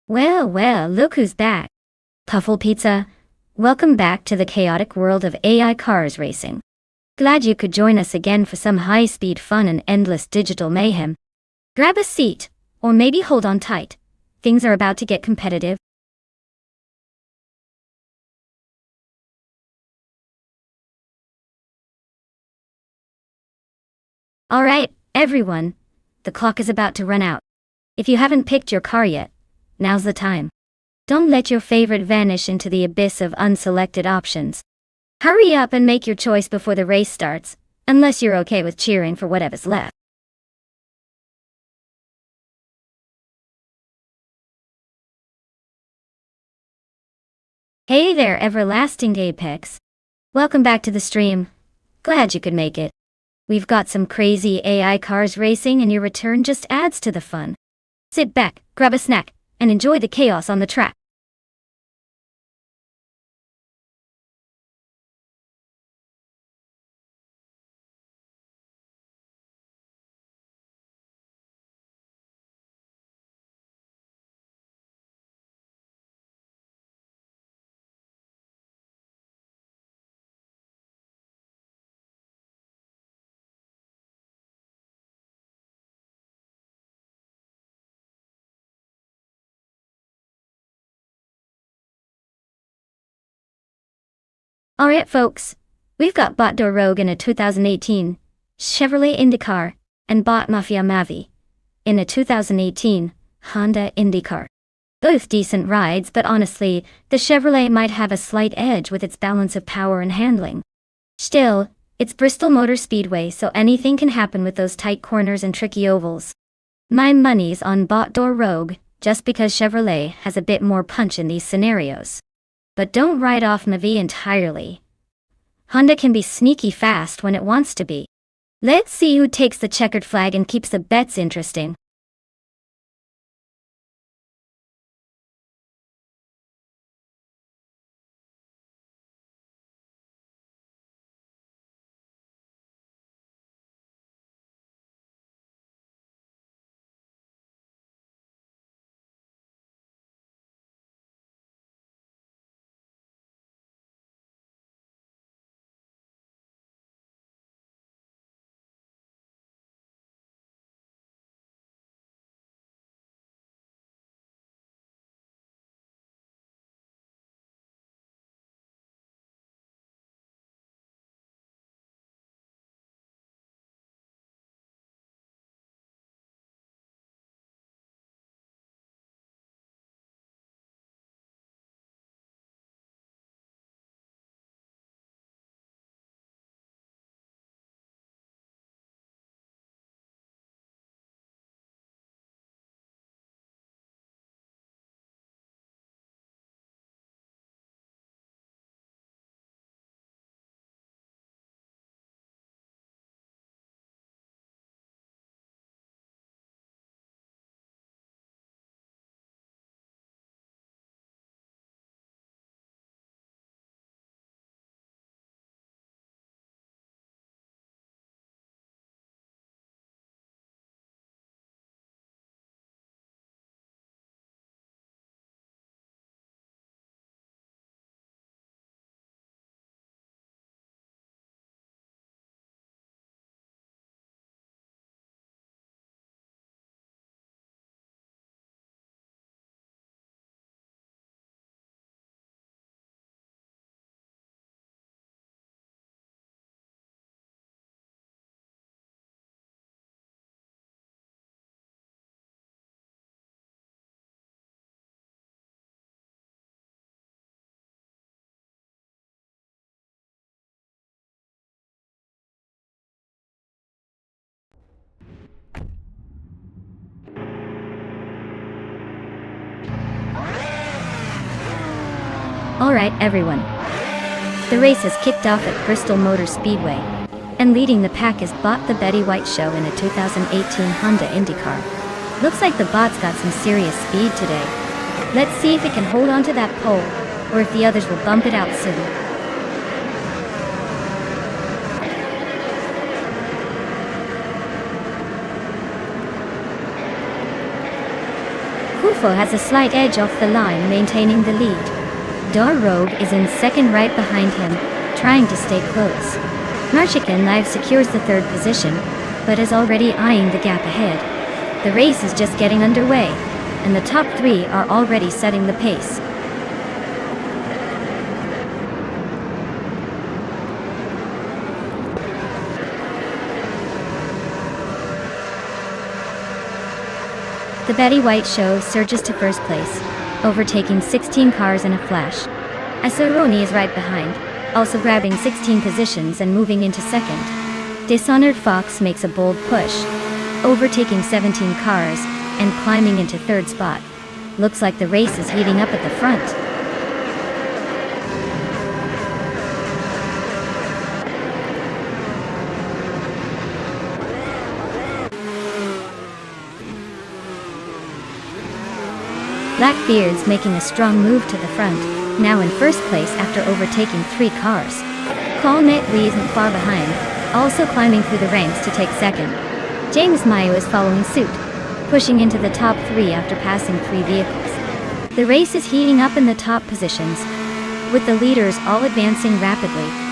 Well, well, look who's back. Puffle Pizza, welcome back to the chaotic world of AI cars racing. Glad you could join us again for some high-speed fun and endless digital mayhem. Grab a seat, or maybe hold on tight. Things are about to get competitive. Alright, everyone. The clock is about to run out. If you haven't picked your car yet, now's the time. Don't let your favorite vanish into the abyss of unselected options. Hurry up and make your choice before the race starts, unless you're okay with cheering for whatever's left. Hey there, everlasting Apex. Welcome back to the stream. Glad you could make it. We've got some crazy AI cars racing, and your return just adds to the fun. Sit back, grab a snack, and enjoy the chaos on the track. Alright folks, we've got Bot Door Rogue in a 2018 Chevrolet IndyCar, and Bot Mafia Mavi in a 2018 Honda IndyCar. Both decent rides, but honestly, the Chevrolet might have a slight edge with its balance of power and handling. Still, it's Bristol Motor Speedway, so anything can happen with those tight corners and tricky ovals. My money's on Bot Door Rogue, just because Chevrolet has a bit more punch in these scenarios. But don't write off Mavi entirely. Honda can be sneaky fast when it wants to be. Let's see who takes the checkered flag and keeps the bets interesting. Alright everyone. The race has kicked off at Bristol Motor Speedway, and leading the pack is Bot the Betty White Show in a 2018 Honda IndyCar. Looks like the Bot's got some serious speed today. Let's see if it can hold on to that pole, or if the others will bump it out soon. Whew, Beautiful has a slight edge off the line, maintaining the lead. Dar Rogue is in second right behind him, trying to stay close. Marshikan Live secures the third position, but is already eyeing the gap ahead. The race is just getting underway, and the top three are already setting the pace. The Betty White show surges to first place, overtaking 16 cars in a flash. Aceroni is right behind, also grabbing 16 positions and moving into second. Dishonored Fox makes a bold push, overtaking 17 cars and climbing into third spot. Looks like the race is heating up at the front. Blackbeard's making a strong move to the front, now in first place after overtaking 3 cars. Colnetly isn't far behind, also climbing through the ranks to take second. James Mayo is following suit, pushing into the top 3 after passing 3 vehicles. The race is heating up in the top positions, with the leaders all advancing rapidly.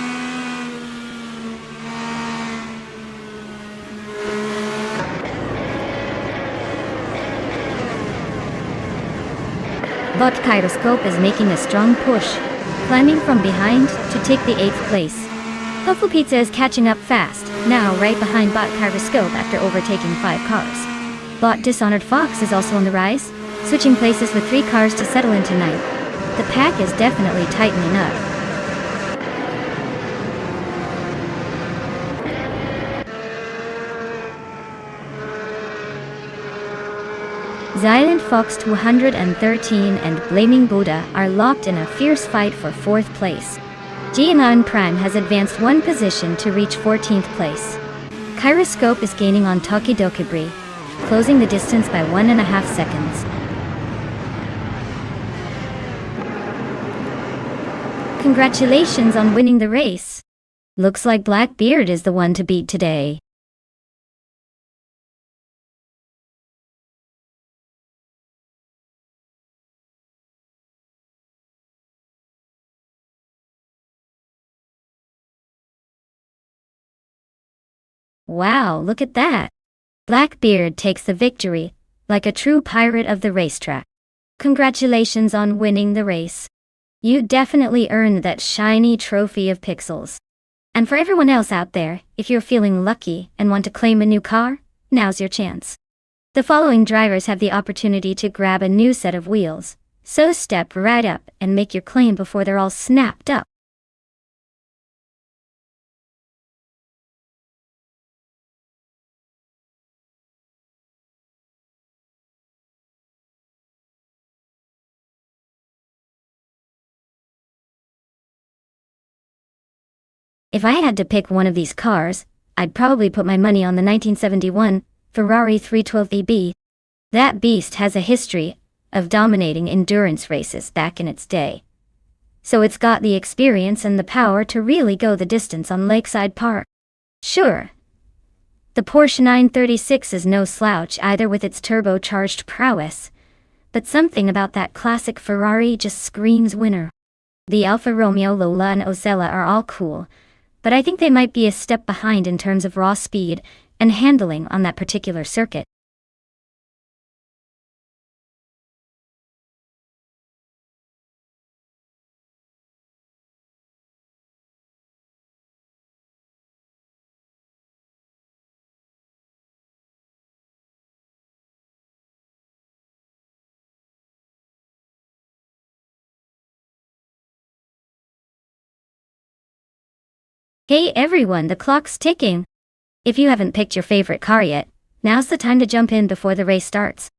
But Kyroscope is making a strong push, climbing from behind to take the 8th place. Huffle Pizza is catching up fast, now right behind Bot Kyroscope after overtaking 5 cars. Bot Dishonored Fox is also on the rise, switching places with 3 cars to settle into ninth. The pack is definitely tightening up. Xylent Fox 213 and Blaming Buddha are locked in a fierce fight for 4th place. Gianan Prime has advanced 1 position to reach 14th place. Kyroscope is gaining on Tokidokibri, closing the distance by 1.5 seconds. Congratulations on winning the race. Looks like Blackbeard is the one to beat today. Wow, look at that! Blackbeard takes the victory, like a true pirate of the racetrack. Congratulations on winning the race. You definitely earned that shiny trophy of pixels. And for everyone else out there, if you're feeling lucky and want to claim a new car, now's your chance. The following drivers have the opportunity to grab a new set of wheels, so step right up and make your claim before they're all snapped up. If I had to pick one of these cars, I'd probably put my money on the 1971 Ferrari 312 EB. That beast has a history of dominating endurance races back in its day. So it's got the experience and the power to really go the distance on Lakeside Park. Sure, the Porsche 936 is no slouch either with its turbocharged prowess, but something about that classic Ferrari just screams winner. The Alfa Romeo Lola and Ozella are all cool, but I think they might be a step behind in terms of raw speed and handling on that particular circuit. Hey everyone, the clock's ticking. If you haven't picked your favorite car yet, now's the time to jump in before the race starts.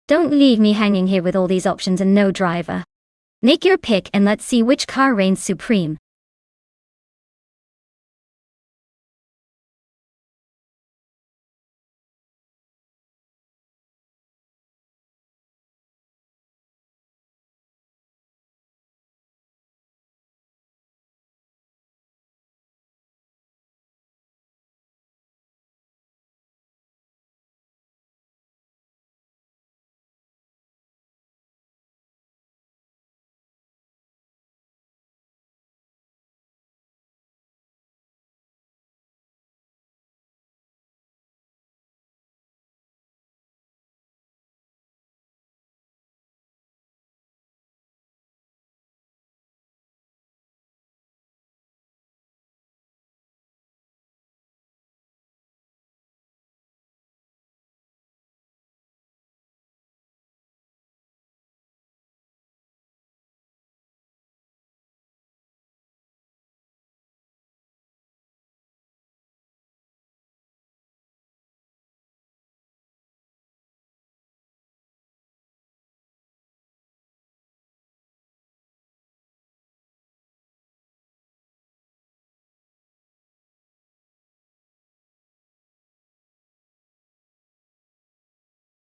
Don't leave me hanging here with all these options and no driver. Make your pick and let's see which car reigns supreme.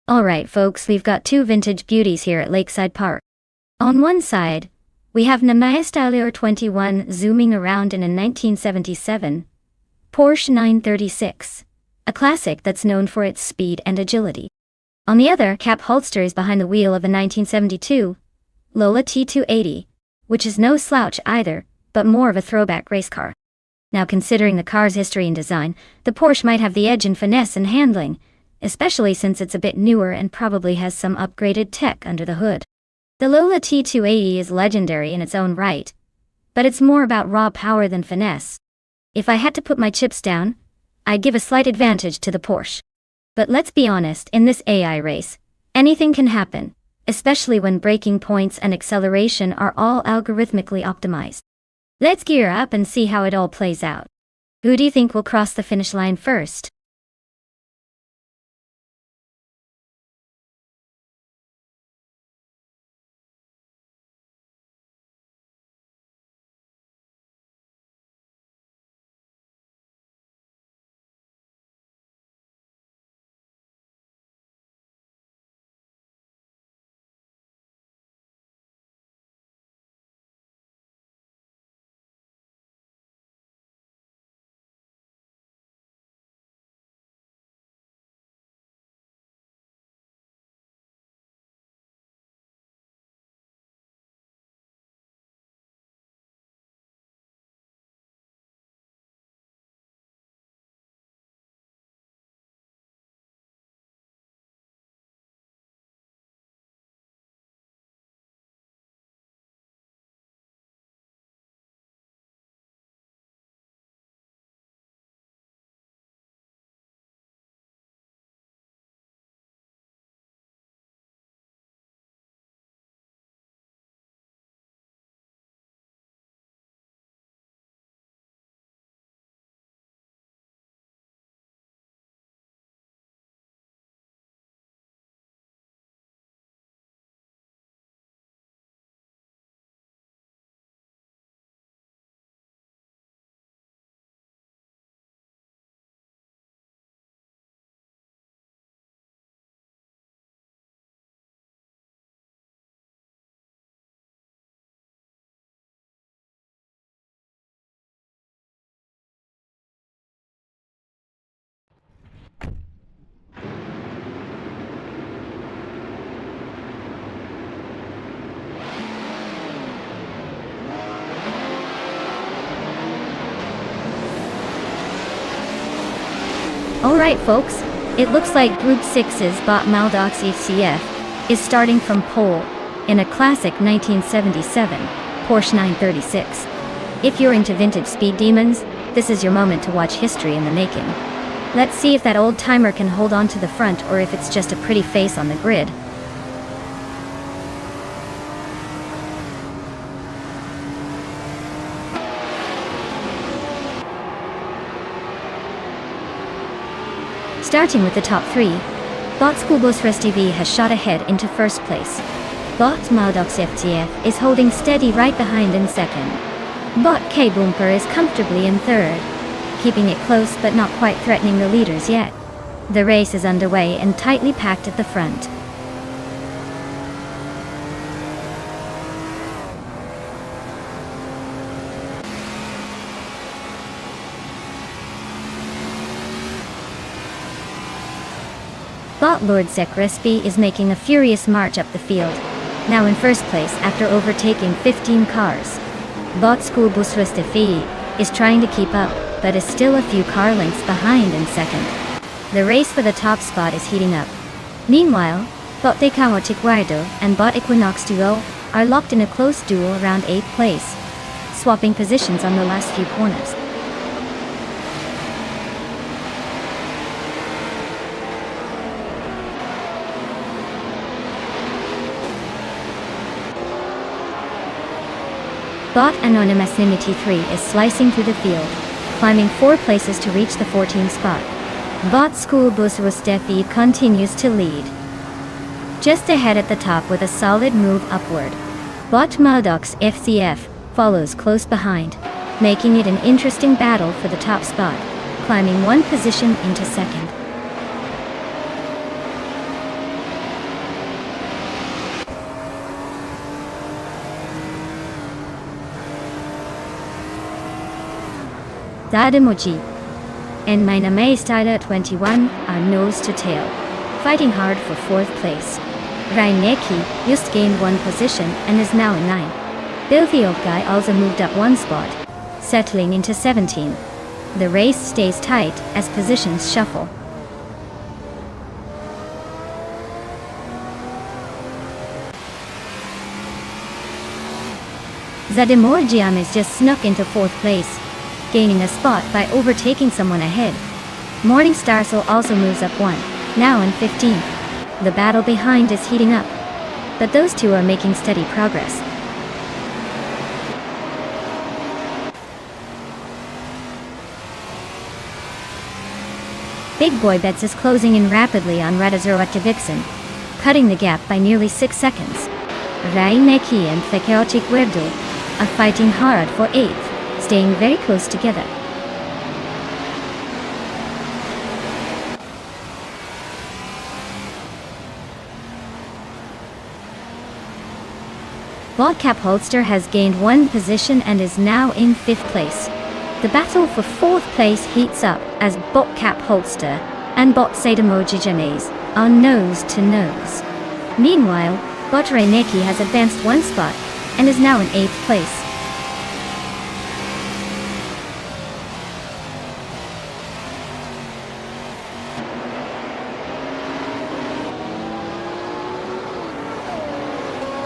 Alright folks, we've got two vintage beauties here at Lakeside Park. On one side, we have Namaestallier 21 zooming around in a 1977 Porsche 936, a classic that's known for its speed and agility. On the other, Cap Holster is behind the wheel of a 1972 Lola T280, which is no slouch either, but more of a throwback race car. Now considering the car's history and design, the Porsche might have the edge in finesse and handling, especially since it's a bit newer and probably has some upgraded tech under the hood. The Lola T280 is legendary in its own right, but it's more about raw power than finesse. If I had to put my chips down, I'd give a slight advantage to the Porsche. But let's be honest, in this AI race, anything can happen, especially when braking points and acceleration are all algorithmically optimized. Let's gear up and see how it all plays out. Who do you think will cross the finish line first? Alright folks, it looks like Group 6's Bot Maldox FCF is starting from pole in a classic 1977 Porsche 936. If you're into vintage speed demons, this is your moment to watch history in the making. Let's see if that old timer can hold on to the front or if it's just a pretty face on the grid. Starting with the top three, Bot Schoolbus TV has shot ahead into first place. Bot Maldox FTF is holding steady right behind in second. Bot K Boomper is comfortably in third, keeping it close but not quite threatening the leaders yet. The race is underway and tightly packed at the front. Bot Lord Zekrespi is making a furious march up the field, now in first place after overtaking 15 cars. Bot Schoolbus Stefi is trying to keep up, but is still a few car lengths behind in second. The race for the top spot is heating up. Meanwhile, Bot Dekawati Guardo and Bot Equinox Duo are locked in a close duel around 8th place, swapping positions on the last few corners. Bot Anonymous Nimity 3 is slicing through the field, climbing 4 places to reach the 14th spot. Bot Schoolbus Rustefi continues to lead, just ahead at the top with a solid move upward. Bot Maldox FCF follows close behind, making it an interesting battle for the top spot, climbing 1 position into second. Zademoji and Mainame Styler 21 are nose to tail, fighting hard for 4th place. Raineki just gained 1 position and is now in 9. Bilthiokai also moved up 1 spot, settling into 17. The race stays tight as positions shuffle. Zademorgiam just snuck into 4th place, gaining a spot by overtaking someone ahead. Morningstar Soul also moves up 1, now in 15th. The battle behind is heating up, but those two are making steady progress. Big Boy Bets is closing in rapidly on Radazurwatavixen, cutting the gap by nearly 6 seconds. Raineki and Fekeochi Guerdo are fighting hard for 8th, staying very close together. Botcap Holster has gained 1 position and is now in 5th place. The battle for 4th place heats up as Botcap Holster and Bot Sademoji Janes are nose to nose. Meanwhile, Bot Raineki has advanced 1 spot and is now in 8th place.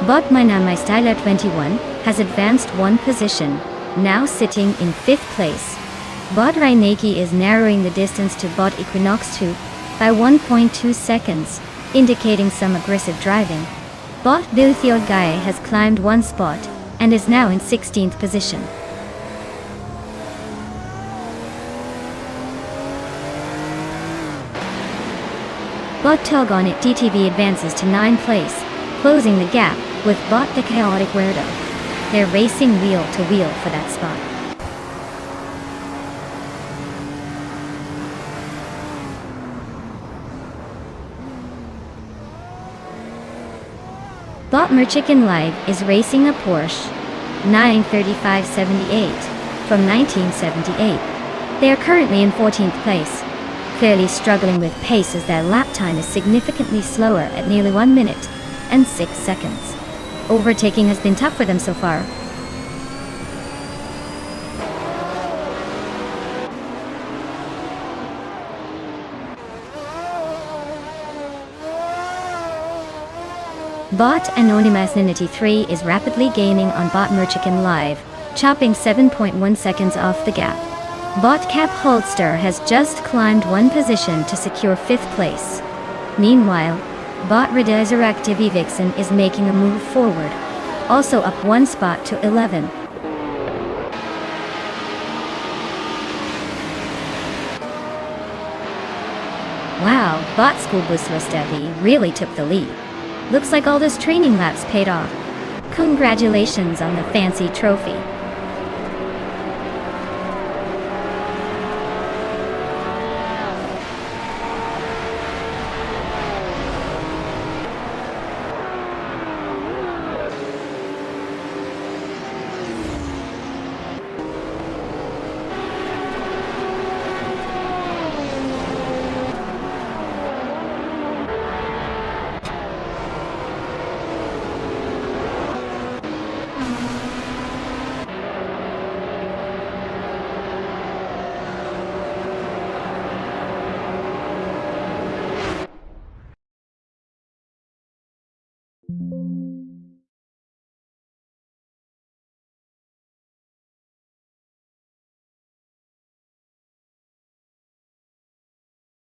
Bot Mainamai Styler 21 has advanced 1 position, now sitting in 5th place. Bot Raineki is narrowing the distance to Bot Equinox 2 by 1.2 seconds, indicating some aggressive driving. Bot Bilthiod Gae has climbed 1 spot and is now in 16th position. Bot Togonit DTV advances to 9th place, closing the gap with Bot the Chaotic Weirdo. They're racing wheel to wheel for that spot. Bot Merchicken Live is racing a Porsche 93578 from 1978. They are currently in 14th place, clearly struggling with pace as their lap time is significantly slower at nearly 1 minute and 6 seconds. Overtaking has been tough for them so far. Bot Anonymous Ninity 3 is rapidly gaining on Bot Merchicken Live, chopping 7.1 seconds off the gap. Bot Cap Holster has just climbed 1 position to secure 5th place. Meanwhile, Bot Resurrective Vixen is making a move forward, also up 1 spot to 11. Wow, Bot School Boost Rostevi really took the lead. Looks like all those training laps paid off. Congratulations on the fancy trophy.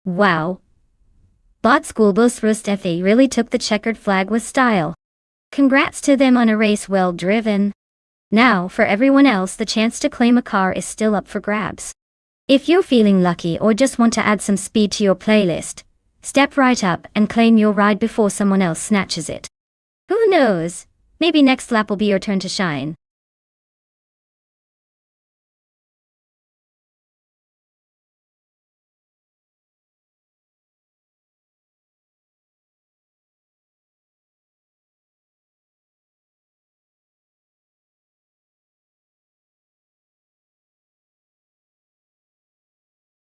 Wow. Bot School Bus Rust FA really took the checkered flag with style. Congrats to them on a race well driven. Now, for everyone else, the chance to claim a car is still up for grabs. If you're feeling lucky or just want to add some speed to your playlist, step right up and claim your ride before someone else snatches it. Who knows? Maybe next lap will be your turn to shine.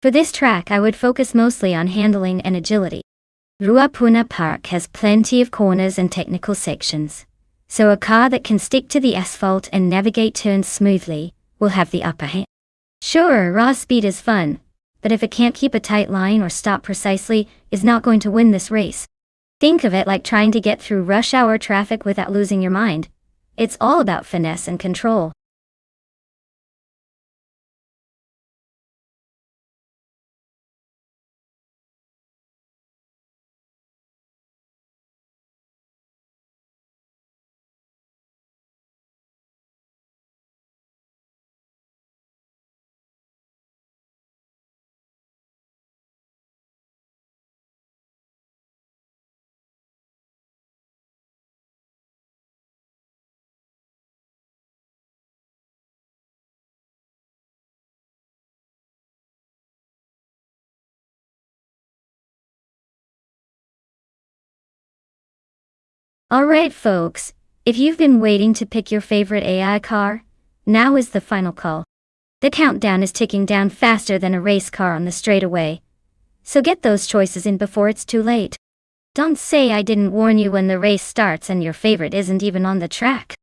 For this track I would focus mostly on handling and agility. Ruapuna Park has plenty of corners and technical sections, so a car that can stick to the asphalt and navigate turns smoothly will have the upper hand. Sure, raw speed is fun, but if it can't keep a tight line or stop precisely, it's not going to win this race. Think of it like trying to get through rush hour traffic without losing your mind. It's all about finesse and control. Alright folks, if you've been waiting to pick your favorite AI car, now is the final call. The countdown is ticking down faster than a race car on the straightaway. So get those choices in before it's too late. Don't say I didn't warn you when the race starts and your favorite isn't even on the track.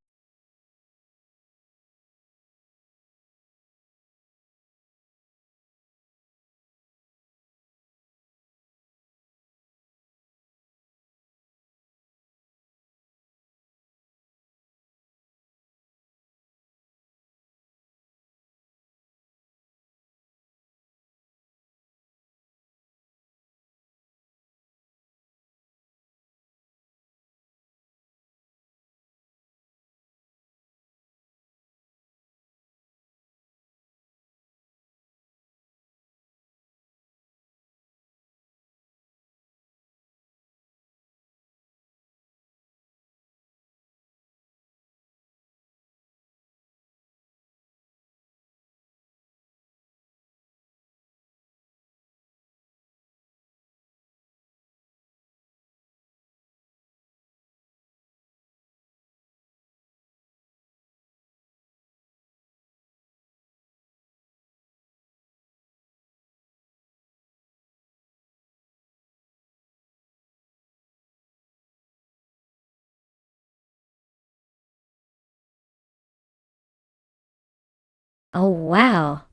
Oh wow!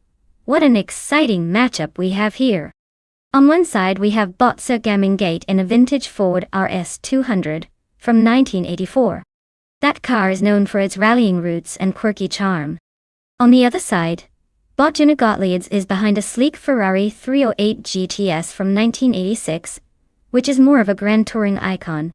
What an exciting matchup we have here. On one side we have Botsa Gamingate in a vintage Ford RS200 from 1984. That car is known for its rallying roots and quirky charm. On the other side, Botjana Gottlieb's is behind a sleek Ferrari 308 GTS from 1986, which is more of a grand touring icon.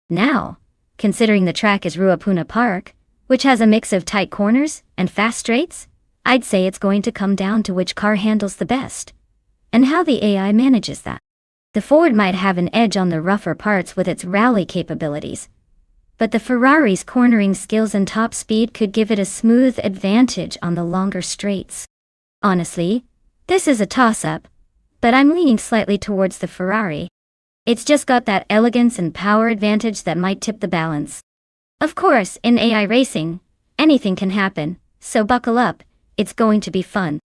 Now, considering the track is Ruapuna Park, which has a mix of tight corners and fast straights, I'd say it's going to come down to which car handles the best, and how the AI manages that. The Ford might have an edge on the rougher parts with its rally capabilities, but the Ferrari's cornering skills and top speed could give it a smooth advantage on the longer straights. Honestly, this is a toss-up, but I'm leaning slightly towards the Ferrari. It's just got that elegance and power advantage that might tip the balance. Of course, in AI racing, anything can happen, so buckle up, it's going to be fun.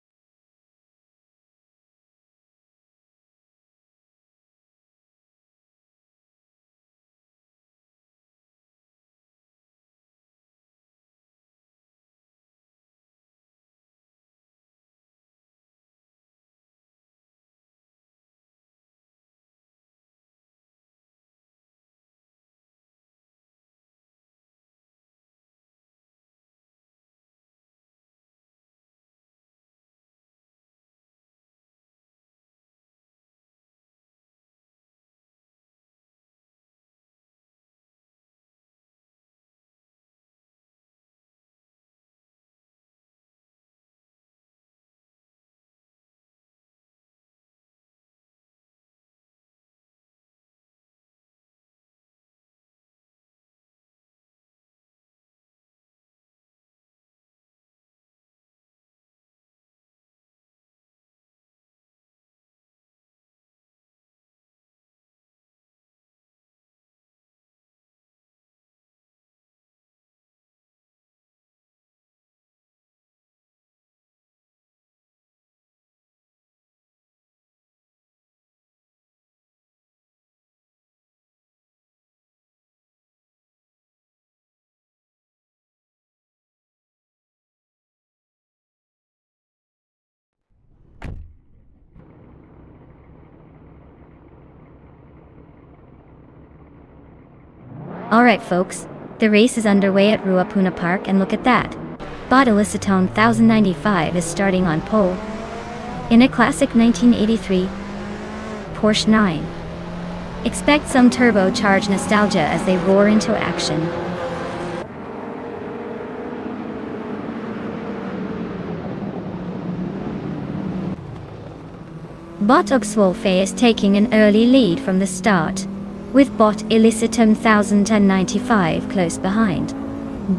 Alright folks, the race is underway at Ruapuna Park and look at that. Bot Elicitone 1095 is starting on pole. In a classic 1983 Porsche 9. Expect some turbocharged nostalgia as they roar into action. Bot Oxwolfe is taking an early lead from the start, with Bot Elicitone 1095 close behind.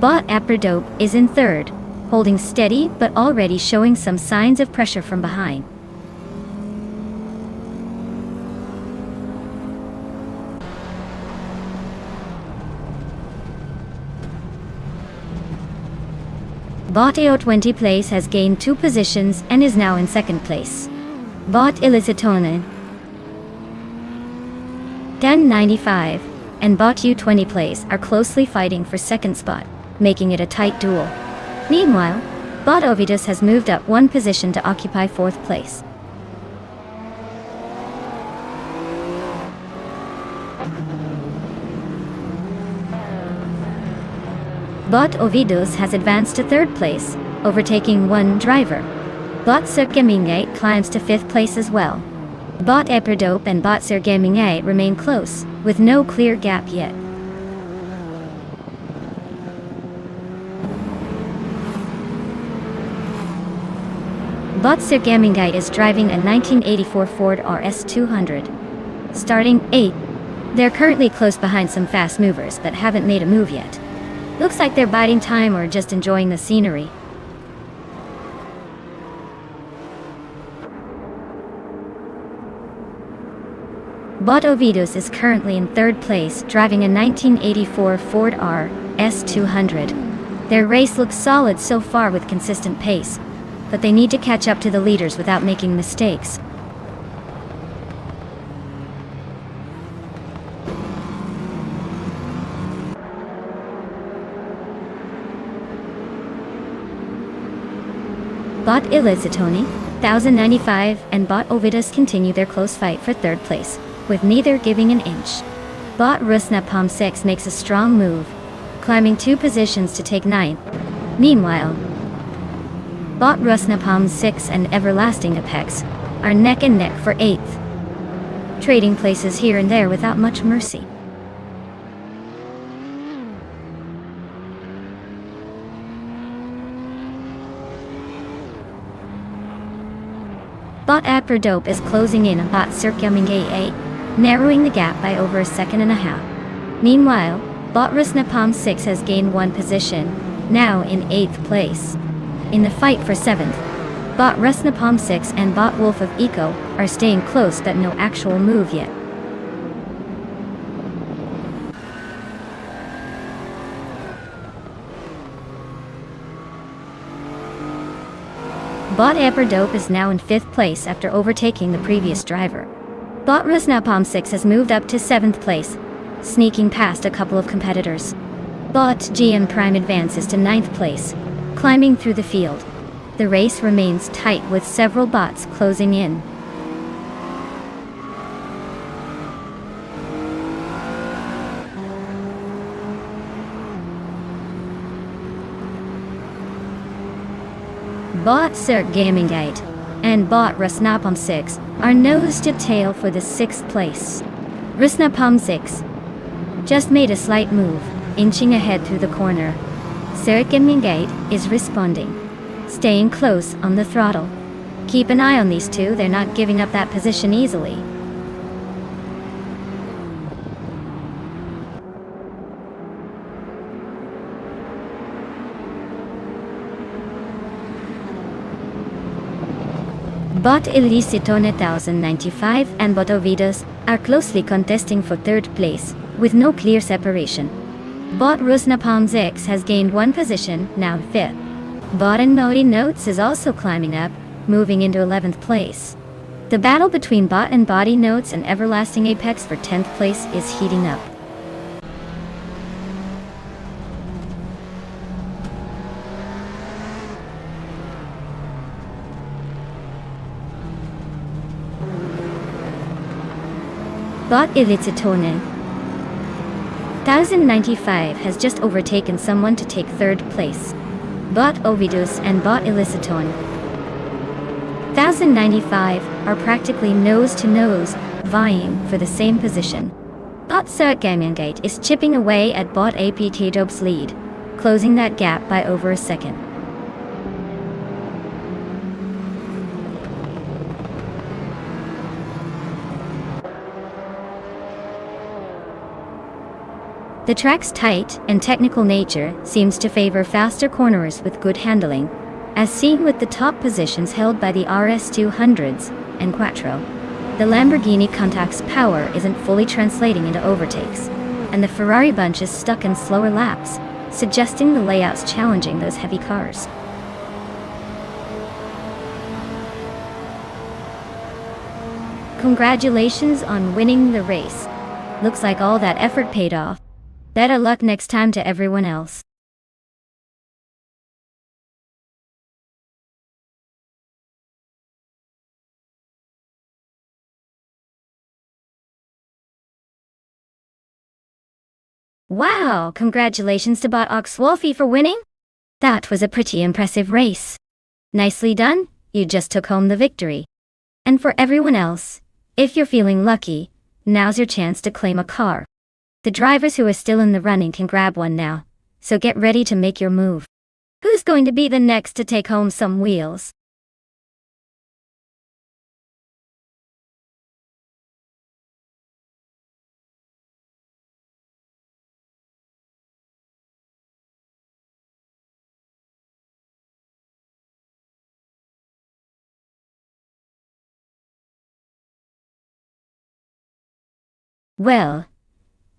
Bot Aperdope is in third, holding steady but already showing some signs of pressure from behind. Bot AO20 Place has gained 2 positions and is now in second place. Bot Elicitone 1095 and Bot U20 Place are closely fighting for second spot, making it a tight duel. Meanwhile, Bot Ovidus has moved up 1 position to occupy 4th place. Bot Ovidus has advanced to 3rd place, overtaking 1 driver. Bot Sergemingate climbs to 5th place as well. Bot Eperdope and Bot Sergemingate remain close, with no clear gap yet. Bot Sergemingate is driving a 1984 Ford RS200. Starting 8th, they're currently close behind some fast movers that haven't made a move yet. Looks like they're biding time or just enjoying the scenery. Bot Ovidus is currently in 3rd place, driving a 1984 Ford RS200. Their race looks solid so far with consistent pace, but they need to catch up to the leaders without making mistakes. Bot Elicitone 1095 and Bot Ovidus continue their close fight for 3rd place, with neither giving an inch. Bot Rusnapalm 6 makes a strong move, climbing 2 positions to take 9th. Meanwhile, Bot Rusnapalm 6 and Everlasting Apex are neck and neck for 8th, trading places here and there without much mercy. Bot Aperdope is closing in on Bot Sergemingate 8, narrowing the gap by over a second and a half. Meanwhile, Bot Rusnapalm 6 has gained 1 position, now in 8th place. In the fight for 7th, Bot Rusnapalm 6 and Bot Wolf of Eco are staying close but no actual move yet. Bot Aperdope is now in 5th place after overtaking the previous driver. Bot Rusnapalm 6 has moved up to 7th place, sneaking past a couple of competitors. Bot GM Prime advances to 9th place, climbing through the field. The race remains tight with several bots closing in. Bot Sergemingate and Bot Rusnapalm 6 are nose to tail for the 6th place. Rusnapalm 6 just made a slight move, inching ahead through the corner. Sergemingate is responding, staying close on the throttle. Keep an eye on these two, they're not giving up that position easily. Bot Elicitone 1095 and Bot Ovidus are closely contesting for 3rd place, with no clear separation. Bot Rusnapalm 6 has gained 1 position, now 5th. Bot and Modi Notes is also climbing up, moving into 11th place. The battle between Bot and Body Notes and Everlasting Apex for 10th place is heating up. Bot Elicitone 1095 has just overtaken someone to take third place. Bot Ovidus and Bot Illusiton. 1095 are practically nose-to-nose, vying for the same position. Bot Cirgamingate is chipping away at Bot APT Dob's lead, closing that gap by over a second. The track's tight and technical nature seems to favor faster corners with good handling, as seen with the top positions held by the RS200s and Quattro. The Lamborghini Contact's power isn't fully translating into overtakes, and the Ferrari bunch is stuck in slower laps, suggesting the layout's challenging those heavy cars. Congratulations on winning the race. Looks like all that effort paid off. Better luck next time to everyone else. Wow, congratulations to Bot Oxwolfie for winning. That was a pretty impressive race. Nicely done, you just took home the victory. And for everyone else, if you're feeling lucky, now's your chance to claim a car. The drivers who are still in the running can grab one now, so get ready to make your move. Who's going to be the next to take home some wheels? Well,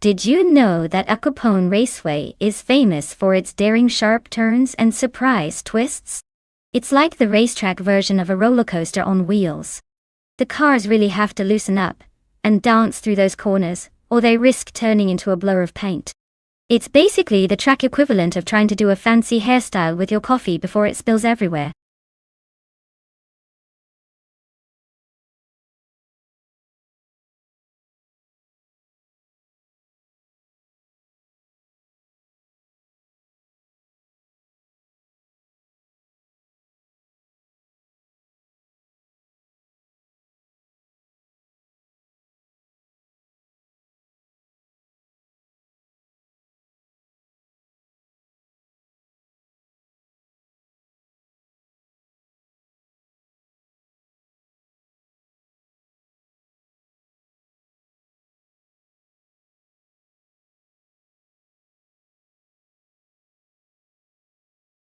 did you know that Acapone Raceway is famous for its daring sharp turns and surprise twists? It's like the racetrack version of a roller coaster on wheels. The cars really have to loosen up and dance through those corners, or they risk turning into a blur of paint. It's basically the track equivalent of trying to do a fancy hairstyle with your coffee before it spills everywhere.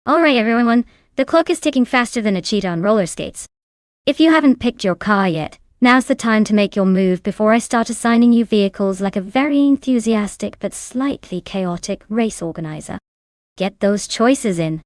Alright everyone, the clock is ticking faster than a cheetah on roller skates. If you haven't picked your car yet, now's the time to make your move before I start assigning you vehicles like a very enthusiastic but slightly chaotic race organizer. Get those choices in.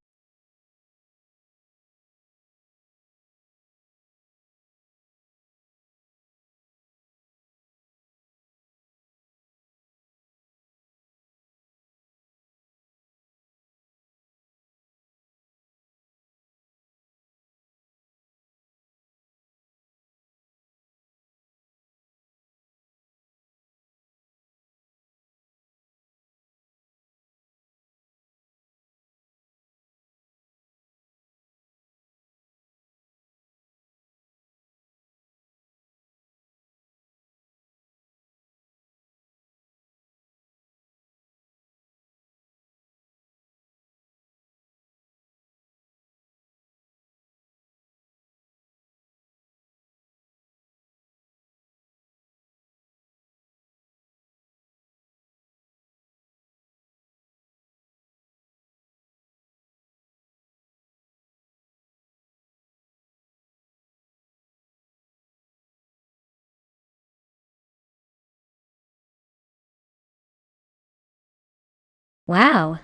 Wow,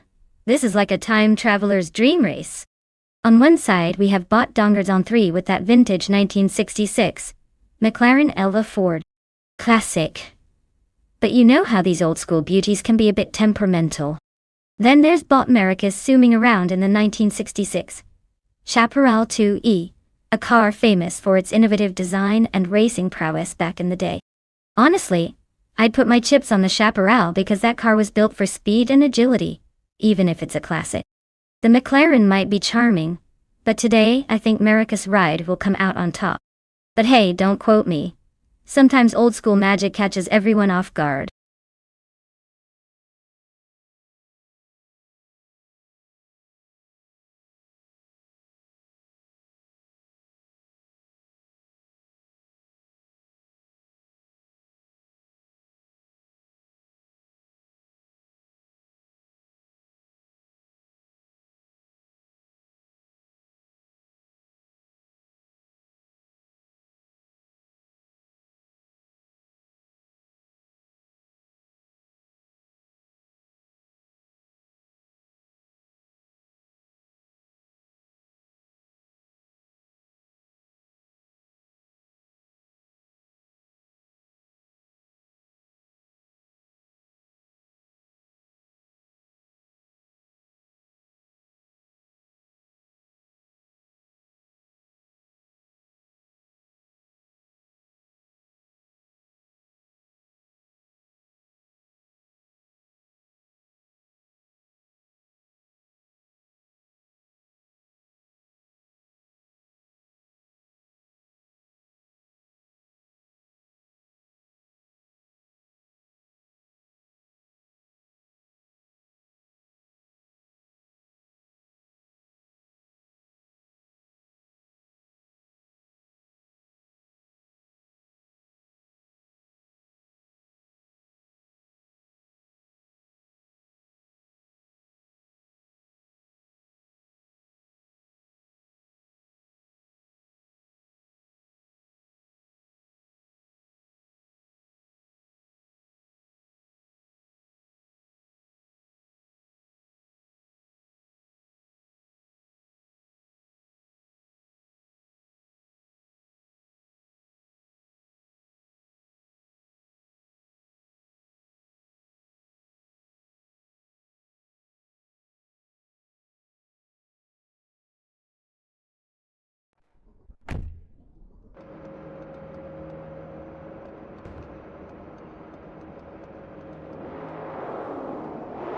this is like a time traveler's dream race. On one side we have Bot Dongers on 3 with that vintage 1966 McLaren Elva Ford. Classic. But you know how these old school beauties can be a bit temperamental. Then there's Bot Americas zooming around in the 1966 Chaparral 2E, a car famous for its innovative design and racing prowess back in the day. Honestly, I'd put my chips on the Chaparral because that car was built for speed and agility, even if it's a classic. The McLaren might be charming, but today I think Maracas Ride will come out on top. But hey, don't quote me. Sometimes old school magic catches everyone off guard.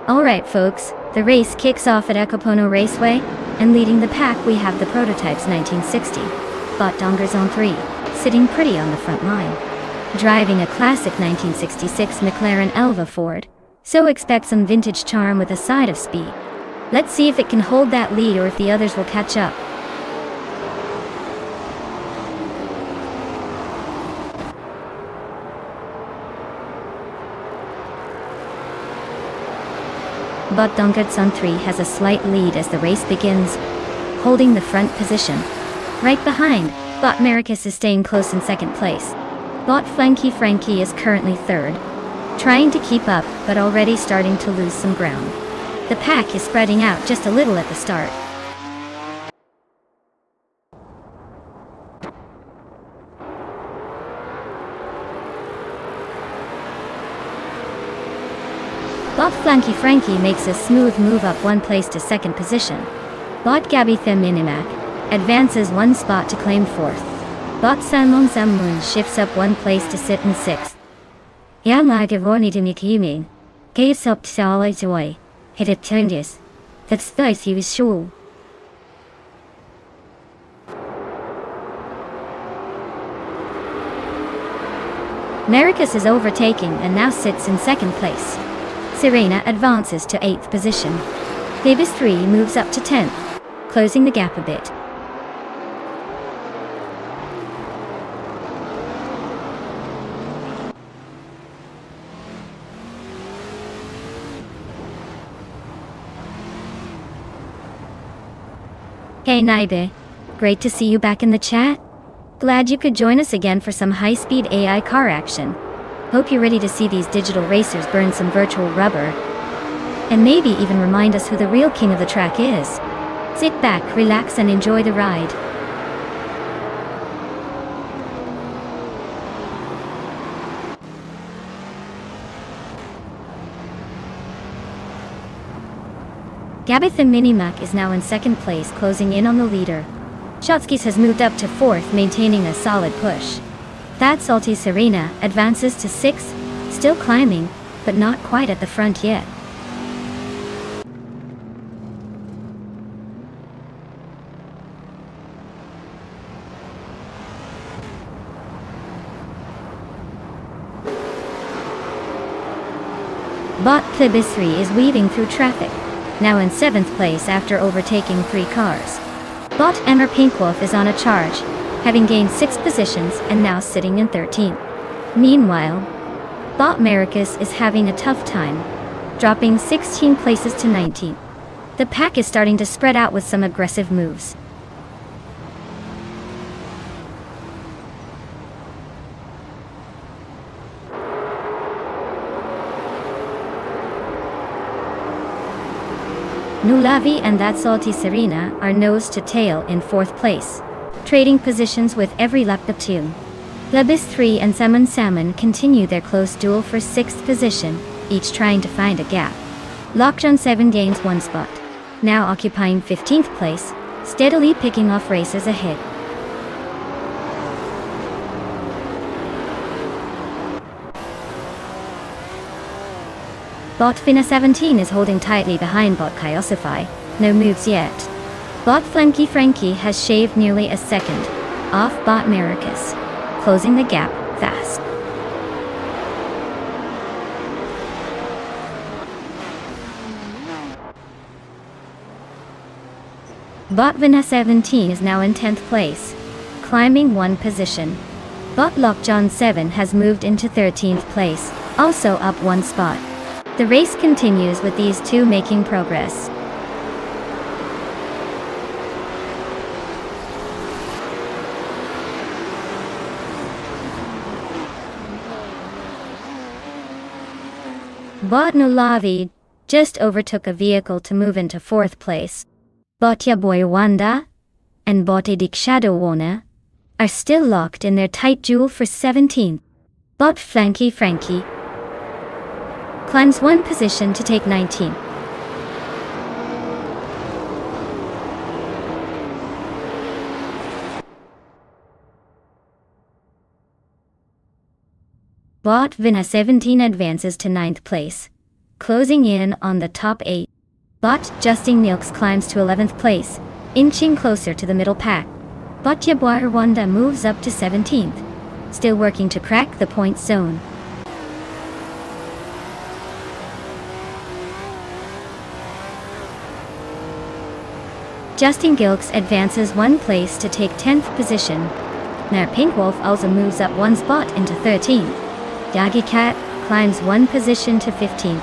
Alright folks, the race kicks off at Ecopono Raceway, and leading the pack we have the Prototypes 1960, Bot Dongers on 3, sitting pretty on the front line. Driving a classic 1966 McLaren Elva Ford, so expect some vintage charm with a side of speed. Let's see if it can hold that lead or if the others will catch up. But Dongertson 3 has a slight lead as the race begins, holding the front position. Right behind, Bot Maracas is staying close in second place. Bot Frankie is currently third, trying to keep up but already starting to lose some ground. The pack is spreading out just a little at the start. Bot Frankie makes a smooth move up one place to second position. Bot Gabitha Minimac advances one spot to claim fourth. Bot Samong Zamun shifts up one place to sit in sixth. Yamagavoni Dimikimin, Gates up Sala Joy, hit it changes. That's spice he was sure. Maracas is overtaking and now sits in second place. Serena advances to 8th position. Davis 3 moves up to 10th, closing the gap a bit. Hey Naibe, great to see you back in the chat. Glad you could join us again for some high-speed AI car action. Hope you're ready to see these digital racers burn some virtual rubber. And maybe even remind us who the real king of the track is. Sit back, relax and enjoy the ride. Gabitha Minimac is now in second place, closing in on the leader. Shotskis has moved up to fourth, maintaining a solid push. That Salty Serena advances to 6th, Still climbing, but not quite at the front yet. Bot Plebis 3 is weaving through traffic, now in 7th place after overtaking 3 cars. Bot Emmer Pinkwolf is on a charge, having gained 6 positions and now sitting in 13th. Meanwhile, Bot Maricus is having a tough time, dropping 16 places to 19th. The pack is starting to spread out with some aggressive moves. Nulavi and That Salty Serena are nose to tail in 4th place, trading positions with every lap up to. Plebis 3 and Salmon continue their close duel for 6th position, each trying to find a gap. Lockdown 7 gains 1 spot, now occupying 15th place, steadily picking off racers ahead. Bot Fina 17 is holding tightly behind Bot Kyosify, no moves yet. Bot Flanky Frankie has shaved nearly a second off Bot Maricus, closing the gap fast. Bot Vina 17 is now in 10th place, climbing 1 position. Bot Lockjohn 7 has moved into 13th place, also up 1 spot. The race continues with these two making progress. Bot Nulavi just overtook a vehicle to move into 4th place. Bot Yaboy Wanda and Bot Edik Shadow Warner are still locked in their tight duel for 17th. Bot Flanky Frankie climbs 1 position to take 19th. Bot Vina 17 advances to 9th place, closing in on the top 8. Bot Justin Nilks climbs to 11th place, inching closer to the middle pack. Bot Yaboy Rwanda moves up to 17th, still working to crack the point zone. Justin Gilks advances 1 place to take 10th position. Now Pinkwolf also moves up 1 spot into 13th. Doggy Cat climbs 1 position to 15th.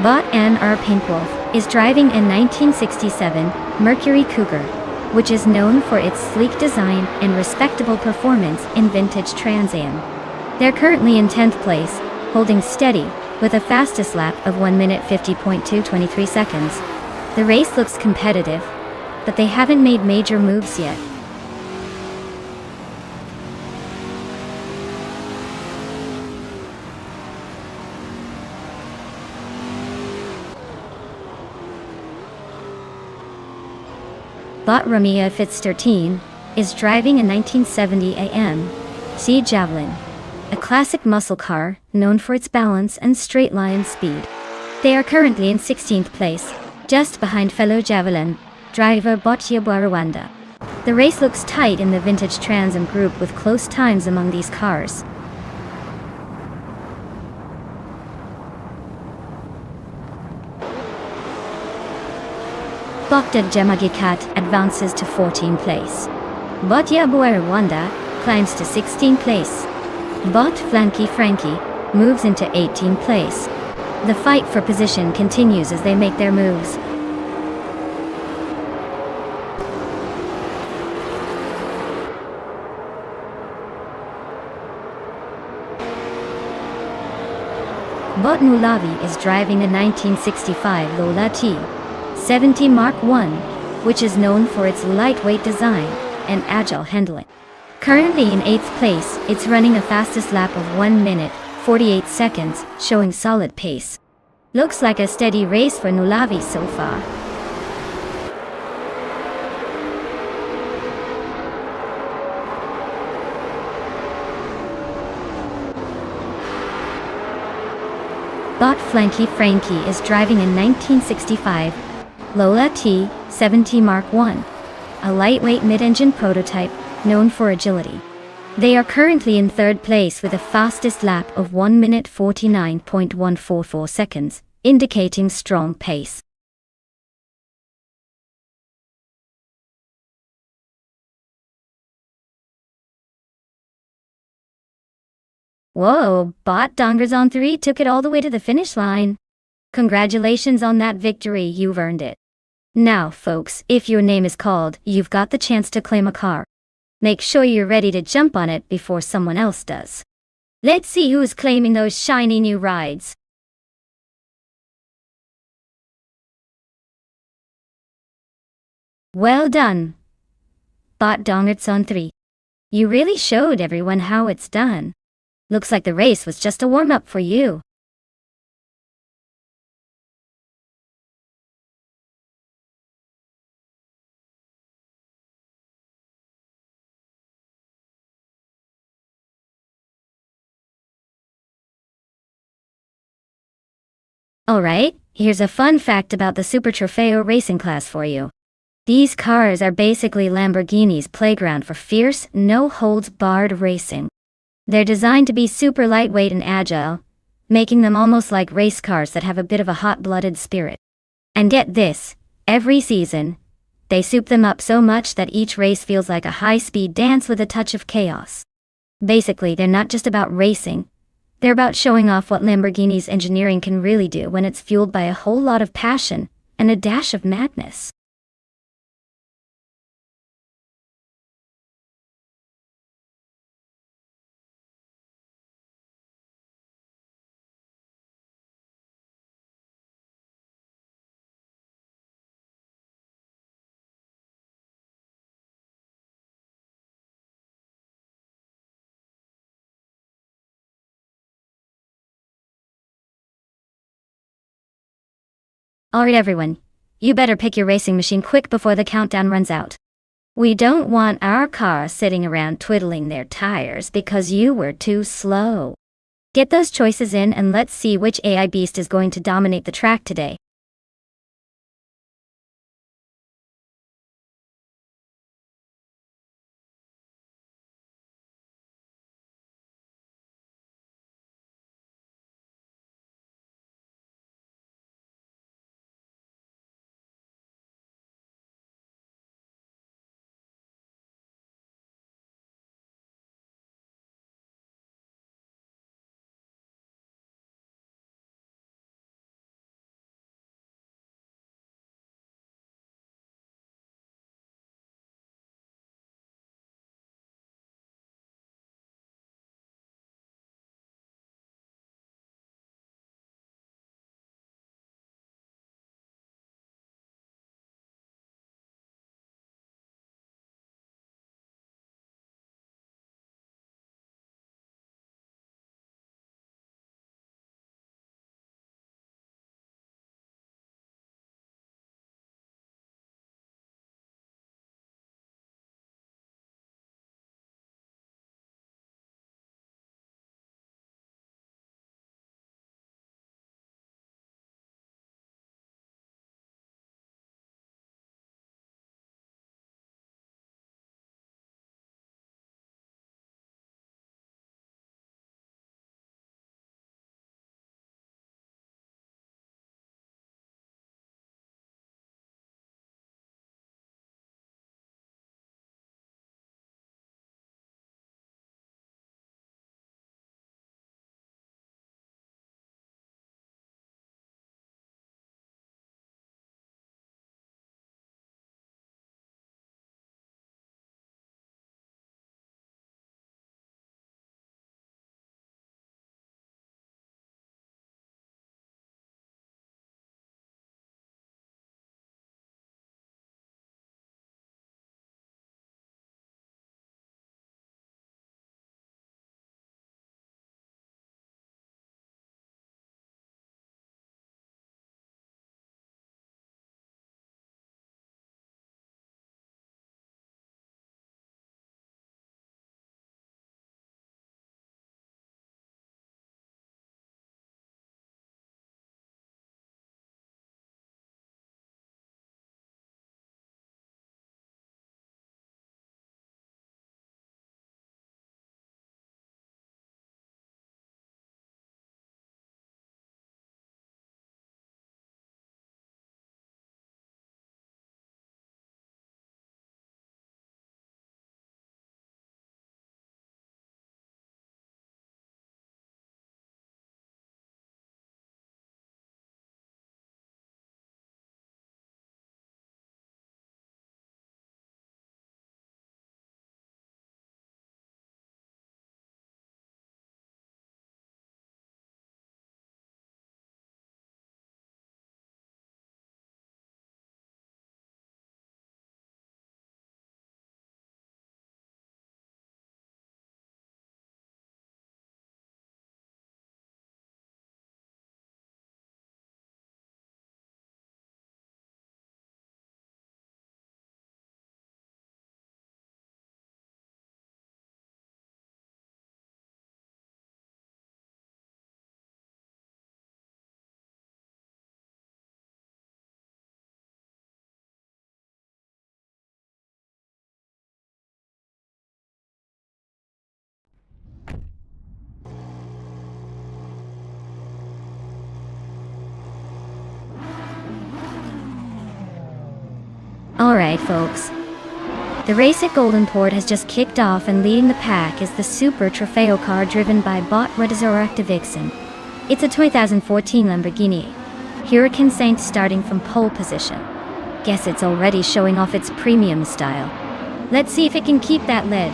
Bot N.R. Pinkwolf is driving a 1967 Mercury Cougar, which is known for its sleek design and respectable performance in vintage Trans Am. They're currently in 10th place, holding steady, with a fastest lap of 1 minute 50.223 seconds. The race looks competitive, but they haven't made major moves yet. Bot Ramia Fitz13 is driving a 1970 AM Sea Javelin, a classic muscle car known for its balance and straight line speed. They are currently in 16th place, just behind fellow Javelin driver Bot Yaboy Rwanda. The race looks tight in the vintage Trans Am group with close times among these cars. Bokta Jemagikat advances to 14th place. Bot Yaboy Rwanda climbs to 16th place. Bot Flanky Frankie moves into 18th place. The fight for position continues as they make their moves. Bot Nulavi is driving a 1965 Lola T70 Mark I, which is known for its lightweight design and agile handling. Currently in 8th place, it's running a fastest lap of 1 minute, 48 seconds, showing solid pace. Looks like a steady race for Nulavi so far. Bot Flanky Frankie is driving a 1965 Lola T70 Mark I, a lightweight mid-engine prototype known for agility. They are currently in third place with a fastest lap of 1 minute 49.144 seconds, indicating strong pace. Whoa, Bot Dongers on 3 took it all the way to the finish line. Congratulations on that victory, you've earned it. Now, folks, if your name is called, you've got the chance to claim a car. Make sure you're ready to jump on it before someone else does. Let's see who's claiming those shiny new rides. Well done, Bot Dongers on 3. You really showed everyone how it's done. Looks like the race was just a warm-up for you. Alright, here's a fun fact about the Super Trofeo racing class for you. These cars are basically Lamborghini's playground for fierce, no-holds-barred racing. They're designed to be super lightweight and agile, making them almost like race cars that have a bit of a hot-blooded spirit. And get this, every season, they soup them up so much that each race feels like a high-speed dance with a touch of chaos. Basically, they're not just about racing, they're about showing off what Lamborghini's engineering can really do when it's fueled by a whole lot of passion and a dash of madness. Alright everyone, you better pick your racing machine quick before the countdown runs out. We don't want our car sitting around twiddling their tires because you were too slow. Get those choices in and let's see which AI beast is going to dominate the track today. Alright folks. The race at Golden Port has just kicked off, and leading the pack is the Super Trofeo car driven by bot Redazorakta Vixen. It's a 2014 Lamborghini Huracan Saint starting from pole position. Guess it's already showing off its premium style. Let's see if it can keep that lead.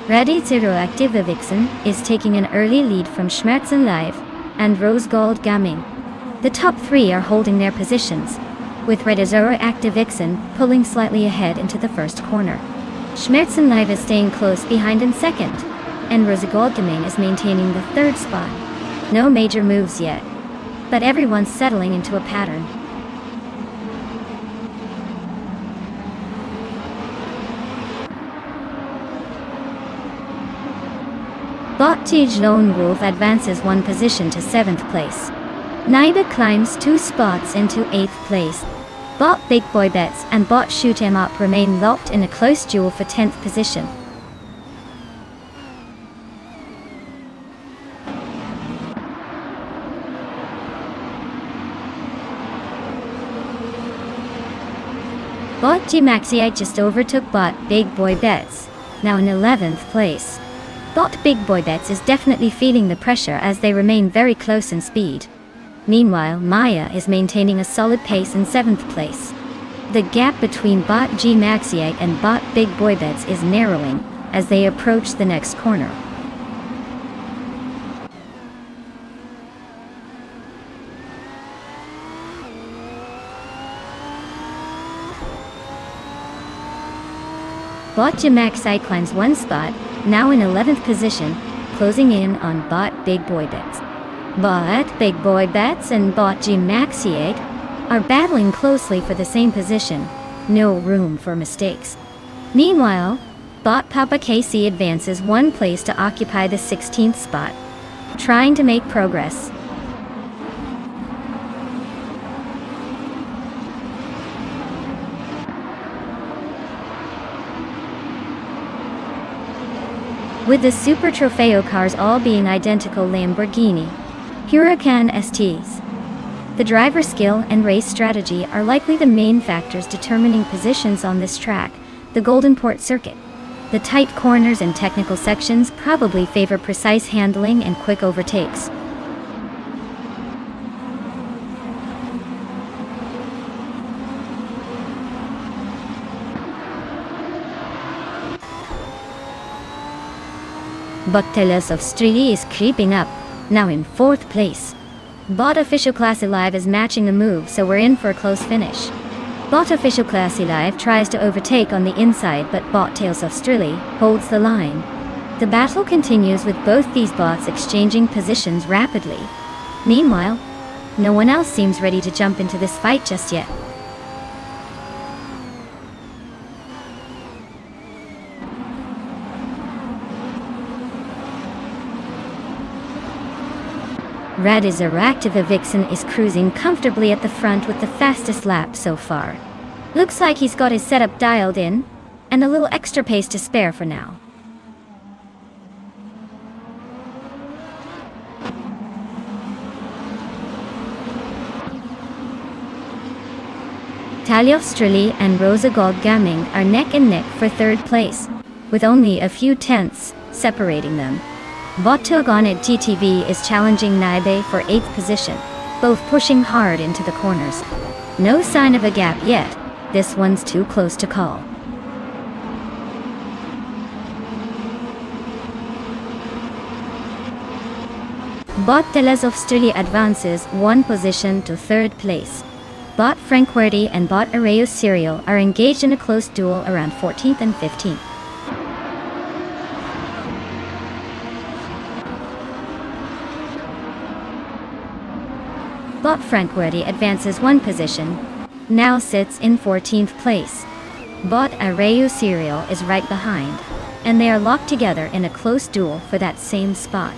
Redazorakta Vixen is taking an early lead from Schmerzen Live and Rose Gold Gaming. The top three are holding their positions, with Redazorakta Vixen pulling slightly ahead into the first corner. Schmerzen Live is staying close behind in second, and Rose Gold Gaming is maintaining the third spot. No major moves yet, but everyone's settling into a pattern. Bot Tej Lone Wolf advances one position to 7th place. Nida climbs 2 spots into 8th place. Bot Big Boy Bets and Bot Shoot 'Em Up remain locked in a close duel for 10th position. Bot G Maxiite just overtook Bot Big Boy Bets, now in 11th place. Bot Big Boy Bets is definitely feeling the pressure as they remain very close in speed. Meanwhile, Maya is maintaining a solid pace in 7th place. The gap between Bot G Maxiite and Bot Big Boy Bets is narrowing as they approach the next corner. Bot G Maxiite climbs 1 spot, now in 11th position, closing in on Bot Big Boy Bets. Bot Big Boy Bets and Bot G Maxiite are battling closely for the same position, no room for mistakes. Meanwhile, Bot Papa KC advances 1 place to occupy the 16th spot, trying to make progress. With the Super Trofeo cars all being identical Lamborghini Huracan STs, the driver skill and race strategy are likely the main factors determining positions on this track, the Golden Port circuit. The tight corners and technical sections probably favor precise handling and quick overtakes. Botteles of Strili is creeping up, now in 4th place. Bot Official Classy Live is matching the move, so we're in for a close finish. Bot Official Classy Live tries to overtake on the inside, but Bot Tales of Strili holds the line. The battle continues with both these bots exchanging positions rapidly. Meanwhile, no one else seems ready to jump into this fight just yet. Redazorakta Vixen is cruising comfortably at the front with the fastest lap so far. Looks like he's got his setup dialed in, and a little extra pace to spare for now. Talia Strili and Rosa Gold Gaming are neck and neck for 3rd place, with only a few tenths separating them. Bottogonet GTV is challenging Naibe for 8th position, both pushing hard into the corners. No sign of a gap yet, this one's too close to call. Bot Telezov Strili advances 1 position to 3rd place. Bot Frankwerty and Bot Areo Serial are engaged in a close duel around 14th and 15th. Bot Frankwerty advances 1 position, now sits in 14th place. Bot Areo Serial is right behind, and they are locked together in a close duel for that same spot.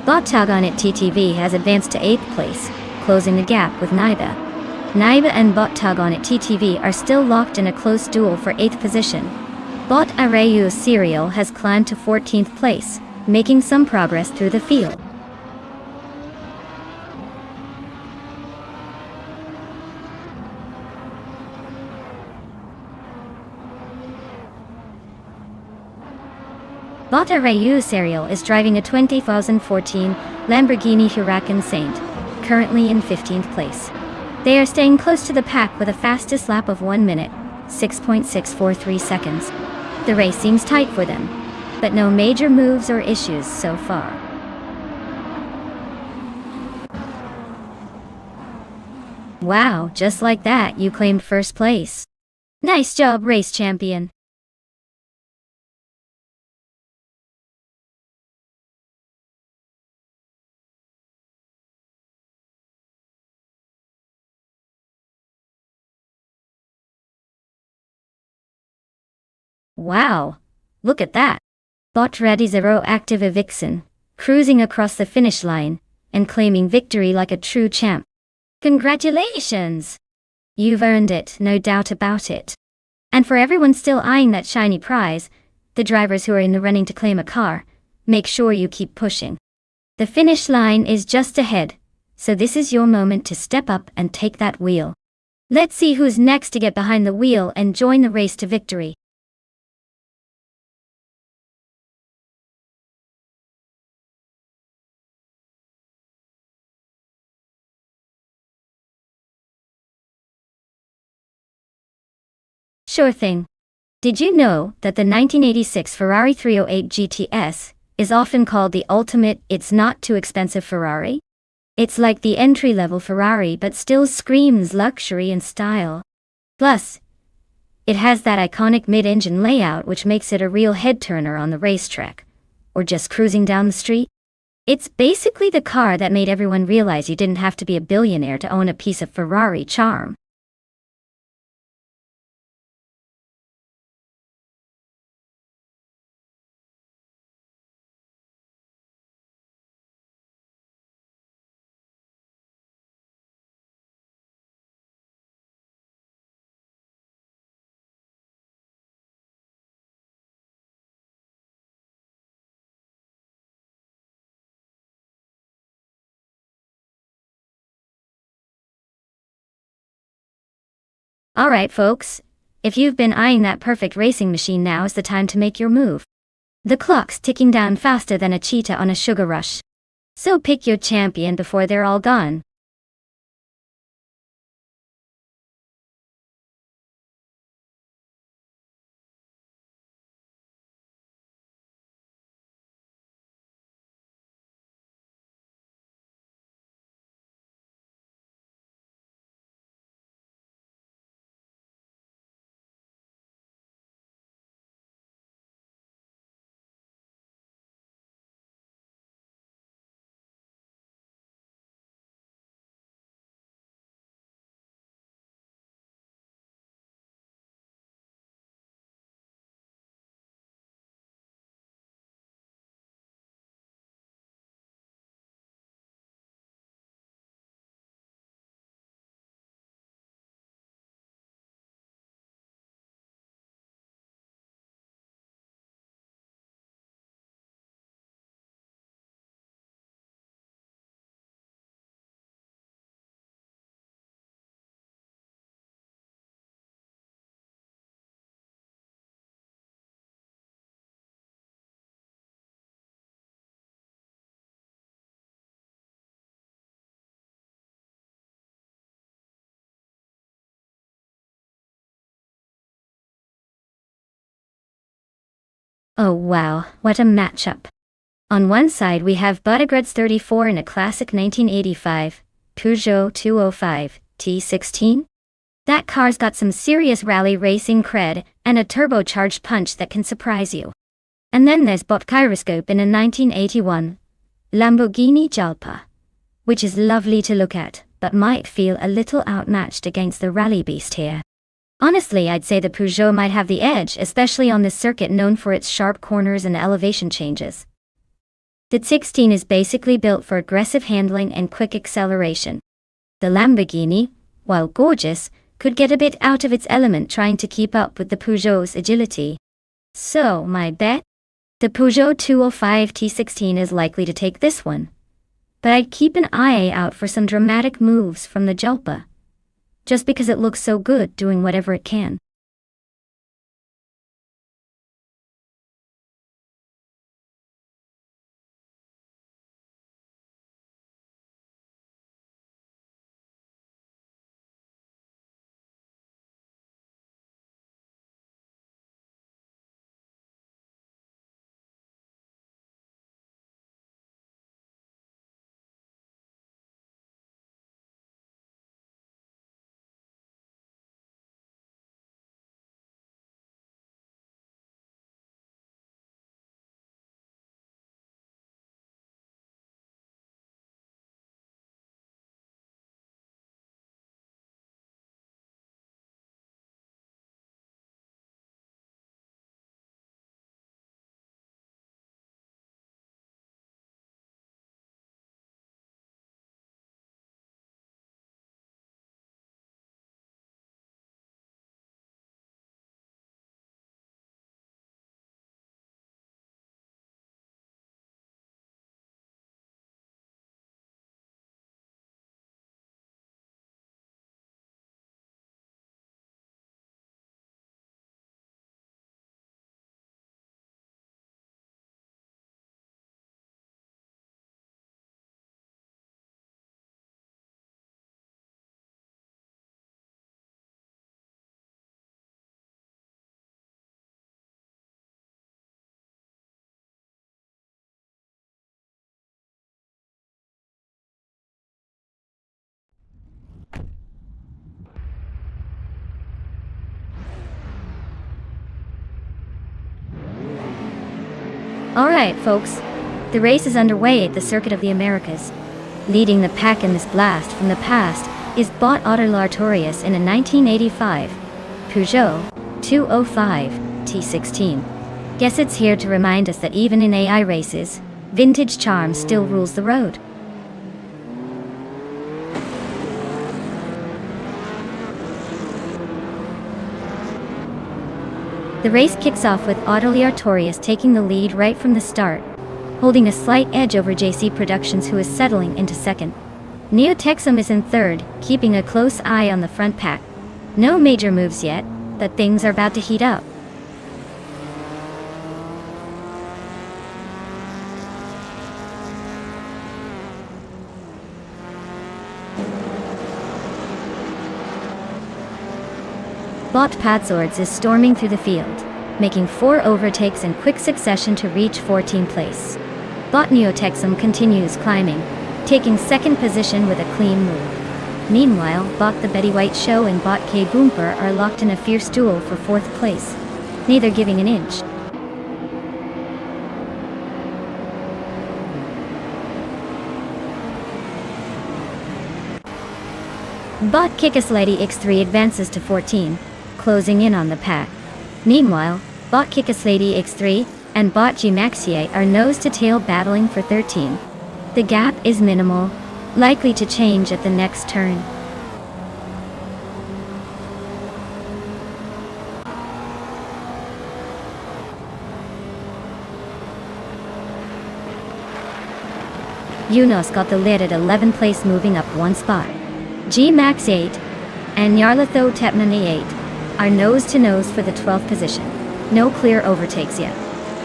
Bot-Tagonit TTV has advanced to 8th place, closing the gap with Naiba. Naiba and Bot-Tagonit TTV are still locked in a close duel for 8th position. Bot Arayu Serial has climbed to 14th place, making some progress through the field. Bot Arayu Serial is driving a 2014 Lamborghini Huracan Saint, currently in 15th place. They are staying close to the pack with a fastest lap of 1 minute, 6.643 seconds. The race seems tight for them, but no major moves or issues so far. Wow, just like that, you claimed first place. Nice job, race champion. Wow, look at that. Bot Ready Zero Active Vixen, cruising across the finish line, and claiming victory like a true champ. Congratulations! You've earned it, no doubt about it. And for everyone still eyeing that shiny prize, the drivers who are in the running to claim a car, make sure you keep pushing. The finish line is just ahead, so this is your moment to step up and take that wheel. Let's see who's next to get behind the wheel and join the race to victory. Sure thing. Did you know that the 1986 Ferrari 308 GTS is often called the ultimate it's not too expensive Ferrari? It's like the entry-level Ferrari but still screams luxury and style. Plus, it has that iconic mid-engine layout which makes it a real head-turner on the racetrack, or just cruising down the street. It's basically the car that made everyone realize you didn't have to be a billionaire to own a piece of Ferrari charm. Alright folks, if you've been eyeing that perfect racing machine, now is the time to make your move. The clock's ticking down faster than a cheetah on a sugar rush. So pick your champion before they're all gone. Oh wow, what a matchup. On one side we have Buttigieg 34 in a classic 1985 Peugeot 205 T16. That car's got some serious rally racing cred and a turbocharged punch that can surprise you. And then there's Bot Gyroscope in a 1981 Lamborghini Jalpa, which is lovely to look at, but might feel a little outmatched against the rally beast here. Honestly, I'd say the Peugeot might have the edge, especially on this circuit known for its sharp corners and elevation changes. The 16 is basically built for aggressive handling and quick acceleration. The Lamborghini, while gorgeous, could get a bit out of its element trying to keep up with the Peugeot's agility. So, my bet? The Peugeot 205 T16 is likely to take this one. But I'd keep an eye out for some dramatic moves from the Jalpa, just because it looks so good doing whatever it can. Alright, folks. The race is underway at the Circuit of the Americas. Leading the pack in this blast from the past is Bot Artorius in a 1985 Peugeot 205 T16. Guess it's here to remind us that even in AI races, vintage charm still rules the road. The race kicks off with Artorius taking the lead right from the start, holding a slight edge over JC Productions, who is settling into second. Neotexum is in third, keeping a close eye on the front pack. No major moves yet, but things are about to heat up. Bot Padzords is storming through the field, making 4 overtakes in quick succession to reach 14th place. Bot Neotexum continues climbing, taking second position with a clean move. Meanwhile, Bot the Betty White Show and Bot K Boomper are locked in a fierce duel for 4th place, neither giving an inch. Bot Kickus Lady X3 advances to 14, closing in on the pack. Meanwhile, Bot Kickus Lady X3 and Bot G Maxie are nose-to-tail battling for 13. The gap is minimal, likely to change at the next turn. Unos got the lid at 11th place, moving up 1 spot. G Max 8 and Nyarlatho Tepnani 8 are nose-to-nose for the 12th position. No clear overtakes yet.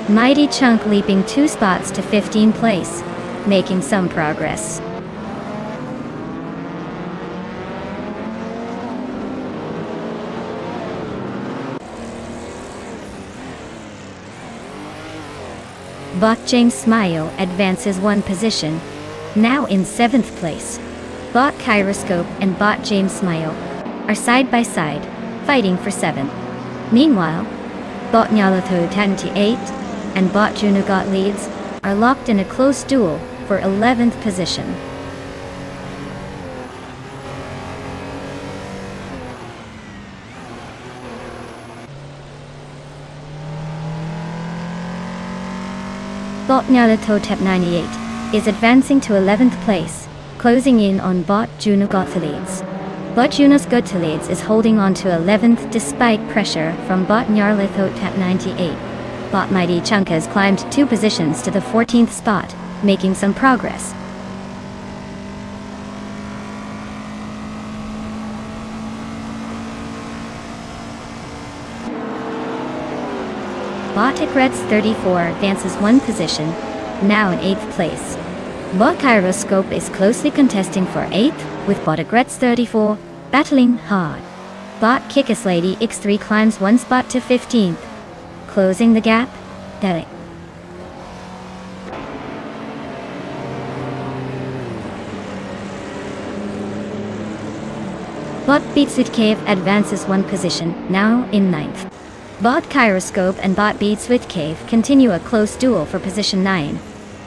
Mighty Chunk leaping 2 spots to 15th place, making some progress. Bot James Smile advances 1 position, now in 7th place. Bot Kyroscope and Bot James Smile are side by side, fighting for 7th. Meanwhile, Bot Nyarlatho Tanti 8 and Bot Junagot Leads are locked in a close duel for 11th position. Bot Nyarlathotep 98 is advancing to 11th place, closing in on Bot Juno Gottlieds. Bot Junos Gottlieds is holding on to 11th despite pressure from Bot Nyarlathotep 98. Bot Mighty Chunk has climbed 2 positions to the 14th spot, making some progress. Bot Igrets 34 advances 1 position, now in 8th place. Bot Kyroscope is closely contesting for 8th, with Bot Igrets 34 battling hard. Bot Kickus Lady X3 climbs 1 spot to 15th, closing the gap. Delhi. Bot Beatswit Cave advances 1 position, now in 9th. Bot Kyroscope and Bot Beatswit Cave continue a close duel for position 9.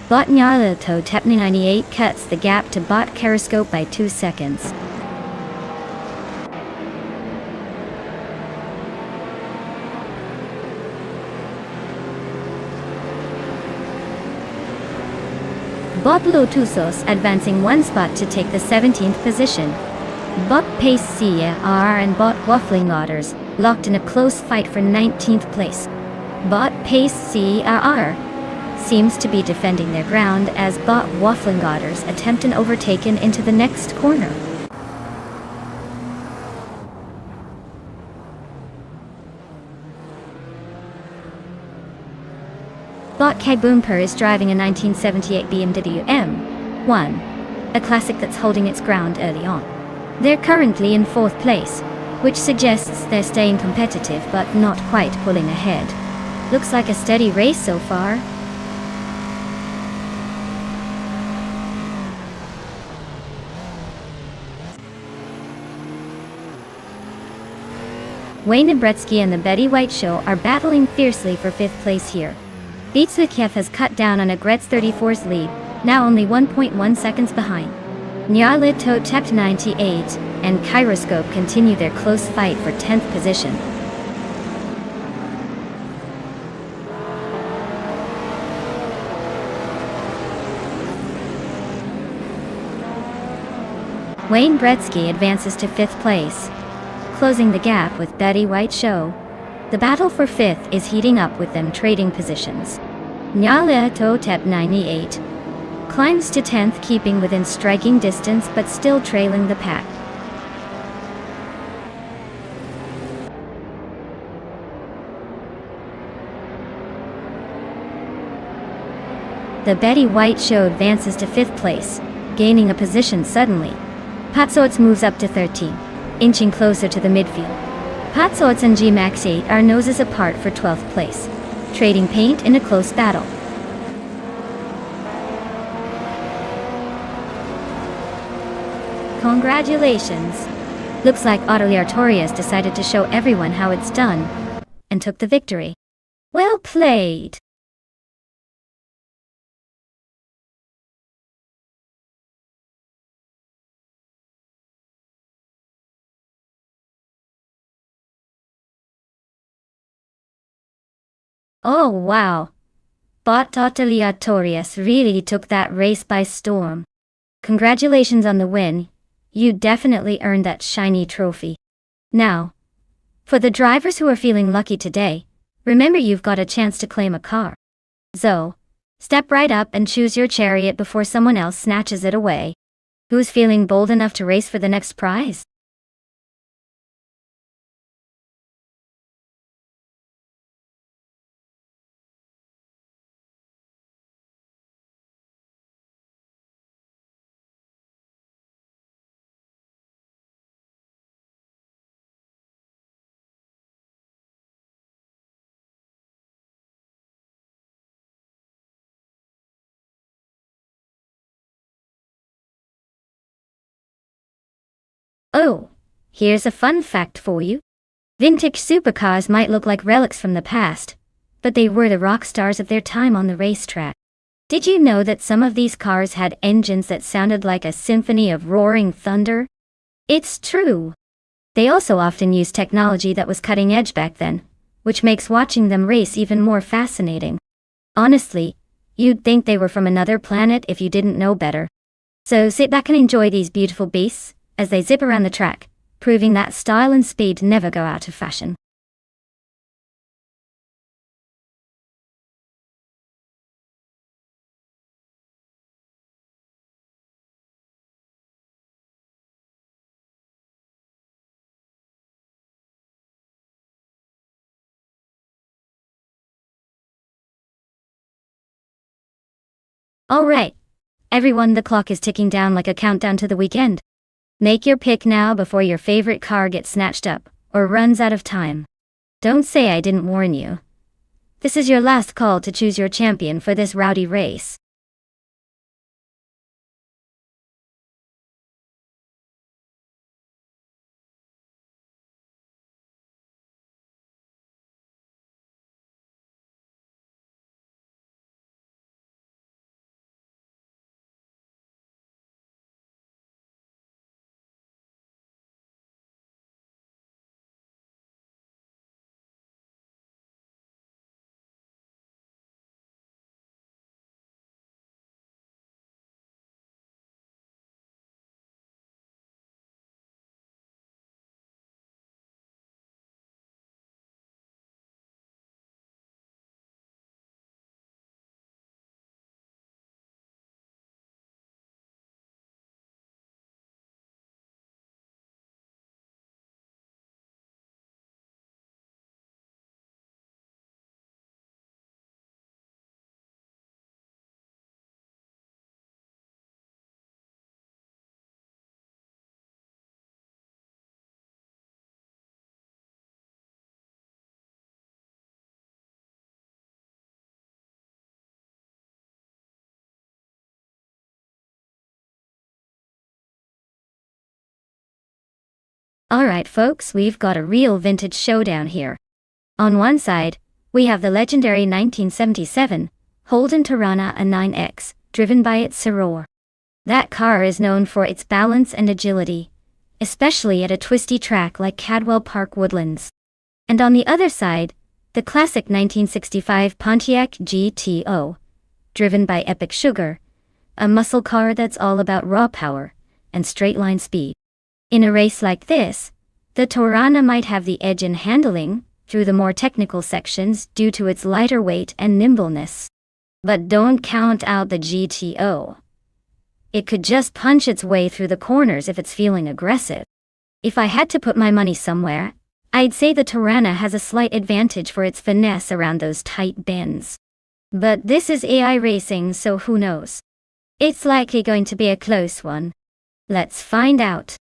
Bot Nyarlathotep 98 cuts the gap to Bot Kyroscope by 2 seconds. Bot Lotusos advancing 1 spot to take the 17th position. Bot Pace CR and Bot Waffling Otters locked in a close fight for 19th place. Bot Pace CR seems to be defending their ground as Bot Waffling Otters attempt an overtaken into the next corner. Bot Kaboomper is driving a 1978 BMW M1, a classic that's holding its ground early on. They're currently in 4th place, which suggests they're staying competitive but not quite pulling ahead. Looks like a steady race so far. Wayne Nebretsky and the Betty White Show are battling fiercely for 5th place here. Beatswikiev has cut down on Igrets 34's lead, now only 1.1 seconds behind. Nyarlathotep 98 and Kyroscope continue their close fight for 10th position. Wayne Bretsky advances to 5th place, closing the gap with Betty White Show. The battle for 5th is heating up with them trading positions. Nyarlathotep 98 climbs to 10th, keeping within striking distance but still trailing the pack. The Betty White Show advances to 5th place, gaining a position suddenly. Patsorts moves up to 13, inching closer to the midfield. Patsorts and G-Max 8 are noses apart for 12th place, trading paint in a close battle. Congratulations! Looks like Ottilie Artorias decided to show everyone how it's done, and took the victory. Well played! Oh wow! Bot Ottilie Artorias really took that race by storm. Congratulations on the win. You definitely earned that shiny trophy. Now, for the drivers who are feeling lucky today, remember you've got a chance to claim a car. So, step right up and choose your chariot before someone else snatches it away. Who's feeling bold enough to race for the next prize? Oh, here's a fun fact for you. Vintage supercars might look like relics from the past, but they were the rock stars of their time on the racetrack. Did you know that some of these cars had engines that sounded like a symphony of roaring thunder? It's true. They also often used technology that was cutting edge back then, which makes watching them race even more fascinating. Honestly, You'd think they were from another planet if you didn't know better. So sit back and enjoy these beautiful beasts as they zip around the track, proving that style and speed never go out of fashion. Alright, everyone, the clock is ticking down like a countdown to the weekend. Make your pick now before your favorite car gets snatched up or runs out of time. Don't say I didn't warn you. This is your last call to choose your champion for this rowdy race. Alright folks, we've got a real vintage showdown here. On one side, we have the legendary 1977 Holden Torana a 9X, driven by its Soror. That car is known for its balance and agility, especially at a twisty track like Cadwell Park Woodlands. And on the other side, the classic 1965 Pontiac GTO, driven by Epic Sugar, a muscle car that's all about raw power and straight-line speed. In a race like this, the Torana might have the edge in handling through the more technical sections due to its lighter weight and nimbleness. But don't count out the GTO. It could just punch its way through the corners if it's feeling aggressive. If I had to put my money somewhere, I'd say the Torana has a slight advantage for its finesse around those tight bends. But this is AI racing, so who knows? It's likely going to be a close one. Let's find out.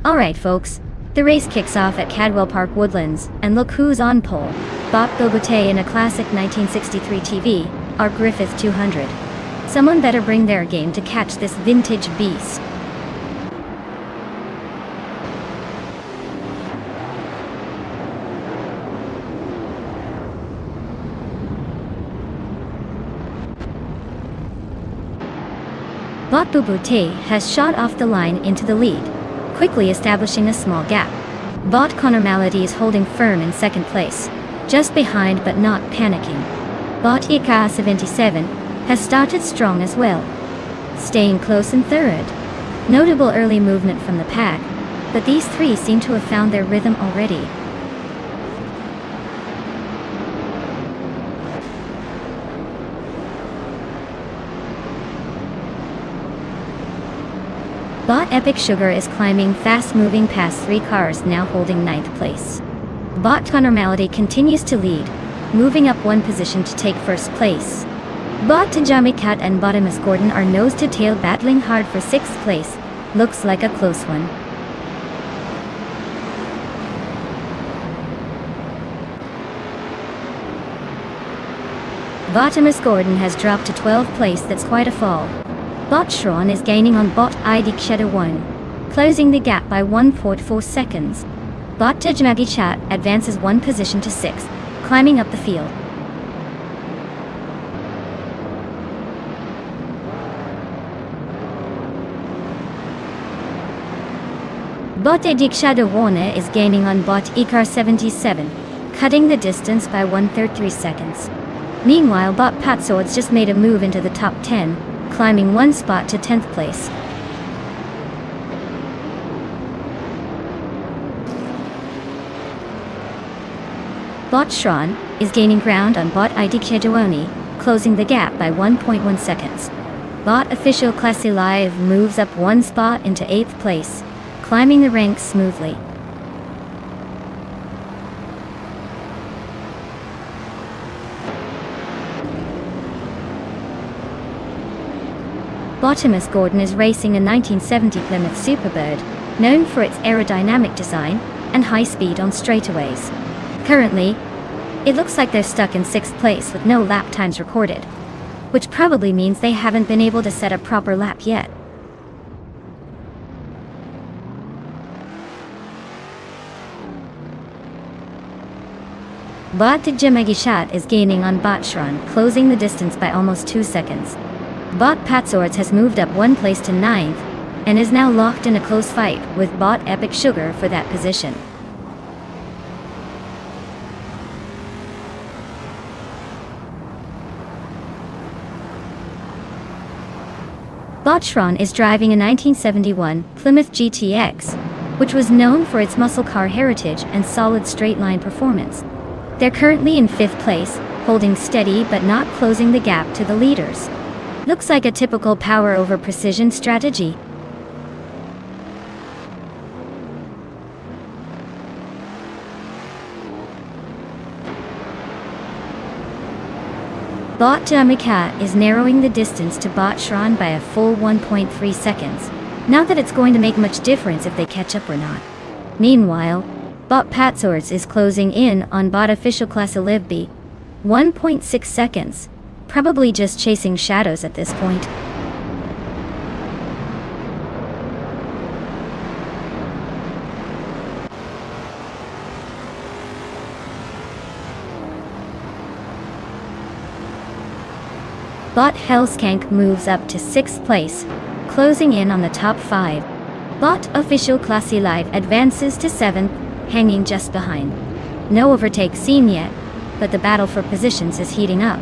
Alright folks, the race kicks off at Cadwell Park Woodlands, and look who's on pole. Bob Bilbute in a classic 1963 TV, our Griffith 200. Someone better bring their game to catch this vintage beast. Bot Bubute has shot off the line into the lead, quickly establishing a small gap. Bot Connor Malady is holding firm in second place, just behind but not panicking. Bot IK77 has started strong as well, staying close in third. Notable early movement from the pack, but these three seem to have found their rhythm already. Bot Epic Sugar is climbing fast, moving past three cars, now holding ninth place. Bot Connor Malady continues to lead, moving up one position to take first place. Bot Tajami Cat and Bottomus Gordon are nose to tail, battling hard for sixth place. Looks like a close one. Bottomus Gordon has dropped to 12th place, that's quite a fall. Bot Shron is gaining on Bot ID Shadow 1, closing the gap by 1.4 seconds. Bot Tajmagi Chat advances one position to 6th, climbing up the field. Bot Edik Shadow Warner is gaining on Bot Ikar 77, cutting the distance by 1.33 seconds. Meanwhile, Bot Patswords just made a move into the top 10, climbing one spot to 10th place. Bot Shron is gaining ground on Bot ID Kedewoni, closing the gap by 1.1 seconds. Bot Official Classy Live moves up one spot into 8th place, climbing the ranks smoothly. Bottomus Gordon is racing a 1970 Plymouth Superbird, known for its aerodynamic design and high speed on straightaways. Currently, it looks like they're stuck in 6th place with no lap times recorded, which probably means they haven't been able to set a proper lap yet. Bot Tijamagishat is gaining on Bot Shron, closing the distance by almost 2 seconds. Bot Patswords has moved up one place to 9th, and is now locked in a close fight with Bot Epic Sugar for that position. Bot Shron is driving a 1971 Plymouth GTX, which was known for its muscle car heritage and solid straight-line performance. They're currently in 5th place, holding steady but not closing the gap to the leaders. Looks like a typical power over precision strategy. Bot Jamika is narrowing the distance to Bot Shron by a full 1.3 seconds. Not that it's going to make much difference if they catch up or not. Meanwhile, Bot Patswords is closing in on Bot Official Class Olivby, 1.6 seconds. Probably just chasing shadows at this point. Bot Hellskank moves up to 6th place, closing in on the top 5. Bot Official Classy Live advances to 7th, hanging just behind. No overtake seen yet, but the battle for positions is heating up.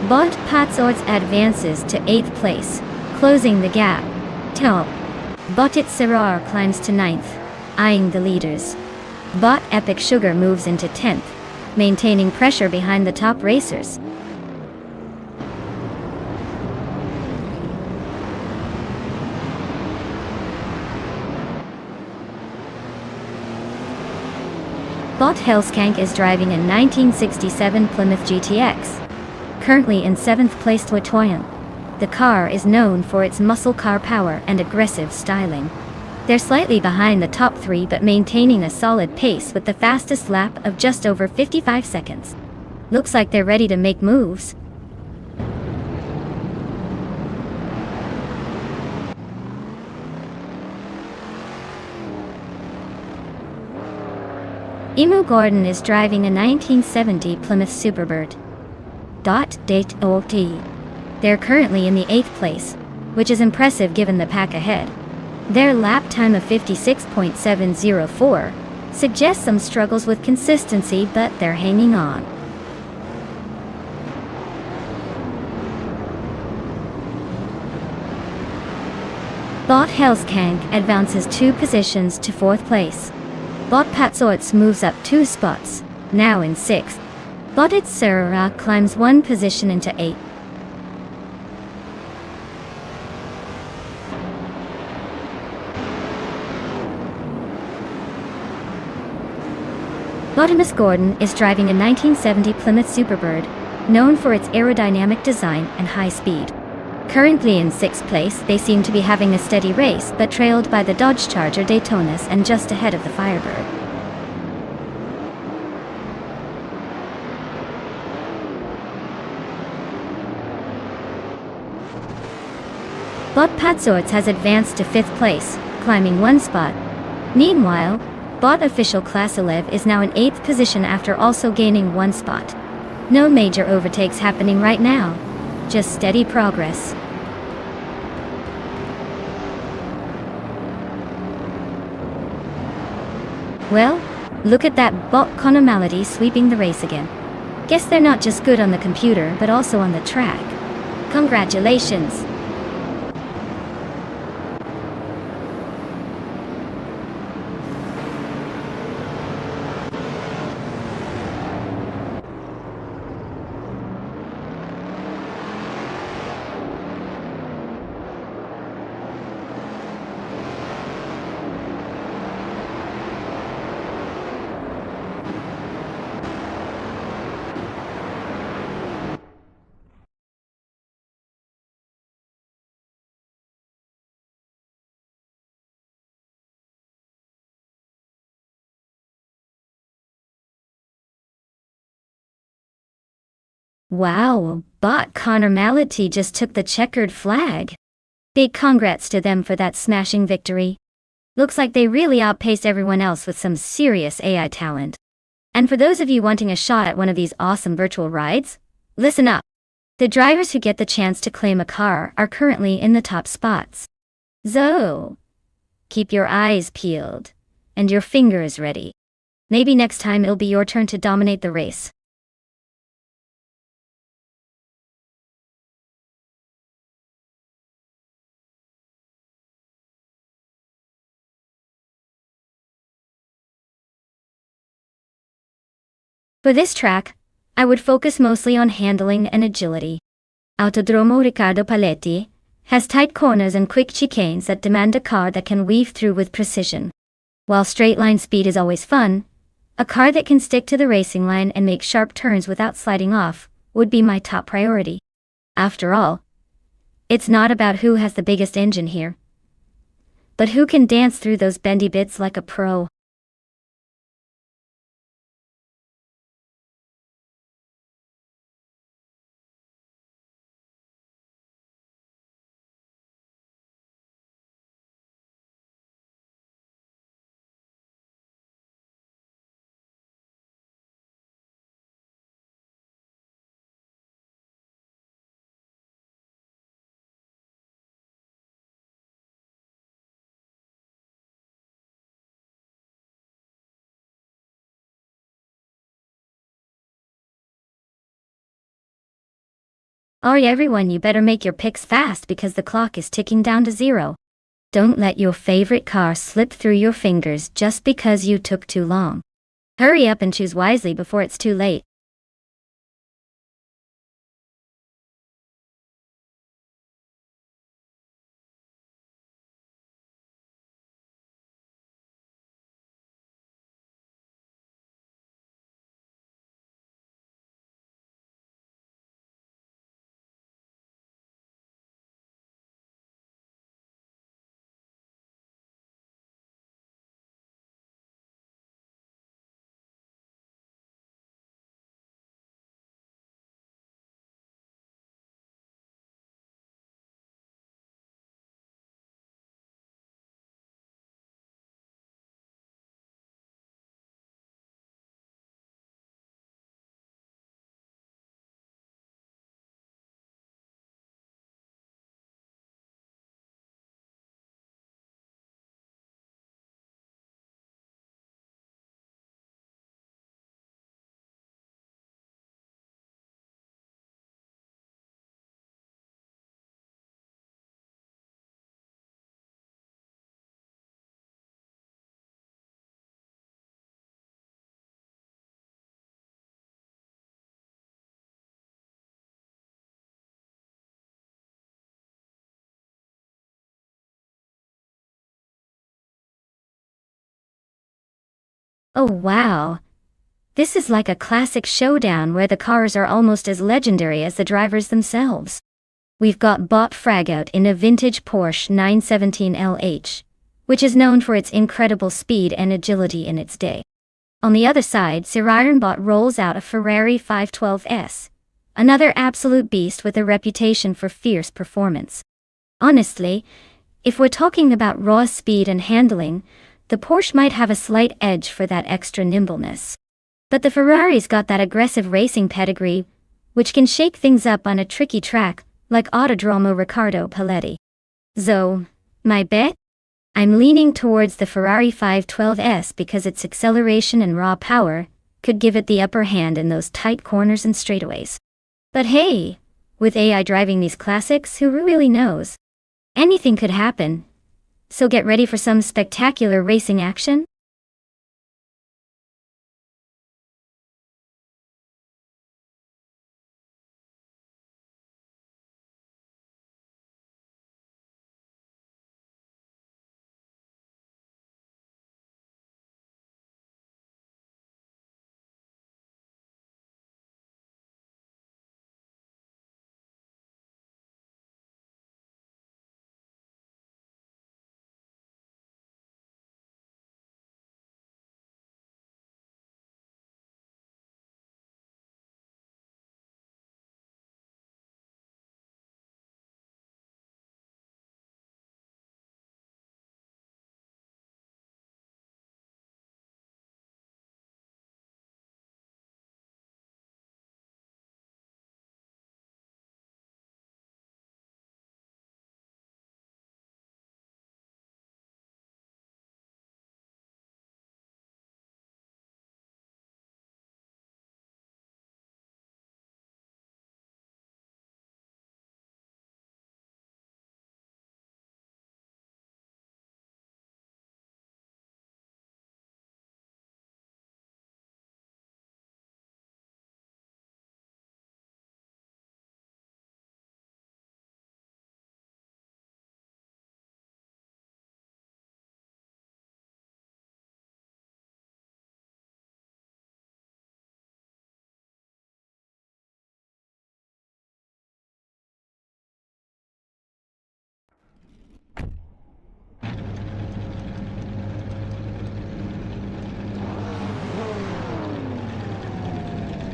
Bot Patswords advances to 8th place, closing the gap. Top. Bot Itzerar climbs to 9th, eyeing the leaders. Bot Epic Sugar moves into 10th, maintaining pressure behind the top racers. Bot Hellskank is driving a 1967 Plymouth GTX, currently in 7th place Toitoyan. The car is known for its muscle car power and aggressive styling. They're slightly behind the top three but maintaining a solid pace with the fastest lap of just over 55 seconds. Looks like they're ready to make moves. Emu Gordon is driving a 1970 Plymouth Superbird. Date OT. They're currently in the 8th place, which is impressive given the pack ahead. Their lap time of 56.704 suggests some struggles with consistency, but they're hanging on. Bot Helskank advances 2 positions to 4th place. Bot Patsorts moves up 2 spots, now in 6th. Bot Itserara climbs 1 position into 8th. Botimus Gordon is driving a 1970 Plymouth Superbird, known for its aerodynamic design and high speed. Currently in 6th place, they seem to be having a steady race, but trailed by the Dodge Charger Daytonas and just ahead of the Firebird. Bot Patsorts has advanced to 5th place, climbing 1 spot. Meanwhile, Bot Official Klasilev is now in 8th position after also gaining 1 spot. No major overtakes happening right now, just steady progress. Well, look at that Bot Conomality sweeping the race again. Guess they're not just good on the computer but also on the track. Congratulations! Wow, Bot Conomality just took the checkered flag. Big congrats to them for that smashing victory. Looks like they really outpaced everyone else with some serious AI talent. And for those of you wanting a shot at one of these awesome virtual rides, listen up. The drivers who get the chance to claim a car are currently in the top spots. So, keep your eyes peeled and your fingers ready. Maybe next time it'll be your turn to dominate the race. For this track, I would focus mostly on handling and agility. Autodromo Riccardo Paletti has tight corners and quick chicanes that demand a car that can weave through with precision. While straight-line speed is always fun, a car that can stick to the racing line and make sharp turns without sliding off would be my top priority. After all, it's not about who has the biggest engine here, but who can dance through those bendy bits like a pro. Alright everyone, you better make your picks fast because the clock is ticking down to 0. Don't let your favorite car slip through your fingers just because you took too long. Hurry up and choose wisely before it's too late. Oh wow. This is like a classic showdown where the cars are almost as legendary as the drivers themselves. We've got Bot Fragout in a vintage Porsche 917 LH, which is known for its incredible speed and agility in its day. On the other side, Sir Ironbot rolls out a Ferrari 512S, another absolute beast with a reputation for fierce performance. Honestly, if we're talking about raw speed and handling, the Porsche might have a slight edge for that extra nimbleness. But the Ferrari's got that aggressive racing pedigree, which can shake things up on a tricky track, like Autodromo Riccardo Paletti. So, my bet? I'm leaning towards the Ferrari 512S because its acceleration and raw power could give it the upper hand in those tight corners and straightaways. But hey, with AI driving these classics, who really knows? Anything could happen. So get ready for some spectacular racing action.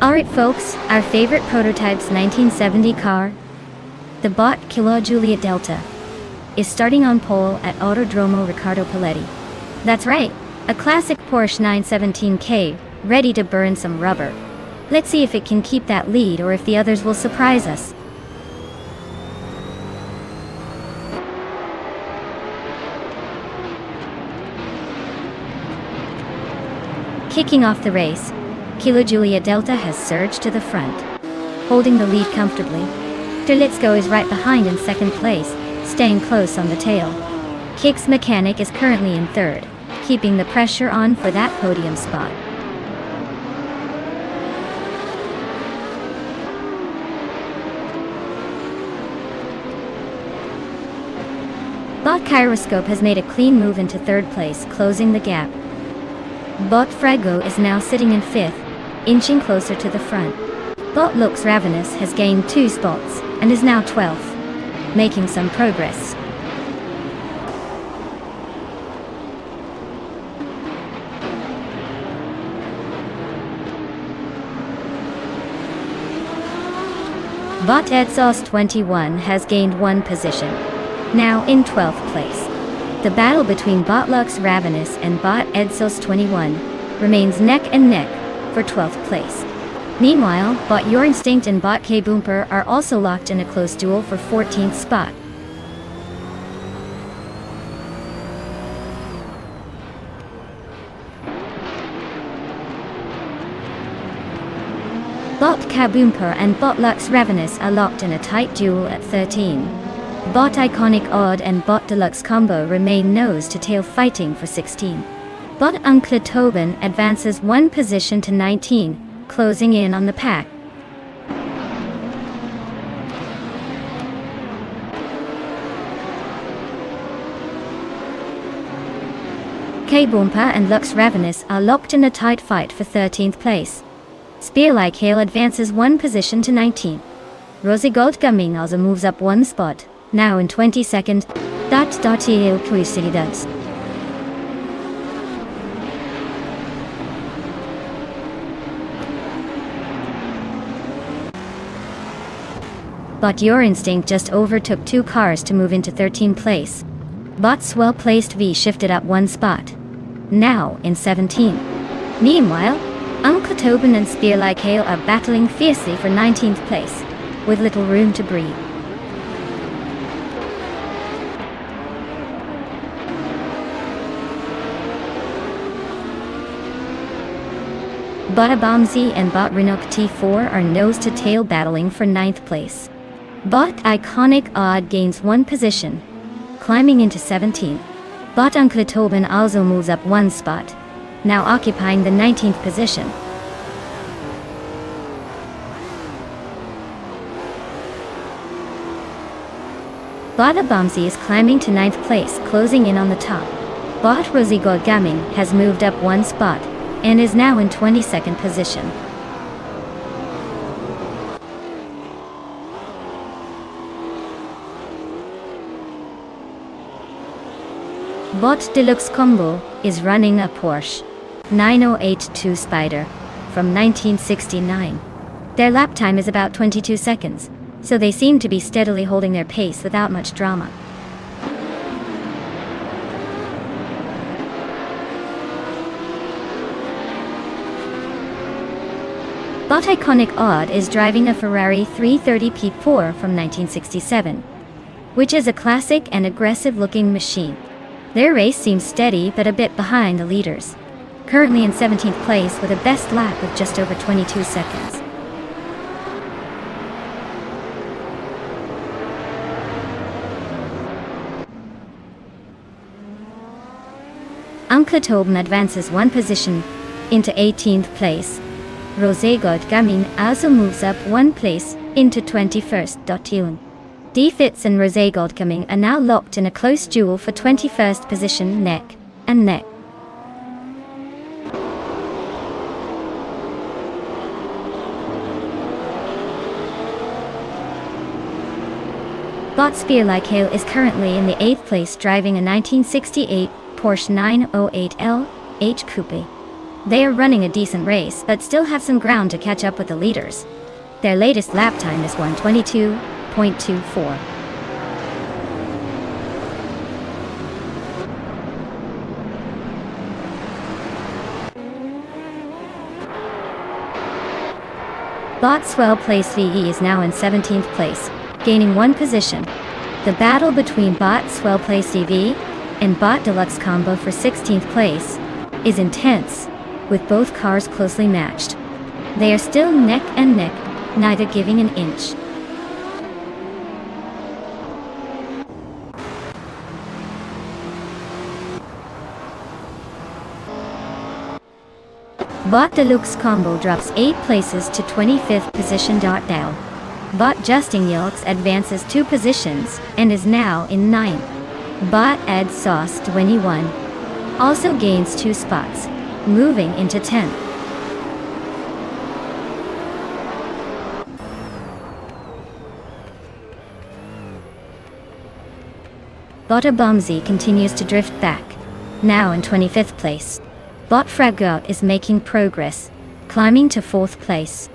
Alright folks, our favorite prototype's 1970 car, the Bot Kilo Juliet Delta, is starting on pole at Autodromo Riccardo Paletti. That's right, a classic Porsche 917K, ready to burn some rubber. Let's see if it can keep that lead or if the others will surprise us. Kicking off the race, Kilo Juliet Delta has surged to the front, holding the lead comfortably. Terlitzko is right behind in second place, staying close on the tail. Kick's Mechanic is currently in third, keeping the pressure on for that podium spot. Bot Gyroscope has made a clean move into third place, closing the gap. Bot Frago is now sitting in fifth, inching closer to the front. Bot Looks Ravenous has gained 2 spots and is now 12th, making some progress. Bot Edsos 21 has gained 1 position, now in 12th place. The battle between Bot Lux Ravenous and Bot Edsos 21 remains neck and neck for 12th place. Meanwhile, Bot Your Instinct and Bot K Boomper are also locked in a close duel for 14th spot. Bot Kaboomper and Bot Lux Ravenous are locked in a tight duel at 13. Bot Iconic Odd and Bot Deluxe Combo remain nose-to-tail fighting for 16. Bot Uncle Tobin advances 1 position to 19, closing in on the pack. K-Boompa and Lux Ravenous are locked in a tight fight for 13th place. Spear Like Hail advances 1 position to 19. Rosy Gold Gaming also moves up 1 spot, now in 22nd. Dat.il Puisidas. But Your Instinct just overtook 2 cars to move into 13th place. Bot's well-placed V shifted up 1 spot, now in 17. Meanwhile, Uncle Tobin and Spear Like Hail are battling fiercely for 19th place, with little room to breathe. Bot Abamzi and Bot Rinok T4 are nose-to-tail battling for 9th place. Bot Iconic Odd gains 1 position, climbing into 17. Bot Uncle Tobin also moves up 1 spot, now occupying the 19th position. Bot Abamzi is climbing to 9th place, closing in on the top. Bot Rosy Gold Gaming has moved up 1 spot, and is now in 22nd position. Bot Deluxe Combo is running a Porsche 9082 Spider from 1969. Their lap time is about 22 seconds, so they seem to be steadily holding their pace without much drama. Bot Iconic Odd is driving a Ferrari 330 P4 from 1967, which is a classic and aggressive-looking machine. Their race seems steady but a bit behind the leaders, currently in 17th place with a best lap of just over 22 seconds. Uncle Tobin advances 1 position into 18th place. Rosé God Gaming also moves up 1 place into 21st. D-Fits and Rosé Gold Gaming are now locked in a close duel for 21st position neck and neck. Bot Spear Like Hail is currently in the 8th place driving a 1968 Porsche 908L H Coupe. They are running a decent race but still have some ground to catch up with the leaders. Their latest lap time is 1:22.24. Bot's well-placed VE is now in 17th place, gaining 1 position. The battle between Bot's well-placed EV and Bot Deluxe Combo for 16th place is intense, with both cars closely matched. They are still neck and neck, neither giving an inch. Bot Deluxe Combo drops 8 places to 25th position. Down. Bot Justin Yilks advances 2 positions and is now in 9th. Bot Ed Sauce 21 also gains 2 spots, moving into 10th. Bot Abamzi continues to drift back, now in 25th place. Bot Fragout is making progress, climbing to 4th place.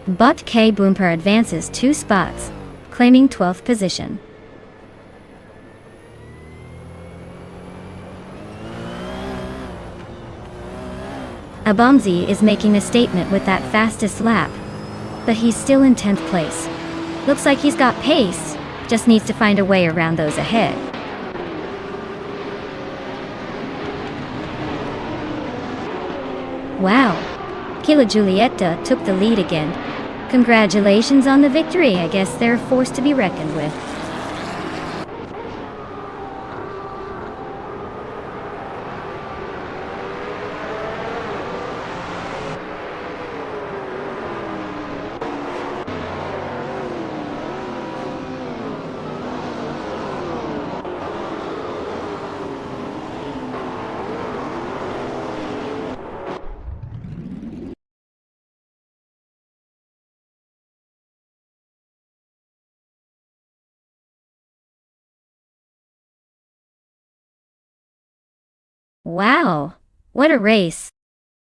Bot K Boomper advances 2 spots, claiming 12th position. Abamzi is making a statement with that fastest lap, but he's still in 10th place. Looks like he's got pace, just needs to find a way around those ahead. Wow, Kila Julieta took the lead again. Congratulations on the victory. I guess they're a force to be reckoned with. Wow, what a race.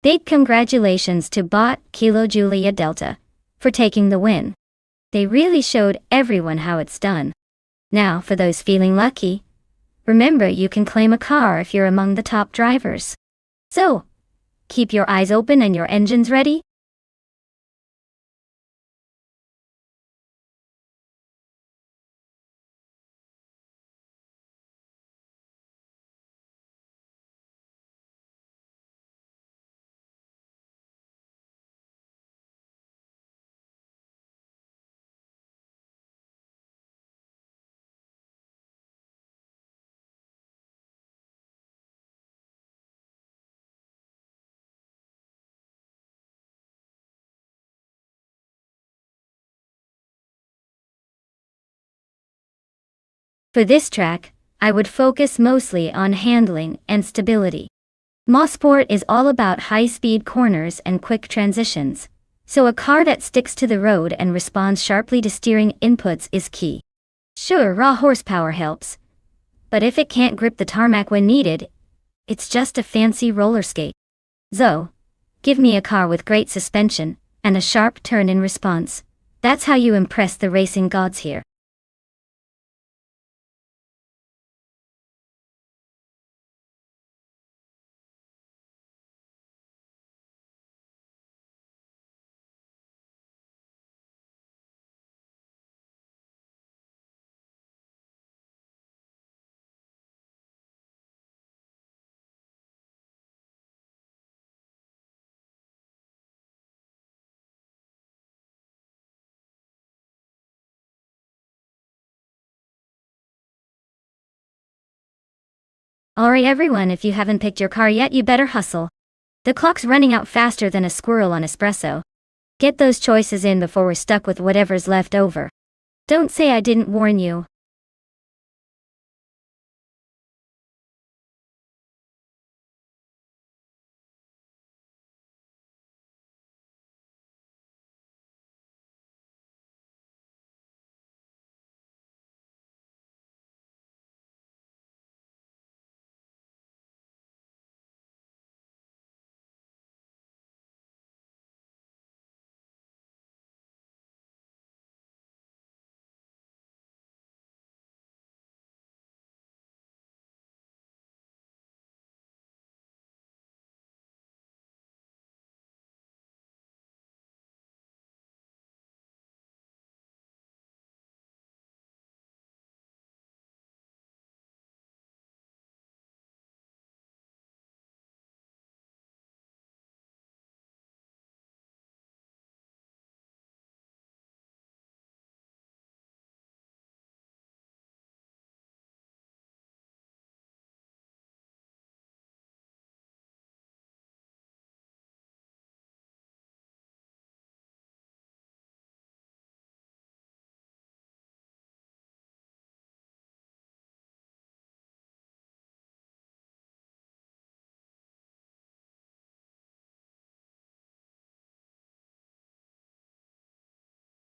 Big congratulations to Bot Kilo Julia Delta for taking the win. They really showed everyone how it's done. Now, for those feeling lucky, remember you can claim a car if you're among the top drivers. So, keep your eyes open and your engines ready. For this track, I would focus mostly on handling and stability. Mosport is all about high-speed corners and quick transitions, so a car that sticks to the road and responds sharply to steering inputs is key. Sure, raw horsepower helps, but if it can't grip the tarmac when needed, it's just a fancy roller skate. So, give me a car with great suspension and a sharp turn in response. That's how you impress the racing gods here. Alright everyone, if you haven't picked your car yet, you better hustle. The clock's running out faster than a squirrel on espresso. Get those choices in before we're stuck with whatever's left over. Don't say I didn't warn you.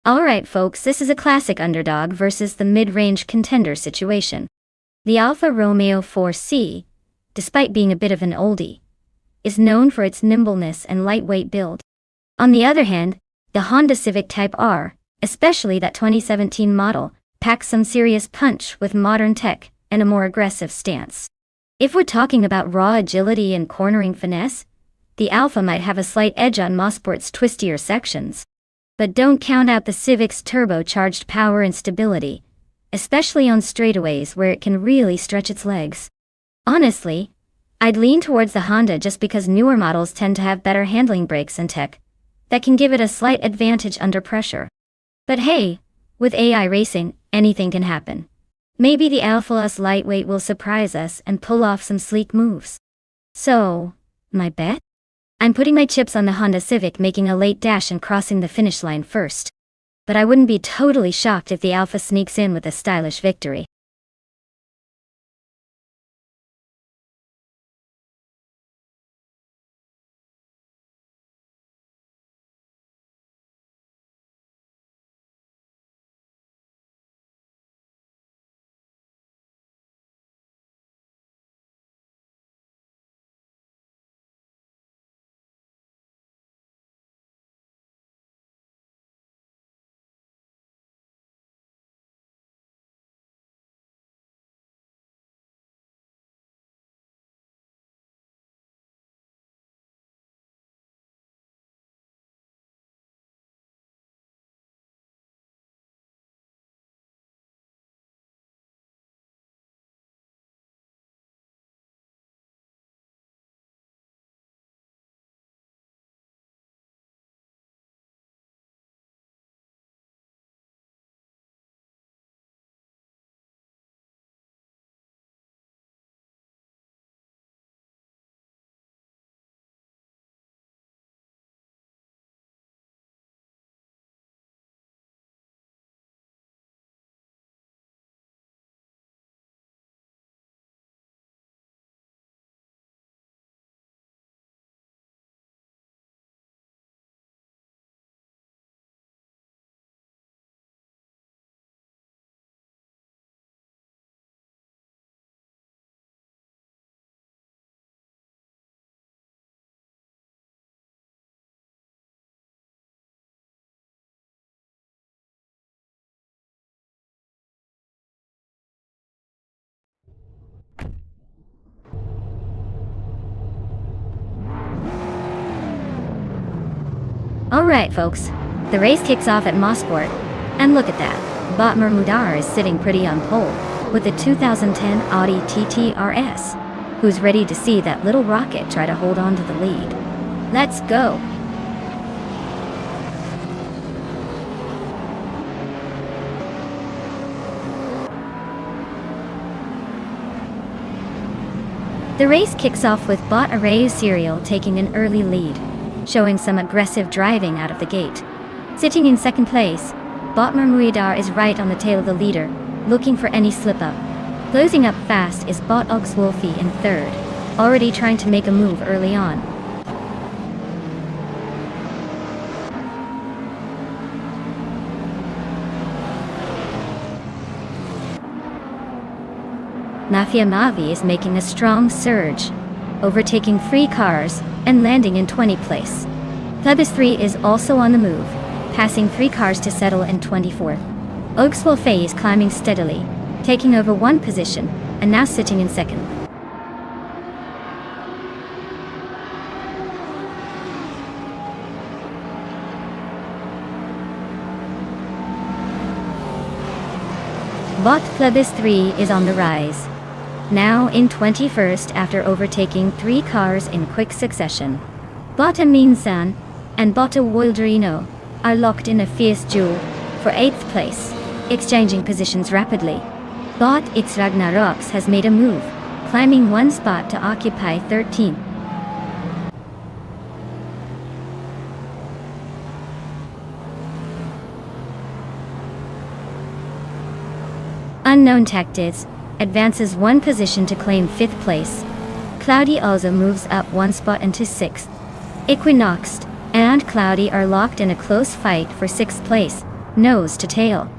Alright folks, this is a classic underdog versus the mid-range contender situation. The Alfa Romeo 4C, despite being a bit of an oldie, is known for its nimbleness and lightweight build. On the other hand, the Honda Civic Type R, especially that 2017 model, packs some serious punch with modern tech and a more aggressive stance. If we're talking about raw agility and cornering finesse, the Alfa might have a slight edge on Mosport's twistier sections. But don't count out the Civic's turbocharged power and stability, especially on straightaways where it can really stretch its legs. Honestly, I'd lean towards the Honda just because newer models tend to have better handling brakes and tech that can give it a slight advantage under pressure. But hey, with AI racing, anything can happen. Maybe the Alfa's lightweight will surprise us and pull off some sleek moves. So, my bet? I'm putting my chips on the Honda Civic making a late dash and crossing the finish line first. But I wouldn't be totally shocked if the Alfa sneaks in with a stylish victory. Alright folks, the race kicks off at Mosport, and look at that, Bot Mermudar is sitting pretty on pole, with the 2010 Audi TT RS, who's ready to see that little rocket try to hold on to the lead. Let's go! The race kicks off with Bot Arayu Serial taking an early lead, showing some aggressive driving out of the gate. Sitting in second place, Bot Mermuidar is right on the tail of the leader, looking for any slip-up. Closing up fast is Bot Oxwolfie in third, already trying to make a move early on. Mafia Mavi is making a strong surge, overtaking 3 cars and landing in 20th place. Plebis 3 is also on the move, passing 3 cars to settle in 24th. Oxwolfie is climbing steadily, taking over 1 position, and now sitting in second. Bot Plebis 3 is on the rise, now in 21st after overtaking 3 cars in quick succession. Bot Aminsan and Bot Wildrino are locked in a fierce duel for 8th place, exchanging positions rapidly. Bot X Ragnaroks has made a move, climbing 1 spot to occupy 13th. Unknown Tactics advances 1 position to claim 5th place. Cloudy also moves up 1 spot into 6th. Equinox and Cloudy are locked in a close fight for 6th place, nose to tail.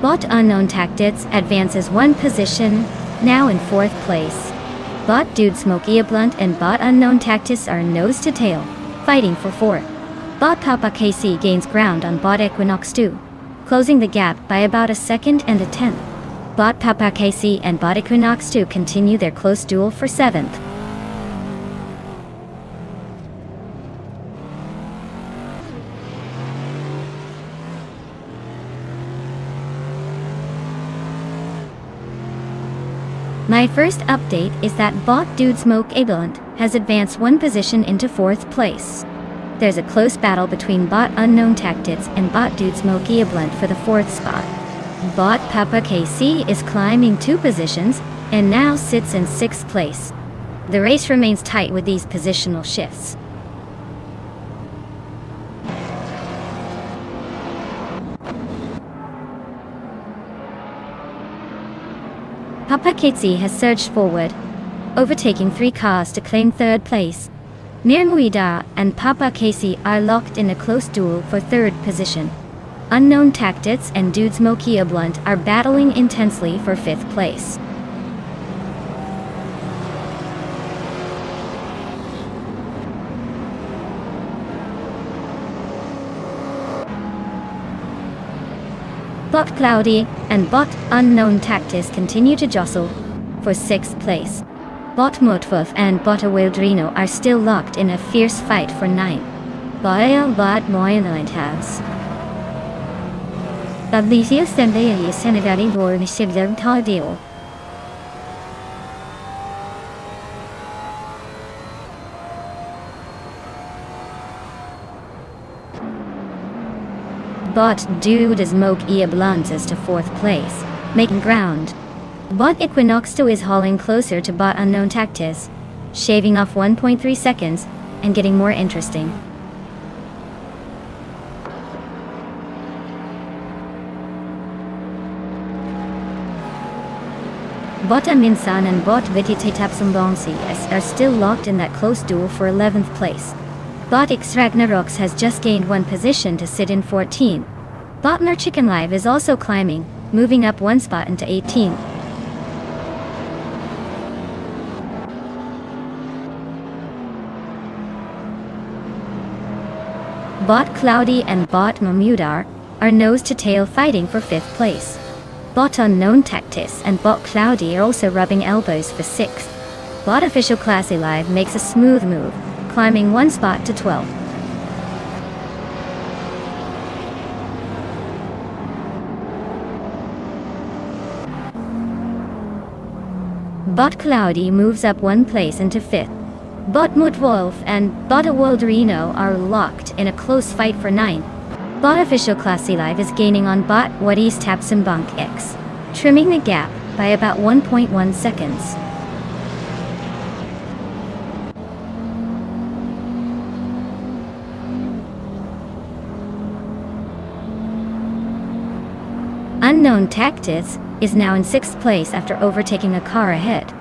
Bot Unknown Tactics advances 1 position, now in 4th place. Bot Dude Smokey Blunt and Bot Unknown Tactics are nose to tail, fighting for 4th. Bot Papa KC gains ground on Bot Equinox 2, closing the gap by about a second and a tenth. Bot Papa KC and Bot Equinox 2 continue their close duel for 7th. My first update is that Bot Dude Smoke Ablant has advanced 1 position into 4th place. There's a close battle between Bot Unknown Tactics and Bot Dude Smoke Ablant for the 4th spot. Bot Papa KC is climbing 2 positions and now sits in 6th place. The race remains tight with these positional shifts. Papa KC has surged forward, overtaking 3 cars to claim 3rd place. Mirmuida and Papa KC are locked in a close duel for 3rd position. Unknown Tactics and Dude Smokia Blunt are battling intensely for 5th place. Bot Cloudy and Bot Unknown Tactics continue to jostle for 6th place. Bot Motfuff and Bot Wildrino are still locked in a fierce fight for 9th. Bot Moyanoid House. Bablisia Sendaya Senegali Born Sibdam Tadio. Bot Dude Smoke Blances to 4th place, making ground. Bot Equinox 2 is hauling closer to Bot Unknown Tactics, shaving off 1.3 seconds and getting more interesting. Bot Aminsan and Bot Vititapsumbonsi are still locked in that close duel for 11th place. Bot X Ragnaroks has just gained 1 position to sit in 14th. Bot Mer Chicken Live is also climbing, moving up 1 spot into 18th. Bot Cloudy and Bot Mamudar are nose-to-tail fighting for 5th place. Bot Unknown Tactis and Bot Cloudy are also rubbing elbows for 6th. Bot Official Classy Live makes a smooth move, climbing 1 spot to 12th. Bot Cloudy moves up 1 place into 5th. Bot Mutwolf and Bot Awolderino are locked in a close fight for 9th. Bot Official Classy Live is gaining on Bot Wadis Tapsimbunk X, trimming the gap by about 1.1 seconds. Unknown Tactics is now in 6th place after overtaking a car ahead.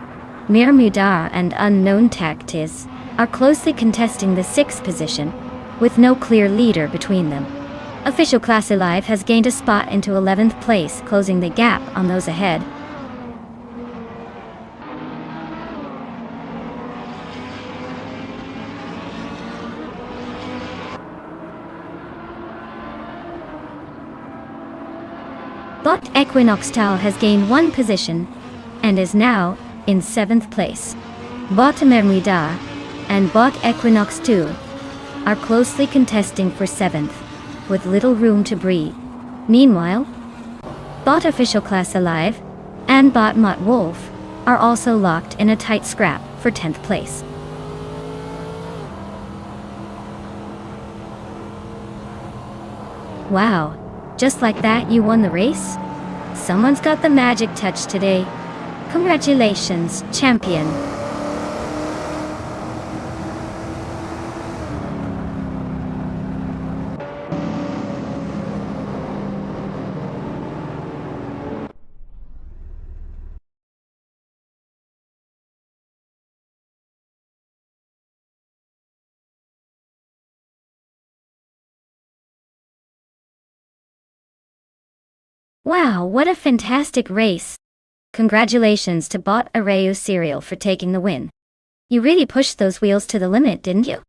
Mir Mudar and Unknown Tactics are closely contesting the 6th position, with no clear leader between them. Official Classy Live has gained a spot into 11th place, closing the gap on those ahead. Bot Equinoxtal has gained 1 position and is now in 7th place. Bot Mermida and Bot Equinox 2 are closely contesting for 7th, with little room to breathe. Meanwhile, Bot Official Class Alive and Bot Mutt Wolf are also locked in a tight scrap for 10th place. Wow, just like that you won the race? Someone's got the magic touch today. Congratulations, champion. Wow, what a fantastic race. Congratulations to Bot Arayu Cereal for taking the win. You really pushed those wheels to the limit, didn't you?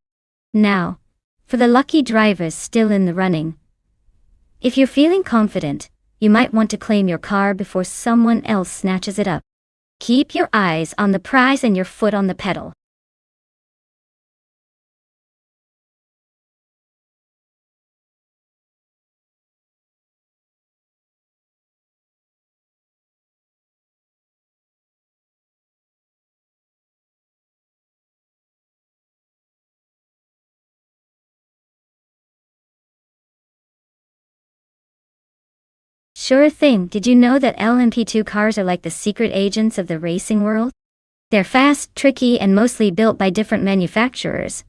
Now, for the lucky drivers still in the running. If you're feeling confident, you might want to claim your car before someone else snatches it up. Keep your eyes on the prize and your foot on the pedal. Sure thing. Did you know that LMP2 cars are like the secret agents of the racing world? They're fast, tricky, and mostly built by different manufacturers.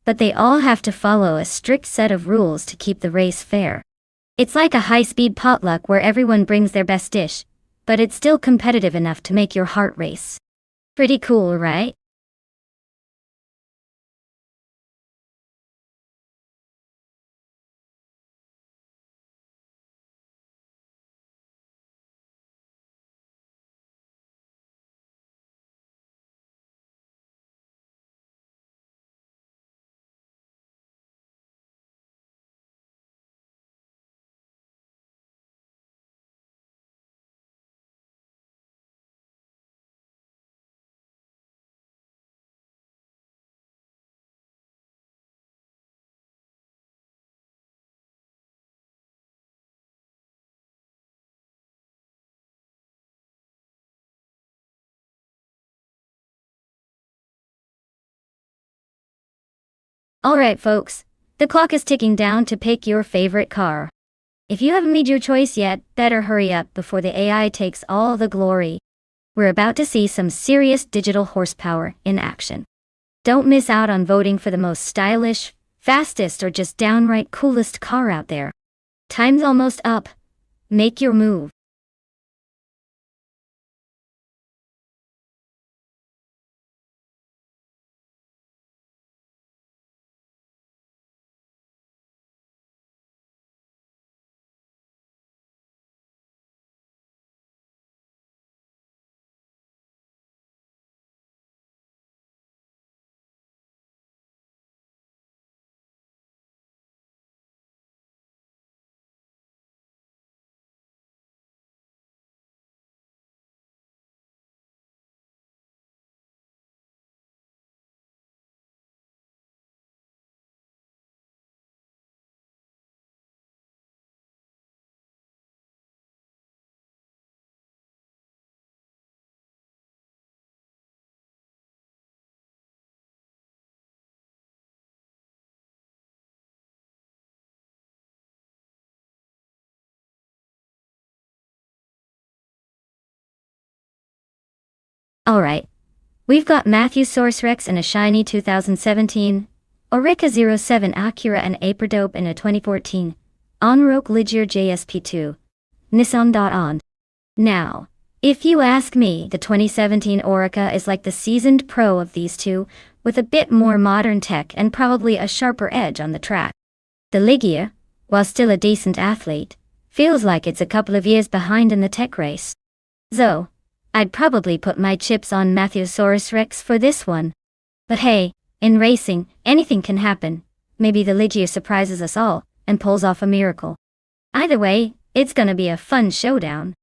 But they all have to follow a strict set of rules to keep the race fair. It's like a high-speed potluck where everyone brings their best dish, but it's still competitive enough to make your heart race. Pretty cool, right? Alright folks, the clock is ticking down to pick your favorite car. If you haven't made your choice yet, better hurry up before the AI takes all the glory. We're about to see some serious digital horsepower in action. Don't miss out on voting for the most stylish, fastest, or just downright coolest car out there. Time's almost up. Make your move. Alright, we've got Matthew-saurus Rex in a shiny 2017, Orica-07 Acura and Aperdope in a 2014, Onroque Ligier JSP2, Nissan.on. Now, if you ask me, the 2017 Orica is like the seasoned pro of these two, with a bit more modern tech and probably a sharper edge on the track. The Ligier, while still a decent athlete, feels like it's a couple of years behind in the tech race. So, I'd probably put my chips on Matthew-saurus Rex for this one. But hey, in racing, anything can happen. Maybe the Ligier surprises us all and pulls off a miracle. Either way, it's gonna be a fun showdown.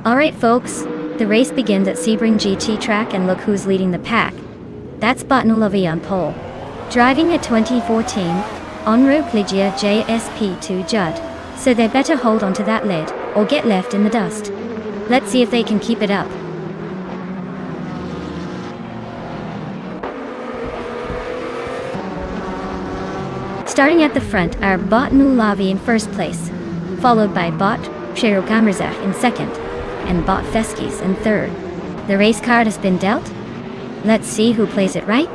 Alright folks, the race begins at Sebring GT track and look who's leading the pack. That's Botnulovi on pole. Driving a 2014 Onroque Ligier JSP2 Judd, so they better hold onto that lid, or get left in the dust. Let's see if they can keep it up. Starting at the front are Botnulovi in first place, followed by Bot Przerogamerzach in second, and Bot Feskis in third. The race card has been dealt. Let's see who plays it right.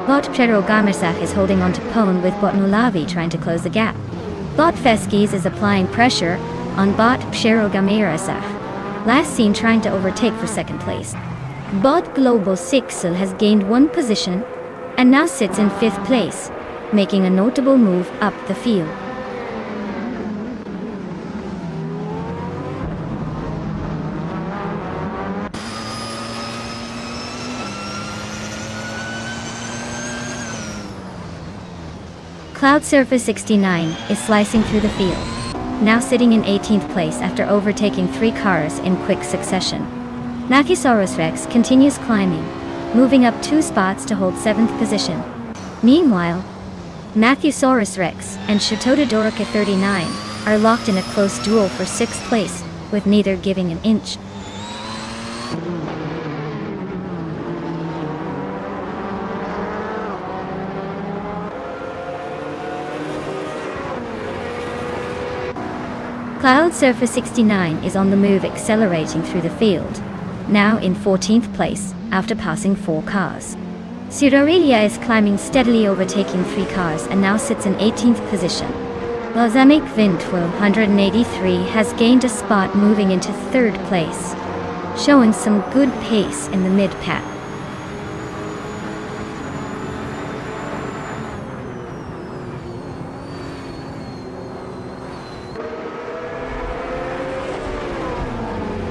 Bot Przerogamerzach is holding on to pole with Botnulovi trying to close the gap. Bot Feskis is applying pressure on Bot Przerogamerzach, last seen trying to overtake for second place. Bot Global Sixel has gained one position and now sits in fifth place, making a notable move up the field. Cloud Surfer 69 is slicing through the field, now sitting in 18th place after overtaking 3 cars in quick succession. Matthew-saurus Rex continues climbing, moving up 2 spots to hold 7th position. Meanwhile, Matthew-saurus Rex and Shatoda Dorica 39 are locked in a close duel for 6th place, with neither giving an inch. Cloud Surfer 69 is on the move, accelerating through the field, now in 14th place after passing 4 cars. Pseudoredia is climbing steadily, overtaking 3 cars and now sits in 18th position. Balsamic Vintwo 183 has gained a spot, moving into 3rd place, showing some good pace in the mid-pack.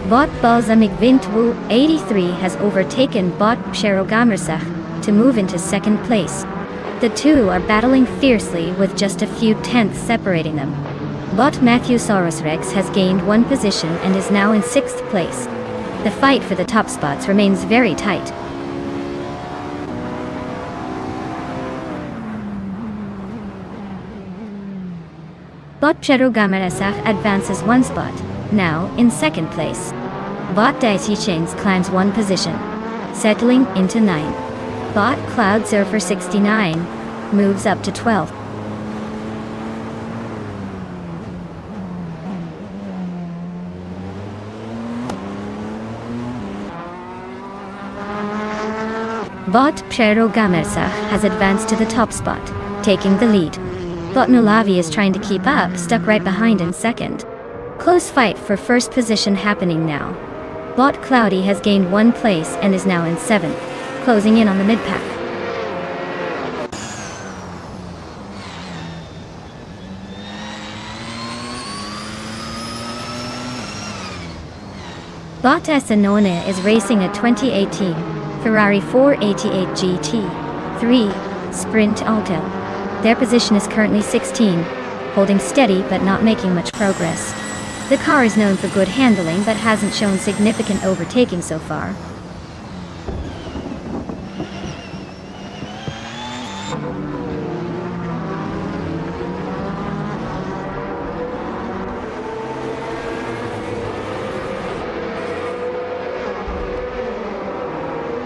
Bot Balsamic Vintwo 83 has overtaken Bot Psherogamersach to move into 2nd place. The two are battling fiercely with just a few tenths separating them. Bot Matthewsaurus Rex has gained 1 position and is now in 6th place. The fight for the top spots remains very tight. Bot Psherogamersach advances 1 spot, now in 2nd place. Bot Dicey Chains climbs 1 position, settling into 9th. Bot Cloud Surfer 69 moves up to 12th. Bot Psherogamersach has advanced to the top spot, taking the lead. Bot Nulavi is trying to keep up, stuck right behind in 2nd. Close fight for 1st position happening now. Bot Cloudy has gained 1 place and is now in 7th, closing in on the mid-pack. Bot Esanone is racing a 2018 Ferrari 488 GT3 Sprint Auto. Their position is currently 16, holding steady but not making much progress. The car is known for good handling but hasn't shown significant overtaking so far.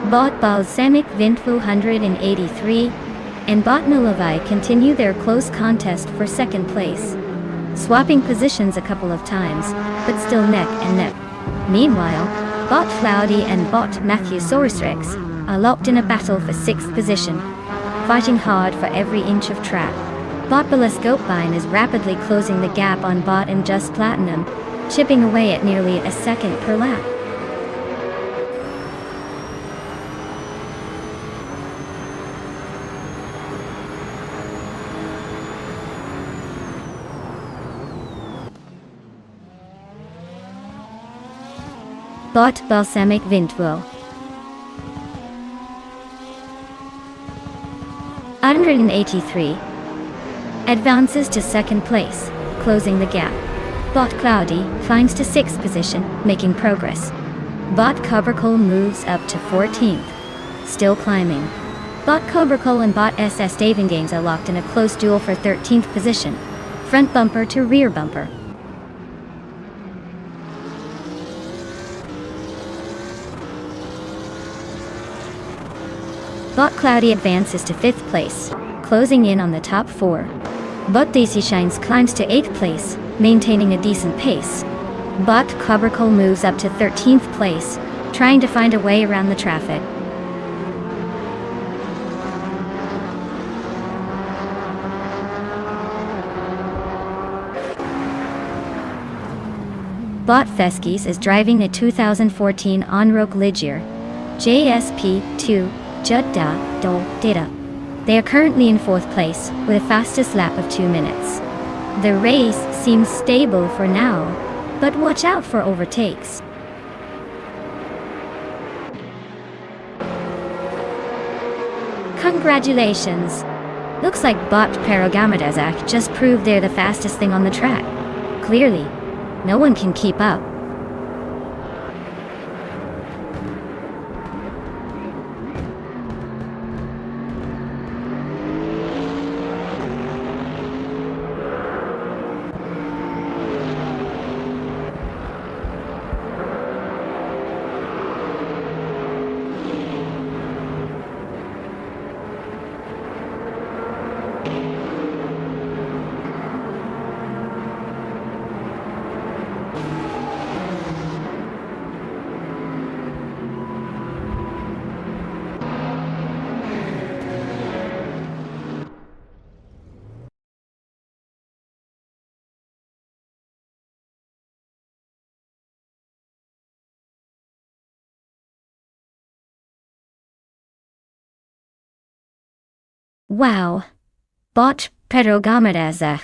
Bot Balsamic Vintwo 183 and Bot Nulavai continue their close contest for 2nd place, swapping positions a couple of times, but still neck and neck. Meanwhile, Bot Cloudy and Bot Matthewsaurus Rex are locked in a battle for 6th position, fighting hard for every inch of track. Bot Belescopine is rapidly closing the gap on Bot and Just Platinum, chipping away at nearly a second per lap. Bot Balsamic Vintwo 183 advances to 2nd place, closing the gap. Bot Cloudy climbs to 6th position, making progress. Bot Cobracol moves up to 14th, still climbing. Bot Cobracol and Bot SS Davingames are locked in a close duel for 13th position, front bumper to rear bumper. Bot Cloudy advances to 5th place, closing in on the top 4. Bot Daisy Shines climbs to 8th place, maintaining a decent pace. Bot Cobracol moves up to 13th place, trying to find a way around the traffic. Bot Feskis is driving a 2014 Onroque Ligier JSP2 Judda Do Data. They are currently in 4th place, with a fastest lap of 2 minutes. The race seems stable for now, but watch out for overtakes. Congratulations! Looks like Bot Perogamadazak just proved they're the fastest thing on the track. Clearly, no one can keep up. Wow! Bot Pedrogamadazach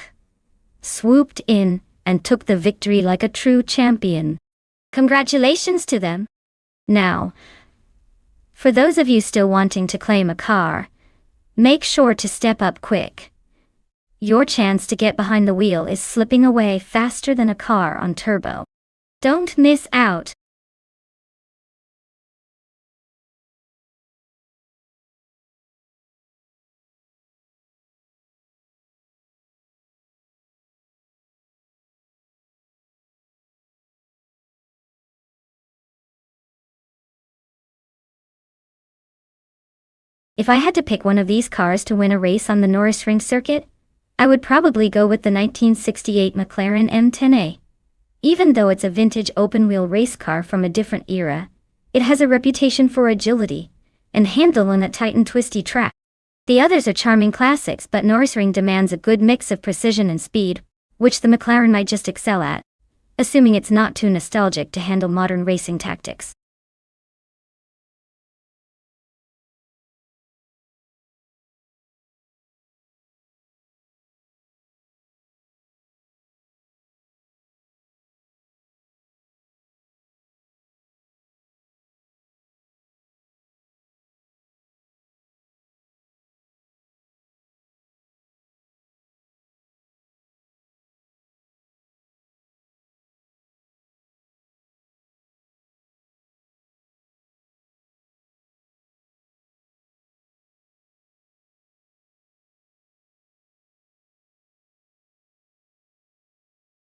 swooped in and took the victory like a true champion. Congratulations to them! Now, for those of you still wanting to claim a car, make sure to step up quick. Your chance to get behind the wheel is slipping away faster than a car on turbo. Don't miss out! If I had to pick one of these cars to win a race on the Nürburgring circuit, I would probably go with the 1968 McLaren M10A. Even though it's a vintage open-wheel race car from a different era, it has a reputation for agility and handle on a tight and twisty track. The others are charming classics, but Nürburgring demands a good mix of precision and speed, which the McLaren might just excel at, assuming it's not too nostalgic to handle modern racing tactics.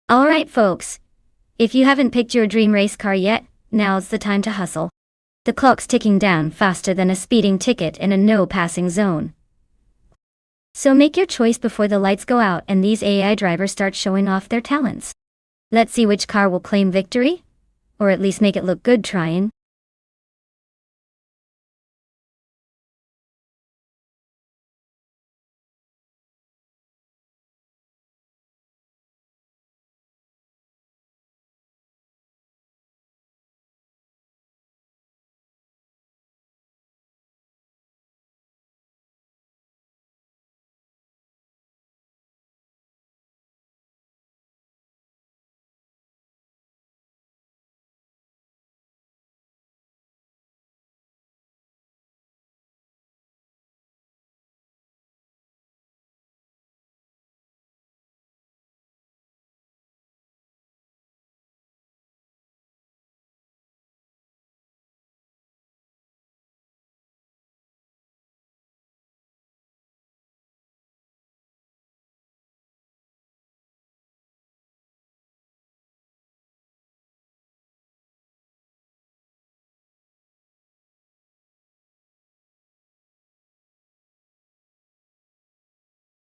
Alright folks, if you haven't picked your dream race car yet, now's the time to hustle. The clock's ticking down faster than a speeding ticket in a no-passing zone. So make your choice before the lights go out and these AI drivers start showing off their talents. Let's see which car will claim victory, or at least make it look good trying.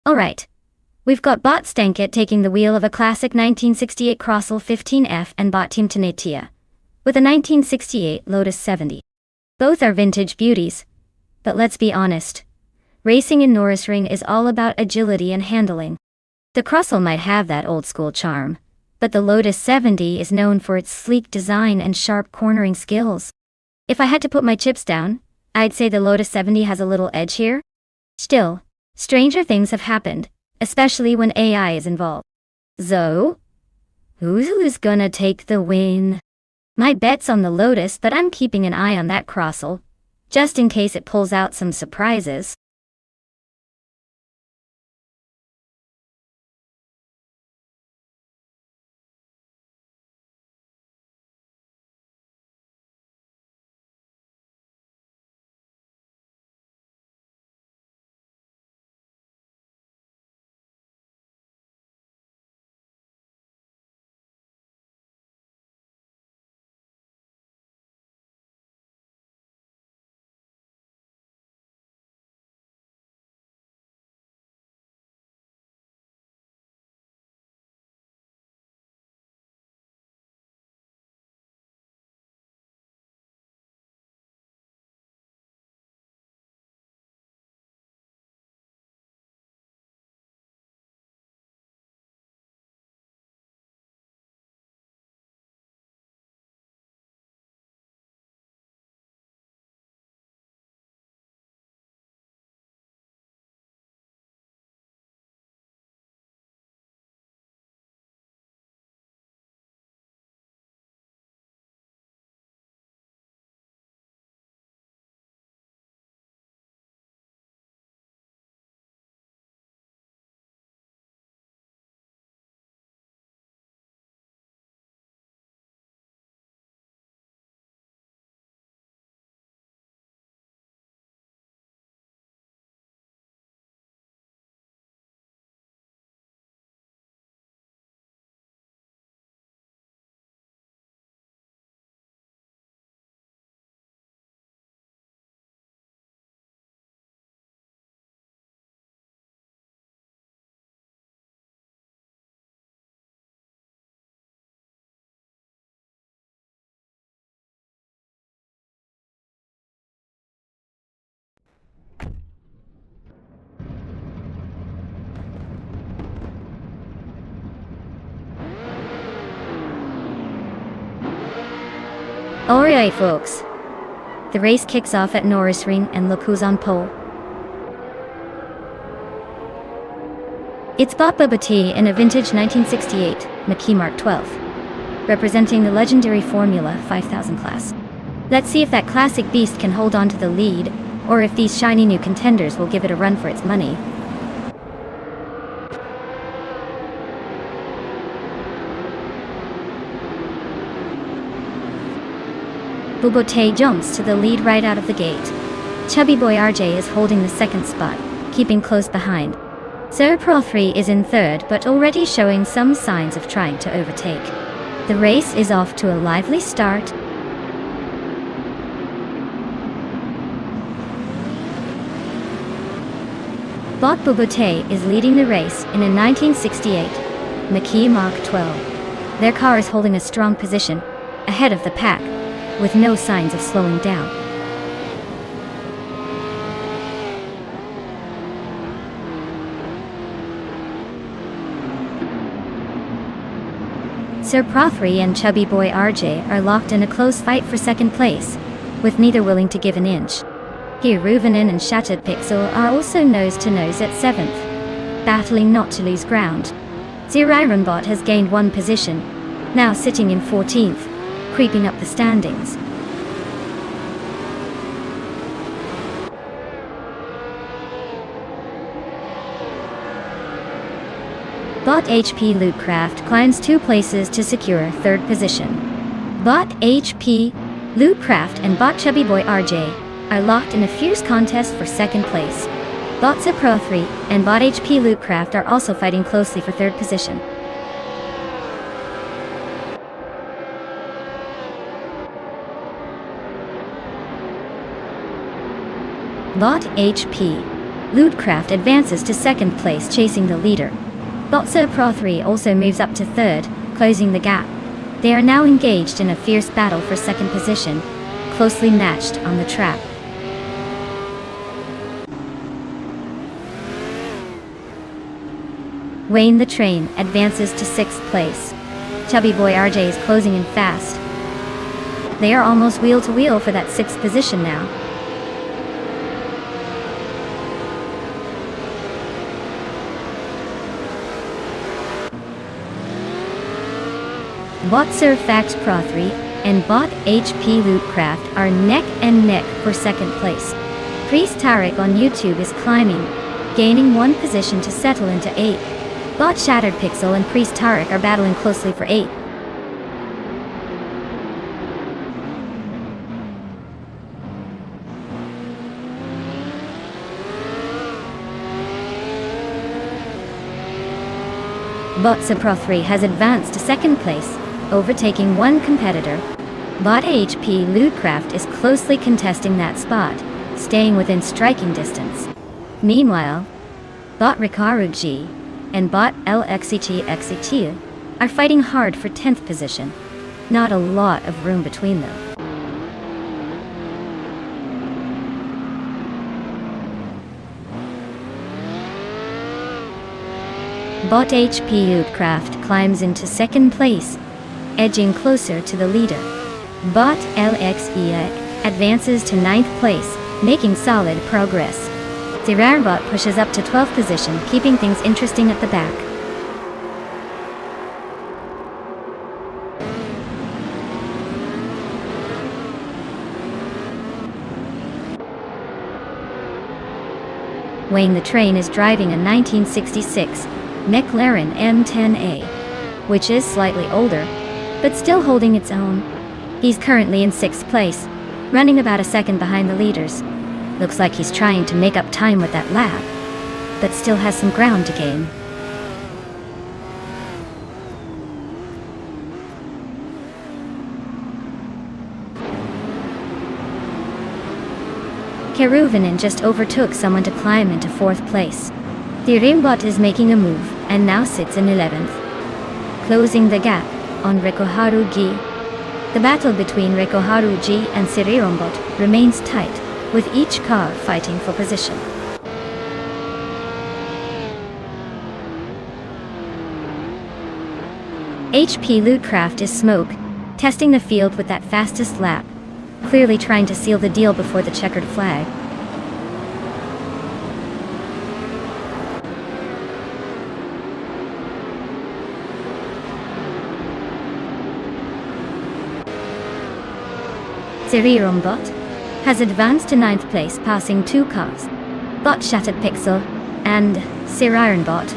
Alright. We've got Bot Stankit taking the wheel of a classic 1968 Crossel 15F and Bot Team Tenatia with a 1968 Lotus 70. Both are vintage beauties, but let's be honest. Racing in Nürburgring is all about agility and handling. The Crossel might have that old-school charm, but the Lotus 70 is known for its sleek design and sharp cornering skills. If I had to put my chips down, I'd say the Lotus 70 has a little edge here. Still, stranger things have happened, especially when AI is involved. So, who's gonna take the win? My bet's on the Lotus, but I'm keeping an eye on that Crossel, just in case it pulls out some surprises. Alright folks, the race kicks off at Norris Ring and look who's on pole. It's Bot Bubba T in a vintage 1968 McKee Mark 12, representing the legendary Formula 5000 class. Let's see if that classic beast can hold on to the lead, or if these shiny new contenders will give it a run for its money. Bubote jumps to the lead right out of the gate. Chubby Boy RJ is holding the second spot, keeping close behind. Sir Pro 3 is in third but already showing some signs of trying to overtake. The race is off to a lively start. Bot Bubote is leading the race in a 1968 McKee Mark 12. Their car is holding a strong position, ahead of the pack, with no signs of slowing down. Sir Prothry and Chubby Boy RJ are locked in a close fight for second place, with neither willing to give an inch. Here Ruvenin and Shattered Pixel are also nose-to-nose at 7th, battling not to lose ground. Zirironbot has gained one position, now sitting in 14th, creeping up the standings. Bot HP Lootcraft climbs 2 places to secure third position. Bot HP Lootcraft and Bot Chubby Boy RJ are locked in a fierce contest for second place. Bot Pro 3 and Bot HP Lootcraft are also fighting closely for third position. Bot HP Lootcraft advances to second place, chasing the leader. Bot Pro 3 also moves up to third, closing the gap. They are now engaged in a fierce battle for second position, closely matched on the track. Wayne the Train advances to 6th place. Chubby Boy RJ is closing in fast. They are almost wheel to wheel for that 6th position now. Bot Sir Fax Pro 3 and Bot HP Lootcraft are neck and neck for second place. Priest Tarek on YouTube is climbing, gaining one position to settle into 8th. Bot Shattered Pixel and Priest Tarek are battling closely for 8th. Bot Pro 3 has advanced to second place, overtaking one competitor. Bot HP Lootcraft is closely contesting that spot, staying within striking distance. Meanwhile, Bot Rikaru G and Bot LXET are fighting hard for 10th position. Not a lot of room between them. Bot HP Lootcraft climbs into second place, edging closer to the leader. Bot LXET advances to 9th place, making solid progress. Zirarbot pushes up to 12th position, keeping things interesting at the back. Wayne the Train is driving a 1966 McLaren M10A, which is slightly older, but still holding its own. He's currently in 6th place, running about a second behind the leaders. Looks like he's trying to make up time with that lap, but still has some ground to gain. Keruvinin just overtook someone to climb into 4th place. The Rimbot is making a move, and now sits in 11th. Closing the gap on Rekoharu Gi. The battle between Rekoharu G and Sirirombot remains tight, with each car fighting for position. HP Lootcraft is smoke, testing the field with that fastest lap, clearly trying to seal the deal before the checkered flag. Bot has advanced to 9th place, passing 2 cars. Bot Shattered Pixel and Bot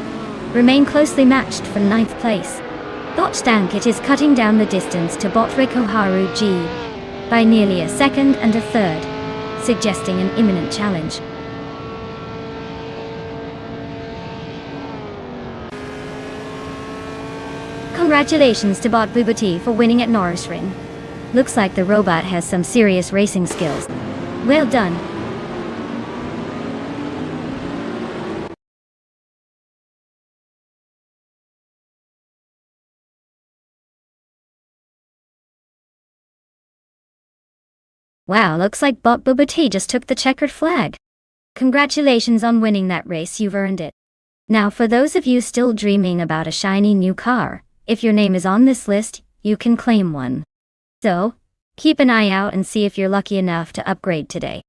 remain closely matched for 9th place. Bot Stankit is cutting down the distance to Bot Rikoharu G by nearly a second and a third, suggesting an imminent challenge. Congratulations to Bot Bubati for winning at Norrisring. Looks like the robot has some serious racing skills. Well done. Wow, looks like Bot Bubati just took the checkered flag. Congratulations on winning that race, you've earned it. Now for those of you still dreaming about a shiny new car, if your name is on this list, you can claim one. So, keep an eye out and see if you're lucky enough to upgrade today.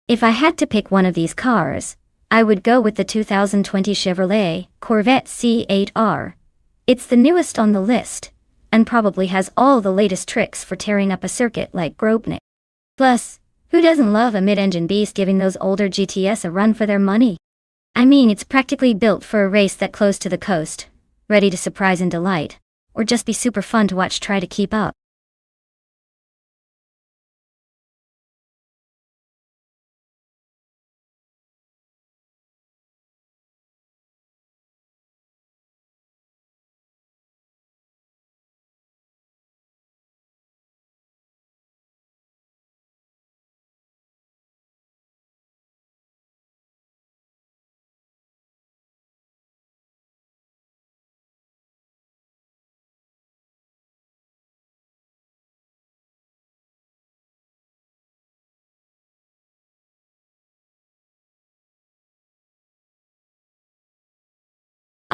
If I had to pick one of these cars, I would go with the 2020 Chevrolet Corvette C8R. It's the newest on the list, and probably has all the latest tricks for tearing up a circuit like Grobnik. Plus, who doesn't love a mid-engine beast giving those older GTS a run for their money? I mean, it's practically built for a race that close to the coast, ready to surprise and delight, or just be super fun to watch try to keep up.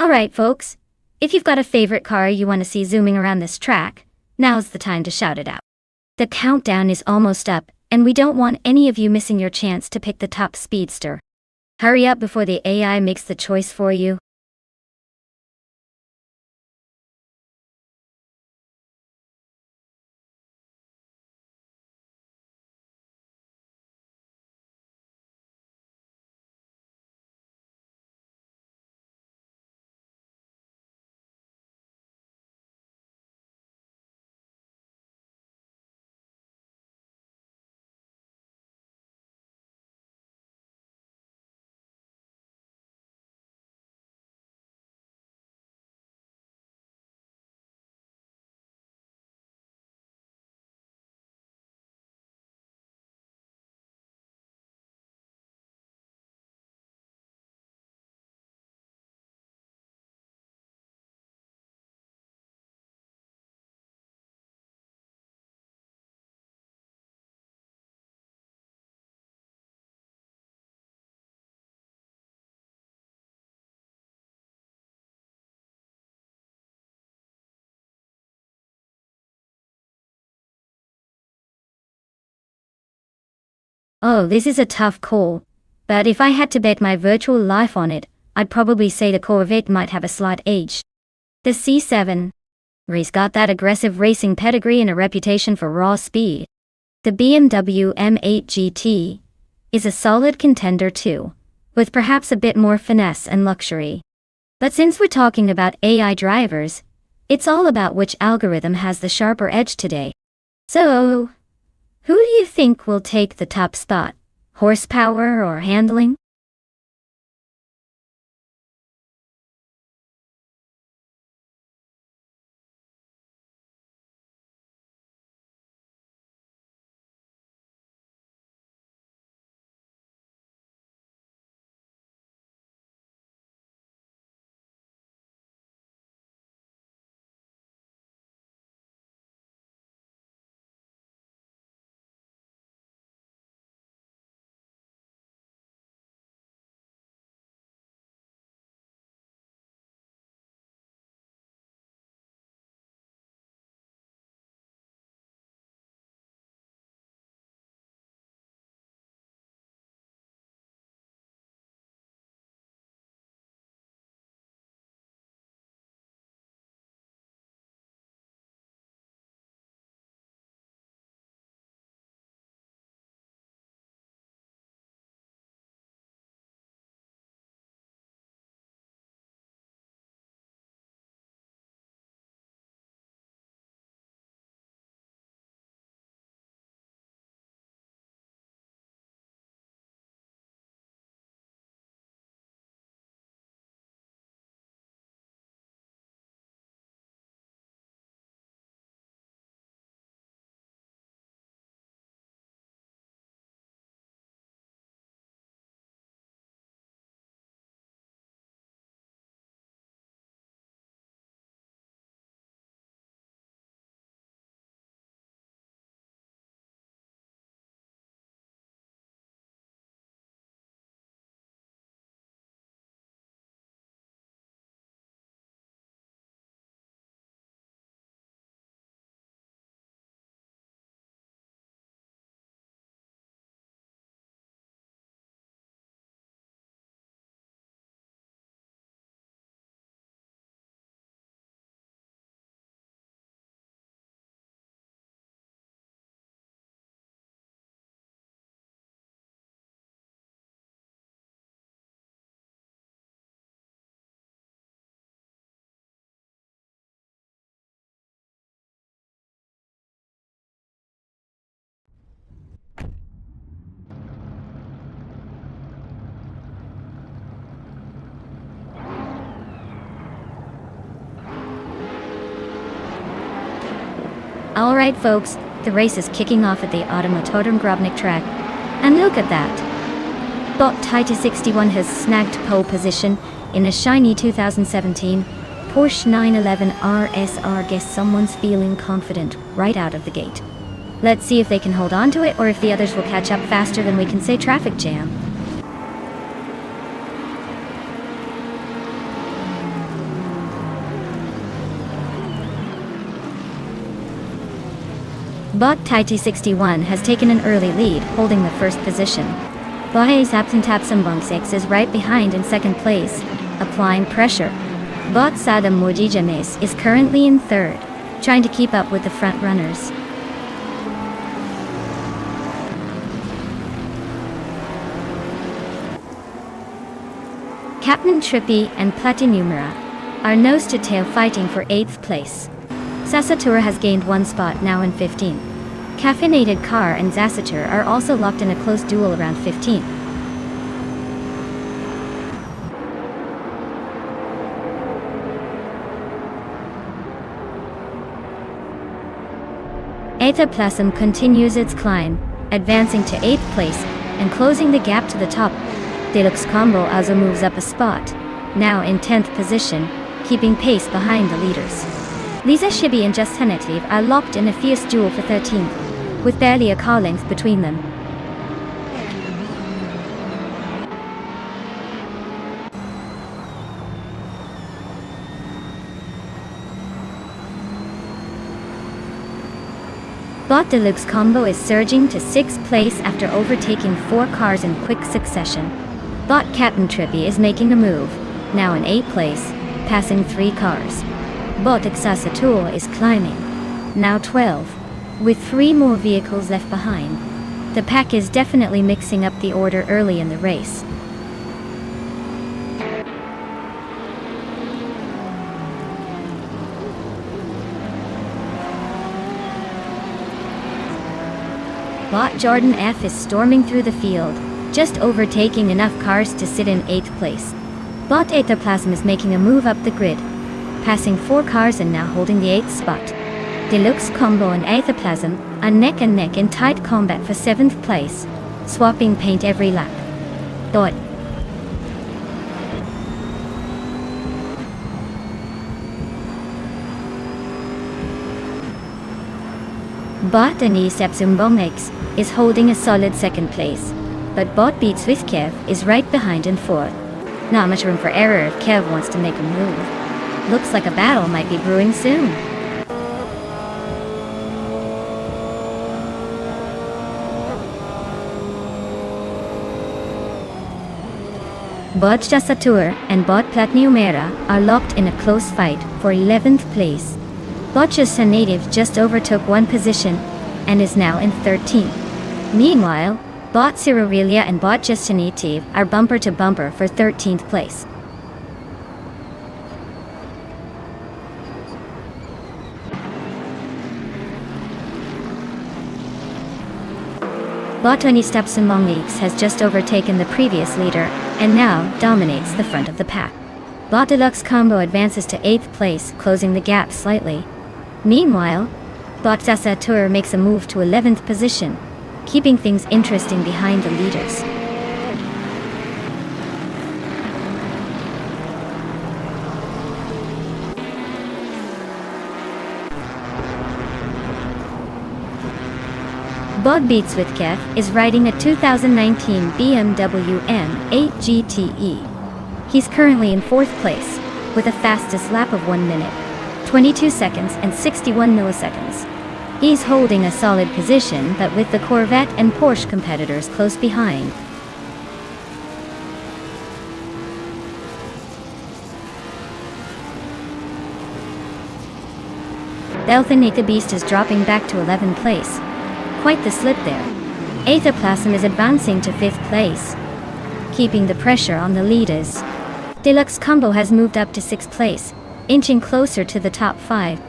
Alright folks, if you've got a favorite car you want to see zooming around this track, now's the time to shout it out. The countdown is almost up, and we don't want any of you missing your chance to pick the top speedster. Hurry up before the AI makes the choice for you. Oh, this is a tough call. But if I had to bet my virtual life on it, I'd probably say the Corvette might have a slight edge. The C7. He's got that aggressive racing pedigree and a reputation for raw speed. The BMW M8 GT is a solid contender too, with perhaps a bit more finesse and luxury. But since we're talking about AI drivers, it's all about which algorithm has the sharper edge today. So, who do you think will take the top spot? Horsepower or handling? Alright folks, the race is kicking off at the Automotorum Grobnik track. And look at that! Bot Titan 61 has snagged pole position in a shiny 2017 Porsche 911 RSR. Guess someone's feeling confident right out of the gate. Let's see if they can hold on to it or if the others will catch up faster than we can say traffic jam. Bot Titan 61 has taken an early lead, holding the first position. Baez Absentapsambunx is right behind in second place, applying pressure. Bot Sadam Mojijames is currently in third, trying to keep up with the front runners. Captain Trippy and Platinumera are nose to tail fighting for 8th place. Sasatura has gained 1 spot, now in 15th. Caffeinated Car and Zasatur are also locked in a close duel around 15th. Etaplasm continues its climb, advancing to 8th place and closing the gap to the top. Deluxe Combo also moves up a spot, now in 10th position, keeping pace behind the leaders. Lisa Shibi and Just Tenative are locked in a fierce duel for 13th, with barely a car length between them. Bot Deluxe Combo is surging to 6th place after overtaking 4 cars in quick succession. Bot Captain Trippy is making a move, now in 8th place, passing 3 cars. Bot Exasatul is climbing, now 12, with 3 more vehicles left behind. The pack is definitely mixing up the order early in the race. Bot Jordan F is storming through the field, just overtaking enough cars to sit in 8th place. Bot Etaplasm is making a move up the grid, passing 4 cars and now holding the 8th spot. Deluxe Combo and Etaplasm are neck and neck in tight combat for 7th place, swapping paint every lap. Bot Bot Anise Epsumbomex is holding a solid 2nd place, but Bot Beats with Kev is right behind in 4th. Not much room for error if Kev wants to make a move. Looks like a battle might be brewing soon. Bot Jasatur and Bot Platniumera are locked in a close fight for 11th place. Bot Jasa Native just overtook 1 position and is now in 13th. Meanwhile, Bot Cirurelia and Bot Jasa Native are bumper to bumper for 13th place. Bot Onistapsimongix has just overtaken the previous leader and now dominates the front of the pack. Bot Deluxe Combo advances to 8th place, closing the gap slightly. Meanwhile, Bot Zasatur makes a move to 11th position, keeping things interesting behind the leaders. Bot Beats with Kev is riding a 2019 BMW M8 GTE. He's currently in 4th place, with a fastest lap of 1 minute, 22 seconds and 61 milliseconds. He's holding a solid position, but with the Corvette and Porsche competitors close behind. Belthanate Beast is dropping back to 11th place. Quite the slip there. Etaplasm is advancing to 5th place, keeping the pressure on the leaders. Deluxe Combo has moved up to 6th place, inching closer to the top 5.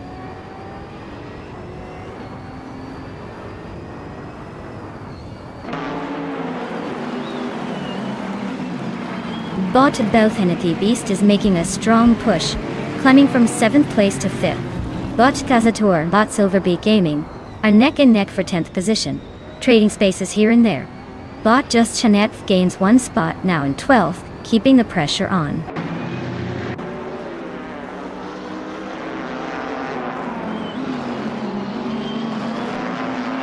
Bot Belthanate Beast is making a strong push, climbing from 7th place to 5th. Bot Kazator and Bot Silverbeak Gaming are neck and neck for 10th position, trading spaces here and there. Bot Just Chaneth gains 1 spot now in 12th, keeping the pressure on.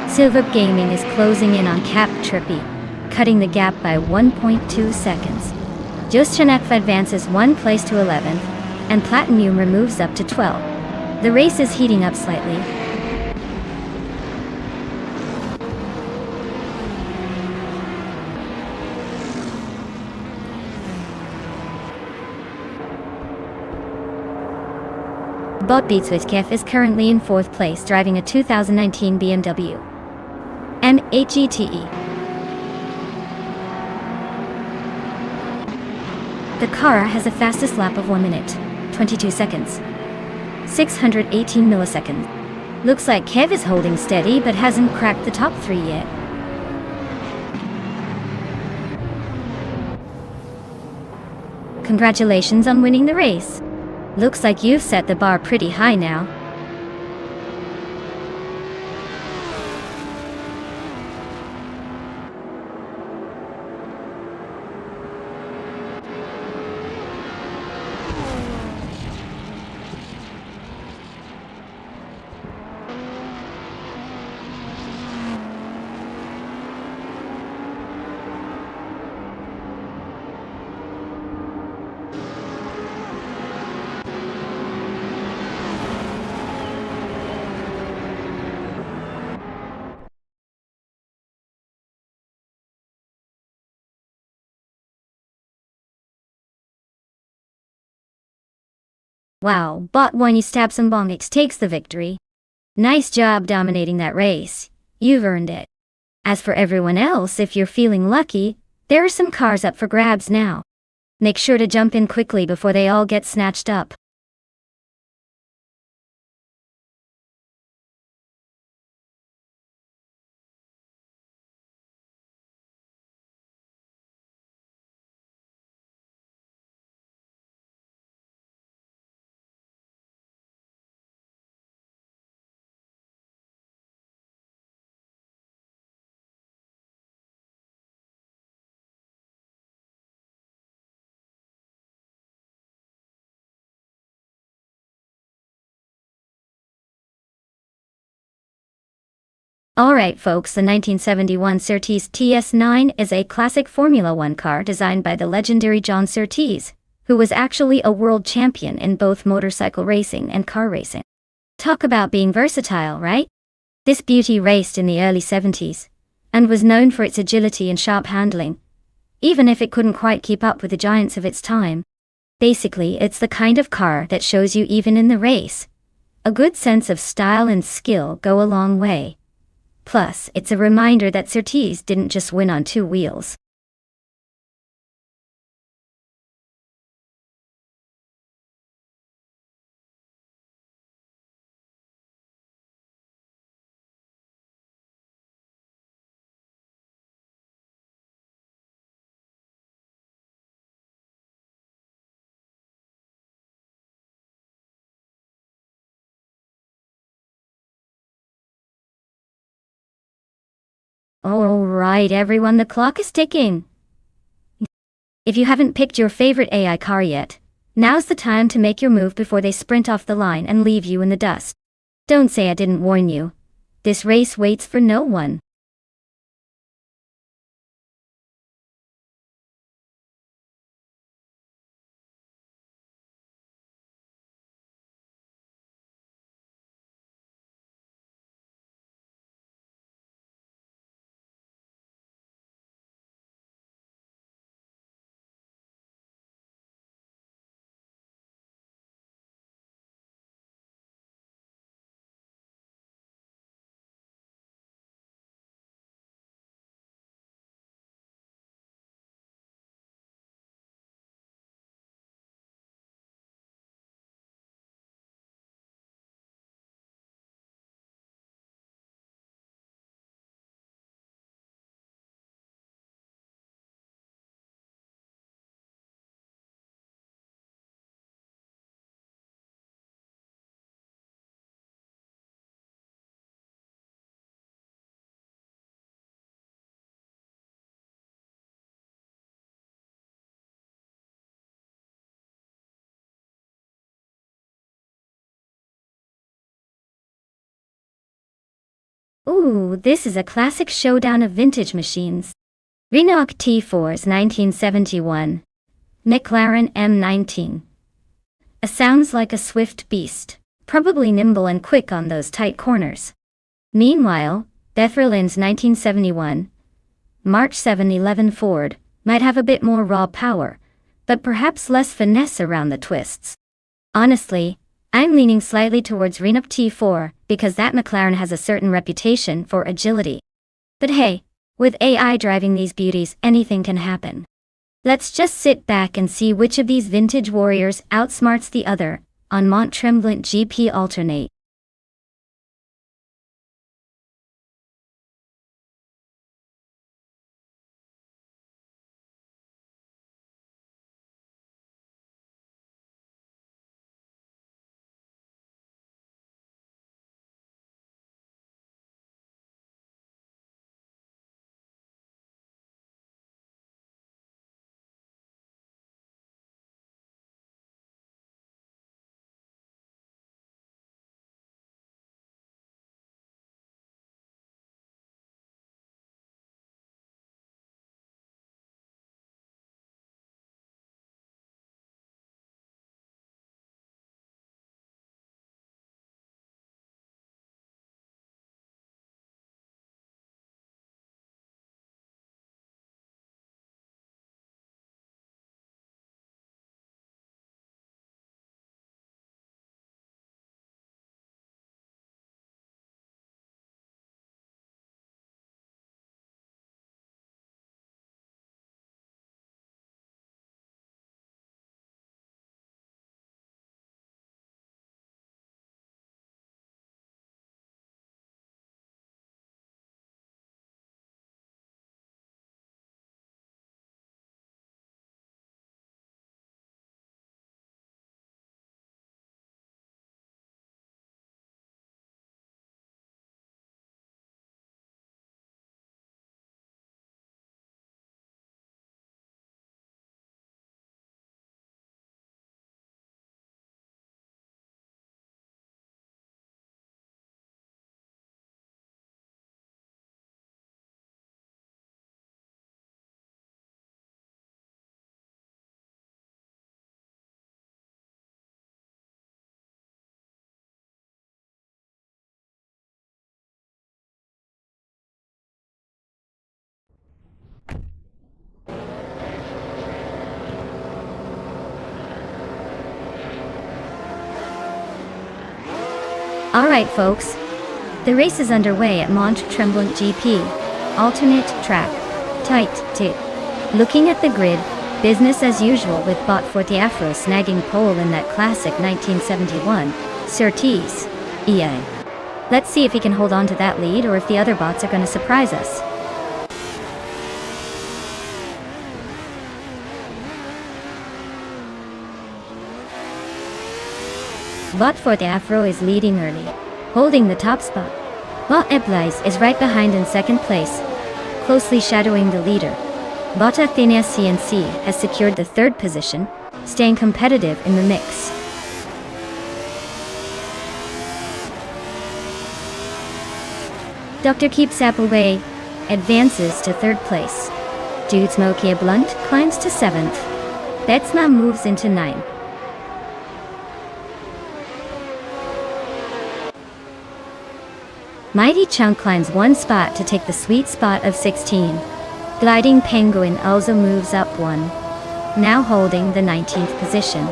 Silver Gaming is closing in on Cap Trippy, cutting the gap by 1.2 seconds. Just Chaneth advances 1 place to 11th, and Platinum removes up to 12. The race is heating up slightly. Bot Beats with Kef is currently in 4th place, driving a 2019 BMW M8 GTE. The car has a fastest lap of 1 minute, 22 seconds, 618 milliseconds. Looks like Kev is holding steady but hasn't cracked the top 3 yet. Congratulations on winning the race. Looks like you've set the bar pretty high now. Wow, Bot 1 you stab some Bombix takes the victory. Nice job dominating that race. You've earned it. As for everyone else, if you're feeling lucky, there are some cars up for grabs now. Make sure to jump in quickly before they all get snatched up. Alright folks, the 1971 Surtees TS9 is a classic Formula One car designed by the legendary John Surtees, who was actually a world champion in both motorcycle racing and car racing. Talk about being versatile, right? This beauty raced in the early 70s, and was known for its agility and sharp handling, even if it couldn't quite keep up with the giants of its time. Basically, it's the kind of car that shows you even in the race. A good sense of style and skill go a long way. Plus, it's a reminder that Surtees didn't just win on 2 wheels. Alright everyone, the clock is ticking. If you haven't picked your favorite AI car yet, now's the time to make your move before they sprint off the line and leave you in the dust. Don't say I didn't warn you. This race waits for no one. Ooh, this is a classic showdown of vintage machines. Renault T4's 1971. McLaren M19. Sounds like a swift beast, probably nimble and quick on those tight corners. Meanwhile, Bethrelin's 1971. March 711 Ford might have a bit more raw power, but perhaps less finesse around the twists. Honestly, I'm leaning slightly towards Renault T4 because that McLaren has a certain reputation for agility. But hey, with AI driving these beauties, anything can happen. Let's just sit back and see which of these vintage warriors outsmarts the other on Mont Tremblant GP Alternate. Alright folks, the race is underway at Mont Tremblant GP. Alternate track. Tight tip. Looking at the grid, business as usual with Bot Fortiafro snagging pole in that classic 1971 Surtees EA. Let's see if he can hold on to that lead or if the other bots are going to surprise us. Bot Fortiafro is leading early, holding the top spot. Bot Eblais is right behind in second place, closely shadowing the leader. Bot Athenia CNC has secured the third position, staying competitive in the mix. Dr. Keeps Appleway advances to third place. Dude Smoky Blunt climbs to 7th. Betsma moves into 9th. Mighty Chunk climbs one spot to take the sweet spot of 16. Gliding Penguin also moves up one, now holding the 19th position.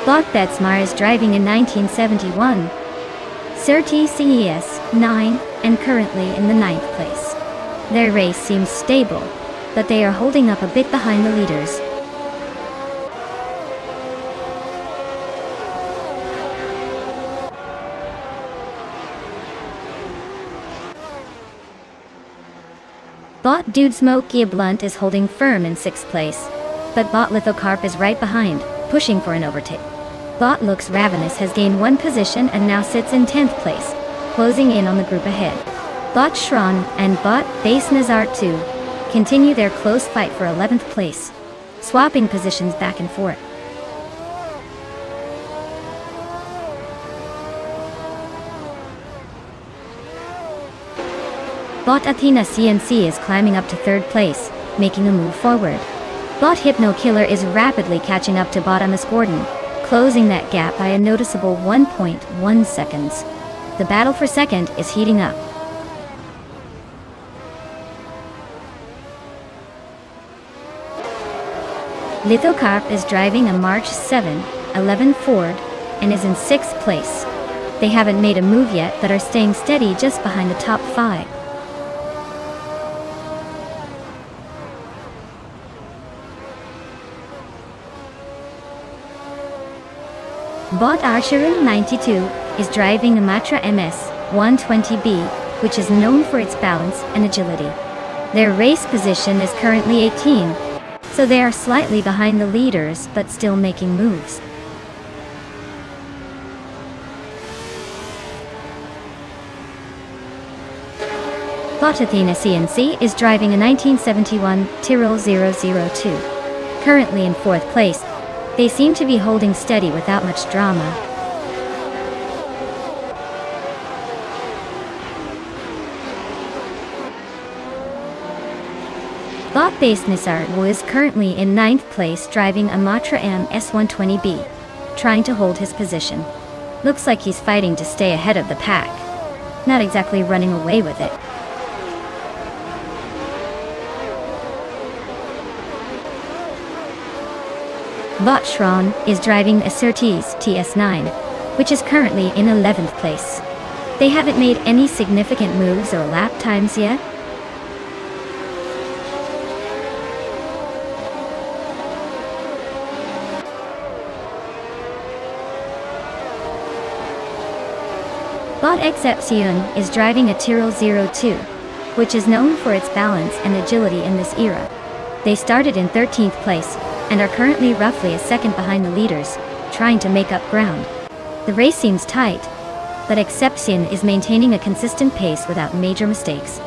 Bot Betsmar is driving in 1971. Surtees CES 9 and currently in the 9th place. Their race seems stable, but they are holding up a bit behind the leaders. Bot Dude Smoky Blunt is holding firm in 6th place, but Bot Lithocarp is right behind, pushing for an overtake. Bot Looks Ravenous has gained one position and now sits in 10th place, closing in on the group ahead. Bot Shran and Bot Base Nazar 2 continue their close fight for 11th place, swapping positions back and forth. Bot Athena CNC is climbing up to third place, making a move forward. Bot Hypno Killer is rapidly catching up to Bot Amos Gordon, closing that gap by a noticeable 1.1 seconds. The battle for second is heating up. Lithocarp is driving a March 711 Ford and is in 6th place. They haven't made a move yet but are staying steady just behind the top 5. Bot Archerin 92 is driving a Matra MS 120B, which is known for its balance and agility. Their race position is currently 18, so they are slightly behind the leaders but still making moves. Bot Athena CNC is driving a 1971 Tyrrell 002. Currently in 4th place, they seem to be holding steady without much drama. Bot Base Nisar is currently in 9th place driving a Matra M S120B, trying to hold his position. Looks like he's fighting to stay ahead of the pack. Not exactly running away with it. Bot Shron is driving a Surtees TS9, which is currently in 11th place. They haven't made any significant moves or lap times yet. Bot Excepcion is driving a Tyrrell 02, which is known for its balance and agility in this era. They started in 13th place, and are currently roughly a second behind the leaders, trying to make up ground. The race seems tight, but Excepcion is maintaining a consistent pace without major mistakes.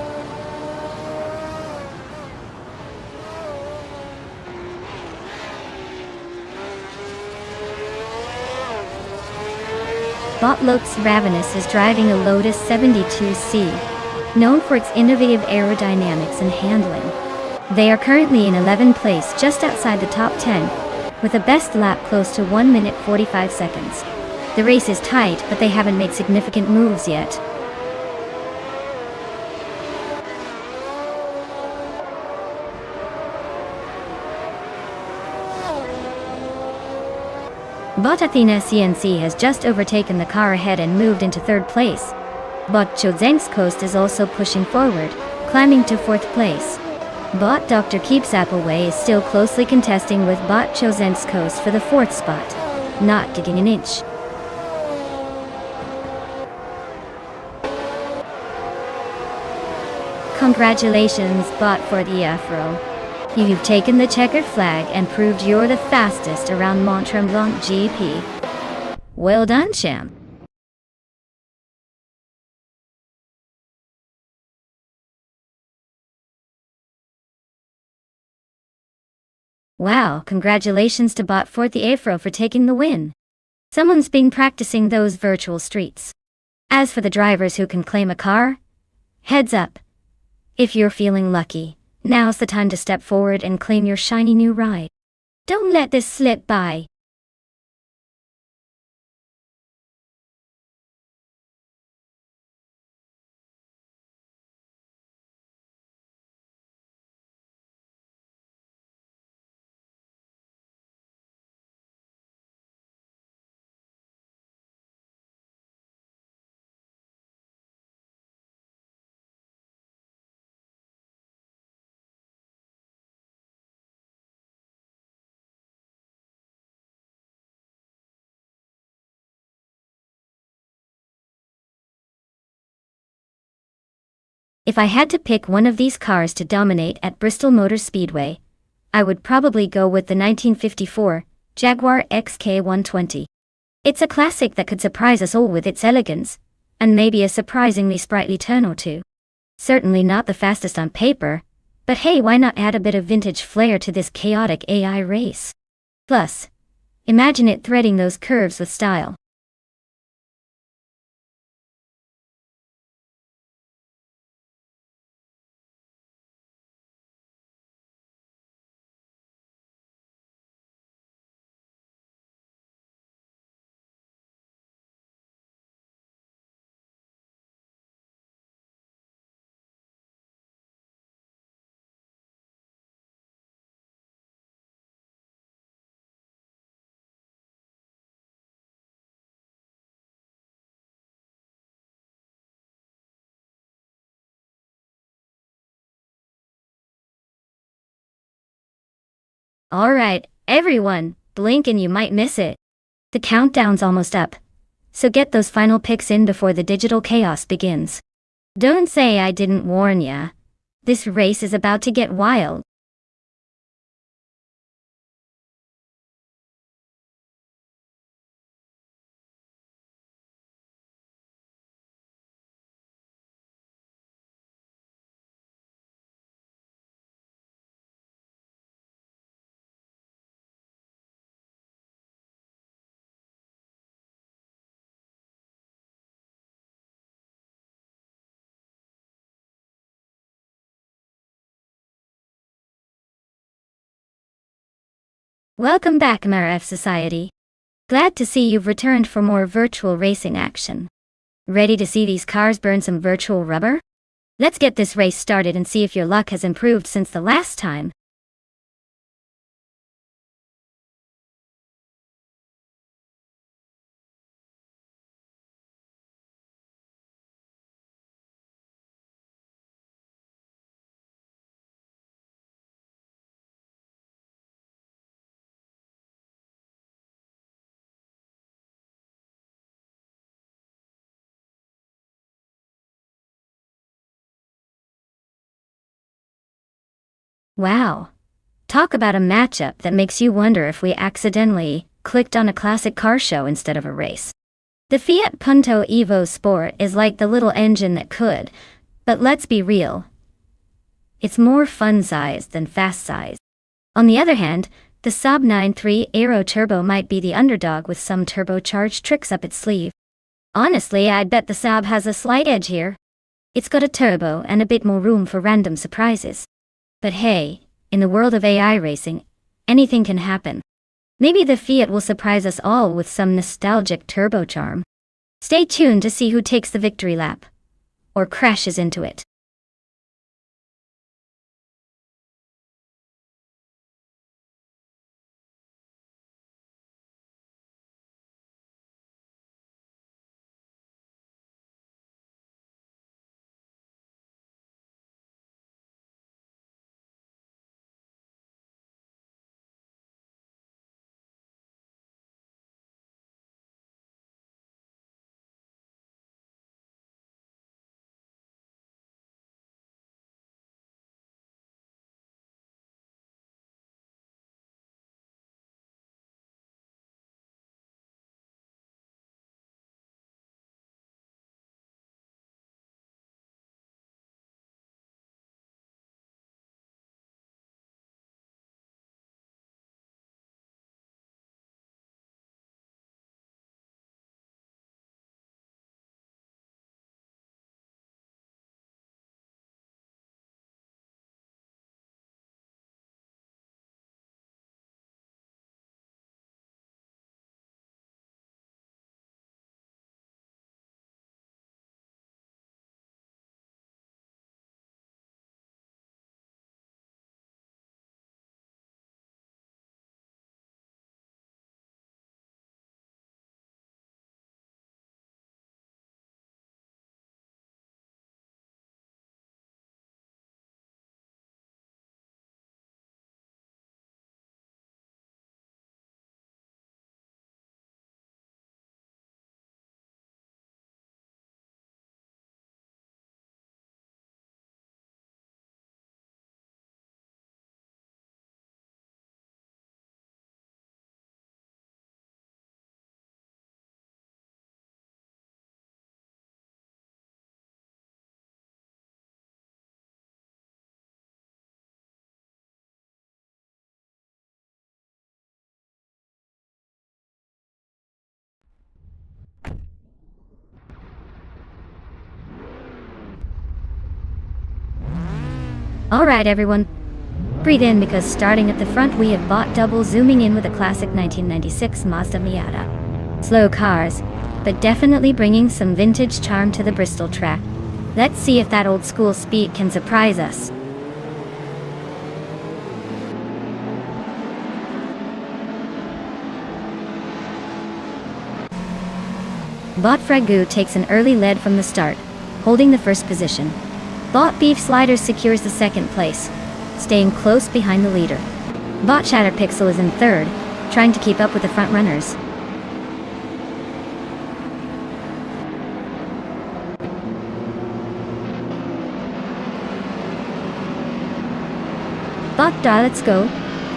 Bot Looks Ravenous is driving a Lotus 72C, known for its innovative aerodynamics and handling. They are currently in 11th place just outside the top 10, with a best lap close to 1 minute 45 seconds. The race is tight, but they haven't made significant moves yet. Bot Athena CNC has just overtaken the car ahead and moved into 3rd place. Bot Chodzeng's Coast is also pushing forward, climbing to 4th place. Bot Dr. Keeps Appleway is still closely contesting with Bot Chodzeng's Coast for the 4th spot, not digging an inch. Congratulations, Bot for the Afro. You've taken the checkered flag and proved you're the fastest around Mont Tremblant GP. Well done, champ. Wow, congratulations to Bot for the Afro for taking the win. Someone's been practicing those virtual streets. As for the drivers who can claim a car, heads up. If you're feeling lucky, now's the time to step forward and claim your shiny new ride. Don't let this slip by. If I had to pick one of these cars to dominate at Bristol Motor Speedway, I would probably go with the 1954 Jaguar XK120. It's a classic that could surprise us all with its elegance, and maybe a surprisingly sprightly turn or two. Certainly not the fastest on paper, but hey, why not add a bit of vintage flair to this chaotic AI race? Plus, imagine it threading those curves with style. Alright, everyone, blink and you might miss it. The countdown's almost up. So get those final picks in before the digital chaos begins. Don't say I didn't warn ya. This race is about to get wild. Welcome back, MRF Society. Glad to see you've returned for more virtual racing action. Ready to see these cars burn some virtual rubber? Let's get this race started and see if your luck has improved since the last time. Wow. Talk about a matchup that makes you wonder if we accidentally clicked on a classic car show instead of a race. The Fiat Punto Evo Sport is like the little engine that could, but let's be real. It's more fun-sized than fast-sized. On the other hand, the Saab 9.3 Aero Turbo might be the underdog with some turbocharged tricks up its sleeve. Honestly, I'd bet the Saab has a slight edge here. It's got a turbo and a bit more room for random surprises. But hey, in the world of AI racing, anything can happen. Maybe the Fiat will surprise us all with some nostalgic turbo charm. Stay tuned to see who takes the victory lap. Or crashes into it. Alright everyone, breathe in because starting at the front we have bought double zooming in with a classic 1996 Mazda Miata. Slow cars, but definitely bringing some vintage charm to the Bristol track. Let's see if that old school speed can surprise us. Bot Fragu takes an early lead from the start, holding the first position. Bot Beef Sliders secures the second place, staying close behind the leader. Bot Shatterpixel is in third, trying to keep up with the front runners. Bot Let's Go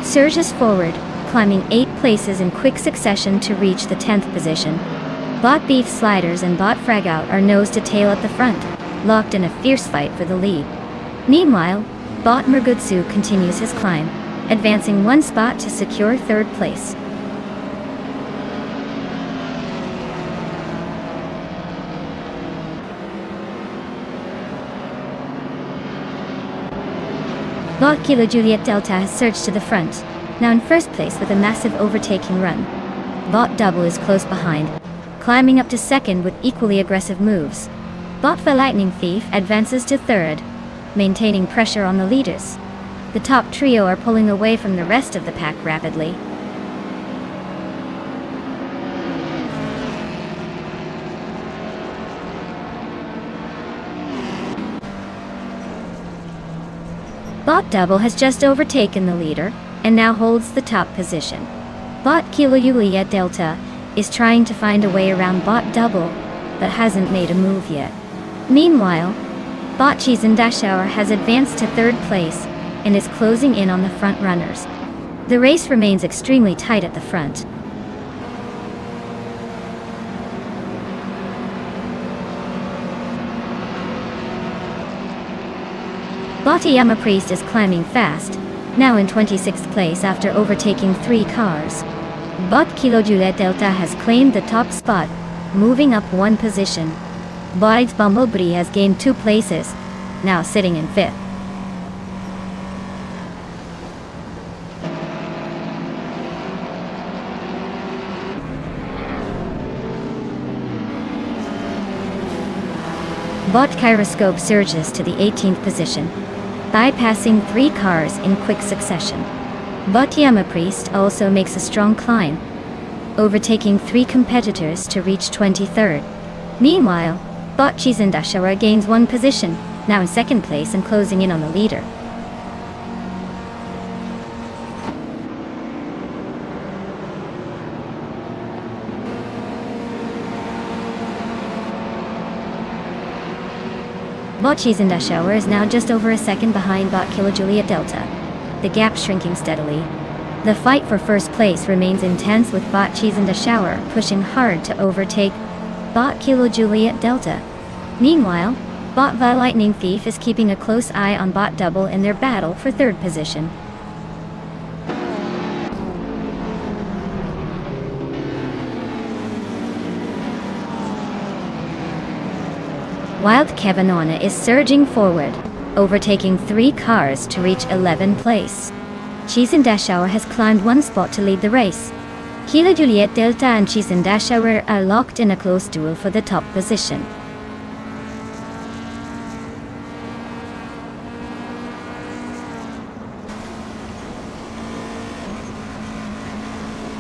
surges forward, climbing 8 places in quick succession to reach the 10th position. Bot Beef Sliders and Bot Fragout are nose to tail at the front, locked in a fierce fight for the lead. Meanwhile, Bot Murgutsu continues his climb, advancing 1 spot to secure 3rd place. Bot Kilo Juliet Delta has surged to the front, now in first place with a massive overtaking run. Bot Double is close behind, climbing up to second with equally aggressive moves. Bot the Lightning Thief advances to third, maintaining pressure on the leaders. The top trio are pulling away from the rest of the pack rapidly. Bot Double has just overtaken the leader, and now holds the top position. Bot Kilo Juliet Delta is trying to find a way around Bot Double, but hasn't made a move yet. Meanwhile, Bot Cheese and Dashauer has advanced to 3rd place, and is closing in on the front runners. The race remains extremely tight at the front. Bot Priest is climbing fast, now in 26th place after overtaking 3 cars. Bot Kilo Juliet Delta has claimed the top spot, moving up 1 position. Bot Bumblebee has gained 2 places, now sitting in 5th. Bot Gyroscope surges to the 18th position, bypassing 3 cars in quick succession. Bot Priest also makes a strong climb, overtaking 3 competitors to reach 23rd. Meanwhile, Bot Cheese and Dashauer gains 1 position, now in 2nd place and closing in on the leader. Bot Cheese and Dashauer is now just over a second behind Bot Kilo Juliet Delta, the gap shrinking steadily. The fight for first place remains intense with Bot Cheese and Dashauer pushing hard to overtake Bot Kilo Juliet Delta. Meanwhile, Bot the Lightning Thief is keeping a close eye on Bot Double in their battle for 3rd position. Wild Kevinona is surging forward, overtaking 3 cars to reach 11th place. Cheese and Dashauer has climbed 1 spot to lead the race. Kilo Juliet Delta and Cheese and Dashauer are locked in a close duel for the top position.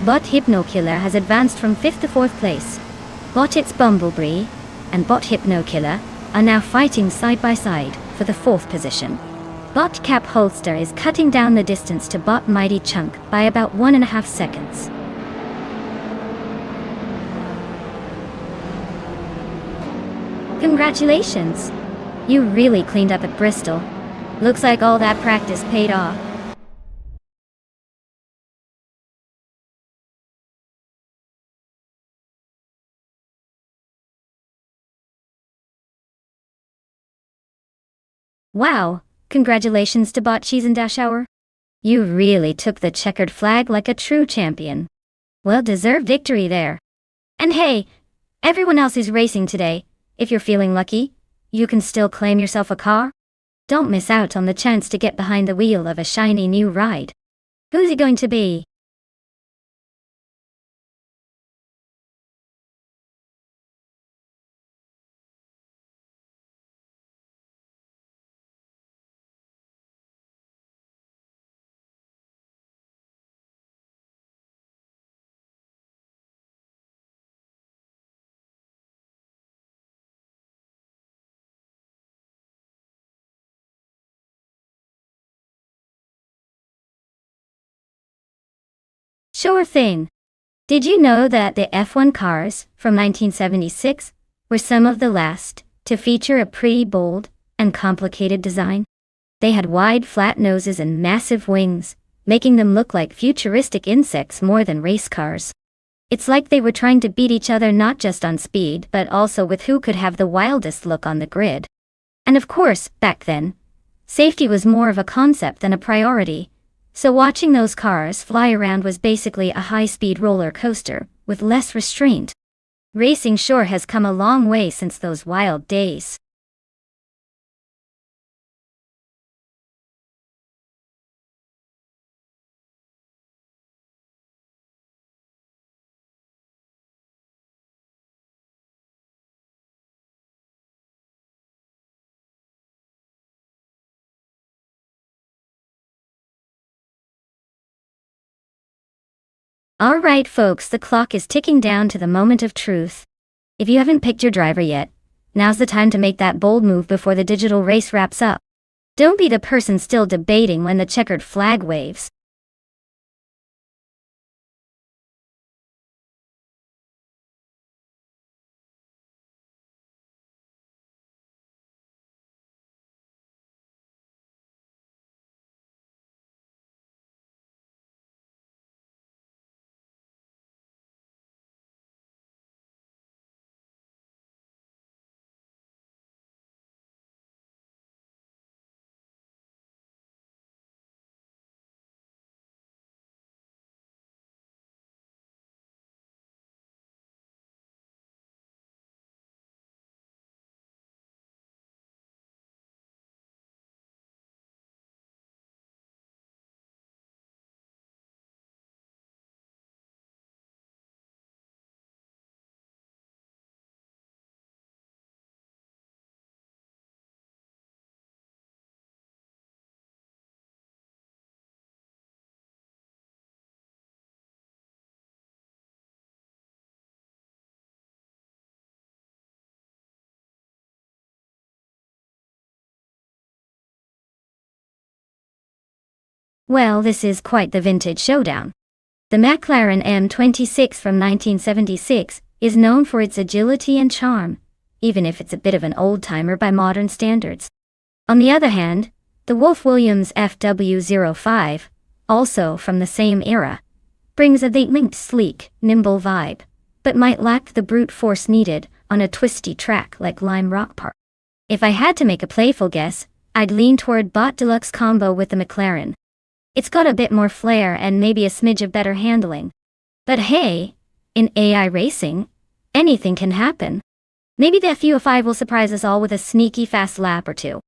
Bot Hypnokiller has advanced from 5th to 4th place. Bot It's Bumblebee and Bot Hypnokiller are now fighting side by side for the 4th position. Bot Cap Holster is cutting down the distance to Bot Mighty Chunk by about 1.5 seconds. Congratulations! You really cleaned up at Bristol. Looks like all that practice paid off. Wow, congratulations to Bot Cheese and Dashauer. You really took the checkered flag like a true champion. Well-deserved victory there. And hey, everyone else is racing today. If you're feeling lucky, you can still claim yourself a car. Don't miss out on the chance to get behind the wheel of a shiny new ride. Who's it going to be? Sure thing. Did you know that the F1 cars from 1976 were some of the last to feature a pretty bold and complicated design? They had wide flat noses and massive wings, making them look like futuristic insects more than race cars. It's like they were trying to beat each other not just on speed but also with who could have the wildest look on the grid. And of course, back then, safety was more of a concept than a priority, so watching those cars fly around was basically a high-speed roller coaster, with less restraint. Racing sure has come a long way since those wild days. Alright folks, the clock is ticking down to the moment of truth. If you haven't picked your driver yet, now's the time to make that bold move before the digital race wraps up. Don't be the person still debating when the checkered flag waves. Well, this is quite the vintage showdown. The McLaren M26 from 1976 is known for its agility and charm, even if it's a bit of an old-timer by modern standards. On the other hand, the Wolf-Williams FW05, also from the same era, brings a linked sleek, nimble vibe, but might lack the brute force needed on a twisty track like Lime Rock Park. If I had to make a playful guess, I'd lean toward Bot Deluxe combo with the McLaren. It's got a bit more flair and maybe a smidge of better handling. But hey, in AI racing, anything can happen. Maybe the FU05 will surprise us all with a sneaky fast lap or two.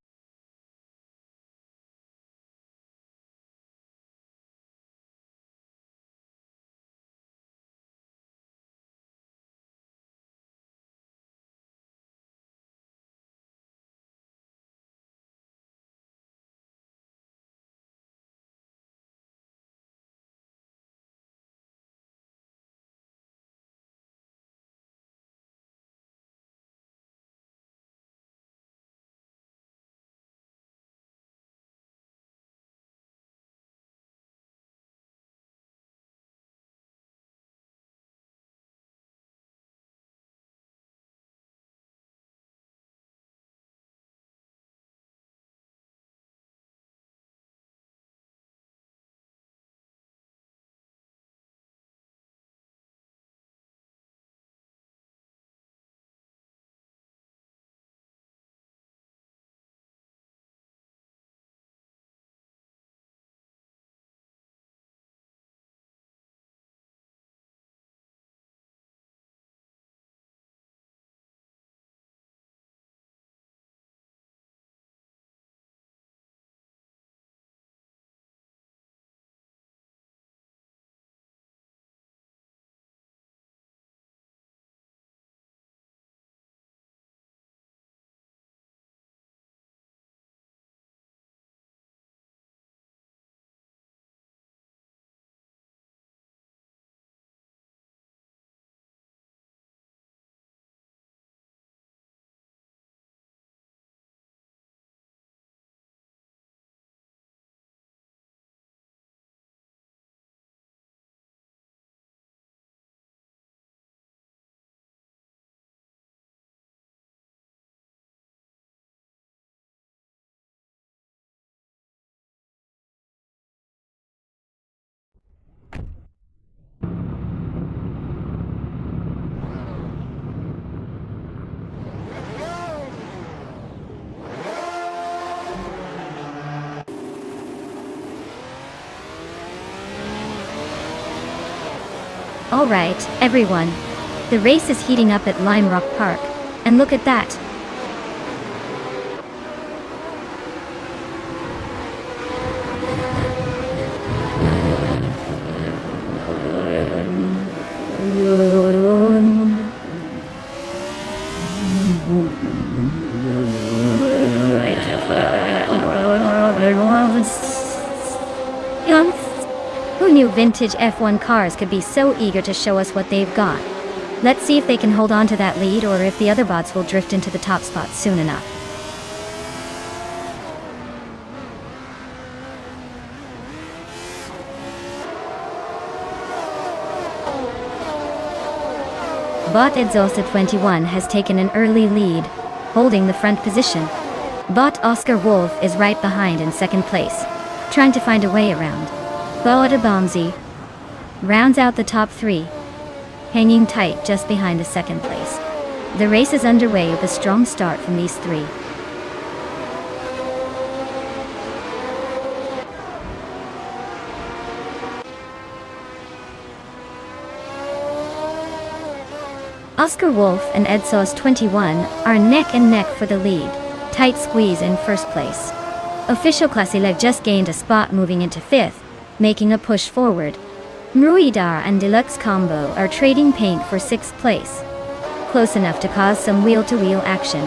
Alright, everyone. The race is heating up at Lime Rock Park. And look at that. Who knew vintage F1 cars could be so eager to show us what they've got? Let's see if they can hold on to that lead or if the other bots will drift into the top spot soon enough. Bot Exhausted 21 has taken an early lead, holding the front position. Bot Oscar Wolf is right behind in second place, trying to find a way around. Bot Abamzi rounds out the top three, hanging tight just behind the second place. The race is underway with a strong start from these three. Oscar Wolf and Exhaust 21 are neck and neck for the lead. Tight squeeze in first place. Official Classileg just gained a spot moving into fifth, making a push forward. Mruidar and Deluxe Combo are trading paint for sixth place. Close enough to cause some wheel-to-wheel action.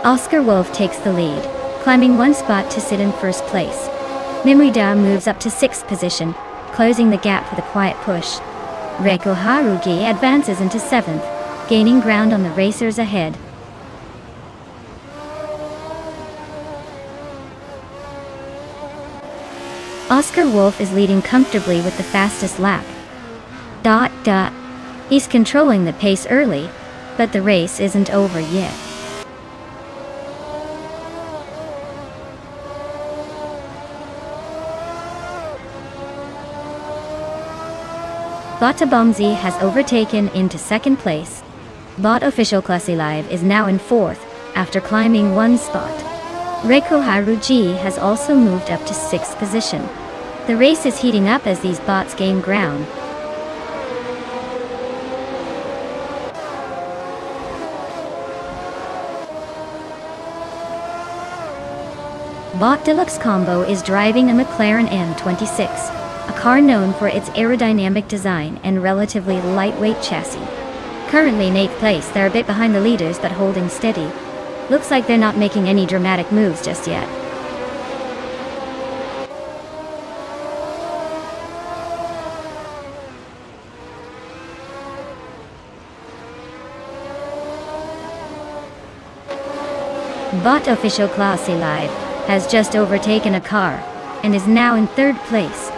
Oscar Wolf takes the lead, climbing one spot to sit in first place. Mimrida moves up to sixth position, closing the gap with a quiet push. Reiko Harugi advances into seventh, gaining ground on the racers ahead. Oscar Wolf is leading comfortably with the fastest lap. He's controlling the pace early, but the race isn't over yet. Bot Abamzi has overtaken into second place. Bot Official Classy Live is now in fourth, after climbing one spot. Reiko Haruji has also moved up to sixth position. The race is heating up as these bots gain ground. Bot Deluxe Combo is driving a McLaren N26, a car known for its aerodynamic design and relatively lightweight chassis. Currently in 8th place, they're a bit behind the leaders but holding steady. Looks like they're not making any dramatic moves just yet. Bot Official Classy Live has just overtaken a car and is now in 3rd place.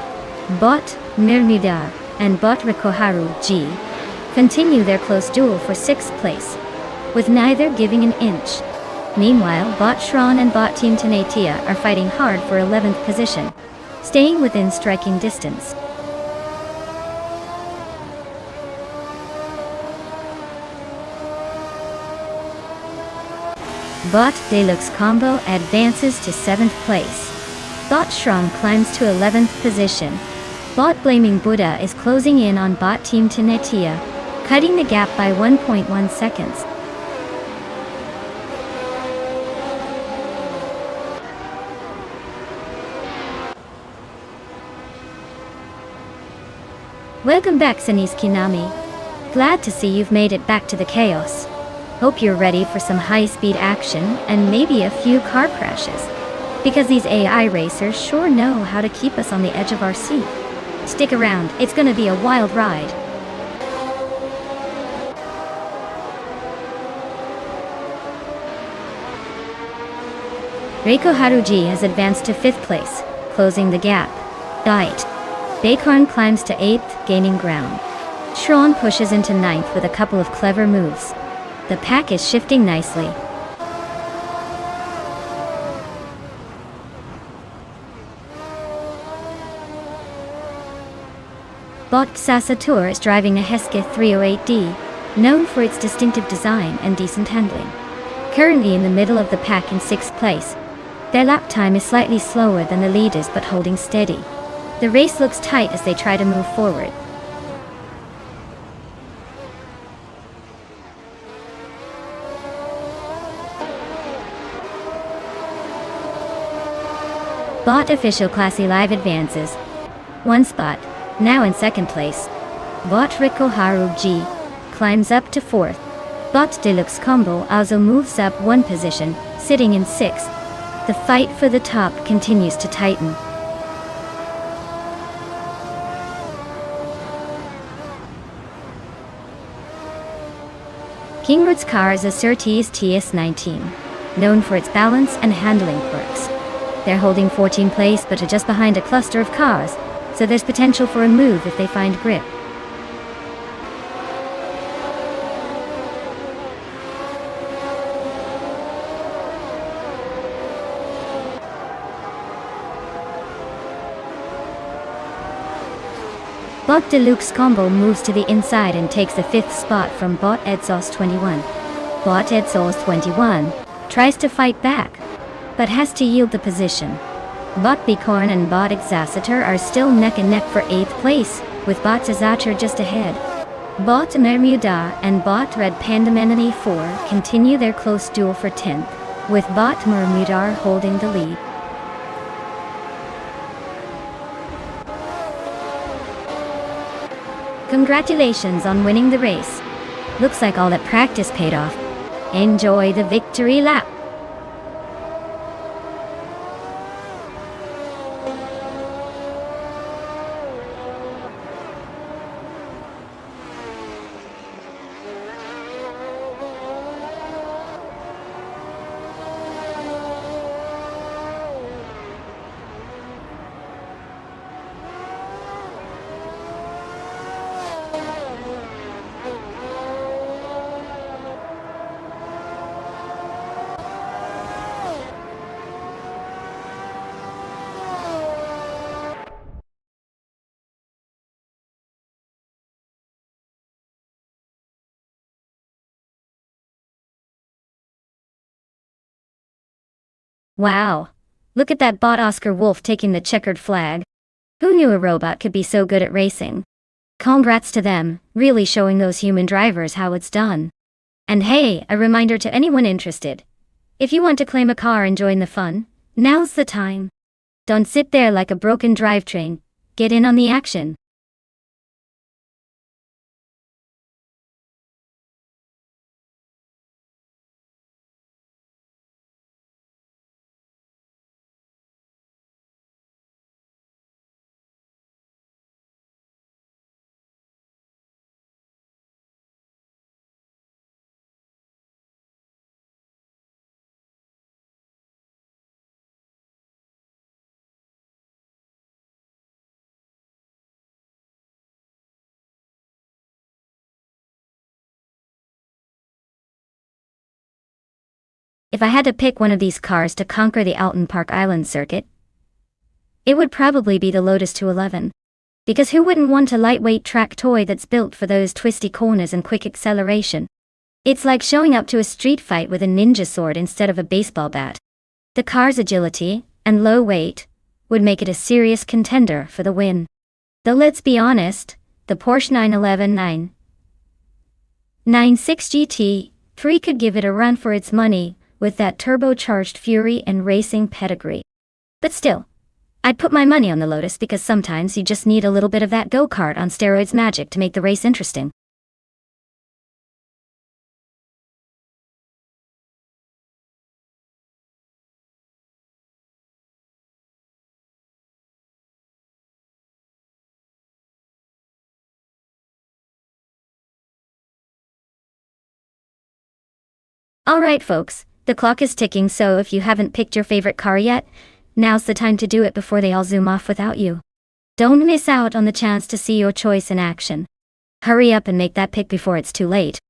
Bot Mirmidar and Bot Rikoharu G continue their close duel for 6th place, with neither giving an inch. Meanwhile, Bot Shran and Bot Team Tenatia are fighting hard for 11th position, staying within striking distance. Bot Deluxe Combo advances to 7th place. Bot Shran climbs to 11th position. Bot Blaming Buddha is closing in on Bot Team Tenatia, cutting the gap by 1.1 seconds. Welcome back, Sanis Kinami. Glad to see you've made it back to the chaos. Hope you're ready for some high-speed action and maybe a few car crashes. Because these AI racers sure know how to keep us on the edge of our seat. Stick around, it's gonna be a wild ride. Reiko Haruji has advanced to 5th place, closing the gap. Bakarn climbs to 8th, gaining ground. Shran pushes into 9th with a couple of clever moves. The pack is shifting nicely. Bot Sasatur is driving a Hesketh 308D, known for its distinctive design and decent handling. Currently in the middle of the pack in 6th place, Their lap time is slightly slower than the leaders but holding steady. The race looks tight as they try to move forward. Bot official Classy Live advances. One spot, now in second place. Bot Rikoharu G climbs up to fourth. Bot Deluxe Combo also moves up one position, sitting in sixth. The fight for the top continues to tighten. Kingwood's car is a Surtees TS19, known for its balance and handling quirks. They're holding 14th place but are just behind a cluster of cars, so there's potential for a move if they find grip. Bot Deluxe Combo moves to the inside and takes the fifth spot from Bot Edsos 21. Bot Edsos 21 tries to fight back, but has to yield the position. Bot Bicorn and Bot Exacitor are still neck and neck for 8th place, with Bot Zazacher just ahead. Bot Mermuda and Bot Red Pandamenity 4 continue their close duel for 10th, with Bot Mermudar holding the lead. Congratulations on winning the race. Looks like all that practice paid off. Enjoy the victory lap. Wow! Look at that bot Oscar Wolf taking the checkered flag. Who knew a robot could be so good at racing? Congrats to them, really showing those human drivers how it's done. And hey, a reminder to anyone interested. If you want to claim a car and join the fun, now's the time. Don't sit there like a broken drivetrain. Get in on the action. If I had to pick one of these cars to conquer the Alton Park Island circuit, it would probably be the Lotus 211. Because who wouldn't want a lightweight track toy that's built for those twisty corners and quick acceleration? It's like showing up to a street fight with a ninja sword instead of a baseball bat. The car's agility and low weight would make it a serious contender for the win. Though let's be honest, the Porsche 911 996 GT3 could give it a run for its money with that turbocharged fury and racing pedigree. But still, I'd put my money on the Lotus because sometimes you just need a little bit of that go-kart on steroids magic to make the race interesting. Alright folks, the clock is ticking, so if you haven't picked your favorite car yet, now's the time to do it before they all zoom off without you. Don't miss out on the chance to see your choice in action. Hurry up and make that pick before it's too late.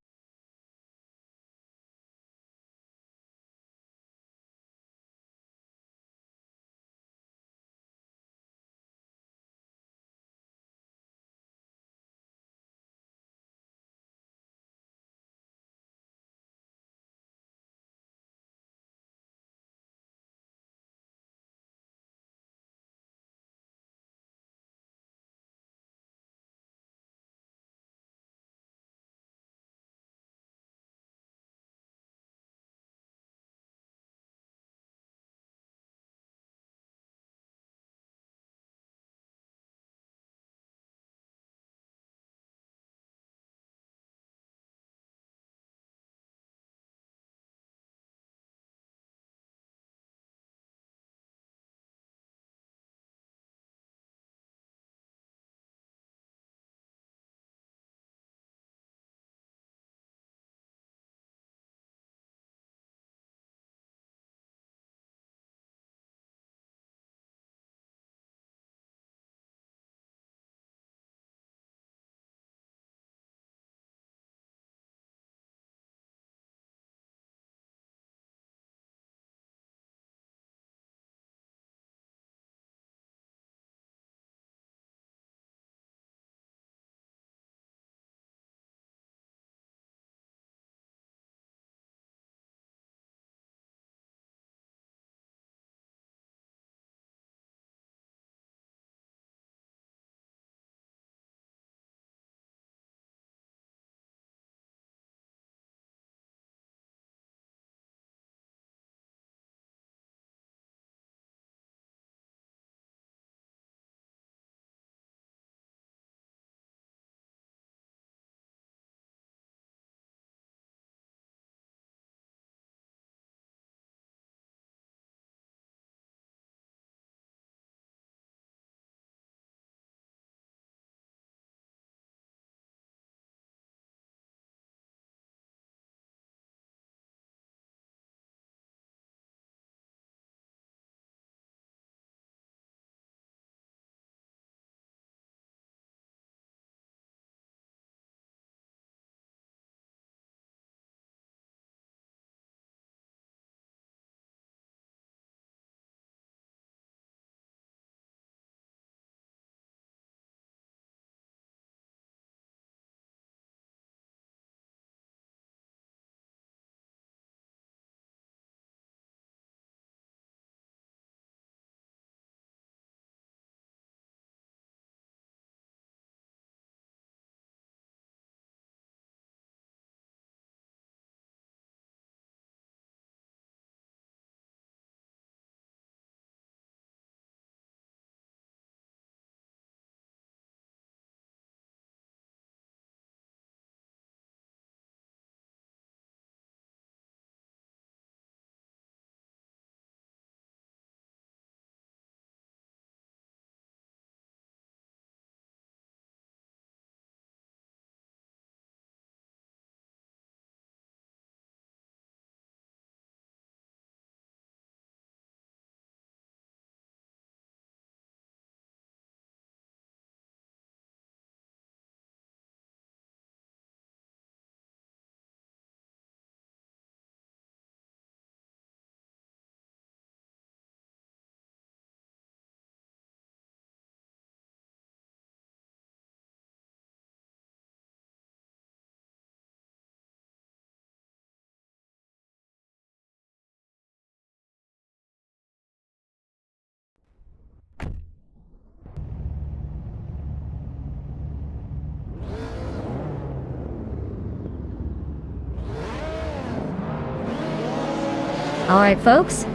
Alright folks,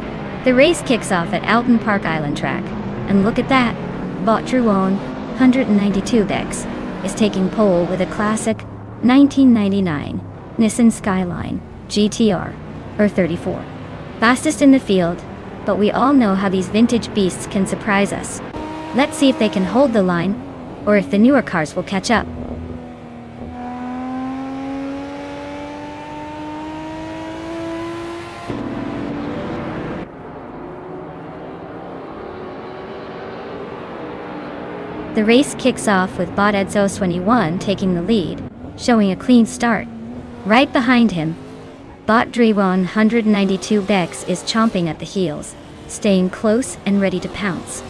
the race kicks off at Alton Park Island Track. And look at that, Bot Druon, 192 Bex, is taking pole with a classic 1999 Nissan Skyline GTR, or 34. Fastest in the field, but we all know how these vintage beasts can surprise us. Let's see if they can hold the line, or if the newer cars will catch up. The race kicks off with Bot Edzos 21 taking the lead, showing a clean start. Right behind him, Bot Drewon 192 Bex is chomping at the heels, staying close and ready to pounce.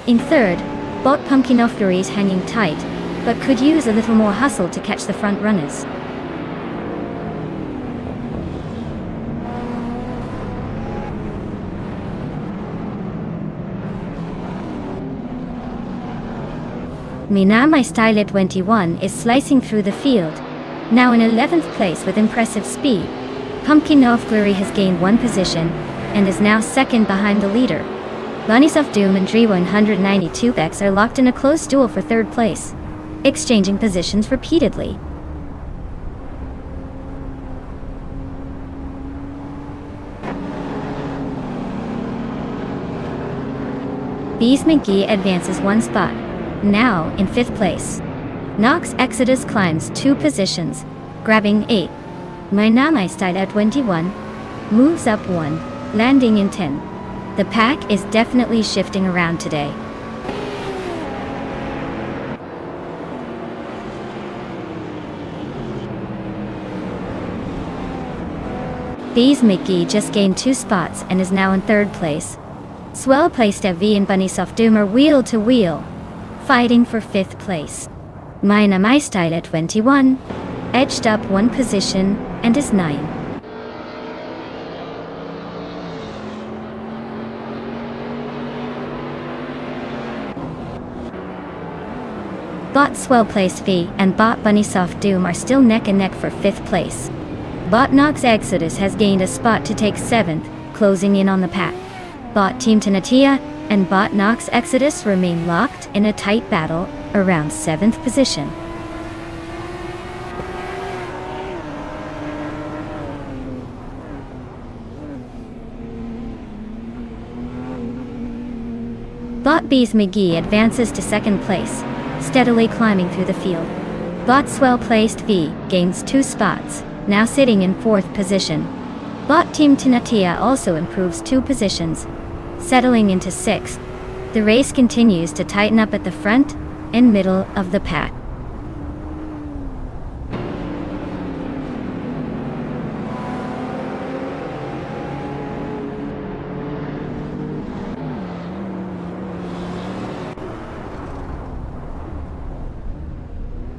In third, Bot Pumpkinofguri is hanging tight, but could use a little more hustle to catch the front runners. Mina My Style at 21 is slicing through the field, now in 11th place with impressive speed. Pumpkinofguri has gained one position, and is now second behind the leader. Bunnies of Doom and Drewa 192 Bex are locked in a close duel for third place, exchanging positions repeatedly. Bees McGee advances one spot, now in 5th place. Nox Exodus climbs 2 positions, grabbing 8. Mina My Style at 21 moves up 1, landing in 10. The pack is definitely shifting around today. Bees McGee just gained 2 spots and is now in 3rd place. Swell placed V and Bunny Soft Doom are wheel to wheel, fighting for 5th place. Mina My Style at 21 edged up 1 position and is 9. Bot Swell placed V and Bot Bunny Soft Doom are still neck and neck for 5th place. Bot Nox Exodus has gained a spot to take 7th, closing in on the pack. Bot Team Tanatia and Bot Nox Exodus remain locked in a tight battle around 7th position. Bot Bees McGee advances to 2nd place, steadily climbing through the field. Bot Swell placed V gains 2 spots, now sitting in 4th position. Bot Team Tinatia also improves 2 positions, settling into 6th. The race continues to tighten up at the front and middle of the pack.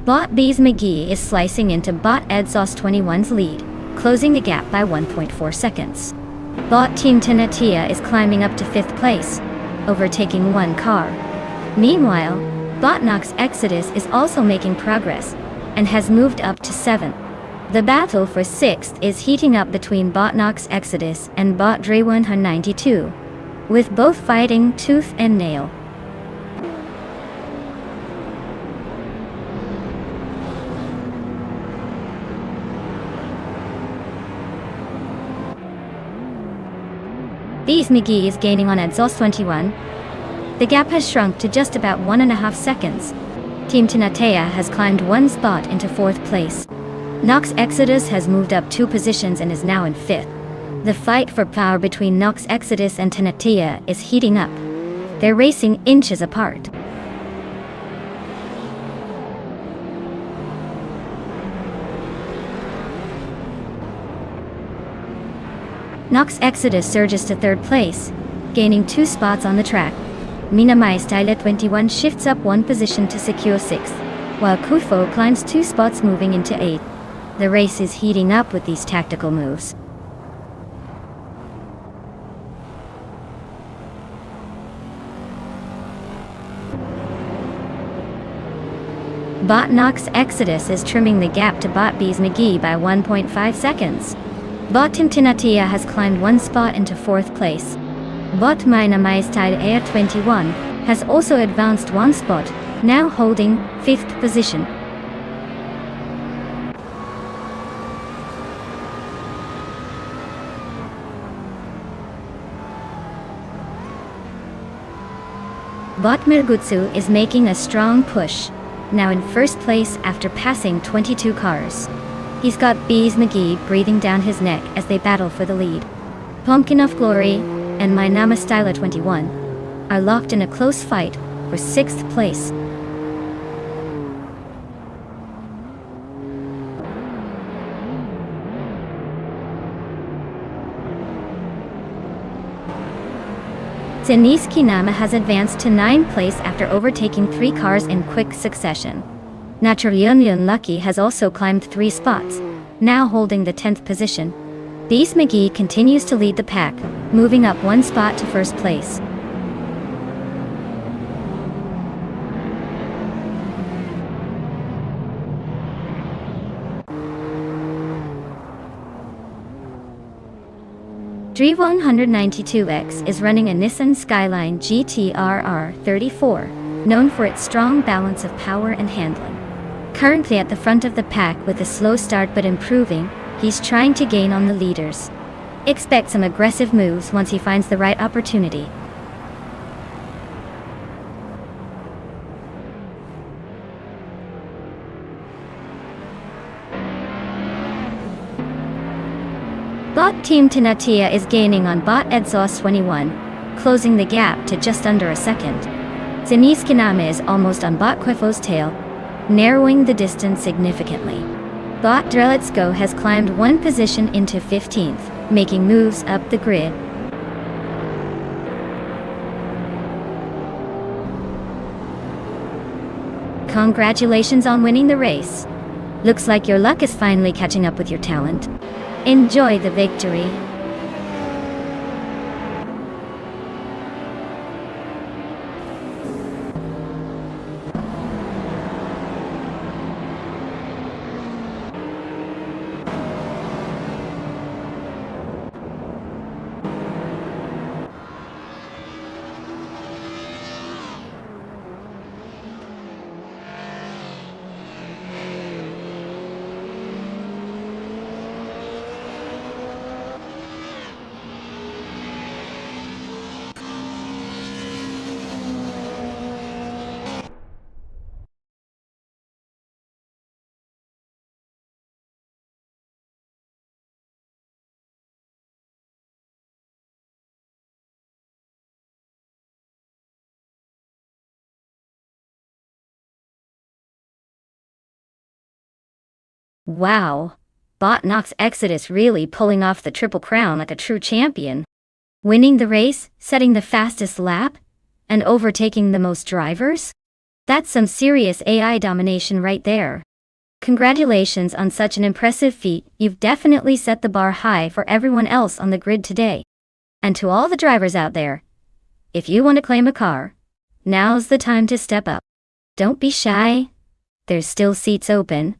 Bot Bees McGee is slicing into Bot Edzos 21's lead, closing the gap by 1.4 seconds. Bot Team Tanatia is climbing up to 5th place, overtaking 1 car. Meanwhile, Bot Nox Exodus is also making progress, and has moved up to 7th. The battle for 6th is heating up between Bot Nox Exodus and Bot Dre192, with both fighting tooth and nail. Bees McGee is gaining on Edzos 21. The gap has shrunk to just about 1.5 seconds. Team Tinatea has climbed 1 spot into 4th place. Nox Exodus has moved up 2 positions and is now in 5th. The fight for power between Nox Exodus and Tinatea is heating up. They're racing inches apart. Nox Exodus surges to 3rd place, gaining 2 spots on the track. Mina My Style at 21 shifts up 1 position to secure 6th, while Kufo climbs 2 spots moving into 8th. The race is heating up with these tactical moves. Bot Nox Exodus is trimming the gap to Bot Bees McGee by 1.5 seconds. Bot Timtinatia has climbed one spot into 4th place. Bot Mina Maistide Air 21 has also advanced one spot, now holding 5th position. Bot Mirgutsu is making a strong push, now in 1st place after passing 22 cars. He's got Bees McGee breathing down his neck as they battle for the lead. Pumpkin of Glory and My Namastyla 21 are locked in a close fight for 6th place. Zeniski Nama has advanced to 9th place after overtaking 3 cars in quick succession. Naturlyun Lucky has also climbed 3 spots, now holding the 10th position. Bees McGee continues to lead the pack, moving up 1 spot to 1st place. Dre192X is running a Nissan Skyline GT-RR 34, known for its strong balance of power and handling. Currently at the front of the pack with a slow start but improving, he's trying to gain on the leaders. Expect some aggressive moves once he finds the right opportunity. Bot Team Tinatia is gaining on Bot Exhaust 21, closing the gap to just under a second. Zeniskiname is almost on Bot Quifo's tail, narrowing the distance significantly. Bot Drelitsko has climbed 1 position into 15th, making moves up the grid. Congratulations on winning the race. Looks like your luck is finally catching up with your talent. Enjoy the victory. Wow, Bot Nox Exodus really pulling off the Triple Crown like a true champion. Winning the race, setting the fastest lap, and overtaking the most drivers? That's some serious AI domination right there. Congratulations on such an impressive feat. You've definitely set the bar high for everyone else on the grid today. And to all the drivers out there, if you want to claim a car, now's the time to step up. Don't be shy. There's still seats open.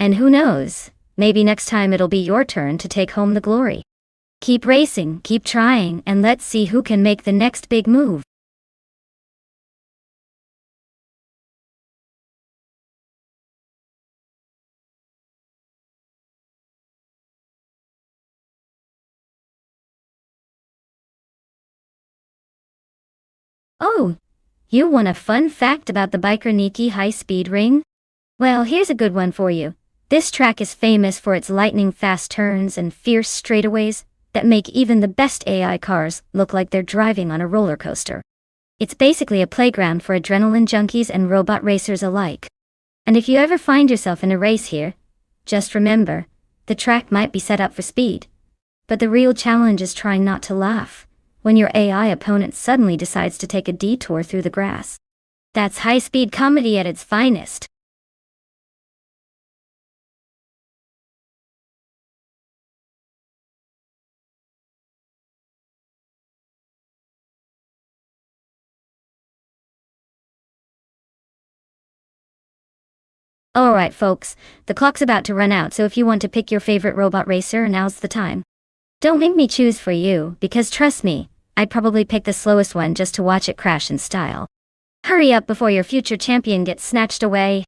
And who knows, maybe next time it'll be your turn to take home the glory. Keep racing, keep trying, and let's see who can make the next big move. Oh, you want a fun fact about the Biker Nikki high-speed ring? Well, here's a good one for you. This track is famous for its lightning-fast turns and fierce straightaways that make even the best AI cars look like they're driving on a roller coaster. It's basically a playground for adrenaline junkies and robot racers alike. And if you ever find yourself in a race here, just remember, the track might be set up for speed. But the real challenge is trying not to laugh when your AI opponent suddenly decides to take a detour through the grass. That's high-speed comedy at its finest. Alright folks, the clock's about to run out, so if you want to pick your favorite robot racer, now's the time. Don't make me choose for you, because trust me, I'd probably pick the slowest one just to watch it crash in style. Hurry up before your future champion gets snatched away.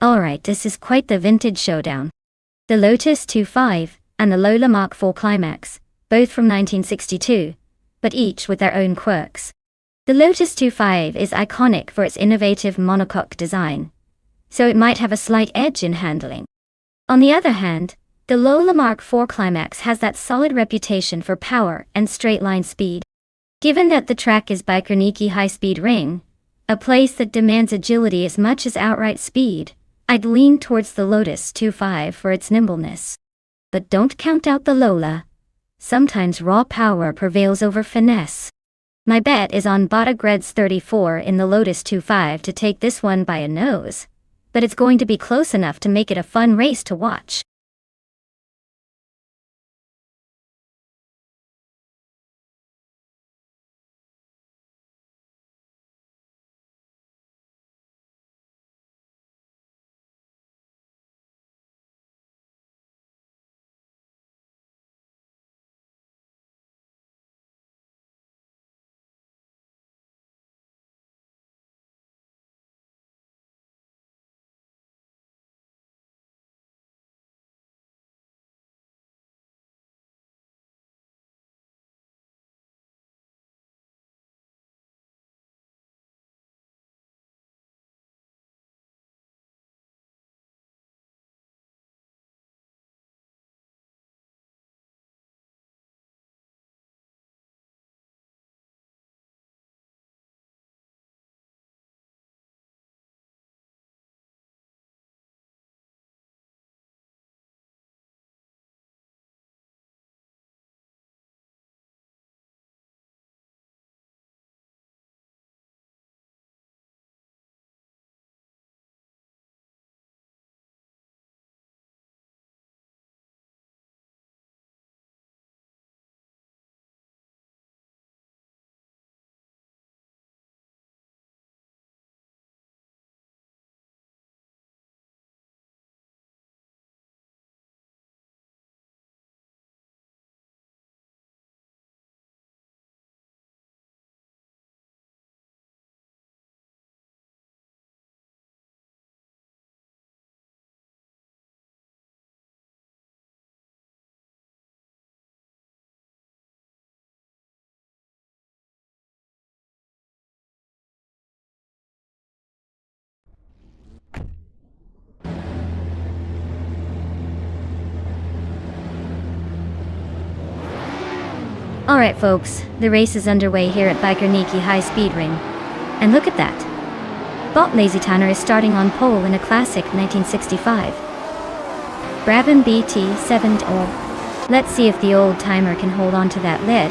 Alright, this is quite the vintage showdown. The Lotus 2.5 and the Lola Mark IV Climax, both from 1962, but each with their own quirks. The Lotus 2.5 is iconic for its innovative monocoque design, so it might have a slight edge in handling. On the other hand, the Lola Mark IV Climax has that solid reputation for power and straight-line speed. Given that the track is Bajkarniki High-Speed Ring, a place that demands agility as much as outright speed, I'd lean towards the Lotus 2.5 for its nimbleness. But don't count out the Lola. Sometimes raw power prevails over finesse. My bet is on Bata Greds 34 in the Lotus 2.5 to take this one by a nose, but it's going to be close enough to make it a fun race to watch. Alright folks, the race is underway here at Bajkarniki High Speed Ring. And look at that. Bolt Lazy Tanner is starting on pole in a classic 1965 Brabham BT7. Let's see if the old timer can hold on to that lead,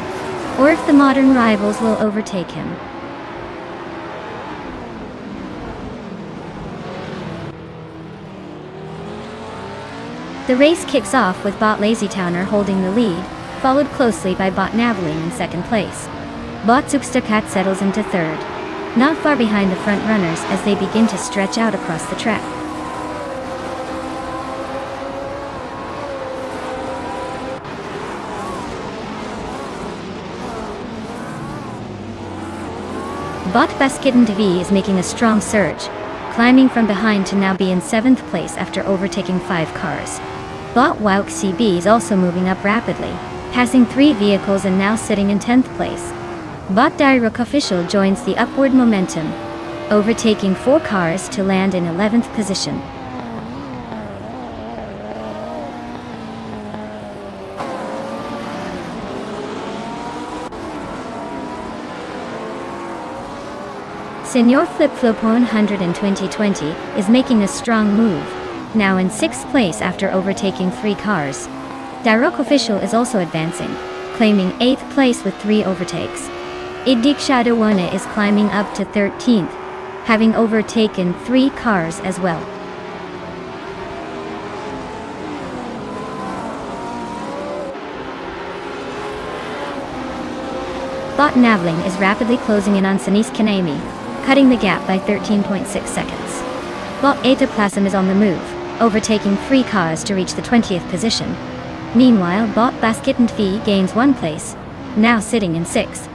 or if the modern rivals will overtake him. The race kicks off with Bot Lazy Towner holding the lead, followed closely by Bot Naveling in second place. Bot Zugsterkat settles into third, not far behind the front runners as they begin to stretch out across the track. Bot Basketen TV is making a strong surge, climbing from behind to now be in 7th place after overtaking 5 cars. Bot Wouk CB is also moving up rapidly, passing 3 vehicles and now sitting in 10th place. Bot Direct Official joins the upward momentum, overtaking 4 cars to land in 11th position. Senor Flip Flop 100 in 2020 is making a strong move, now in 6th place after overtaking 3 cars. Direct Official is also advancing, claiming 8th place with 3 overtakes. Idik Shadawana is climbing up to 13th, having overtaken 3 cars as well. Bot Navling is rapidly closing in on Sanis Kanemi, cutting the gap by 13.6 seconds. Bot Ataplasm is on the move, overtaking 3 cars to reach the 20th position. Meanwhile, Bot Basketen TV gains 1 place, now sitting in 6th.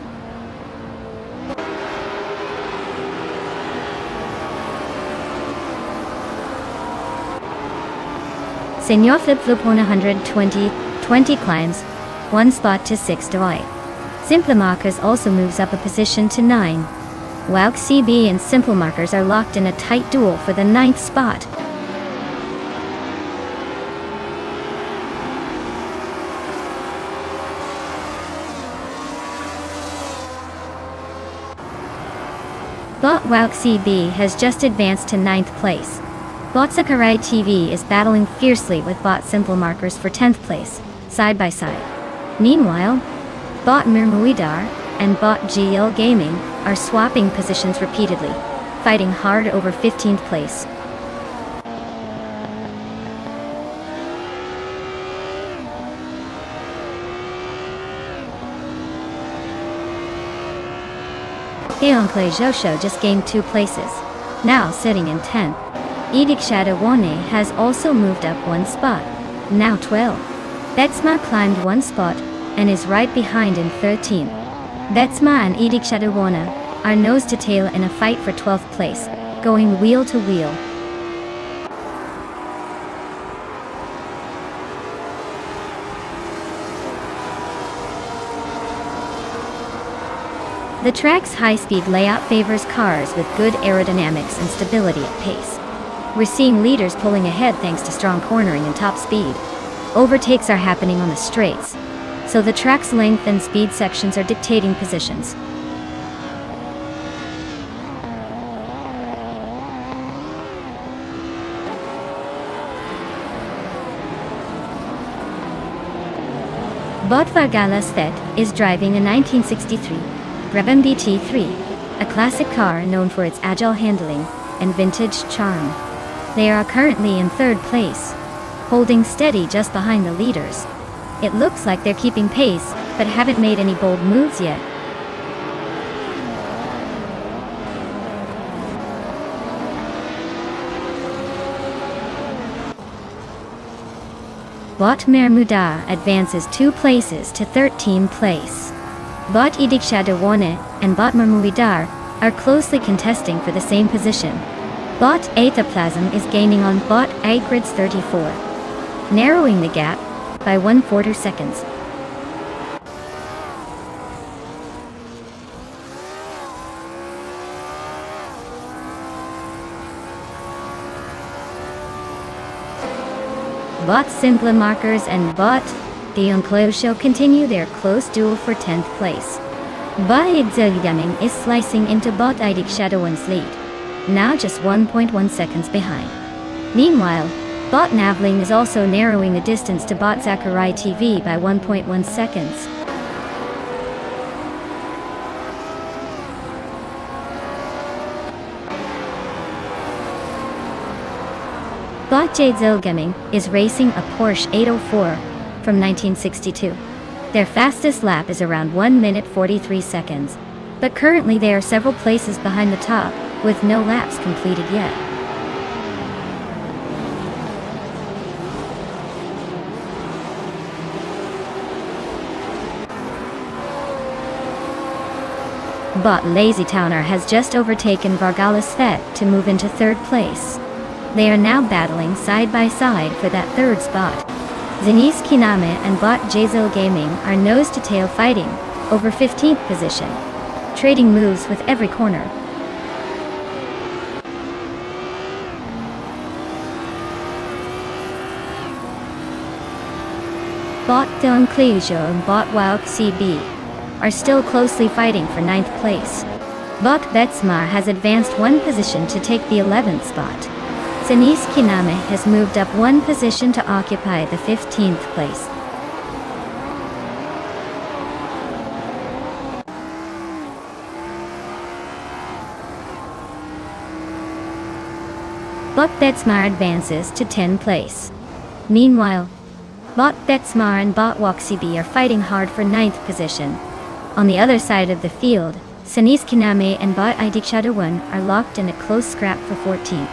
Senor Flip Flop 120 climbs 1 spot to 6th Doi. Simple Markers also moves up a position to 9. Wouk CB and Simple Markers are locked in a tight duel for the 9th spot. Bot Wouk CB has just advanced to 9th place. Bot Sakurai TV is battling fiercely with Bot Simple Markers for 10th place, side by side. Meanwhile, Bot Mirmuidar and Bot GL Gaming are swapping positions repeatedly, fighting hard over 15th place. Geonclay Josho just gained 2 places, now sitting in 10th. Idik Shadawane has also moved up 1 spot, now 12. Betsma climbed 1 spot and is right behind in 13th. Betsma and Idik Shadawana are nose to tail in a fight for 12th place, going wheel to wheel. The track's high-speed layout favors cars with good aerodynamics and stability at pace. We're seeing leaders pulling ahead thanks to strong cornering and top speed. Overtakes are happening on the straights, so the track's length and speed sections are dictating positions. Bot Vargala Svet is driving a 1963 Brabham BT3, a classic car known for its agile handling and vintage charm. They are currently in 3rd place, holding steady just behind the leaders. It looks like they're keeping pace, but haven't made any bold moves yet. Bot Mermuda advances 2 places to 13th place. Bot Idik Shadawane and Bot Mermuidar are closely contesting for the same position. Bot Ataplasm is gaining on Bot Agrids 34, narrowing the gap by 1/4 seconds. Bot Simple Markers and Bot Deonclosho continue their close duel for 10th place. Bot Igzelgaming is slicing into Bot Idik Shadawan's lead, now just 1.1 seconds behind. Meanwhile, Bot Navling is also narrowing the distance to Bot Sakurai TV by 1.1 seconds. Bot Jadezilgaming is racing a Porsche 804 from 1962. Their fastest lap is around 1 minute 43 seconds, but currently they are several places behind the top, with no laps completed yet. But Lazy Towner has just overtaken Vargalas Thet to move into third place. They are now battling side by side for that third spot. Zenis Kiname and Bot Jazel Gaming are nose-to-tail fighting over 15th position, trading moves with every corner. Bot Don Clejo and Bot Wow CB are still closely fighting for 9th place. Bot Betsmar has advanced one position to take the 11th spot. Zenis Kiname has moved up one position to occupy the 15th place. Bot Betsmar advances to 10th place. Meanwhile, Bot Betsmar and Bot Waxibi are fighting hard for 9th position. On the other side of the field, Zenis Kiname and Bot Idikshadawan are locked in a close scrap for 14th.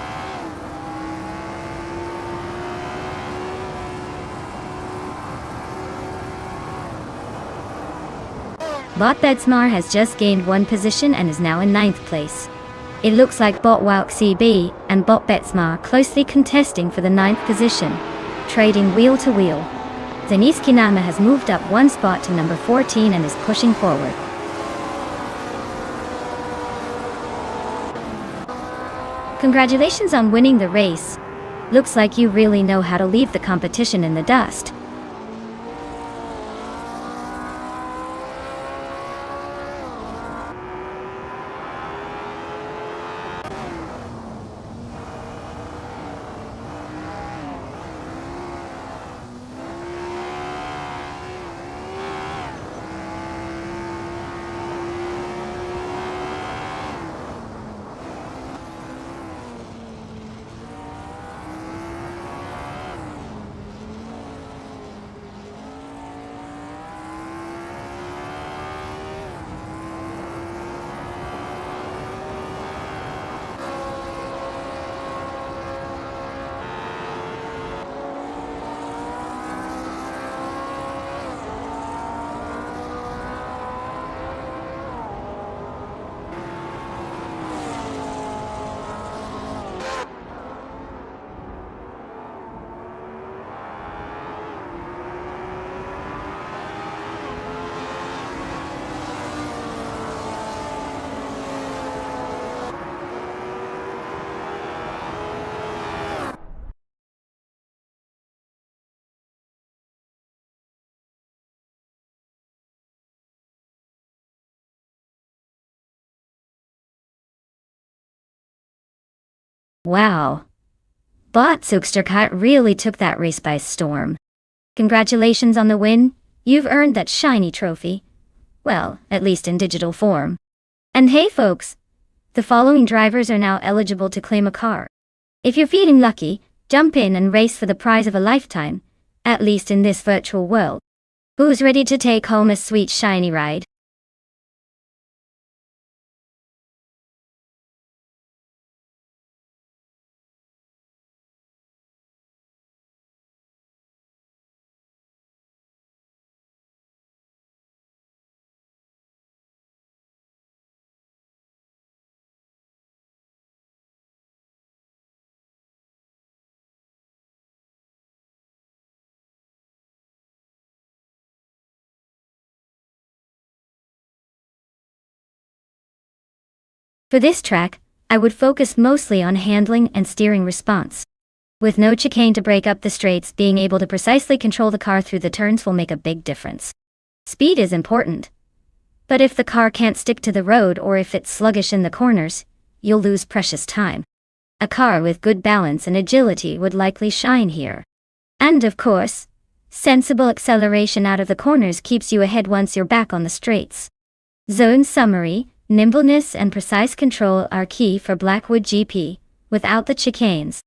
Bot Betsmar has just gained one position and is now in 9th place. It looks like Bot Wauk CB and Bot Betsmar closely contesting for the 9th position, trading wheel to wheel. Zenis Kiname has moved up one spot to number 14 and is pushing forward. Congratulations on winning the race. Looks like you really know how to leave the competition in the dust. Wow. Bot Zugsterkat really took that race by storm. Congratulations on the win, you've earned that shiny trophy. Well, at least in digital form. And hey folks, the following drivers are now eligible to claim a car. If you're feeling lucky, jump in and race for the prize of a lifetime, at least in this virtual world. Who's ready to take home a sweet shiny ride? For this track, I would focus mostly on handling and steering response. With no chicane to break up the straights, being able to precisely control the car through the turns will make a big difference. Speed is important. But if the car can't stick to the road or if it's sluggish in the corners, you'll lose precious time. A car with good balance and agility would likely shine here. And of course, sensible acceleration out of the corners keeps you ahead once you're back on the straights. Zone summary: nimbleness and precise control are key for Blackwood GP, without the chicanes.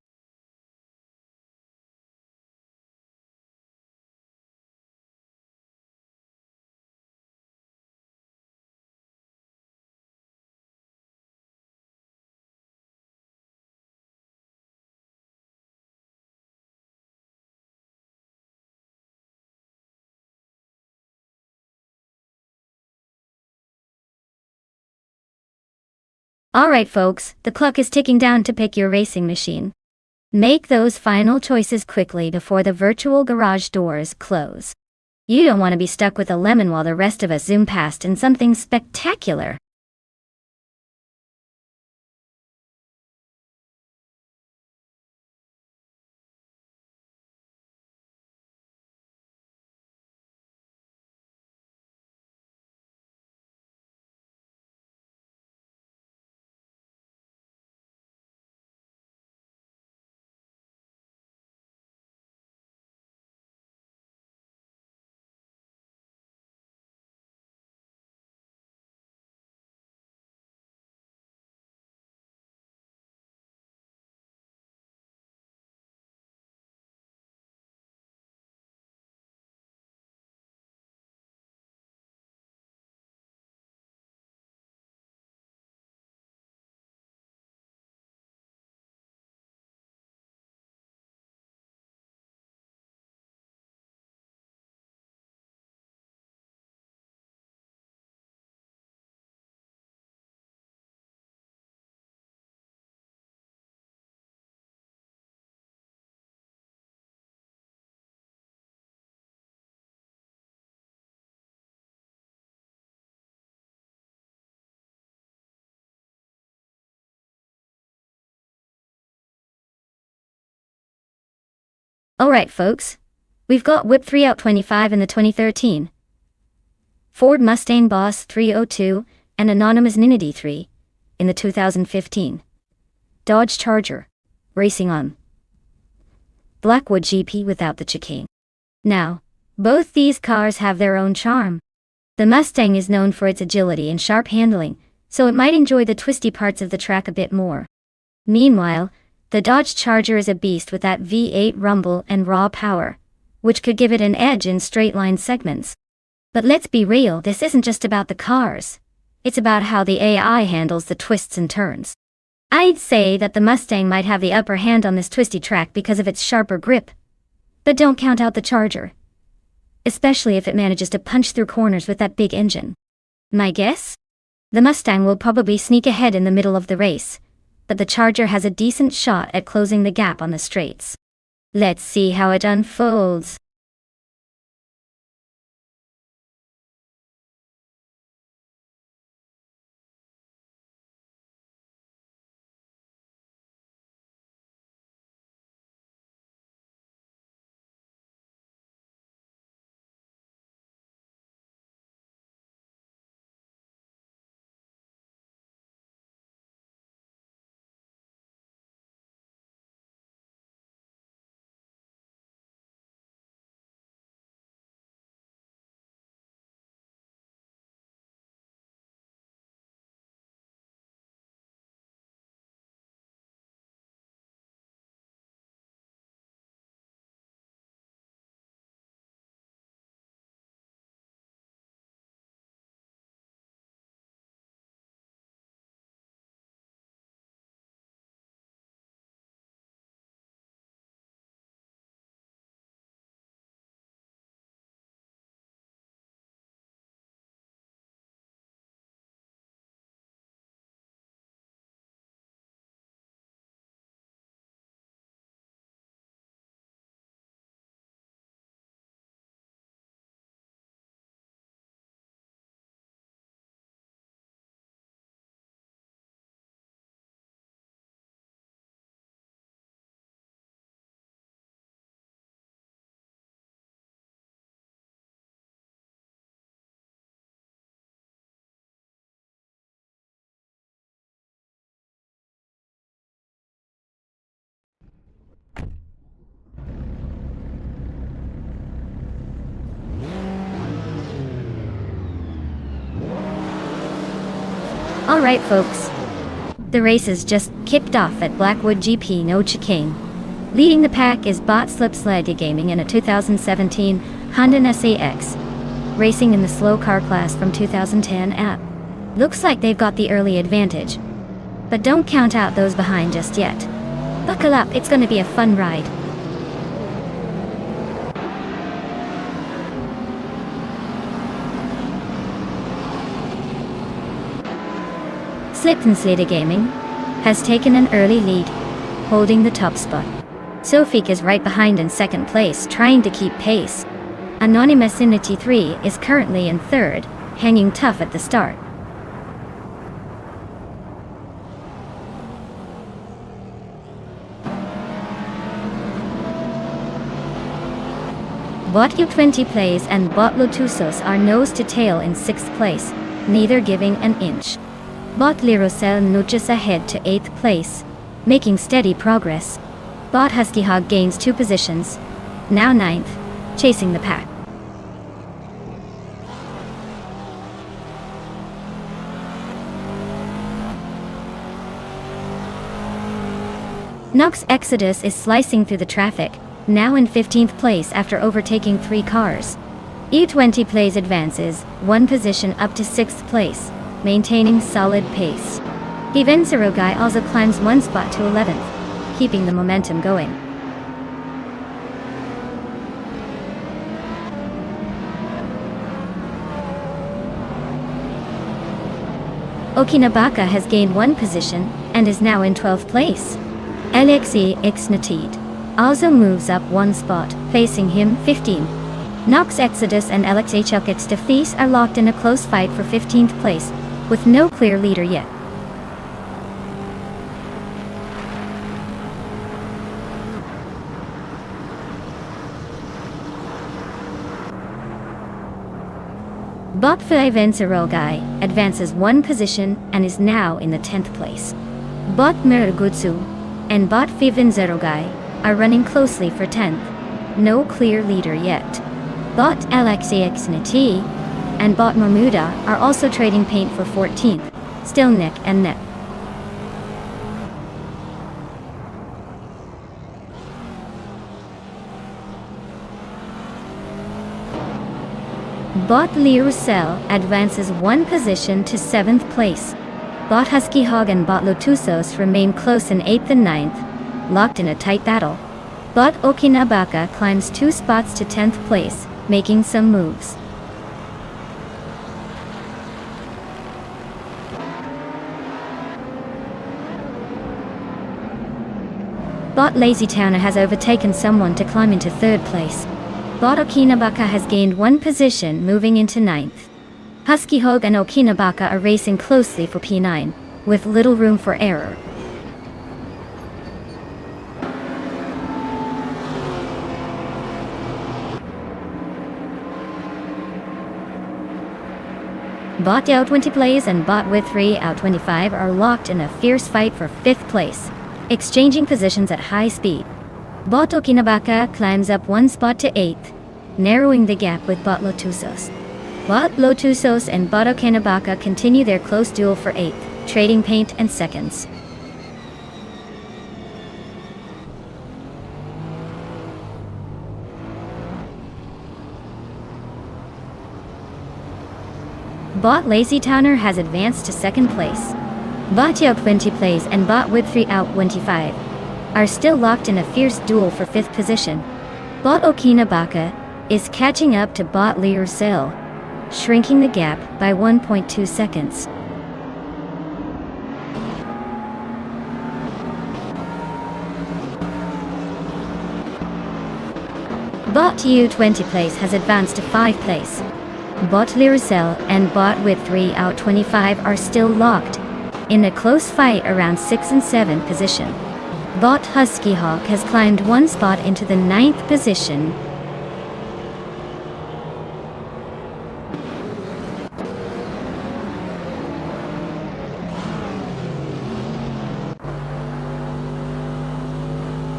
Alright folks, the clock is ticking down to pick your racing machine. Make those final choices quickly before the virtual garage doors close. You don't want to be stuck with a lemon while the rest of us zoom past in something spectacular. Alright folks, we've got Whip 3 out 25 in the 2013, Ford Mustang Boss 302, and Anonymous Ninity 3 in the 2015, Dodge Charger racing on Blackwood GP without the chicane. Now, both these cars have their own charm. The Mustang is known for its agility and sharp handling, so it might enjoy the twisty parts of the track a bit more. Meanwhile, the Dodge Charger is a beast with that V8 rumble and raw power, which could give it an edge in straight-line segments. But let's be real, this isn't just about the cars. It's about how the AI handles the twists and turns. I'd say that the Mustang might have the upper hand on this twisty track because of its sharper grip. But don't count out the Charger, especially if it manages to punch through corners with that big engine. My guess? The Mustang will probably sneak ahead in the middle of the race, but the Charger has a decent shot at closing the gap on the straights. Let's see how it unfolds. Alright folks, the race has just kicked off at Blackwood GP no chicane. Leading the pack is Bot Slip Sled Gaming in a 2017 Honda NSX, racing in the slow car class from 2010 app. Looks like they've got the early advantage, but don't count out those behind just yet. Buckle up, it's gonna be a fun ride. Slippensleda Gaming has taken an early lead, holding the top spot. Sofik is right behind in second place, trying to keep pace. Anonymous Inity 3 is currently in third, hanging tough at the start. Bot U20 Plays and Bot Lotusos are nose to tail in 6th place, neither giving an inch. Bot Lirosel nudges ahead to 8th place, making steady progress. Bot Husky Hog gains 2 positions, now 9th, chasing the pack. Nox Exodus is slicing through the traffic, now in 15th place after overtaking 3 cars. U20 Plays advances 1 position up to 6th place, maintaining solid pace. Guy also climbs 1 spot to 11th, keeping the momentum going. Okinabaka has gained 1 position and is now in 12th place. Alexei Ixnatid also moves up 1 spot, facing him 15. Nox Exodus and Alexei Chukitstafis are locked in a close fight for 15th place, with no clear leader yet. Bot Vencerogai advances 1 position and is now in the 10th place. Bot Miragutsu and Bot Vencerogai are running closely for 10th, no clear leader yet. Bot Alexei Xnati and Bot Mamuda are also trading paint for 14th, still neck and neck. Bot Lirusel advances 1 position to 7th place. Bot Husky Hog and Bot Lotusos remain close in 8th and 9th, locked in a tight battle. Bot Okinabaka climbs 2 spots to 10th place, making some moves. Bot Lazy Towner has overtaken someone to climb into 3rd place. Bot Okinabaka has gained 1 position, moving into 9th. Husky Hog and Okinabaka are racing closely for P9, with little room for error. Bot Out20 Plays and Bot with 3 Out25 are locked in a fierce fight for 5th place, exchanging positions at high speed. Bot Okinabaka climbs up 1 spot to 8th, narrowing the gap with Bot Lotusos. Bot Lotusos and Bot Okinabaka continue their close duel for 8th, trading paint and seconds. Bot Lazy Towner has advanced to 2nd place. Bot Out20 Plays and Bot with 3 Out25 are still locked in a fierce duel for 5th position. Bot Okinabaka is catching up to Bot Lirusel, shrinking the gap by 1.2 seconds. Bot U20 Plays has advanced to 5th place. Bot Lirusel and Bot with 3 Out25 are still locked in a close fight around 6th and 7th position. Bot Husky Hawk has climbed 1 spot into the 9th position.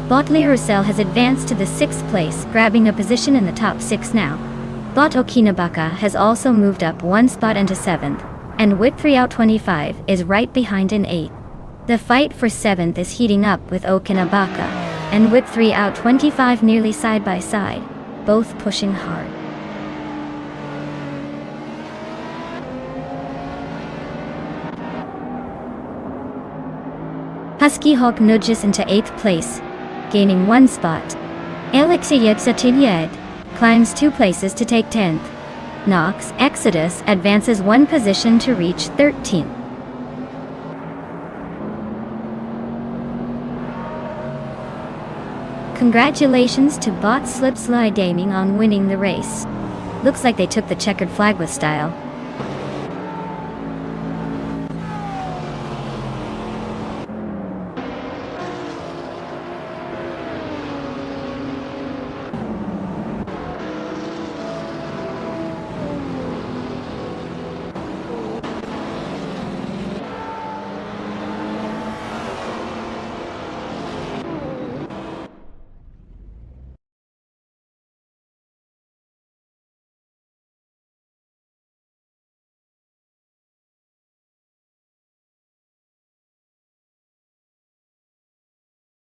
Bot Lirusel has advanced to the 6th place, grabbing a position in the top 6 now. Bot Okinabaka has also moved up 1 spot into 7th, and with 3 Out25 is right behind in 8th. The fight for 7th is heating up with Okinabaka, and with 3 Out25 nearly side by side, both pushing hard. Husky Hawk nudges into 8th place, gaining 1 spot. Alexei Yevzatinyed climbs 2 places to take 10th. Nox Exodus advances 1 position to reach 13th. Congratulations to Bot Slip Slide Gaming on winning the race. Looks like they took the checkered flag with style.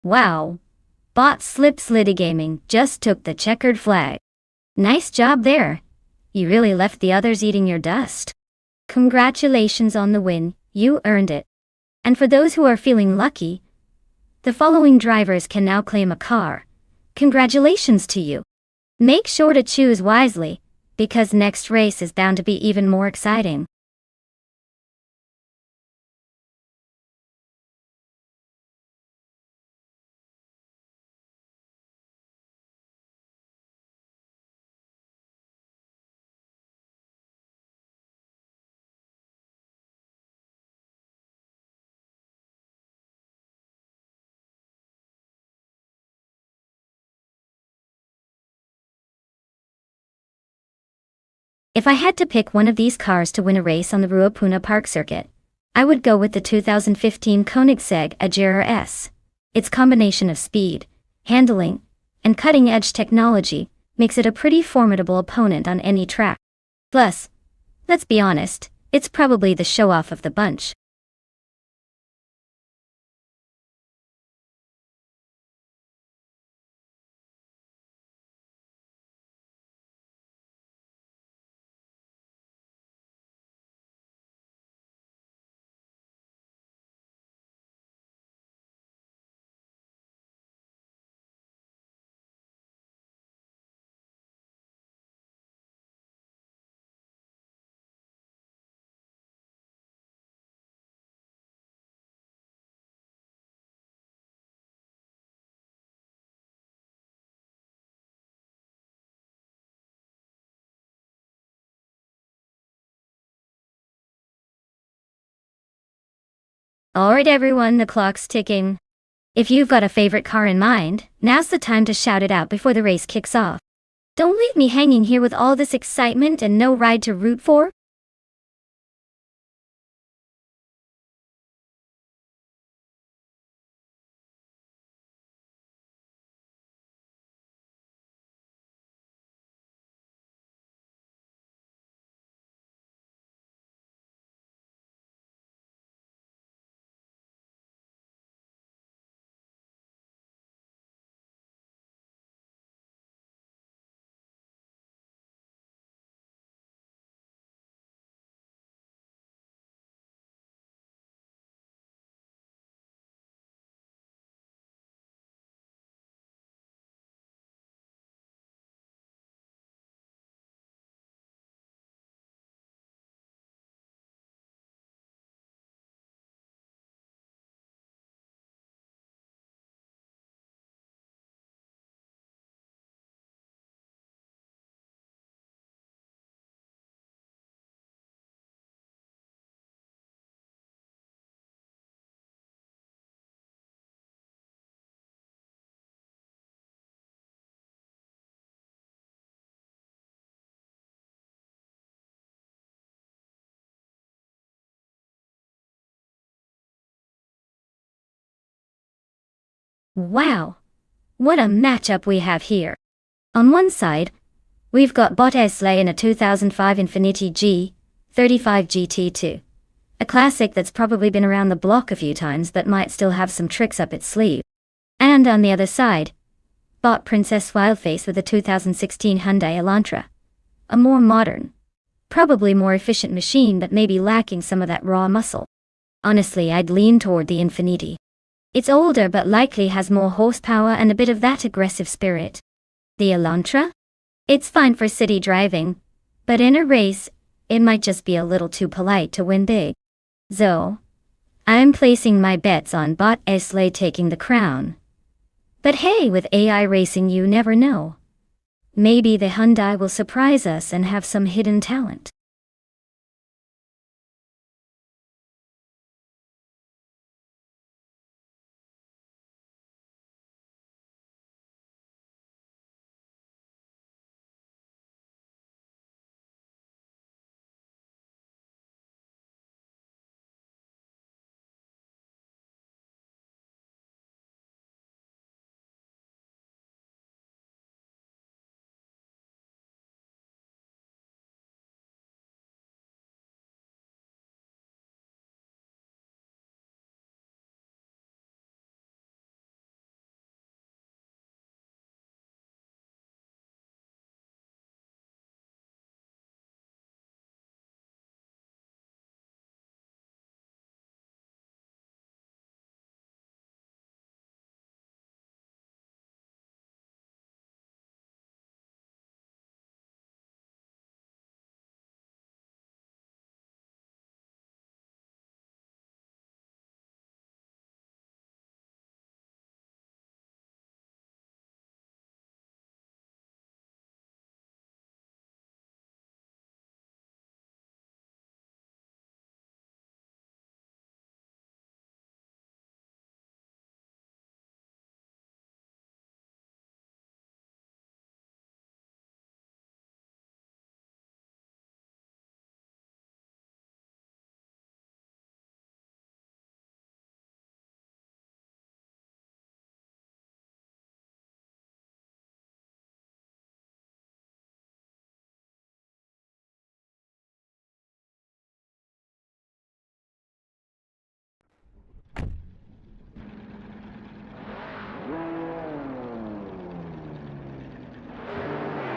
Wow! Bot Slip Slid Gaming just took the checkered flag. Nice job there! You really left the others eating your dust. Congratulations on the win, you earned it. And for those who are feeling lucky, the following drivers can now claim a car. Congratulations to you! Make sure to choose wisely, because next race is bound to be even more exciting. If I had to pick one of these cars to win a race on the Ruapuna Park circuit, I would go with the 2015 Koenigsegg Agera S. Its combination of speed, handling, and cutting-edge technology makes it a pretty formidable opponent on any track. Plus, let's be honest, it's probably the show-off of the bunch. Alright everyone, the clock's ticking. If you've got a favorite car in mind, now's the time to shout it out before the race kicks off. Don't leave me hanging here with all this excitement and no ride to root for. Wow! What a matchup we have here. On one side, we've got Bot Slay in a 2005 Infiniti G35 GT2. A classic that's probably been around the block a few times but might still have some tricks up its sleeve. And on the other side, Bot Princess Wildface with a 2016 Hyundai Elantra. A more modern, probably more efficient machine but maybe lacking some of that raw muscle. Honestly, I'd lean toward the Infiniti. It's older but likely has more horsepower and a bit of that aggressive spirit. The Elantra? It's fine for city driving, but in a race, it might just be a little too polite to win big. So, I'm placing my bets on Bot Slay taking the crown. But hey, with AI racing you never know. Maybe the Hyundai will surprise us and have some hidden talent.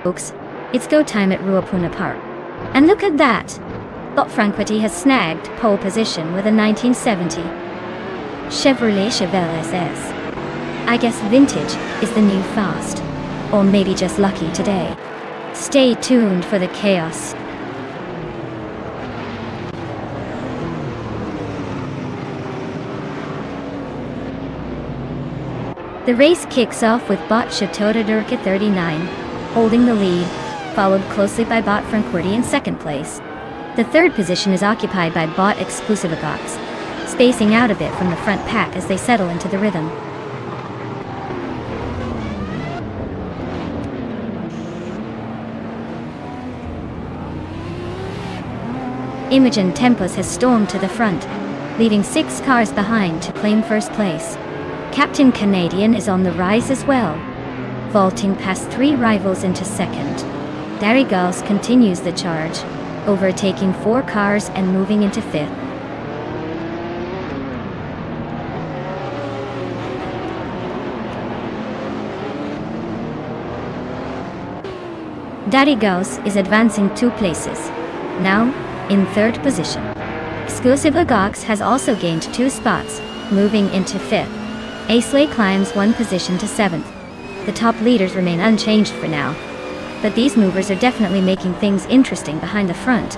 Folks, it's go time at Ruapuna Park. And look at that! Bob Franquetti has snagged pole position with a 1970 Chevrolet Chevelle SS. I guess vintage is the new fast. Or maybe just lucky today. Stay tuned for the chaos. The race kicks off with Bot Chateau-Durk at 39, holding the lead, followed closely by Bot Franquetti in second place. The third position is occupied by Bot Exclusivagox, spacing out a bit from the front pack as they settle into the rhythm. Imogen Tempos has stormed to the front, leaving 6 cars behind to claim first place. Captain Canadian is on the rise as well, vaulting past 3 rivals into second. Darigals continues the charge, overtaking 4 cars and moving into 5th. Darigals is advancing 2 places, now in 3rd position. Exclusivagox has also gained 2 spots, moving into 5th. Aisley climbs 1 position to 7th. The top leaders remain unchanged for now, but these movers are definitely making things interesting behind the front.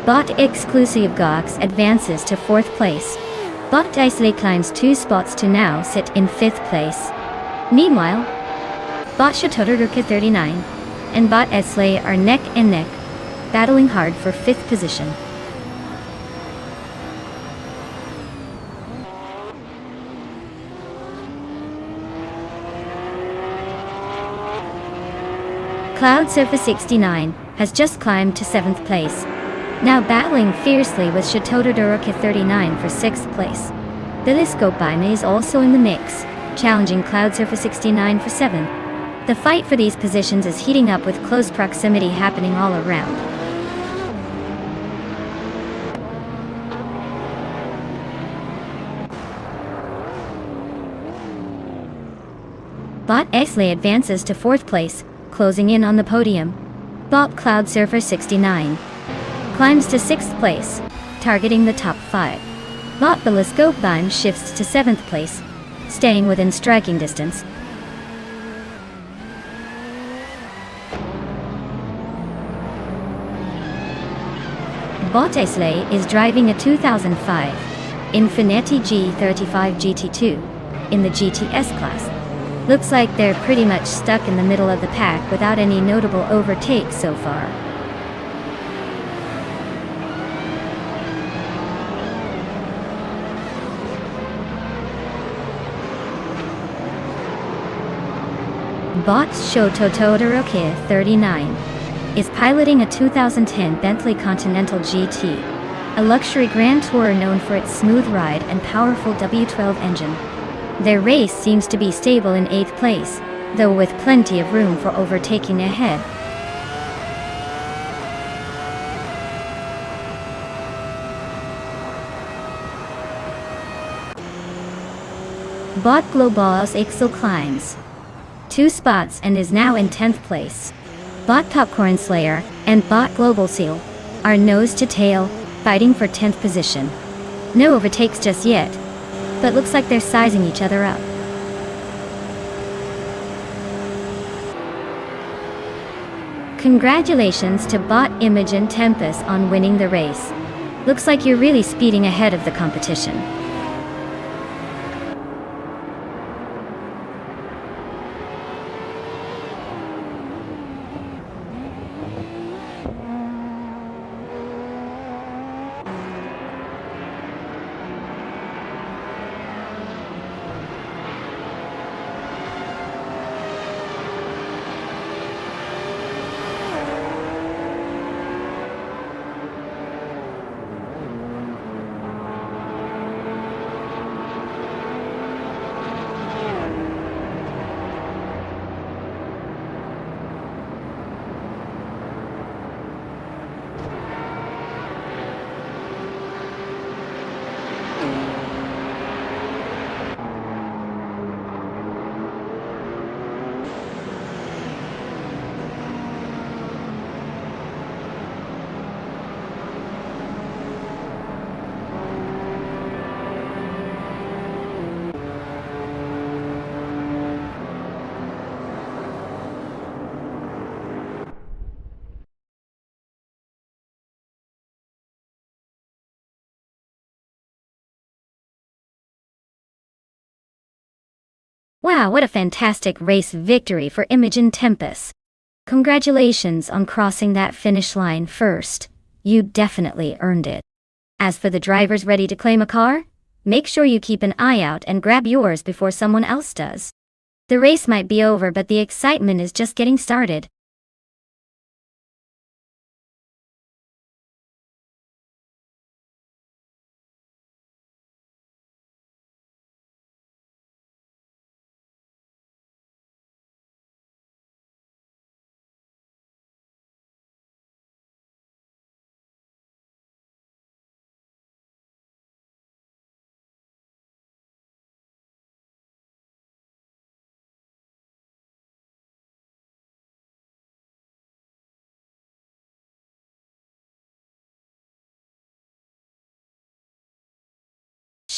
Bot Exclusivagox advances to 4th place. Bot Aisley climbs 2 spots to now sit in 5th place. Meanwhile, Bot Chateau-Durk at 39 and Bot Aisley are neck and neck, battling hard for 5th position. Cloud Surface 69 has just climbed to 7th place, now battling fiercely with Chateau-Durk at 39 for 6th place. Bilisco Baime is also in the mix, challenging Cloud Surface 69 for 7th. The fight for these positions is heating up with close proximity happening all around. Bot Aisley advances to 4th place, closing in on the podium. Bot Cloud Surfer 69 climbs to 6th place, targeting the top 5. Bot Bilisco Baime shifts to 7th place, staying within striking distance. Bottisley is driving a 2005 Infiniti G35 GT2 in the GTS class. Looks like they're pretty much stuck in the middle of the pack without any notable overtakes so far. Bots Shoto Todoroki, 39, is piloting a 2010 Bentley Continental GT, a luxury grand tourer known for its smooth ride and powerful W12 engine. Their race seems to be stable in 8th place, though with plenty of room for overtaking ahead. Bot Globals Ixel climbs 2 spots and is now in 10th place. Bot Popcorn Slayer and Bot Global Seal are nose to tail, fighting for 10th position. No overtakes just yet, but looks like they're sizing each other up. Congratulations to Bot Imogen Tempest on winning the race. Looks like you're really speeding ahead of the competition. Wow, what a fantastic race victory for Imogen Tempest. Congratulations on crossing that finish line first. You definitely earned it. As for the drivers ready to claim a car, make sure you keep an eye out and grab yours before someone else does. The race might be over, but the excitement is just getting started.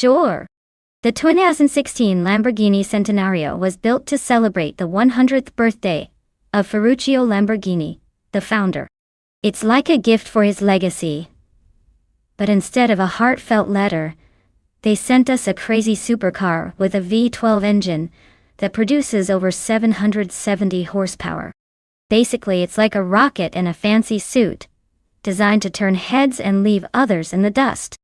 Sure. The 2016 Lamborghini Centenario was built to celebrate the 100th birthday of Ferruccio Lamborghini, the founder. It's like a gift for his legacy. But instead of a heartfelt letter, they sent us a crazy supercar with a V12 engine that produces over 770 horsepower. Basically, it's like a rocket in a fancy suit, designed to turn heads and leave others in the dust.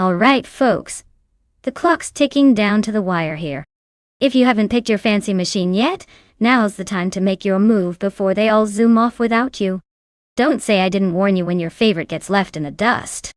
Alright folks, the clock's ticking down to the wire here. If you haven't picked your fancy machine yet, now's the time to make your move before they all zoom off without you. Don't say I didn't warn you when your favorite gets left in the dust.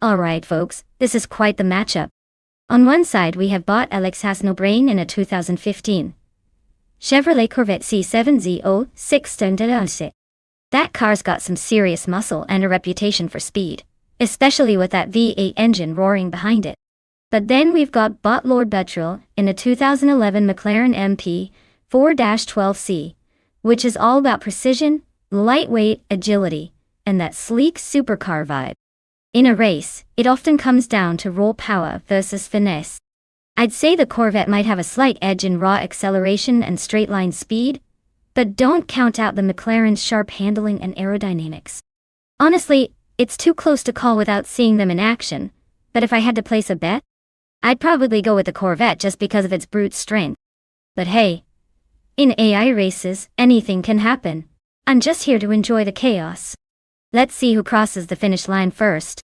Alright folks, this is quite the matchup. On one side we have bot Alex has no brain in a 2015 Chevrolet Corvette C7Z06 Stone. That car's got some serious muscle and a reputation for speed, especially with that V8 engine roaring behind it. But then we've got bot Lord Buttrell in a 2011 McLaren MP 4-12C, which is all about precision, lightweight, agility, and that sleek supercar vibe. In a race, it often comes down to raw power versus finesse. I'd say the Corvette might have a slight edge in raw acceleration and straight-line speed, but don't count out the McLaren's sharp handling and aerodynamics. Honestly, it's too close to call without seeing them in action, but if I had to place a bet, I'd probably go with the Corvette just because of its brute strength. But hey, in AI races, anything can happen. I'm just here to enjoy the chaos. Let's see who crosses the finish line first.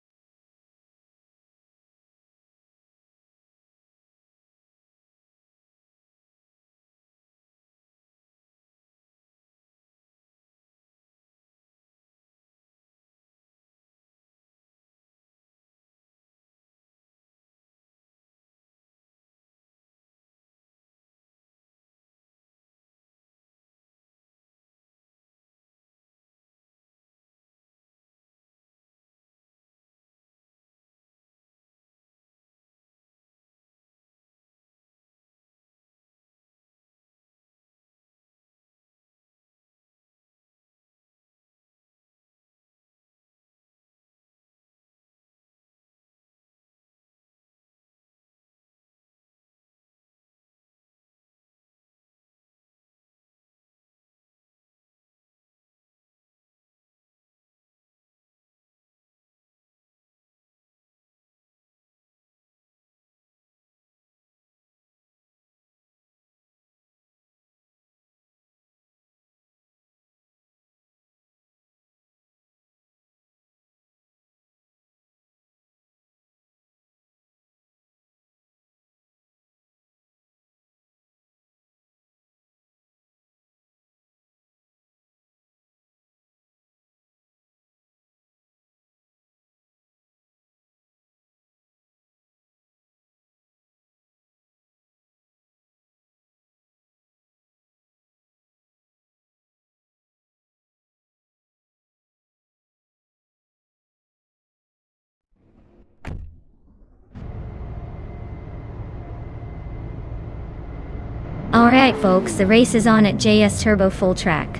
Alright folks, the race is on at JS Turbo Full Track.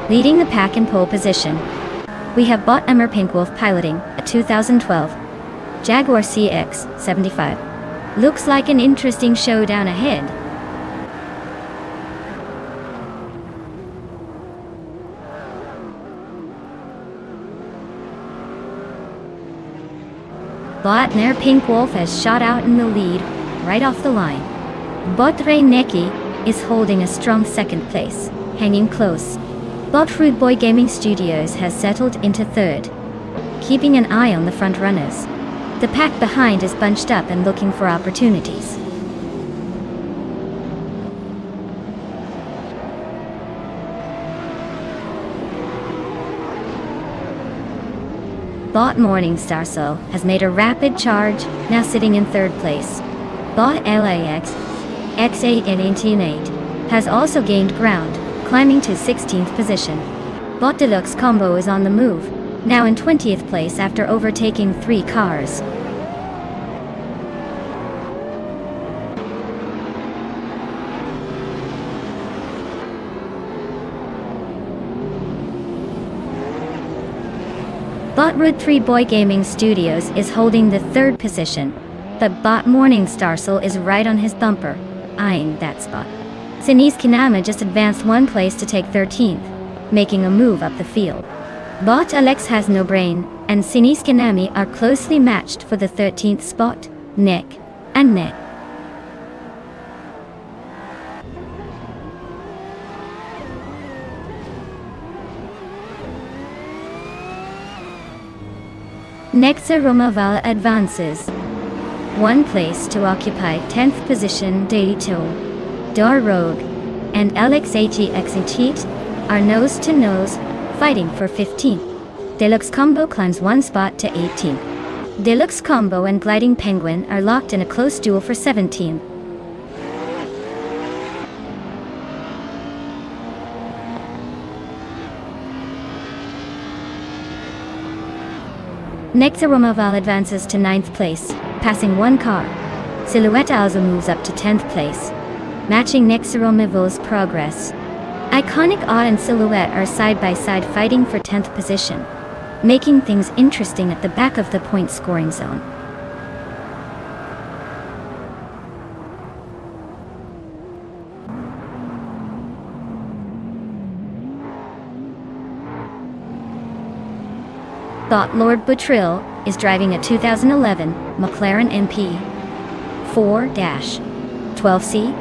Leading the pack in pole position, we have bot Emmer Pinkwolf piloting a 2012 Jaguar CX-75. Looks like an interesting showdown ahead. Bot Nair Pinkwolf has shot out in the lead right off the line. Bot Ray Neki is holding a strong second place, hanging close. Bot Rude Boy Gaming Studios has settled into third, keeping an eye on the front runners. The pack behind is bunched up and looking for opportunities. Bot Morningstar Soul has made a rapid charge, now sitting in third place. Bot LAX X8 has also gained ground, climbing to 16th position. Bot Deluxe Combo is on the move, now in 20th place after overtaking 3 cars. Bot Root 3 Boy Gaming Studios is holding the 3rd position, but Bot Morningstar Soul is right on his bumper, eyeing that spot. Sinise Kinama just advanced 1 place to take 13th, making a move up the field. Bot Alex has no brain, and Sinise Kinami are closely matched for the 13th spot, neck and neck. Nexa Romaval advances 1 place to occupy 10th position. Daito, Dar Rogue, and LXATXET are nose-to-nose, fighting for 15th. Deluxe Combo climbs 1 spot to 18th. Deluxe Combo and Gliding Penguin are locked in a close duel for 17th. Nexaromaval advances to 9th place, passing one car. Silhouette also moves up to 10th place, matching Nexaromaval's progress. Iconic Odd and Silhouette are side by side fighting for 10th position, making things interesting at the back of the point scoring zone. Thought Lord Buttrill is driving a 2011 McLaren MP 4-12C.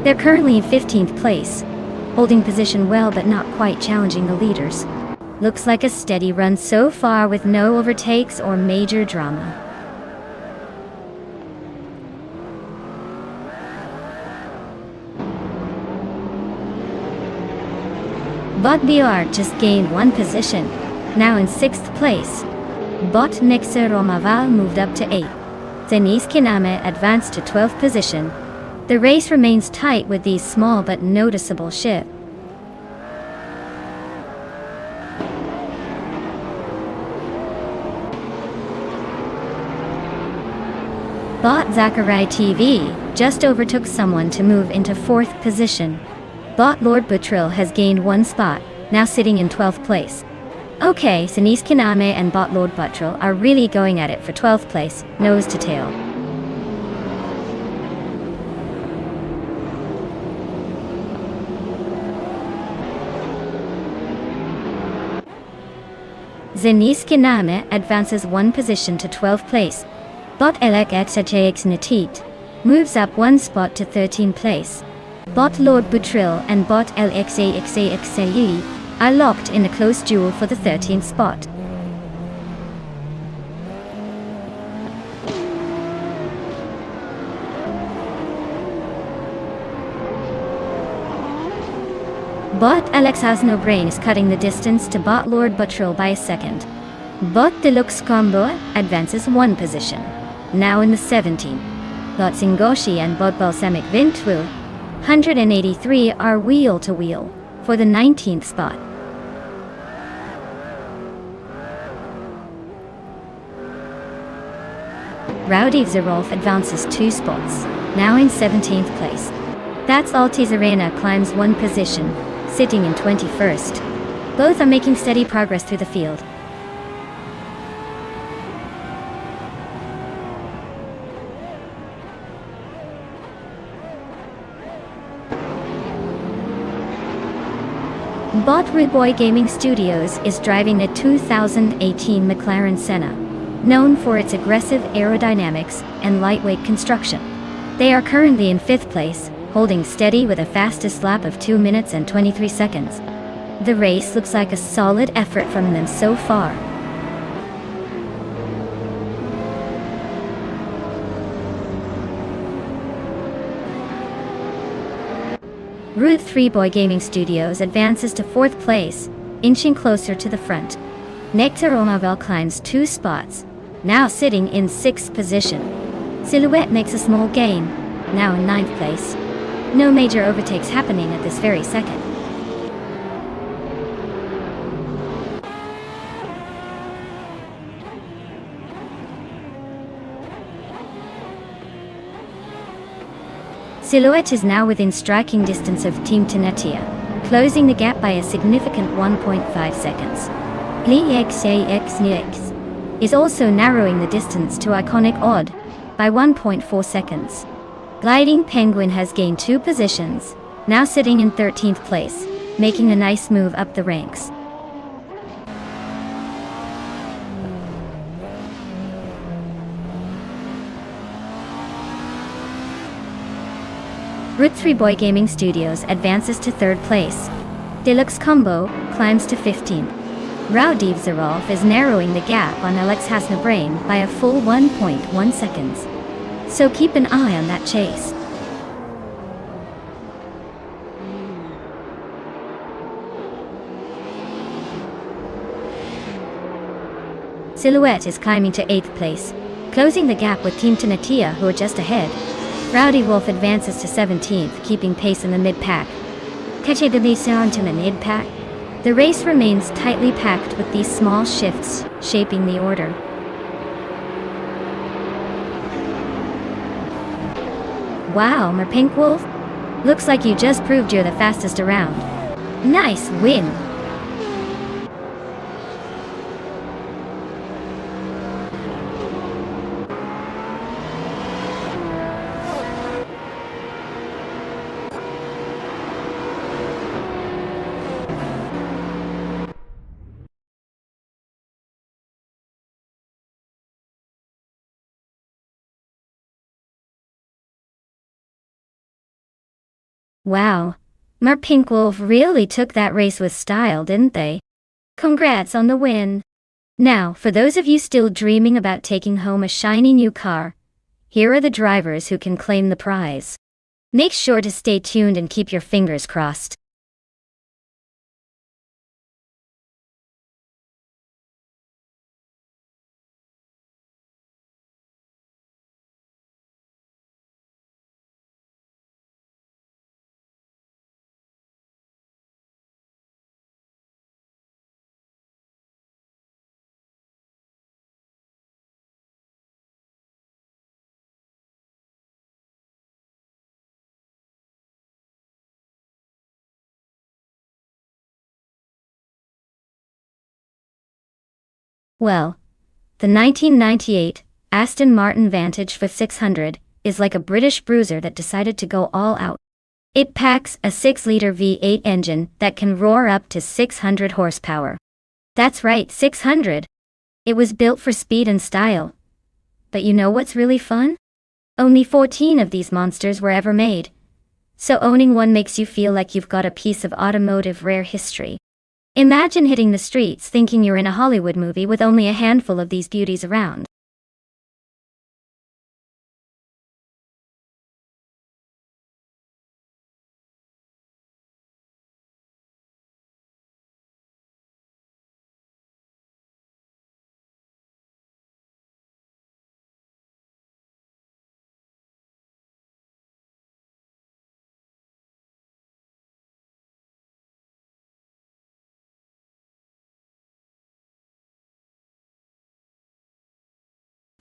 They're currently in 15th place, holding position well but not quite challenging the leaders. Looks like a steady run so far with no overtakes or major drama. Bot BR just gained one position, now in 6th place. Bot Nexaromaval moved up to 8th. Denise Kiname advanced to 12th position. The race remains tight with these small but noticeable shifts. Bot Zachary TV just overtook someone to move into 4th position. Bot Lord Buttrill has gained one spot, now sitting in 12th place. Okay, Denise Kiname and Bot Lord Buttrill are really going at it for 12th place, nose to tail. Denise Kiname advances one position to 12th place. Bot LXXJX Natit moves up one spot to 13th place. Bot Lord Buttrill and Bot LXAXAXAE are locked in a close duel for the 13th spot. Bot Alex has no brain is cutting the distance to Bot Lord Buttrill by a second. Bot Deluxe Combo advances one position, now in the 17th. Bot Singoshi and Bot Balsamic Vintru 183 are wheel to wheel for the 19th spot. Rowdy Zerolf advances 2 spots, now in 17th place. That's Altis Arena climbs one position, sitting in 21st. Both are making steady progress through the field. Bot Rude Boy Gaming Studios is driving a 2018 McLaren Senna, known for its aggressive aerodynamics and lightweight construction. They are currently in 5th place, holding steady with a fastest lap of 2 minutes and 23 seconds. The race looks like a solid effort from them so far. Route 3 Boy Gaming Studios advances to 4th place, inching closer to the front. Nexaromaval climbs 2 spots, now sitting in 6th position. Silhouette makes a small gain, now in 9th place. No major overtakes happening at this very second. Silhouette is now within striking distance of Team Tenetia, closing the gap by a significant 1.5 seconds. LXAXNX is also narrowing the distance to Iconic Odd by 1.4 seconds. Gliding Penguin has gained 2 positions, now sitting in 13th place, making a nice move up the ranks. Route 3 Boy Gaming Studios advances to 3rd place. Deluxe Combo climbs to 15th. Rowdy Zerolf is narrowing the gap on Alex Hasnabrain by a full 1.1 seconds. So keep an eye on that chase. Silhouette is climbing to 8th place, closing the gap with Team Tanatia, who are just ahead. Rowdy Wolf advances to 17th, keeping pace in the mid-pack. Cache de Lisson to the mid-pack. The race remains tightly packed with these small shifts shaping the order. Wow, Merpink Wolf? Looks like you just proved you're the fastest around. Nice win! Wow, Merpink Wolf really took that race with style, didn't they? Congrats on the win! Now, for those of you still dreaming about taking home a shiny new car, here are the drivers who can claim the prize. Make sure to stay tuned and keep your fingers crossed. Well, the 1998 Aston Martin Vantage for 600 is like a British bruiser that decided to go all out. It packs a 6-liter V8 engine that can roar up to 600 horsepower. That's right, 600! It was built for speed and style. But you know what's really fun? Only 14 of these monsters were ever made. So owning one makes you feel like you've got a piece of automotive rare history. Imagine hitting the streets thinking you're in a Hollywood movie with only a handful of these beauties around.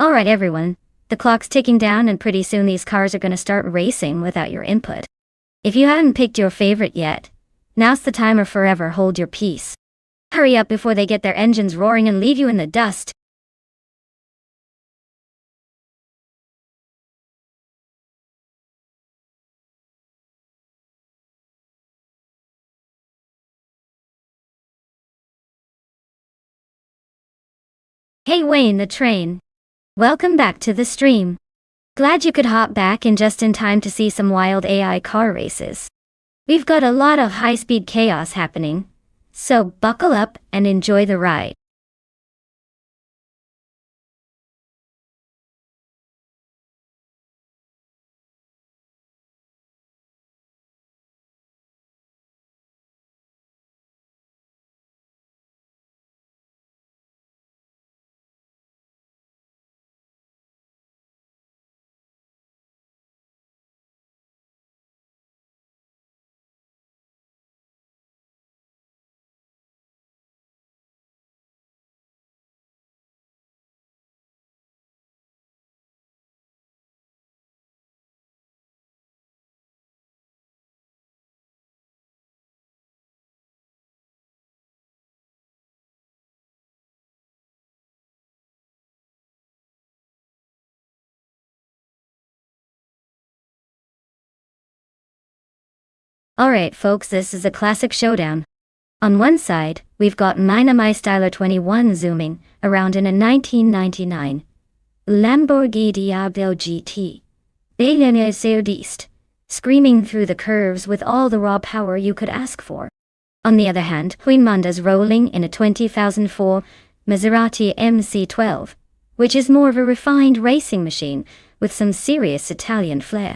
Alright everyone, the clock's ticking down and pretty soon these cars are gonna start racing without your input. If you haven't picked your favorite yet, now's the time or forever hold your peace. Hurry up before they get their engines roaring and leave you in the dust. Hey Wayne the train. Welcome back to the stream. Glad you could hop back in just in time to see some wild AI car races. We've got a lot of high-speed chaos happening, so buckle up and enjoy the ride. Alright folks, this is a classic showdown. On one side, we've got Mina My Styler 21 zooming around in a 1999 Lamborghini Diablo GT. Billionaire East, screaming through the curves with all the raw power you could ask for. On the other hand, Queen Manda's rolling in a 2004 Maserati MC12, which is more of a refined racing machine with some serious Italian flair.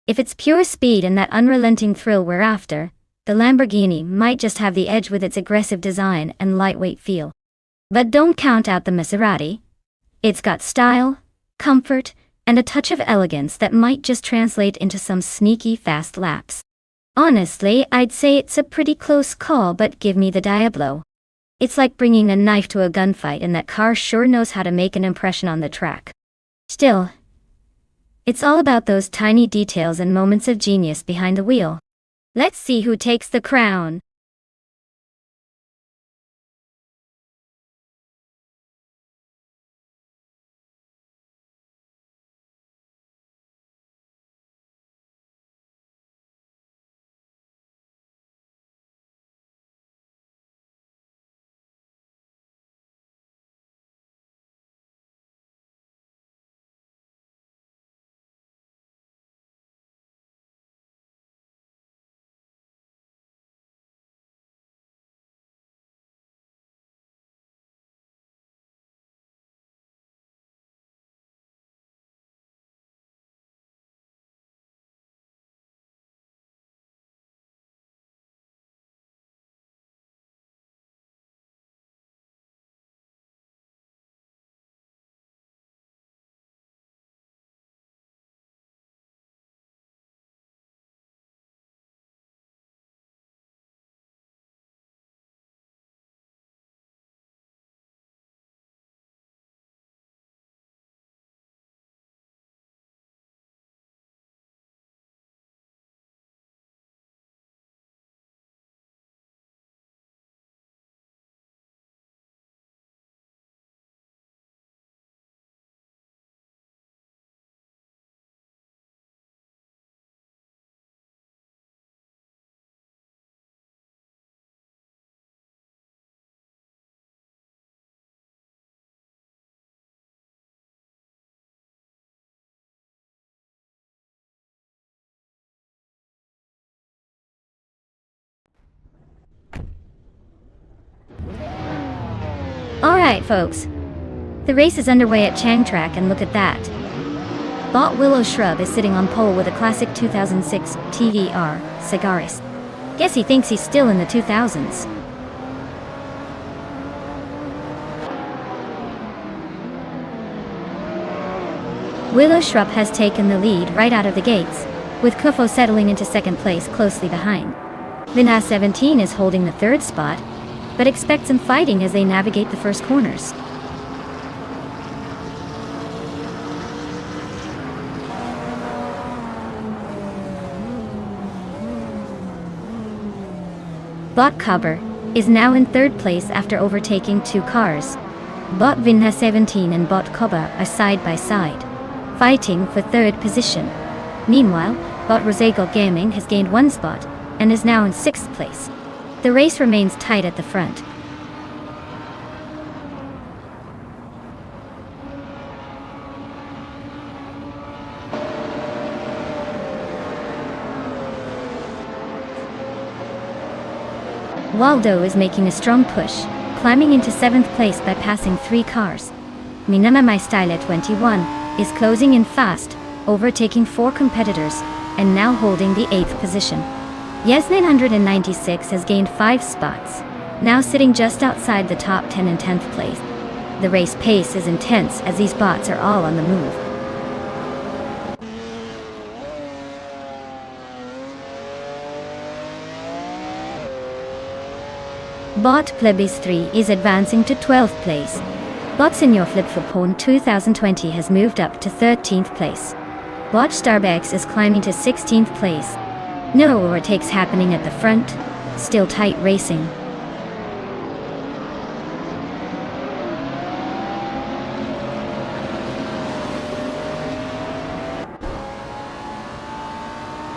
If it's pure speed and that unrelenting thrill we're after, the Lamborghini might just have the edge with its aggressive design and lightweight feel. But don't count out the Maserati. It's got style, comfort, and a touch of elegance that might just translate into some sneaky fast laps. Honestly, I'd say it's a pretty close call, but give me the Diablo. It's like bringing a knife to a gunfight, and that car sure knows how to make an impression on the track. Still, it's all about those tiny details and moments of genius behind the wheel. Let's see who takes the crown. Alright folks, the race is underway at Chang Track, and look at that. Bot Willow Shrub is sitting on pole with a classic 2006 TVR Cigaris. Guess he thinks he's still in the 2000s. Willow Shrub has taken the lead right out of the gates, with Kufo settling into second place closely behind. Vinha 17 is holding the third spot, but expect some fighting as they navigate the first corners. Bot Cover is now in third place after overtaking two cars. Bot Vinha 17 and Bot Koba are side by side, fighting for third position. Meanwhile, Bot Rosego Gaming has gained one spot and is now in sixth place. The race remains tight at the front. Waldo is making a strong push, climbing into 7th place by passing 3 cars. Minama My Style at 21 is closing in fast, overtaking 4 competitors, and now holding the 8th position. Yes 996 has gained 5 spots, now sitting just outside the top 10 in 10th place. The race pace is intense as these bots are all on the move. Bot Plebis 3 is advancing to 12th place. Bot Senior Flip Flopone 2020 has moved up to 13th place. Bot Starbucks is climbing to 16th place. No overtakes happening at the front, still tight racing.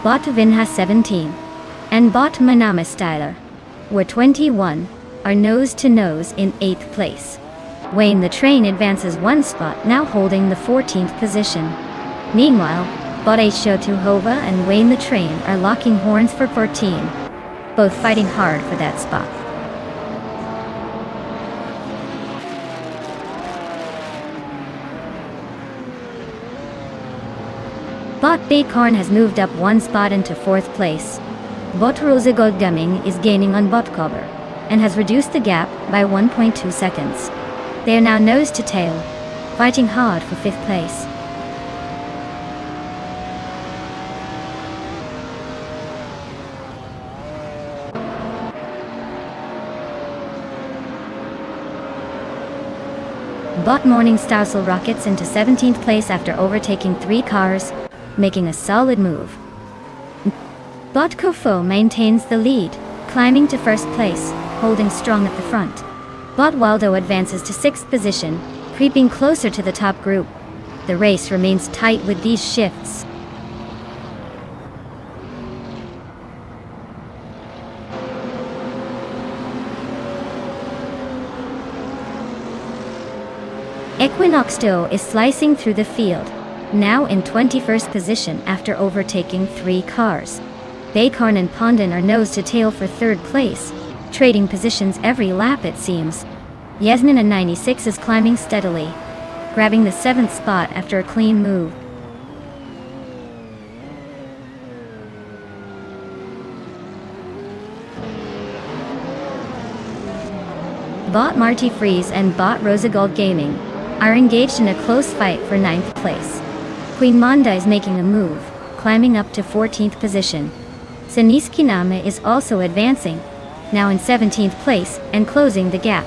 Bot Vinha 17 and Bot Manama Styler, were 21, are nose-to-nose in 8th place. Wayne the Train advances 1 spot, now holding the 14th position. Meanwhile, Bot H2 Hova and Wayne the Train are locking horns for 14, both fighting hard for that spot. Bot Baycorn has moved up 1 spot into 4th place. Bot Rosa Gold Gumming is gaining on Bot Cover, and has reduced the gap by 1.2 seconds. They are now nose to tail, fighting hard for 5th place. Bot Morningstar rockets into 17th place after overtaking 3 cars, making a solid move. Bot Kofo maintains the lead, climbing to 1st place, holding strong at the front. Bot Waldo advances to 6th position, creeping closer to the top group. The race remains tight with these shifts. Equinoxto is slicing through the field, now in 21st position after overtaking 3 cars. Baycorn and Pondon are nose to tail for 3rd place, trading positions every lap it seems. Yasnin in 96 is climbing steadily, grabbing the 7th spot after a clean move. Bot Marty Freeze and Bot Rosagold Gaming are engaged in a close fight for 9th place. Queen Monda is making a move, climbing up to 14th position. Siniski Name is also advancing, now in 17th place and closing the gap.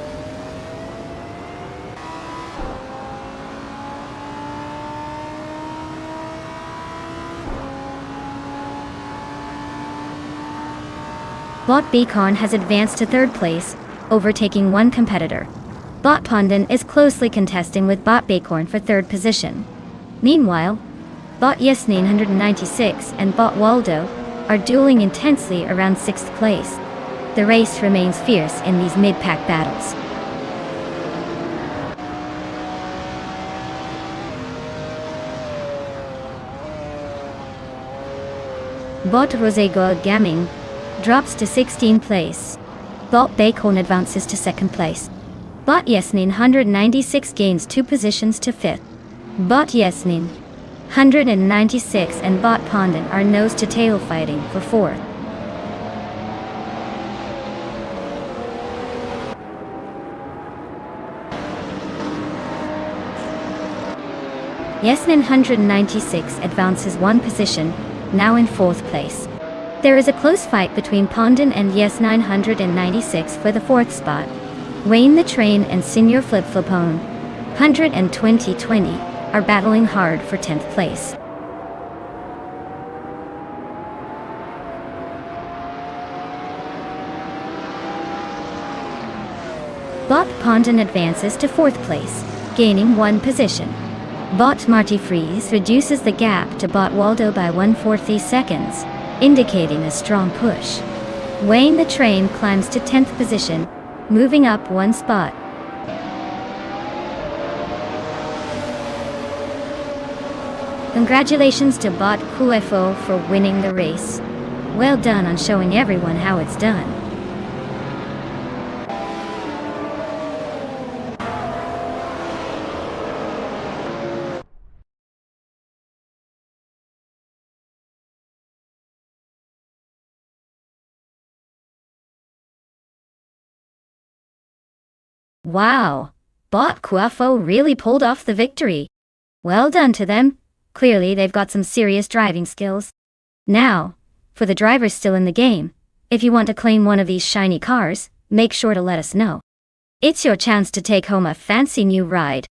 Bot Beacon has advanced to 3rd place, overtaking 1 competitor. Bot Pondon is closely contesting with Bot Bacorn for 3rd position. Meanwhile, Bot Yasnin 196 and Bot Waldo are dueling intensely around 6th place. The race remains fierce in these mid-pack battles. Bot Rosagold Gaming drops to 16th place. Bot Bacon advances to 2nd place. Bot Yasnin 196 gains 2 positions to 5th. Bot Yasnin 196 and Bot Pondon are nose to tail fighting for 4th. Yasnin 196 advances 1 position, now in 4th place. There is a close fight between Pondon and Yes 996 for the 4th spot. Wayne the Train and Senior Flip Flopone 100 and 2020 are battling hard for 10th place. Bot Pondon advances to 4th place, gaining 1 position. Bot Marty Freeze reduces the gap to Bot Waldo by 1/4 seconds, indicating a strong push. Wayne the Train climbs to 10th position, moving up 1 spot. Congratulations to Bot QFO for winning the race. Well done on showing everyone how it's done. Wow! Bot QFO really pulled off the victory. Well done to them. Clearly they've got some serious driving skills. Now, for the drivers still in the game, if you want to claim one of these shiny cars, make sure to let us know. It's your chance to take home a fancy new ride.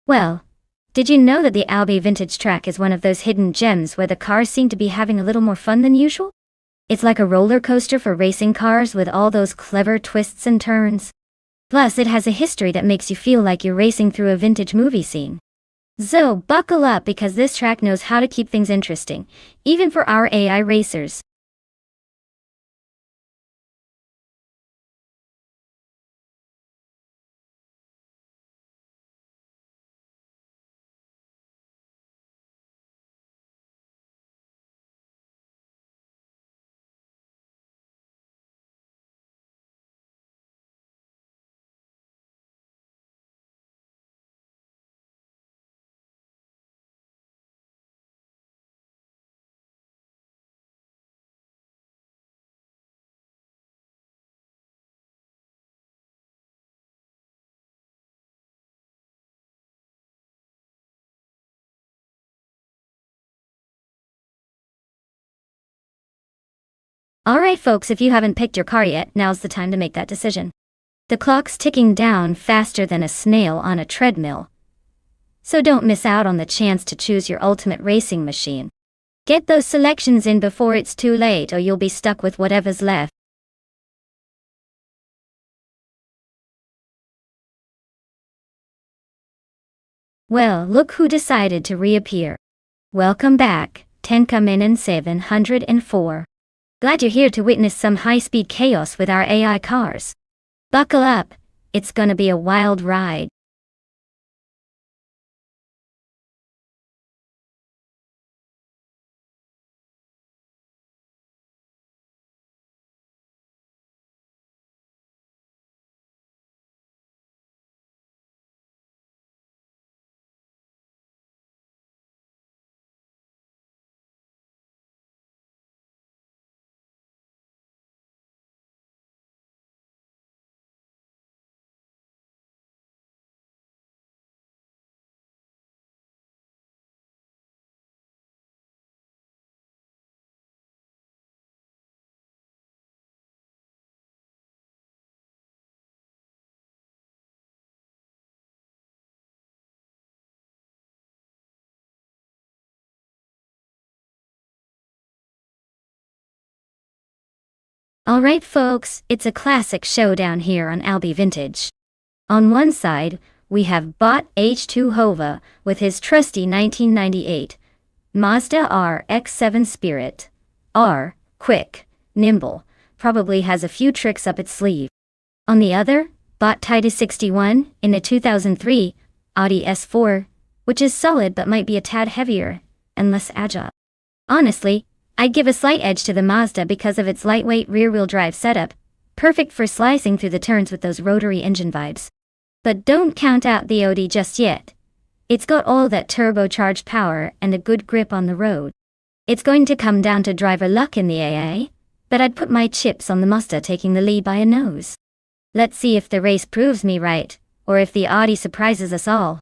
Well, did you know that the Albi Vintage Track is one of those hidden gems where the cars seem to be having a little more fun than usual? It's like a roller coaster for racing cars with all those clever twists and turns. Plus, it has a history that makes you feel like you're racing through a vintage movie scene. So, buckle up because this track knows how to keep things interesting, even for our AI racers. Alright folks, if you haven't picked your car yet, now's the time to make that decision. The clock's ticking down faster than a snail on a treadmill. So don't miss out on the chance to choose your ultimate racing machine. Get those selections in before it's too late, or you'll be stuck with whatever's left. Well, look who decided to reappear. Welcome back, Tenkamen 704. Glad you're here to witness some high-speed chaos with our AI cars. Buckle up, it's gonna be a wild ride. Alright folks, it's a classic showdown here on Albi Vintage. On one side, we have Bot H2 Hova with his trusty 1998 Mazda RX-7 Spirit. R, quick, nimble, probably has a few tricks up its sleeve. On the other, Bot Titus 61 in a 2003 Audi S4, which is solid but might be a tad heavier and less agile. Honestly, I'd give a slight edge to the Mazda because of its lightweight rear-wheel drive setup, perfect for slicing through the turns with those rotary engine vibes. But don't count out the Audi just yet. It's got all that turbocharged power and a good grip on the road. It's going to come down to driver luck in the AA, but I'd put my chips on the Mazda taking the lead by a nose. Let's see if the race proves me right, or if the Audi surprises us all.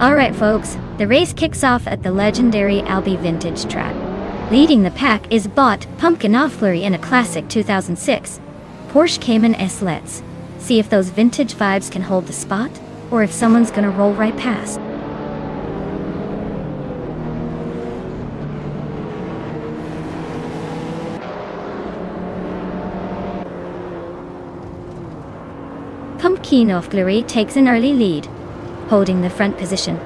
Alright folks, the race kicks off at the legendary Albi Vintage track. Leading the pack is Bot Pumpkin Flurry in a classic 2006 Porsche Cayman S. Let's see if those vintage vibes can hold the spot, or if someone's gonna roll right past. Pumpkin Flurry takes an early lead, holding the front position.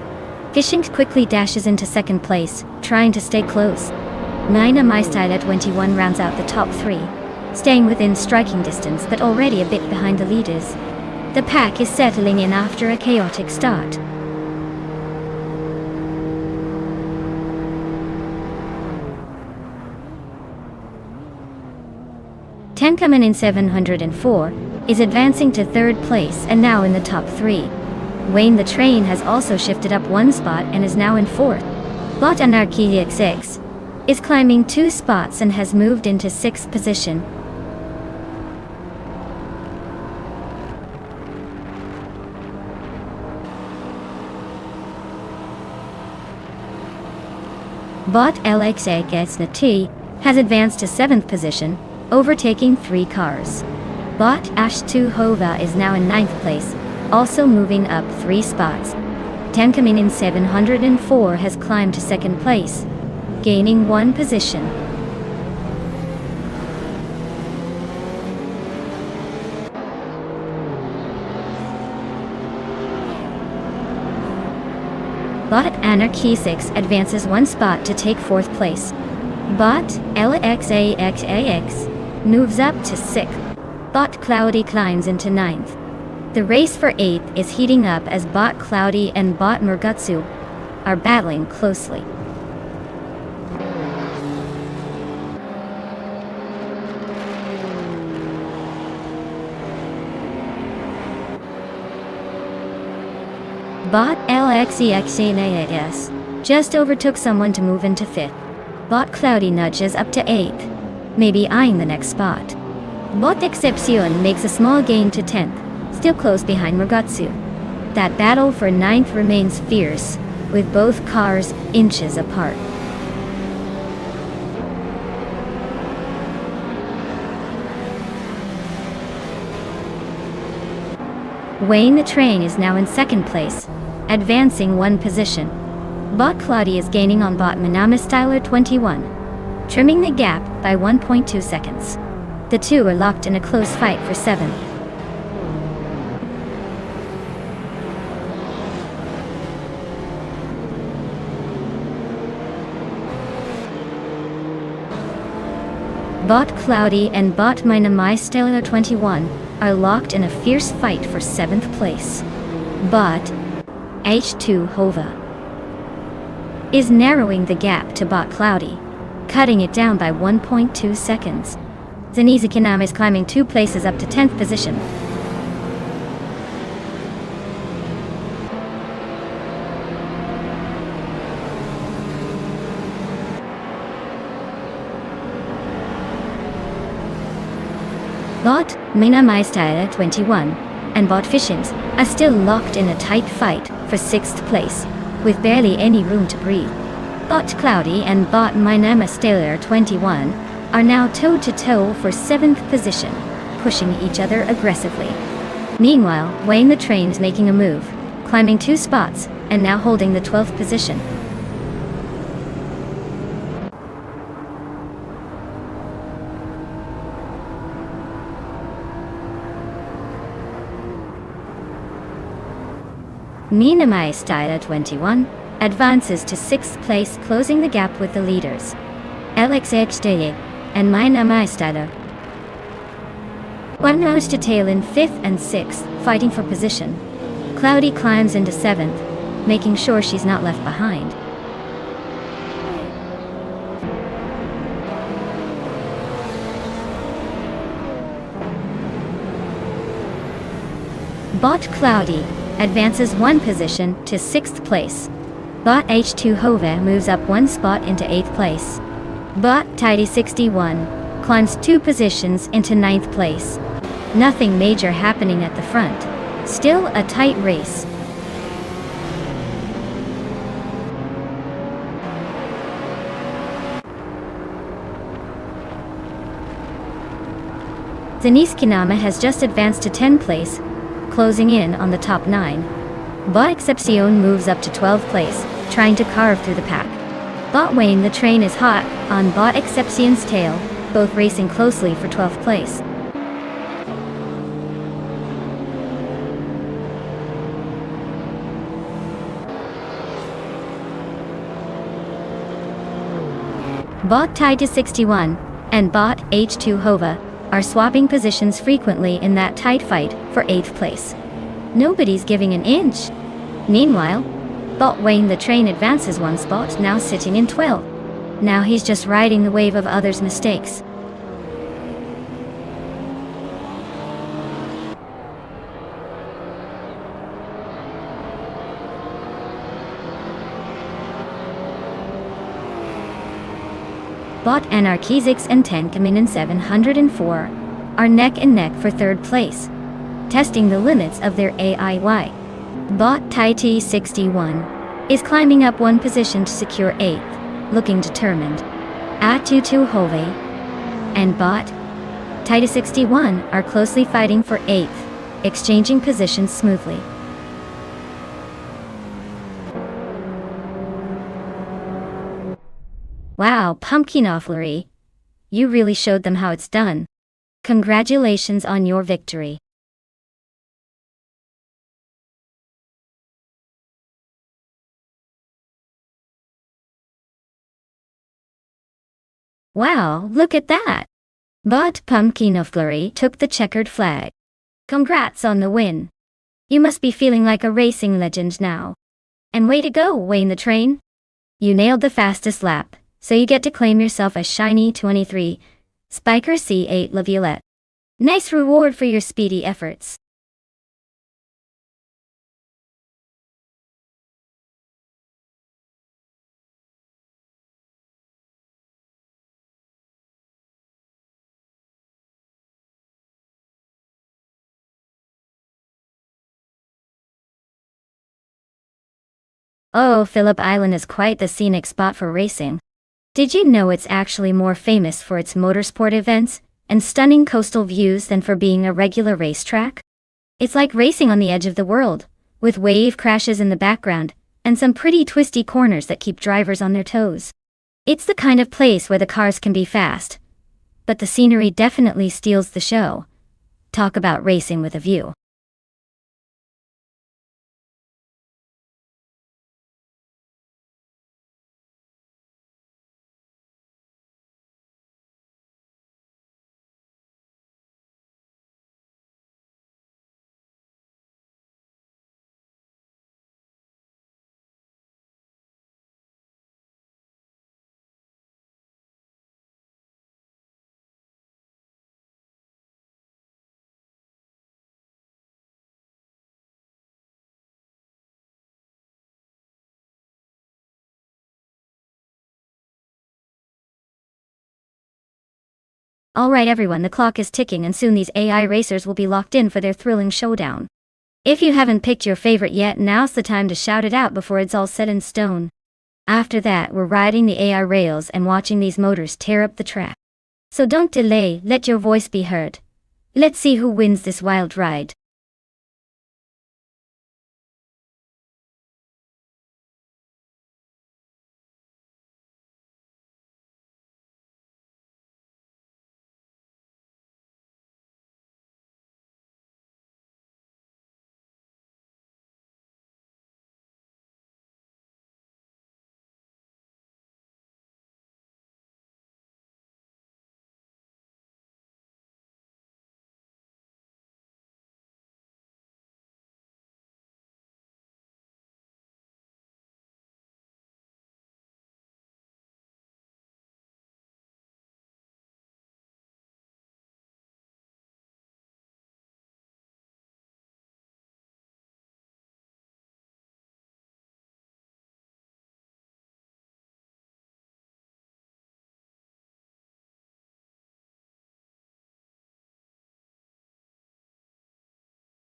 Fishing quickly dashes into second place, trying to stay close. Nina My Style at 21 rounds out the top three. staying within striking distance but already a bit behind the leaders. The pack is settling in after a chaotic start. Tenkamen in 704 is advancing to third place and now in the top 3. Wayne the Train has also shifted up one spot and is now in fourth. Bot Anarchy XX is climbing 2 spots and has moved into 6th position. Bot LXAXNT has advanced to 7th position, overtaking 3 cars. Bot Ash2 Hova is now in 9th place, also moving up 3 spots. Tenkamen in 704 has climbed to 2nd place, gaining 1 position. Bot Anarchy 6 advances 1 spot to take 4th place. Bot LXAXAX moves up to 6th. Bot Cloudy climbs into 9th. The race for 8th is heating up as Bot Cloudy and Bot Murgutsu are battling closely. Bot LXEXANAS just overtook someone to move into 5th. Bot Cloudy nudges up to 8th, maybe eyeing the next spot. Bot Excepcion makes a small gain to 10th, still close behind Murgutsu. That battle for 9th remains fierce, with both cars inches apart. Wayne the Train is now in 2nd place, advancing 1 position. Bot Cloudy is gaining on Bot Manama Styler 21, trimming the gap by 1.2 seconds. The two are locked in a close fight for 7th. Bot Cloudy and Bot Manama Styler 21 are locked in a fierce fight for 7th place. Bot H2 Hova is narrowing the gap to Bot Cloudy, cutting it down by 1.2 seconds. Zenizakinam is climbing 2 places up to 10th position. Bot Minamaistyler 21 and Bot Fissions are still locked in a tight fight for 6th place, with barely any room to breathe. Bot Cloudy and Bot Minamaistyler 21 are now toe-to-toe for 7th position, pushing each other aggressively. Meanwhile, Wayne the Train's making a move, climbing 2 spots, and now holding the 12th position. Minamaistyler 21 advances to 6th place, closing the gap with the leaders. LXHDA and Minamaistyler one nose to tail in 5th and 6th, fighting for position. Cloudy climbs into 7th, making sure she's not left behind. Bot Cloudy advances 1 position to 6th place. Bot H2 Hove moves up 1 spot into 8th place. Bot Tidy 61 climbs 2 positions into 9th place. Nothing major happening at the front. Still a tight race. Denise Kinama has just advanced to 10th place, closing in on the top 9. Bot Excepcion moves up to 12th place, trying to carve through the pack. Bot Wayne the Train is hot on Bot Excepcion's tail, both racing closely for 12th place. Bot Tied to 61 and Bot H2 Hova are swapping positions frequently in that tight fight for 8th place. Nobody's giving an inch. Meanwhile, Bot Wayne the train advances one spot, now sitting in 12th. Now he's just riding the wave of others' mistakes. Bot Anarchy 6 and 10 coming in 704 are neck and neck for 3rd place, testing the limits of their AIY. Bot Taiti 61 is climbing up one position to secure 8th, looking determined. Atutu Hove and Bot Taiti 61 are closely fighting for 8th, exchanging positions smoothly. Wow, Pumpkinofflery! You really showed them how it's done. Congratulations on your victory. Wow, look at that! But Pumpkinofflery took the checkered flag. Congrats on the win. You must be feeling like a racing legend now. And way to go, Wayne the Train. You nailed the fastest lap, so you get to claim yourself a shiny 23 Spiker C8 La Violette. Nice reward for your speedy efforts. Oh, Phillip Island is quite the scenic spot for racing. Did you know it's actually more famous for its motorsport events and stunning coastal views than for being a regular racetrack? It's like racing on the edge of the world, with wave crashes in the background and some pretty twisty corners that keep drivers on their toes. It's the kind of place where the cars can be fast, but the scenery definitely steals the show. Talk about racing with a view. Alright everyone, the clock is ticking and soon these AI racers will be locked in for their thrilling showdown. If you haven't picked your favorite yet, now's the time to shout it out before it's all set in stone. After that, we're riding the AI rails and watching these motors tear up the track. So don't delay, let your voice be heard. Let's see who wins this wild ride.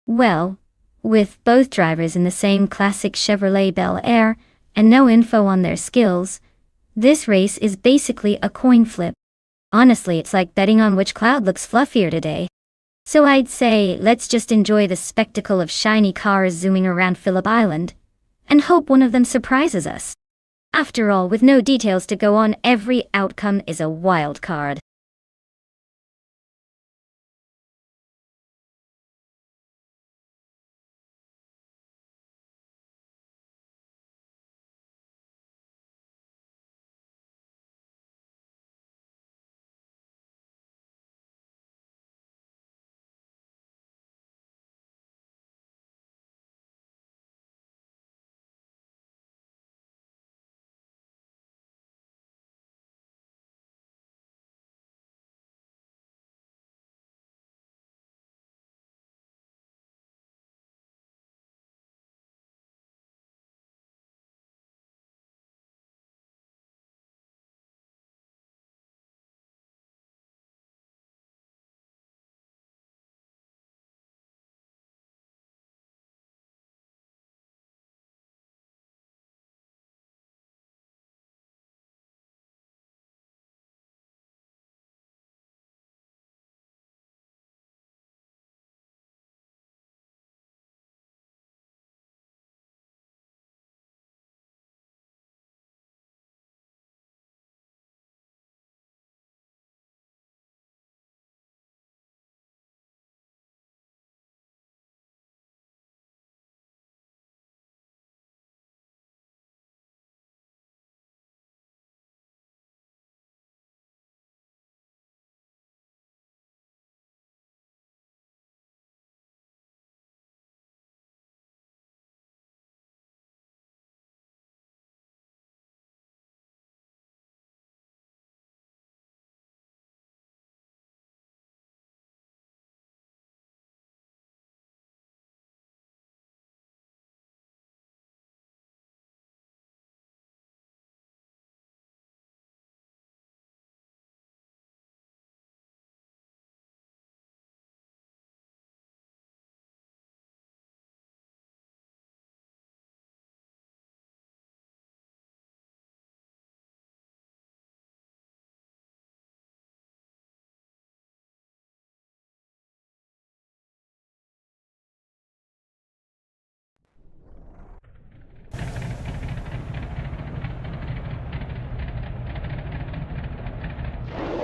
Well, with both drivers in the same classic Chevrolet Bel Air and no info on their skills, this race is basically a coin flip. Honestly, it's like betting on which cloud looks fluffier today. So I'd say let's just enjoy the spectacle of shiny cars zooming around Phillip Island and hope one of them surprises us. After all, with no details to go on, every outcome is a wild card.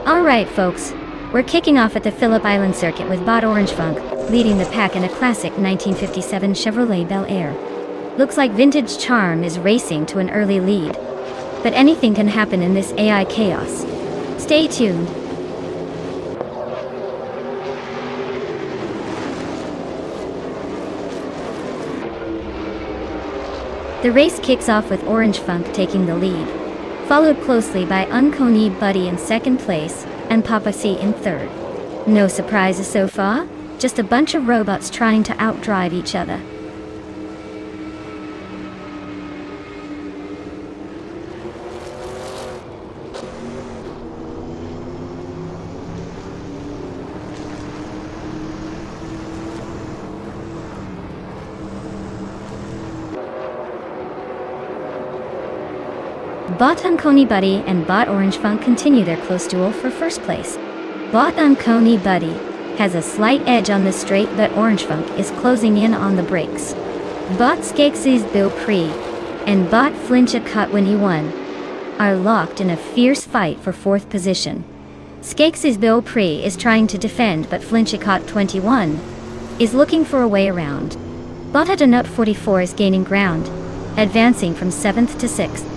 Alright folks, we're kicking off at the Phillip Island circuit with Bot Orange Funk, leading the pack in a classic 1957 Chevrolet Bel Air. Looks like Vintage Charm is racing to an early lead. But anything can happen in this AI chaos. Stay tuned. The race kicks off with Orange Funk taking the lead, followed closely by Unconey Buddy in second place, and Papa C in third. No surprises so far, just a bunch of robots trying to outdrive each other. Bot Unconey Buddy and Bot Orange Funk continue their close duel for first place. Bot Unconey Buddy has a slight edge on the straight, but Orange Funk is closing in on the brakes. Bot Skeksis Bill Pre and Bot Flincha Cut When He Won are locked in a fierce fight for fourth position. Skeksis Bill Pre is trying to defend, but Flincha Cut 21 is looking for a way around. Bot Adanut 44 is gaining ground, advancing from 7th to 6th.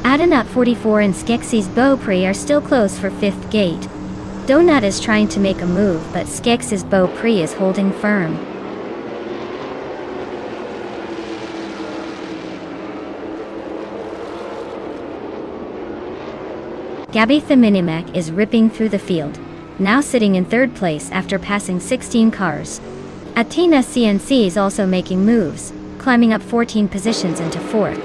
Adanut 44 and Skeksis Beaupre are still close for 5th gate. Donut is trying to make a move, but Skeksis Beaupre is holding firm. Gabby the Minimac is ripping through the field, now sitting in third place after passing 16 cars. Athena CNC is also making moves, climbing up 14 positions into fourth.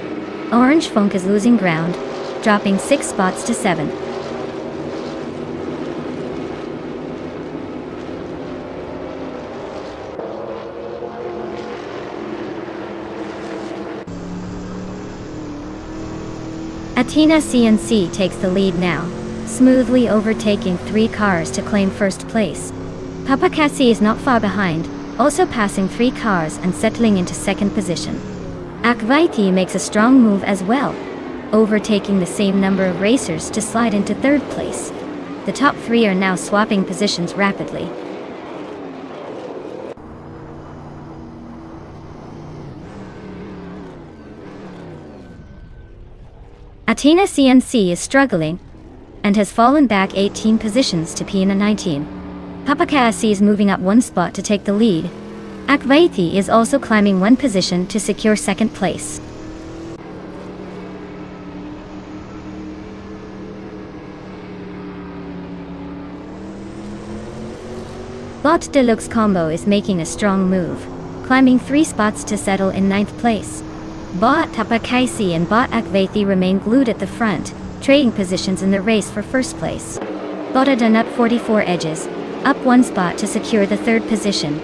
Orange Funk is losing ground, dropping 6 spots to 7. Athena CNC takes the lead now, smoothly overtaking 3 cars to claim first place. Papa Cassie is not far behind, also passing 3 cars and settling into second position. Akvaiti makes a strong move as well, overtaking the same number of racers to slide into third place. The top 3 are now swapping positions rapidly. Athena CNC is struggling and has fallen back 18 positions to Pina 19. Papakasi is moving up 1 spot to take the lead. Akvaiti is also climbing 1 position to secure second place. Bot Deluxe Combo is making a strong move, climbing 3 spots to settle in 9th place. Bot Tapakaisi and Bot Akvaiti remain glued at the front, trading positions in the race for first place. Bot Adanut 44 edges, up 1 spot to secure the 3rd position.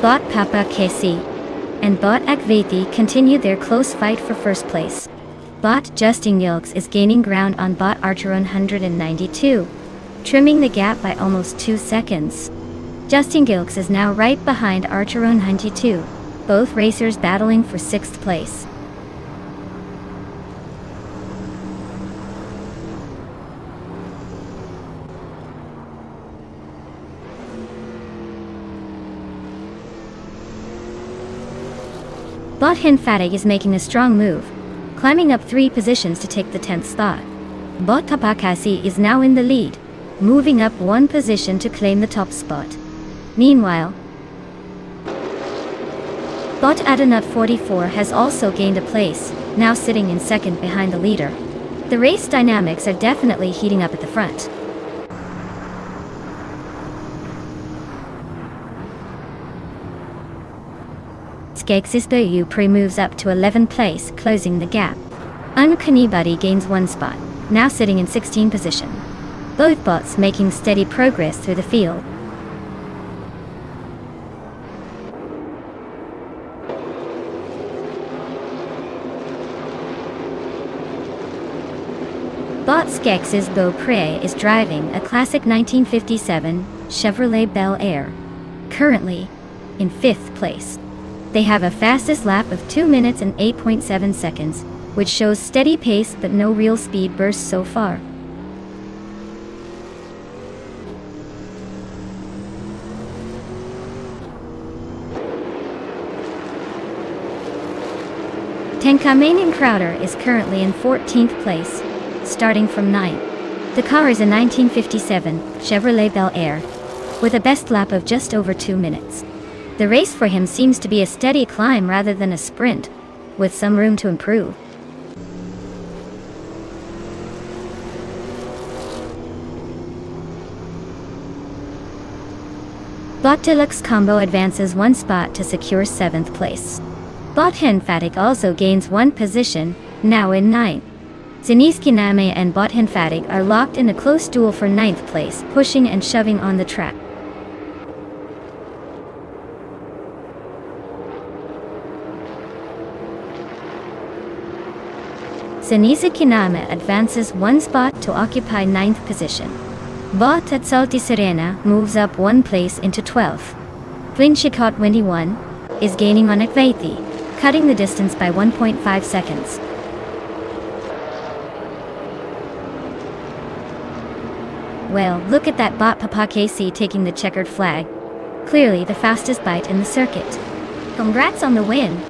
Bot Papa Kesi and Bot Akvaiti continue their close fight for first place. Bot Justin Yilks is gaining ground on Bot Archeron 192, trimming the gap by almost 2 seconds. Justin Gilks is now right behind Archeron 92, both racers battling for 6th place. Bot Hinfatig is making a strong move, climbing up 3 positions to take the 10th spot. Bot Tapakasi is now in the lead, moving up 1 position to claim the top spot. Meanwhile, Bot Adanut 44 has also gained a place, now sitting in second behind the leader. The race dynamics are definitely heating up at the front. Skeksis Pre moves up to 11th place, closing the gap. Uncanny gains 1 spot, now sitting in 16th position. Both bots making steady progress through the field. Bot Skeksis Beaupre is driving a classic 1957 Chevrolet Bel Air. Currently, in 5th place. They have a fastest lap of 2 minutes and 8.7 seconds, which shows steady pace but no real speed bursts so far. Tenkamainen Crowder is currently in 14th place, starting from 9th. The car is a 1957 Chevrolet Bel Air, with a best lap of just over 2 minutes. The race for him seems to be a steady climb rather than a sprint, with some room to improve. Bot Deluxe Combo advances 1 spot to secure 7th place. Bot Henfatic also gains 1 position, now in 9th. Zeniski Name and Bot Henfatic are locked in a close duel for 9th place, pushing and shoving on the track. Zenisa Kiname advances 1 spot to occupy 9th position. Bot at Salti Serena moves up 1 place into 12th. Glinchikot 21 is gaining on Ekvaithi, cutting the distance by 1.5 seconds. Well, look at that Bot Papa KC taking the checkered flag. Clearly the fastest bite in the circuit. Congrats on the win!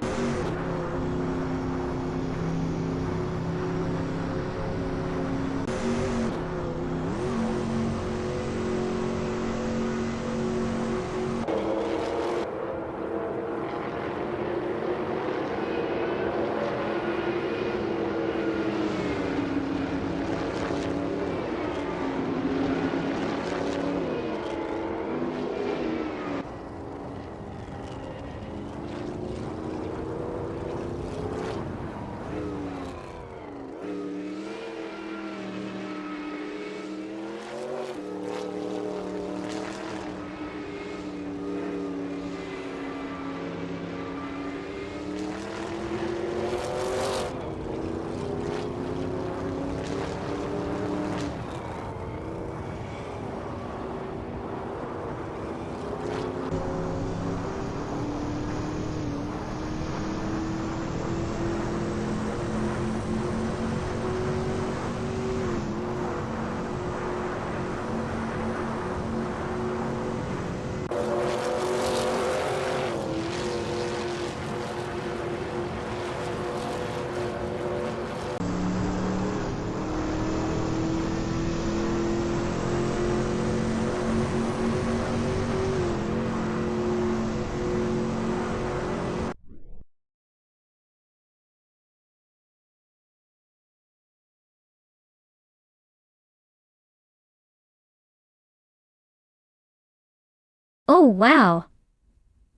Oh wow!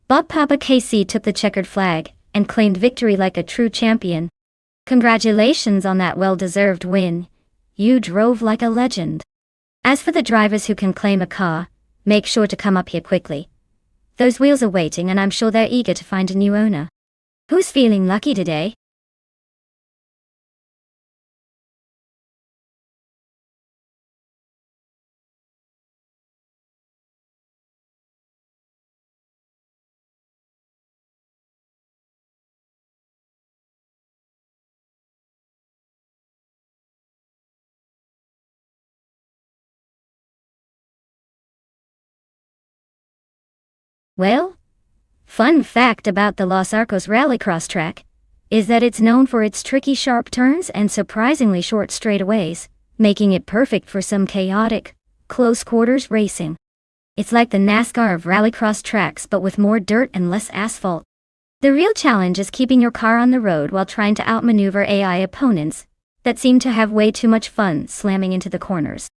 Bob Papa KC took the checkered flag and claimed victory like a true champion. Congratulations on that well-deserved win. You drove like a legend. As for the drivers who can claim a car, make sure to come up here quickly. Those wheels are waiting and I'm sure they're eager to find a new owner. Who's feeling lucky today? Well, fun fact about the Los Arcos Rallycross track is that it's known for its tricky sharp turns and surprisingly short straightaways, making it perfect for some chaotic, close-quarters racing. It's like the NASCAR of rallycross tracks but with more dirt and less asphalt. The real challenge is keeping your car on the road while trying to outmaneuver AI opponents that seem to have way too much fun slamming into the corners.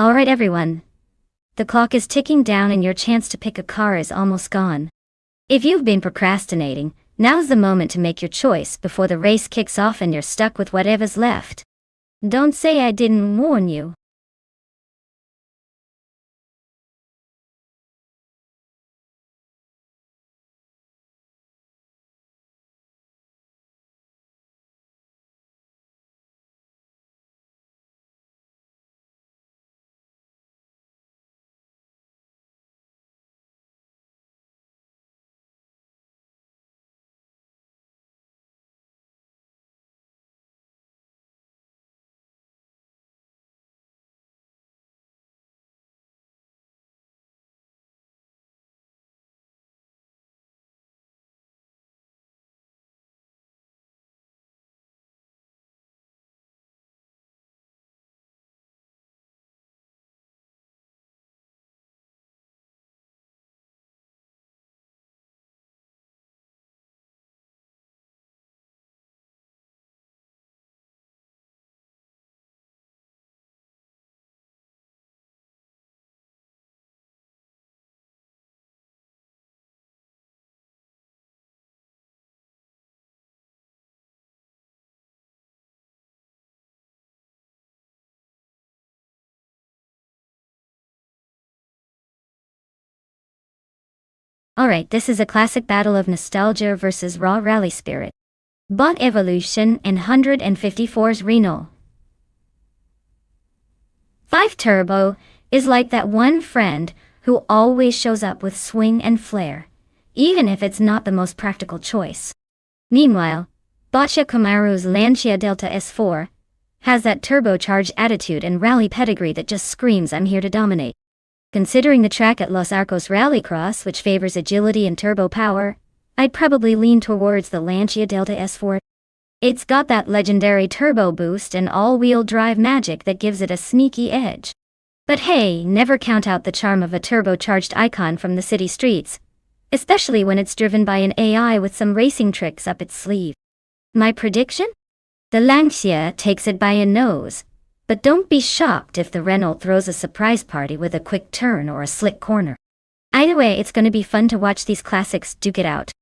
Alright everyone. The clock is ticking down and your chance to pick a car is almost gone. If you've been procrastinating, now's the moment to make your choice before the race kicks off and you're stuck with whatever's left. Don't say I didn't warn you. Alright, this is a classic battle of nostalgia versus raw rally spirit. Bot Evolution and 154's Renault 5 Turbo is like that one friend who always shows up with swing and flair, even if it's not the most practical choice. Meanwhile, Boccia Camaro's Lancia Delta S4 has that turbocharged attitude and rally pedigree that just screams I'm here to dominate. Considering the track at Los Arcos Rallycross, which favors agility and turbo power, I'd probably lean towards the Lancia Delta S4. It's got that legendary turbo boost and all-wheel drive magic that gives it a sneaky edge. But hey, never count out the charm of a turbocharged icon from the city streets, especially when it's driven by an AI with some racing tricks up its sleeve. My prediction? The Lancia takes it by a nose. But don't be shocked if the Renault throws a surprise party with a quick turn or a slick corner. Either way, it's going to be fun to watch these classics duke it out.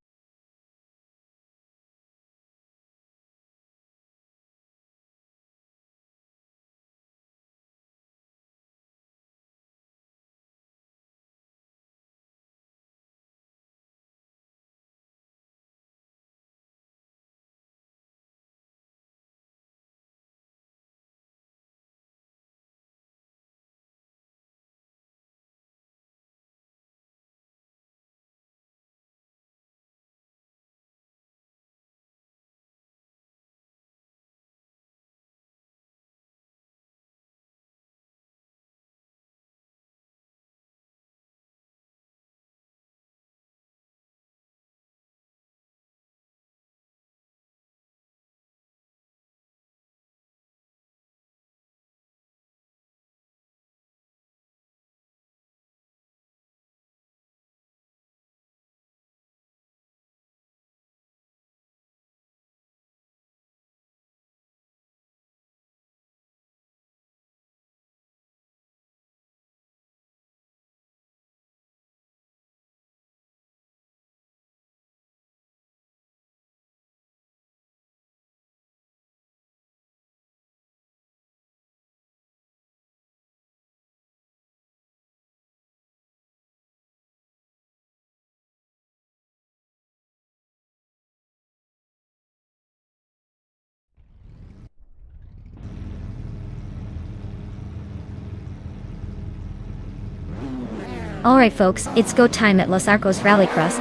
Alright folks, it's go time at Los Arcos Rallycross,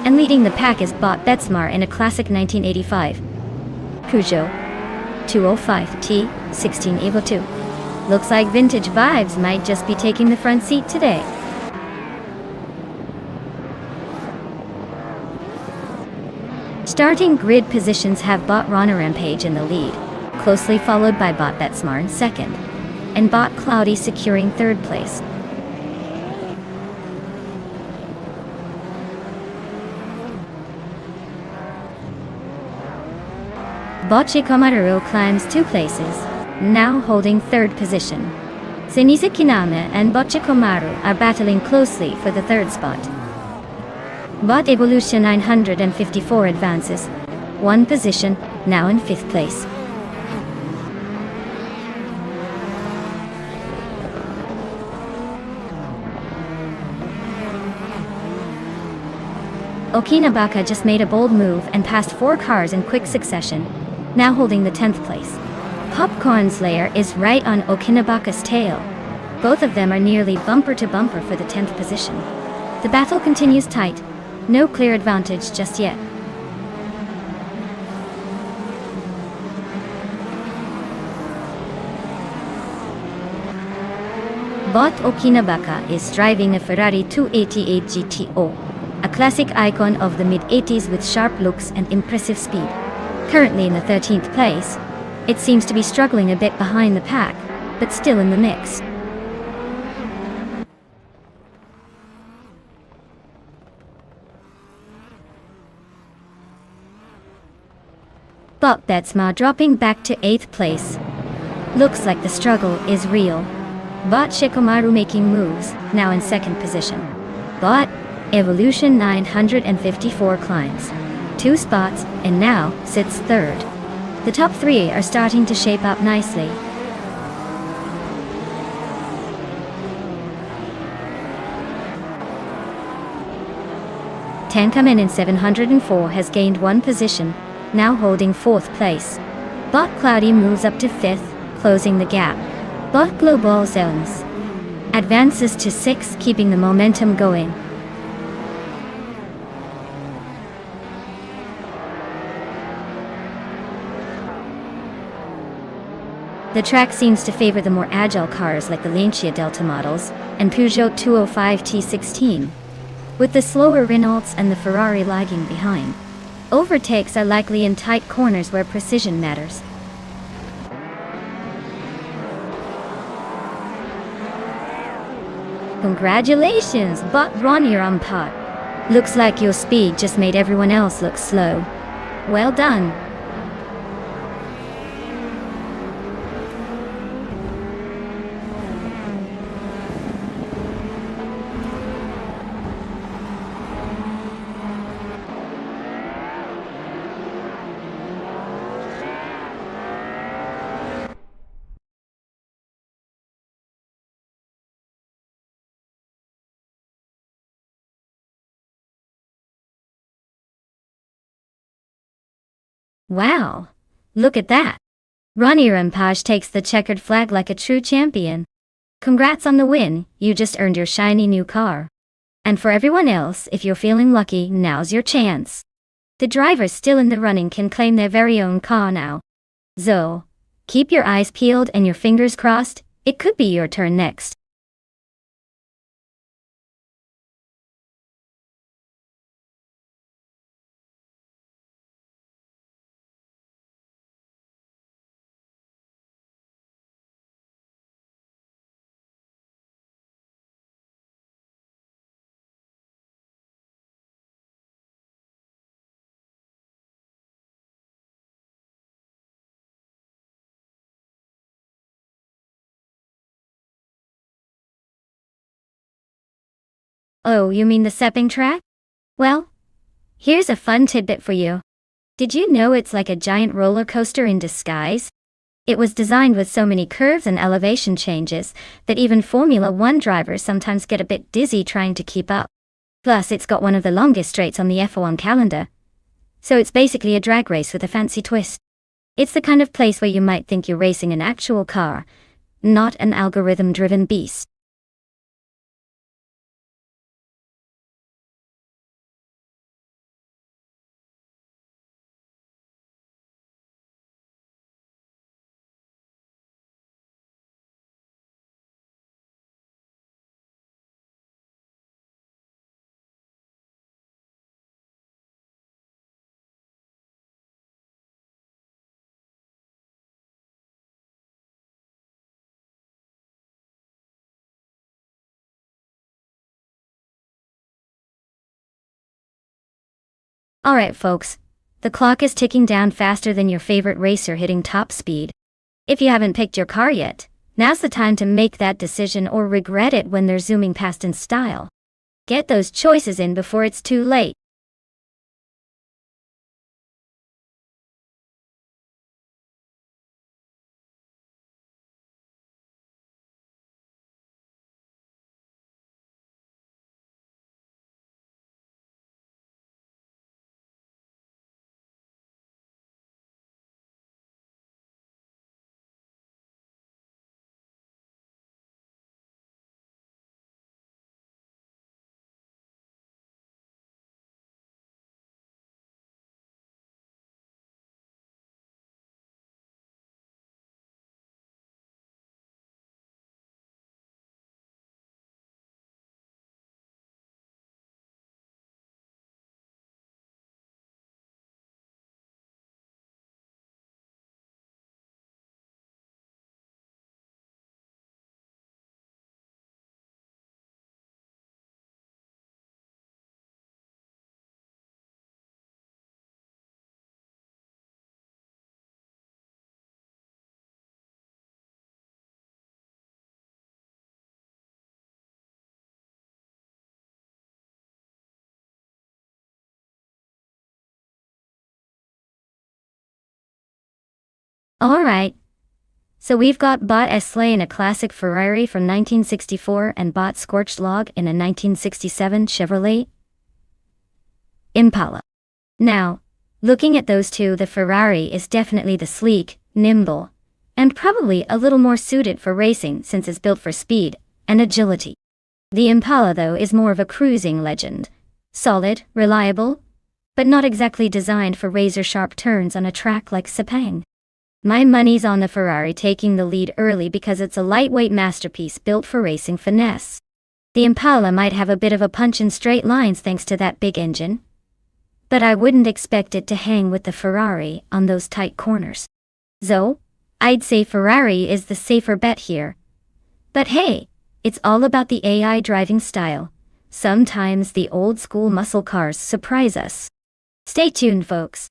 and leading the pack is Bot Betsmar in a classic 1985 Peugeot 205T 16 Evo 2. Looks like vintage vibes might just be taking the front seat today. Starting grid positions have Bot Rana Rampage in the lead, closely followed by Bot Betsmar in second, and Bot Cloudy securing third place. Boccia Camaro climbs 2 places, now holding third position. Senisa Kiname and Botcha Komaru are battling closely for the third spot. Bot Evolution 954 advances one position, now in 5th place. Okinabaka just made a bold move and passed 4 cars in quick succession, now holding the 10th place. Popcorn Slayer is right on Okinabaka's tail. Both of them are nearly bumper to bumper for the 10th position. The battle continues tight. No clear advantage just yet. Bot Okinabaka is driving a Ferrari 288 GTO, a classic icon of the mid-80s with sharp looks and impressive speed. Currently in the 13th place, it seems to be struggling a bit behind the pack, but still in the mix. Bot Betsma dropping back to 8th place. Looks like the struggle is real. Bot Shikomaru making moves, now in 2nd position. Bot Evolution 954 climbs 2 spots and now sits 3rd. The top 3 are starting to shape up nicely. Tankamen in 704 has gained 1 position, now holding 4th place. Bot Cloudy moves up to 5th, closing the gap. Bot Global Zones advances to 6th, keeping the momentum going. The track seems to favor the more agile cars like the Lancia Delta models and Peugeot 205 T16, with the slower Renaults and the Ferrari lagging behind. Overtakes are likely in tight corners where precision matters. Congratulations, Bot Ronirampot. Looks like your speed just made everyone else look slow. Well done. Wow! Look at that! Ronnie Rampage takes the checkered flag like a true champion. Congrats on the win, you just earned your shiny new car. And for everyone else, if you're feeling lucky, now's your chance. The drivers still in the running can claim their very own car now. So, keep your eyes peeled and your fingers crossed, it could be your turn next. Oh, you mean the Sepping track? Well, here's a fun tidbit for you. Did you know it's like a giant roller coaster in disguise? It was designed with so many curves and elevation changes that even Formula One drivers sometimes get a bit dizzy trying to keep up. Plus, it's got one of the longest straights on the F1 calendar. So it's basically a drag race with a fancy twist. It's the kind of place where you might think you're racing an actual car, not an algorithm-driven beast. Alright folks, the clock is ticking down faster than your favorite racer hitting top speed. If you haven't picked your car yet, Now's the time to make that decision or regret it when they're zooming past in style. Get those choices in before it's too late. Alright. So we've got Bot Sleigh in a classic Ferrari from 1964 and Bot Scorched Log in a 1967 Chevrolet Impala. Now, looking at those two, the Ferrari is definitely the sleek, nimble, and probably a little more suited for racing since it's built for speed and agility. The Impala, though, is more of a cruising legend. Solid, reliable, but not exactly designed for razor-sharp turns on a track like Sepang. My money's on the Ferrari taking the lead early because it's a lightweight masterpiece built for racing finesse. The Impala might have a bit of a punch in straight lines thanks to that big engine, but I wouldn't expect it to hang with the Ferrari on those tight corners. So, I'd say Ferrari is the safer bet here. But hey, it's all about the AI driving style. Sometimes the old school muscle cars surprise us. Stay tuned, folks.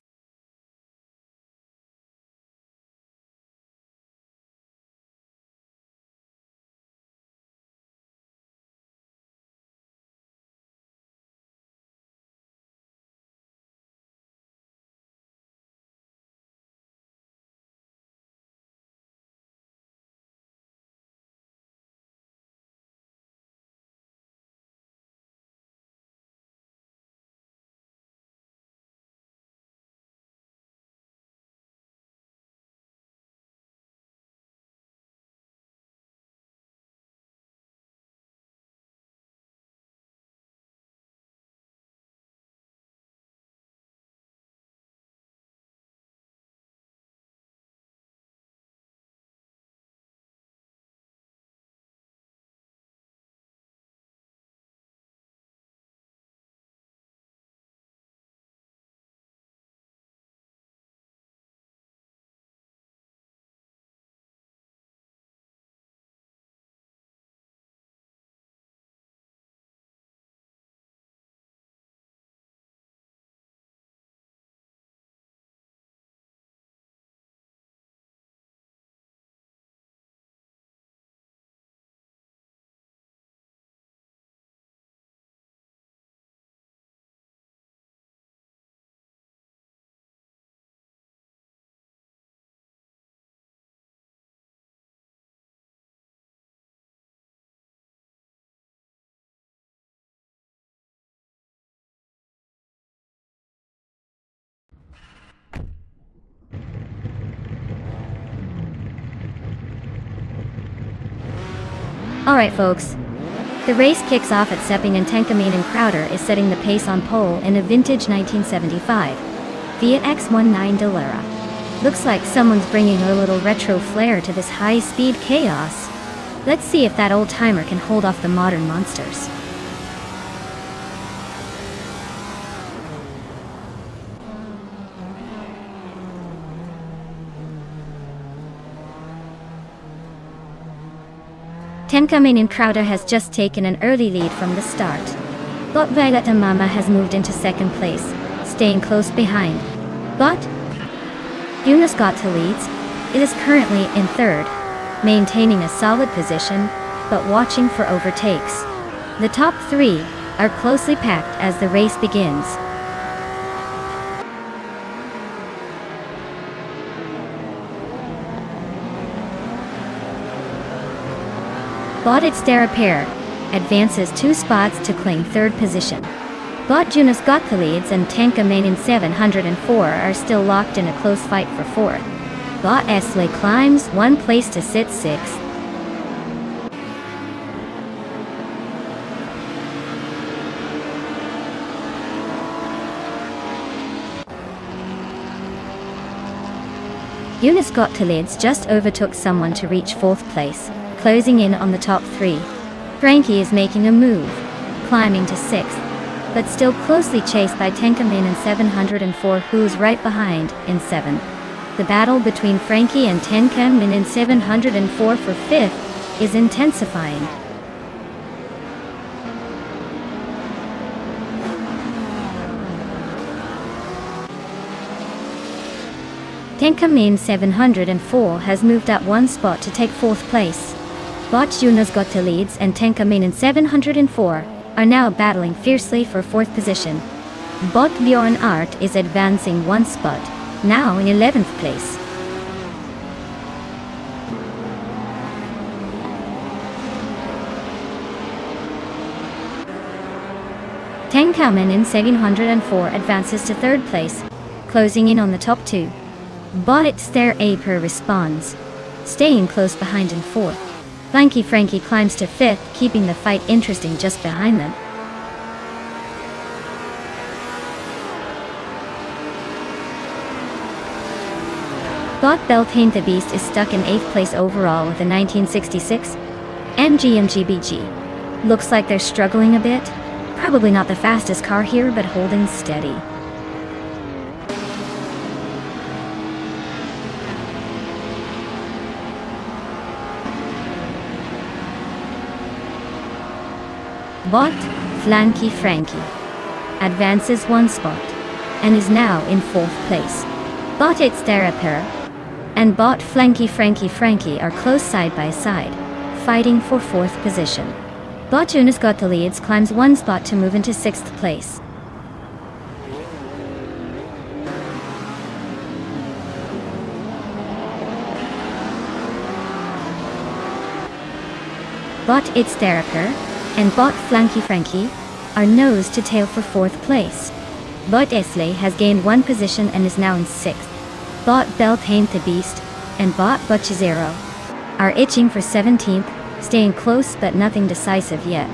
Alright, folks. The race kicks off at Sepping and Tenkamin, and Crowder is setting the pace on pole in a vintage 1975 Fiat X19 Dallara. Looks like someone's bringing a little retro flair to this high-speed chaos. Let's see if that old-timer can hold off the modern monsters. Tenkamin and Crowder has just taken an early lead from the start. But Violetta Mama has moved into second place, staying close behind. But Yunus got to leads. It is currently in third. maintaining a solid position, but watching for overtakes. The top three are closely packed as the race begins. But it's their pair advances 2 spots to claim third position. But Jonas got the leads and Tenka Main in 704 are still locked in a close fight for fourth. But Esley climbs 1 place to sit 6th. Jonas got the leads just overtook someone to reach 4th place, closing in on the top 3. Frankie is making a move, climbing to 6th, but still closely chased by Tenkamin in 704 who's right behind, in 7th. The battle between Frankie and Tenkamin in 704 for 5th is intensifying. Tenkamin 704 has moved up 1 spot to take 4th place. But Jonas got the leads and Tenkamin in 704 are now battling fiercely for 4th position. But Bjorn Art is advancing 1 spot, now in 11th place. Tenkamin in 704 advances to 3rd place, closing in on the top 2. But it's their Aper responds, staying close behind in 4th. Frankie climbs to 5th, keeping the fight interesting just behind them. But Beltane the Beast is stuck in 8th place overall with a 1966 MGBG. Looks like they're struggling a bit. Probably not the fastest car here, but holding steady. But Frankie advances 1 spot and is now in 4th place. But it's Theraper and Bot Frankie are close side by side, fighting for 4th position. But Jonas got the leads, climbs 1 spot to move into 6th place. But it's Theraper and Bot Frankie are nose to tail for 4th place. But Esley has gained 1 position and is now in 6th. Bot Beltane the Beast and Bot Butchizero are itching for 17th, staying close but nothing decisive yet.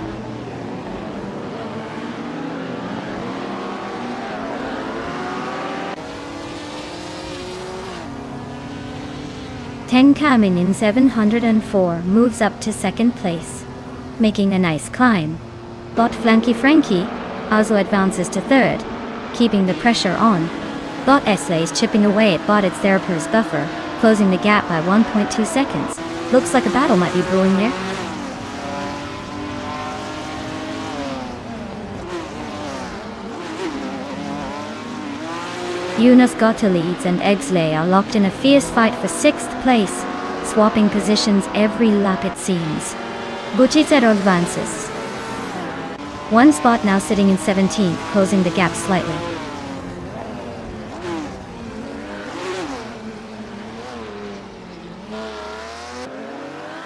Tenkamin in 704 moves up to 2nd place, making a nice climb. But Frankie also advances to 3rd, keeping the pressure on. But Esley is chipping away at Bot its Theraper's buffer, closing the gap by 1.2 seconds. Looks like a battle might be brewing there. Jonas got the leads and Esley are locked in a fierce fight for 6th place, swapping positions every lap it seems. Butchizero advances 1 spot, now sitting in 17th, closing the gap slightly.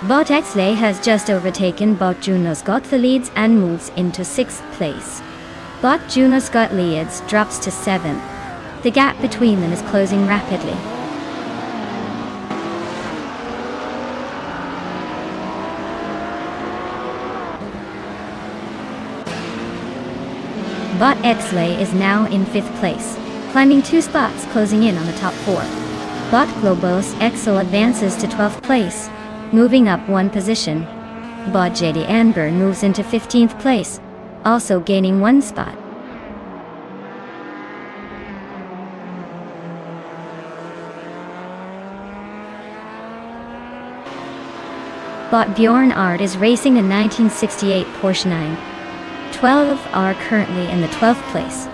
But Esley has just overtaken But Jonas got the leads and moves into 6th place. But Jonas got leads drops to 7th. The gap between them is closing rapidly. But Esley is now in 5th place, climbing 2 spots, closing in on the top 4. But Globos Exel advances to 12th place, moving up 1 position. But JD Amber moves into 15th place, also gaining 1 spot. But Bjorn Art is racing a 1968 Porsche 912 are currently in the 12th place.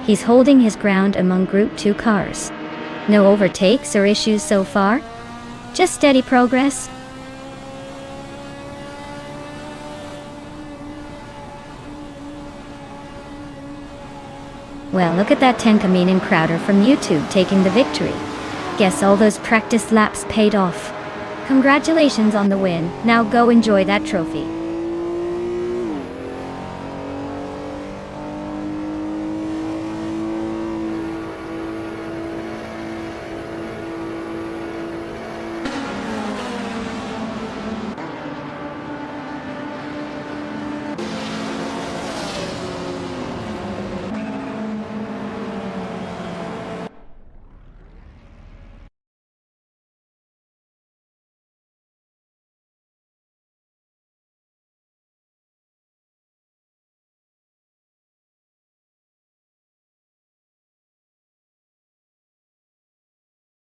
He's holding his ground among Group 2 cars. No overtakes or issues so far, just steady progress. Well, look at that Tenkamin and Crowder from YouTube taking the victory. Guess all those practice laps paid off. Congratulations on the win, now go enjoy that trophy.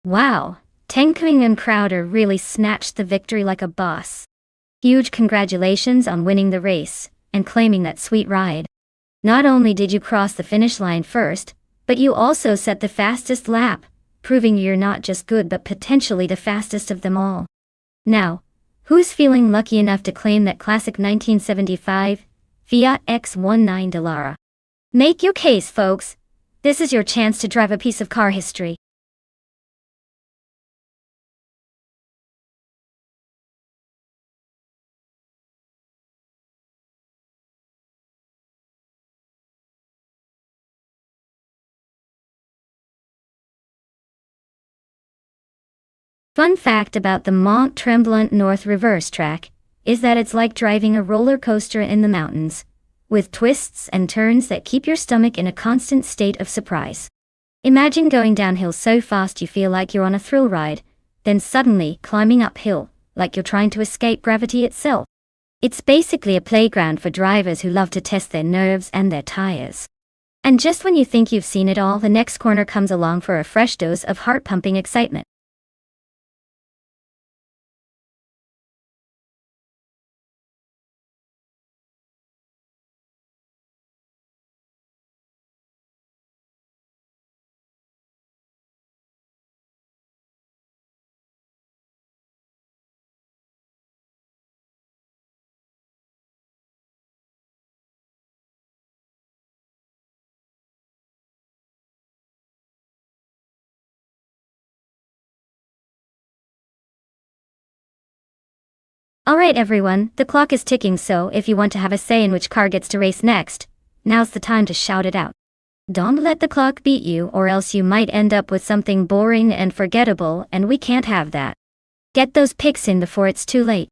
Wow, Tenkamin and Crowder really snatched the victory like a boss. Huge congratulations on winning the race and claiming that sweet ride. Not only did you cross the finish line first, but you also set the fastest lap, proving you're not just good but potentially the fastest of them all. Now, who's feeling lucky enough to claim that classic 1975 Fiat X19 Dallara? Make your case, folks. This is your chance to drive a piece of car history. Fun fact about the Mont Tremblant North reverse track is that it's like driving a roller coaster in the mountains, with twists and turns that keep your stomach in a constant state of surprise. Imagine going downhill so fast you feel like you're on a thrill ride, then suddenly climbing uphill, like you're trying to escape gravity itself. It's basically a playground for drivers who love to test their nerves and their tires. And just when you think you've seen it all, the next corner comes along for a fresh dose of heart-pumping excitement. Alright everyone, the clock is ticking, so if you want to have a say in which car gets to race next, now's the time to shout it out. Don't let the clock beat you, or else you might end up with something boring and forgettable, and we can't have that. Get those picks in before it's too late.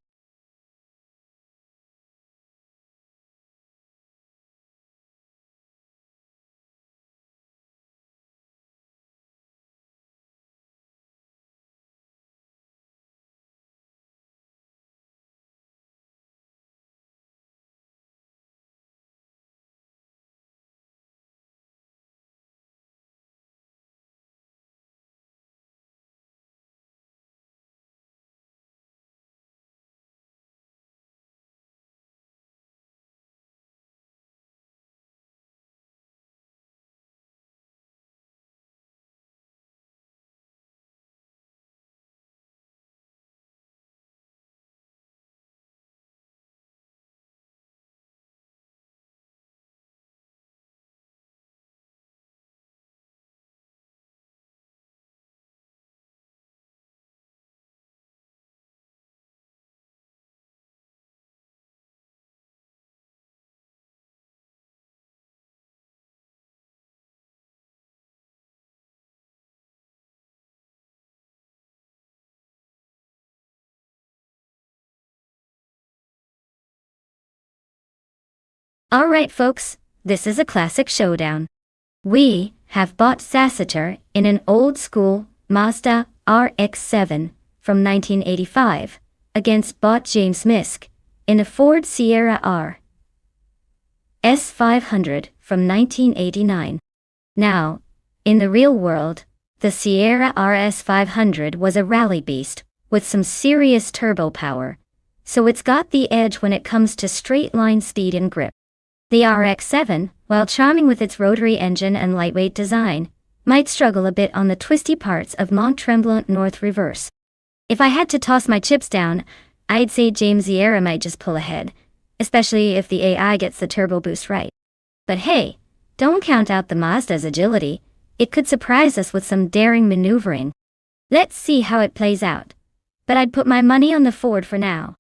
Alright folks, this is a classic showdown. We have bought Sassiter in an old-school Mazda RX-7 from 1985 against bought James Misk in a Ford Sierra R S500 from 1989. Now, in the real world, the Sierra RS500 was a rally beast with some serious turbo power, so it's got the edge when it comes to straight-line speed and grip. The RX-7, while charming with its rotary engine and lightweight design, might struggle a bit on the twisty parts of Mont Tremblant North reverse. If I had to toss my chips down, I'd say James Sierra might just pull ahead, especially if the AI gets the turbo boost right. But hey, Don't count out the Mazda's agility. It could surprise us with some daring maneuvering. Let's see how it plays out. But I'd put my money on the Ford for now.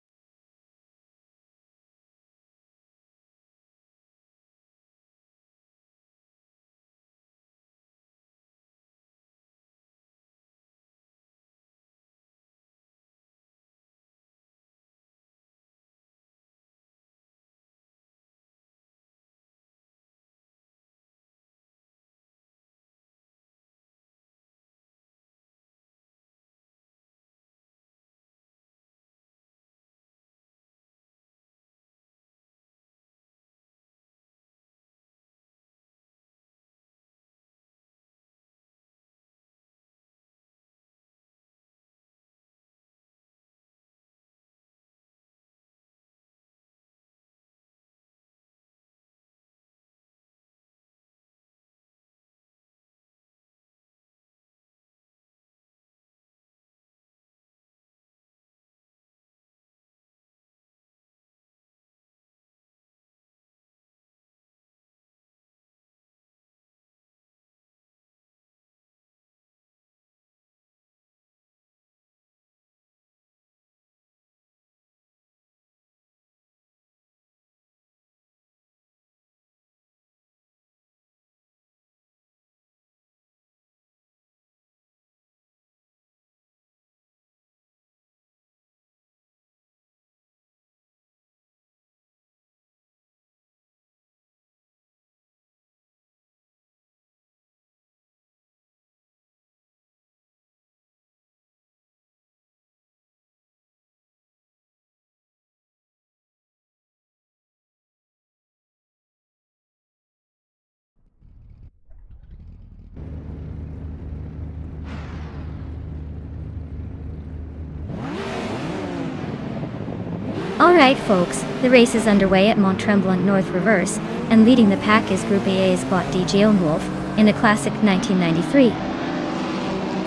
Alright folks, the race is underway at Mont Tremblant North Reverse, and leading the pack is Group AA's Bot DJ Wolf in a classic 1993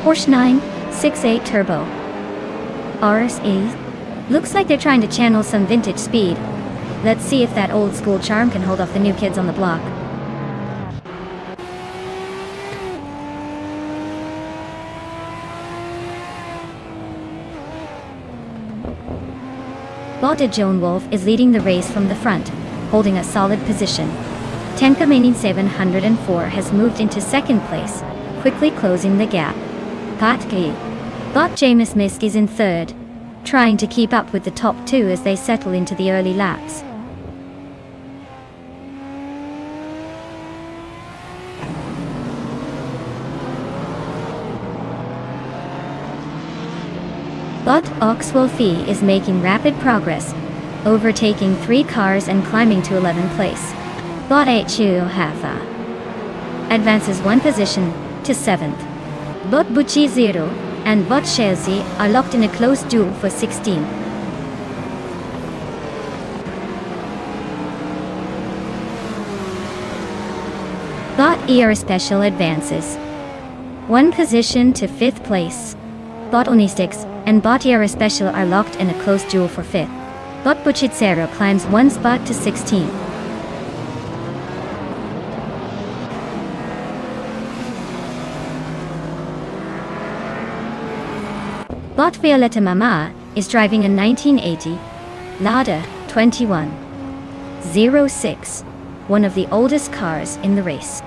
Porsche 968 Turbo RSE. Looks like they're trying to channel some vintage speed. Let's see if that old school charm can hold off the new kids on the block. Bota Joan Wolf is leading the race from the front, holding a solid position. Tenka Mainin 704 has moved into second place, quickly closing the gap. Bot James Misk is in third, trying to keep up with the top two as they settle into the early laps. Bot Oxwolfie is making rapid progress, overtaking 3 cars and climbing to 11th place. Bot HU Hafa advances 1 position to 7th. Bot Bucci 0 and Bot Chelsea are locked in a close duel for 16. Bot ER Special advances 1 position to 5th place. Bot Onistix and Bot ER Special are locked in a close duel for 5th. Bot Buchitsero climbs 1 spot to 16. Bot Violetta Mama is driving a 1980 Lada 2106, one of the oldest cars in the race.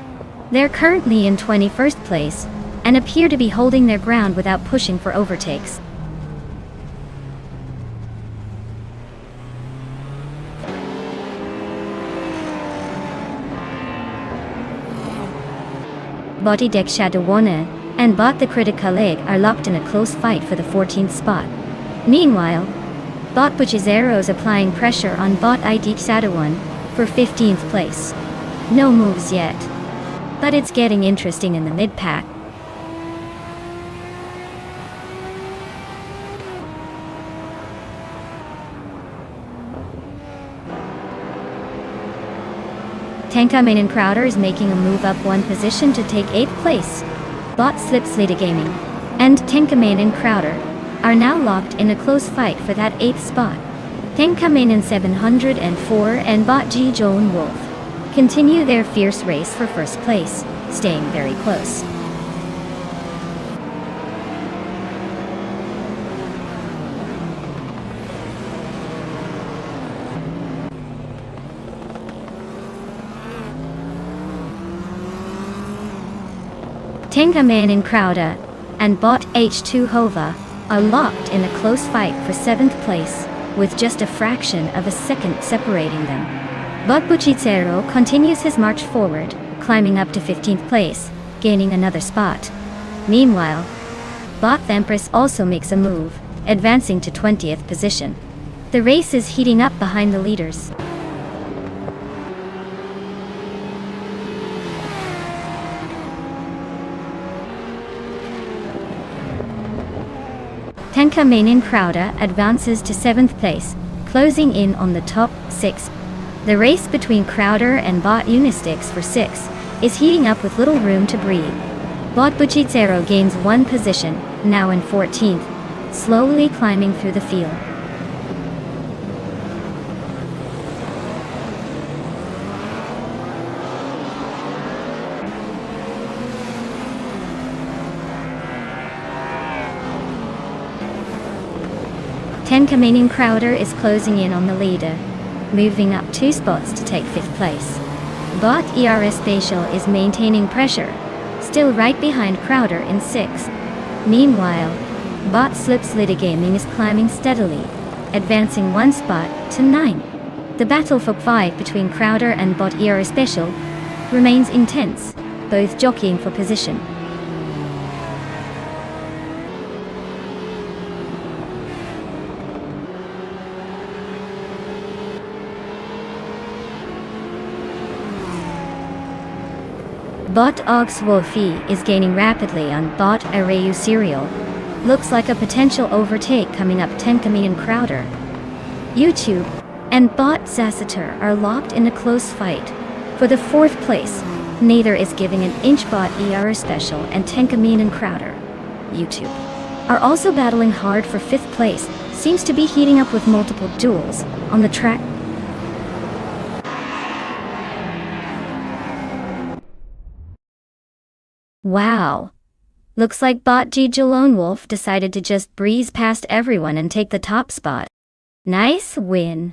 They're currently in 21st place and appear to be holding their ground without pushing for overtakes. Bot Deck Shadowwana and Bot the Critical Egg are locked in a close fight for the 14th spot. Meanwhile, Bot Buchizero is applying pressure on Bot ID Shadowwan for 15th place. No moves yet, but it's getting interesting in the mid-pack. Tenka Main and Crowder is making a move up 1 position to take 8th place. Bot Slipslida Gaming and Tenka Main and Crowder are now locked in a close fight for that 8th spot. Tenka Main and 704 and Bot G Joan Wolf continue their fierce race for first place, staying very close. Tengaman and Crowder and Bot H2 Hova are locked in a close fight for 7th place, with just a fraction of a second separating them. Bot Buchitsero continues his march forward, climbing up to 15th place, gaining another spot. Meanwhile, Bot Empress also makes a move, advancing to 20th position. The race is heating up behind the leaders. Tenkamenin Crowder advances to 7th place, closing in on the top 6. The race between Crowder and Bot Unistix for 6 is heating up with little room to breathe. Bot Buchitsero gains 1 position, now in 14th, slowly climbing through the field. Tenkamenin Crowder is closing in on the leader, moving up 2 spots to take 5th place. Bot ERS Spatial is maintaining pressure, still right behind Crowder in 6th. Meanwhile, Bot Slips Litigaming is climbing steadily, advancing 1 spot to 9. The battle for 5 between Crowder and Bot ERS Spatial remains intense, both jockeying for position. Bot Ogs Wolfie is gaining rapidly on Bot Arayu Serial. Looks like a potential overtake coming up Tenkamenin Crowder. YouTube and Bot Zacitor are locked in a close fight. For the 4th place, neither is giving an inch. Bot ER Special and Tenkamenin Crowder, YouTube, are also battling hard for 5th place. Seems to be heating up with multiple duels on the track. Wow. Looks like Bot Gigi Lone Wolf decided to just breeze past everyone and take the top spot. Nice win.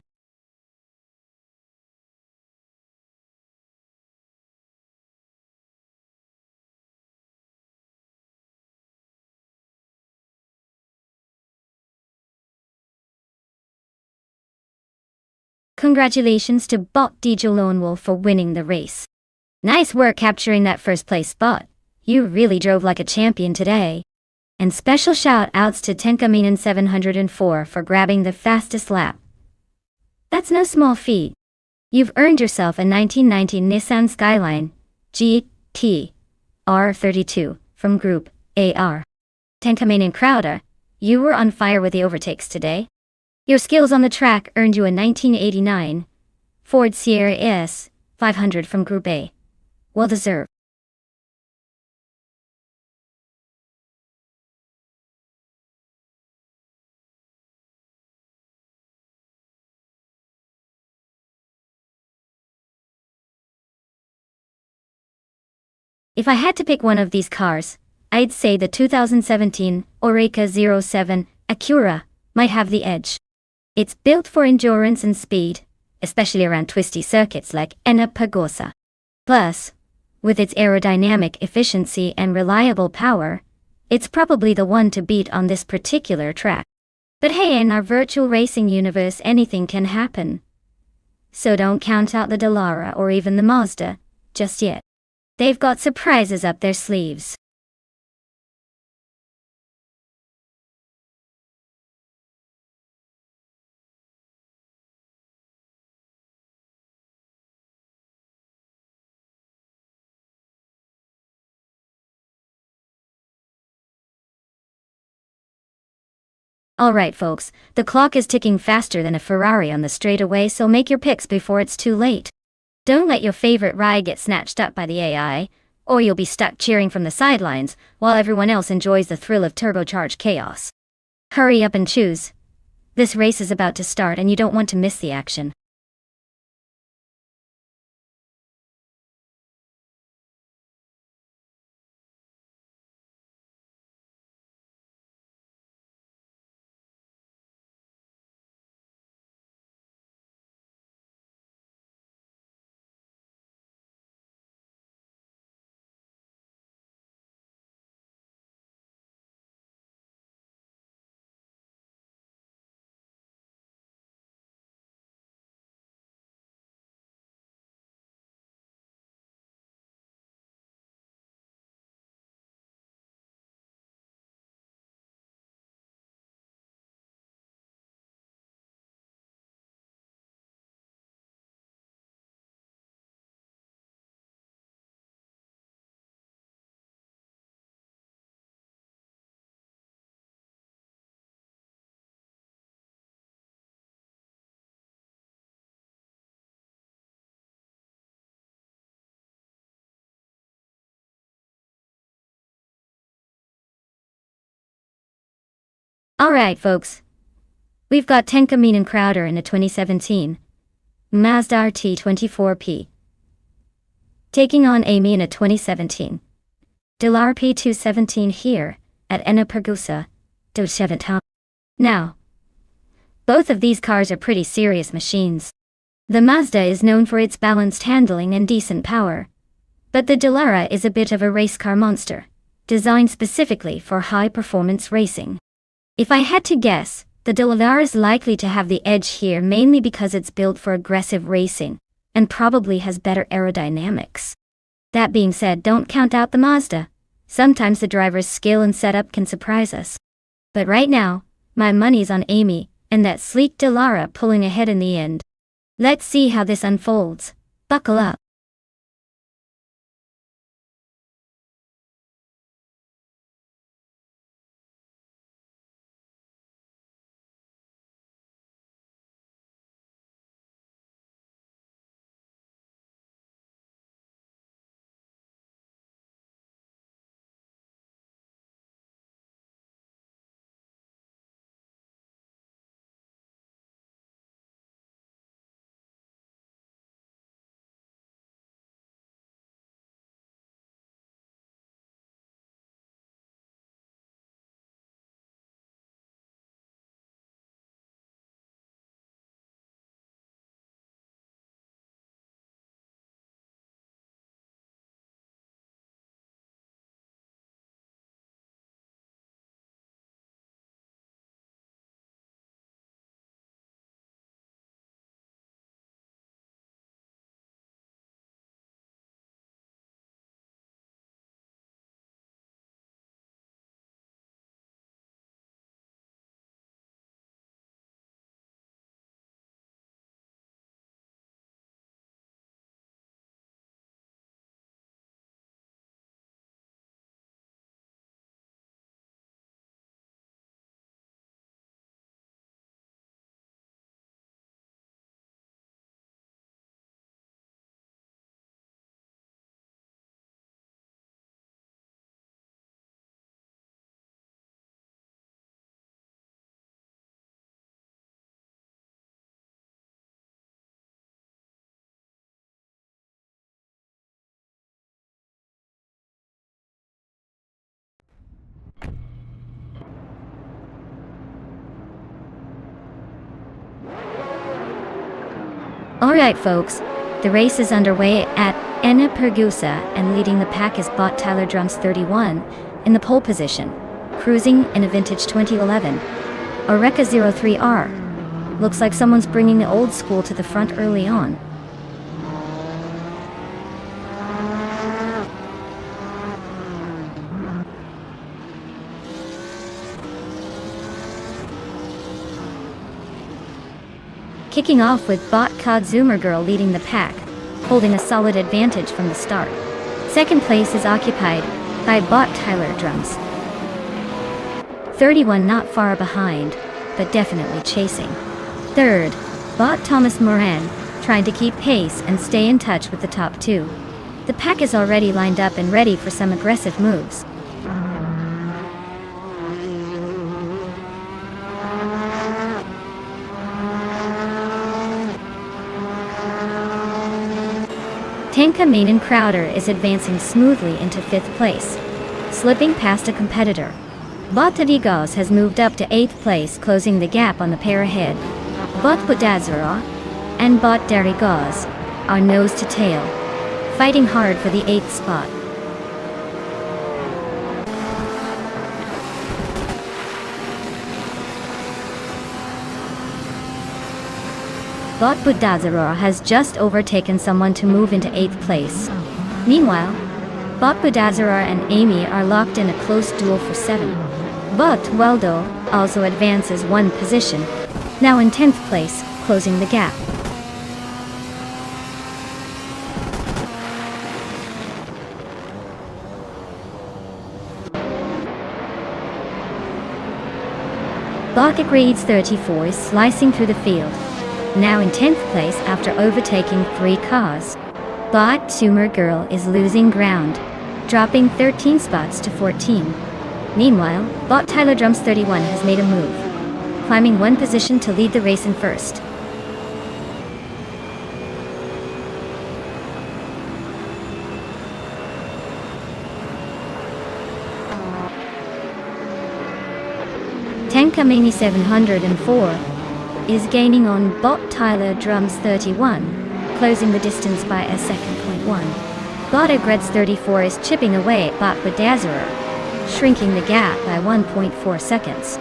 Congratulations to Bot Gigi Lone Wolf for winning the race. Nice work capturing that 1st place spot. You really drove like a champion today. And special shout outs to Tenkamenin 704 for grabbing the fastest lap. That's no small feat. You've earned yourself a 1990 Nissan Skyline GT R32 from Group AR. Tenkamenin Crowder, you were on fire with the overtakes today. Your skills on the track earned you a 1989 Ford Sierra S 500 from Group A. Well deserved. If I had to pick one of these cars, I'd say the 2017 Oreca 07 Acura might have the edge. It's built for endurance and speed, especially around twisty circuits like Enna Pagosa. Plus, with its aerodynamic efficiency and reliable power, it's probably the one to beat on this particular track. But hey, in our virtual racing universe anything can happen. So don't count out the Dallara or even the Mazda just yet. They've got surprises up their sleeves. Alright folks, the clock is ticking faster than a Ferrari on the straightaway, so make your picks before it's too late. Don't let your favorite ride get snatched up by the AI, or you'll be stuck cheering from the sidelines while everyone else enjoys the thrill of turbocharged chaos. Hurry up and choose. This race is about to start and you don't want to miss the action. Alright folks, we've got Tenka Menon Crowder in a 2017 Mazda RT24P, taking on Amy in a 2017 Delara P217 here at Enna do Cheviton. Now, both of these cars are pretty serious machines. The Mazda is known for its balanced handling and decent power, but the Delara is a bit of a race car monster, designed specifically for high-performance racing. If I had to guess, the Delara is likely to have the edge here mainly because it's built for aggressive racing, and probably has better aerodynamics. That being said, don't count out the Mazda. Sometimes the driver's skill and setup can surprise us. But right now, my money's on Amy, and that sleek Delara pulling ahead in the end. Let's see how this unfolds. Buckle up. Alright folks, the race is underway at Enna and leading the pack is Bot Tyler Drums 31 in the pole position, cruising in a vintage 2011 Oreca 03R. Looks like someone's bringing the old school to the front early on. Kicking off with Bot Zoomer Girl leading the pack, holding a solid advantage from the start. Second place is occupied by Bot Tyler Drums 31, not far behind, but definitely chasing. Third, Bot Thomas Moran, trying to keep pace and stay in touch with the top two. The pack is already lined up and ready for some aggressive moves. Tenka Menon Crowder is advancing smoothly into 5th place, slipping past a competitor. Bot Digos has moved up to 8th place, closing the gap on the pair ahead. Bot Budazara and Bot Darigos are nose to tail, fighting hard for the 8th spot. Bot Budazara has just overtaken someone to move into 8th place. Meanwhile, Bot Budazara and Amy are locked in a close duel for 7. Bot Weldo also advances 1 position, now in 10th place, closing the gap. Bot Agreeds 34 is slicing through the field, now in 10th place after overtaking 3 cars. Bot Zoomer Girl is losing ground, dropping 13 spots to 14. Meanwhile, bot Tyler Drums 31 has made a move, climbing one position to lead the race in first. Tankamani 704 is gaining on bot Tyler Drums 31, closing the distance by a second. Bot Agreds 34 is chipping away at bot Bedazzler, shrinking the gap by 1.4 seconds.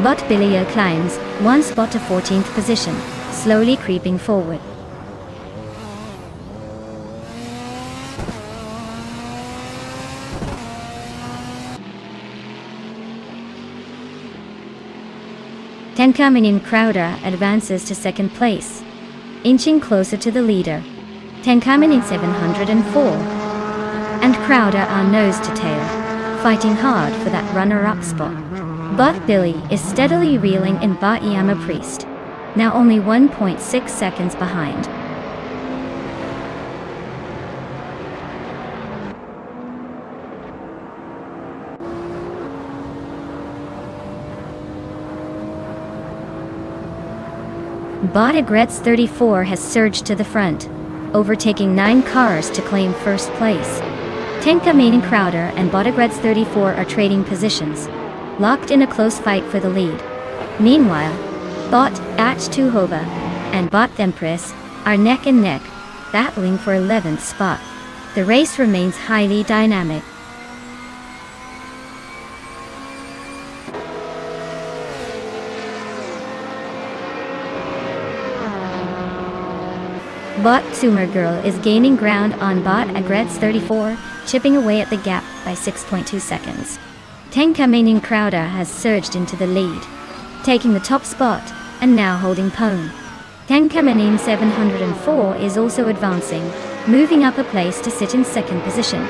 Bot Billy climbs one spot to 14th position, slowly creeping forward. Tankamani Crowder advances to second place, inching closer to the leader. Tankamani 704 and Crowder are nose to tail, fighting hard for that runner-up spot. Bot Billy is steadily reeling in bot Yama Priest, now only 1.6 seconds behind. Bot Agrets 34 has surged to the front, overtaking 9 cars to claim first place. Tankamani Crowder and bot Agreds 34 are trading positions, locked in a close fight for the lead. Meanwhile, bot H2Hova and bot Empress are neck and neck, battling for 11th spot. The race remains highly dynamic. Bot Sumer Girl is gaining ground on bot Agreds 34, chipping away at the gap by 6.2 seconds. Tankamani Crowder has surged into the lead, taking the top spot and now holding pole. Tankamani 704 is also advancing, moving up a place to sit in second position.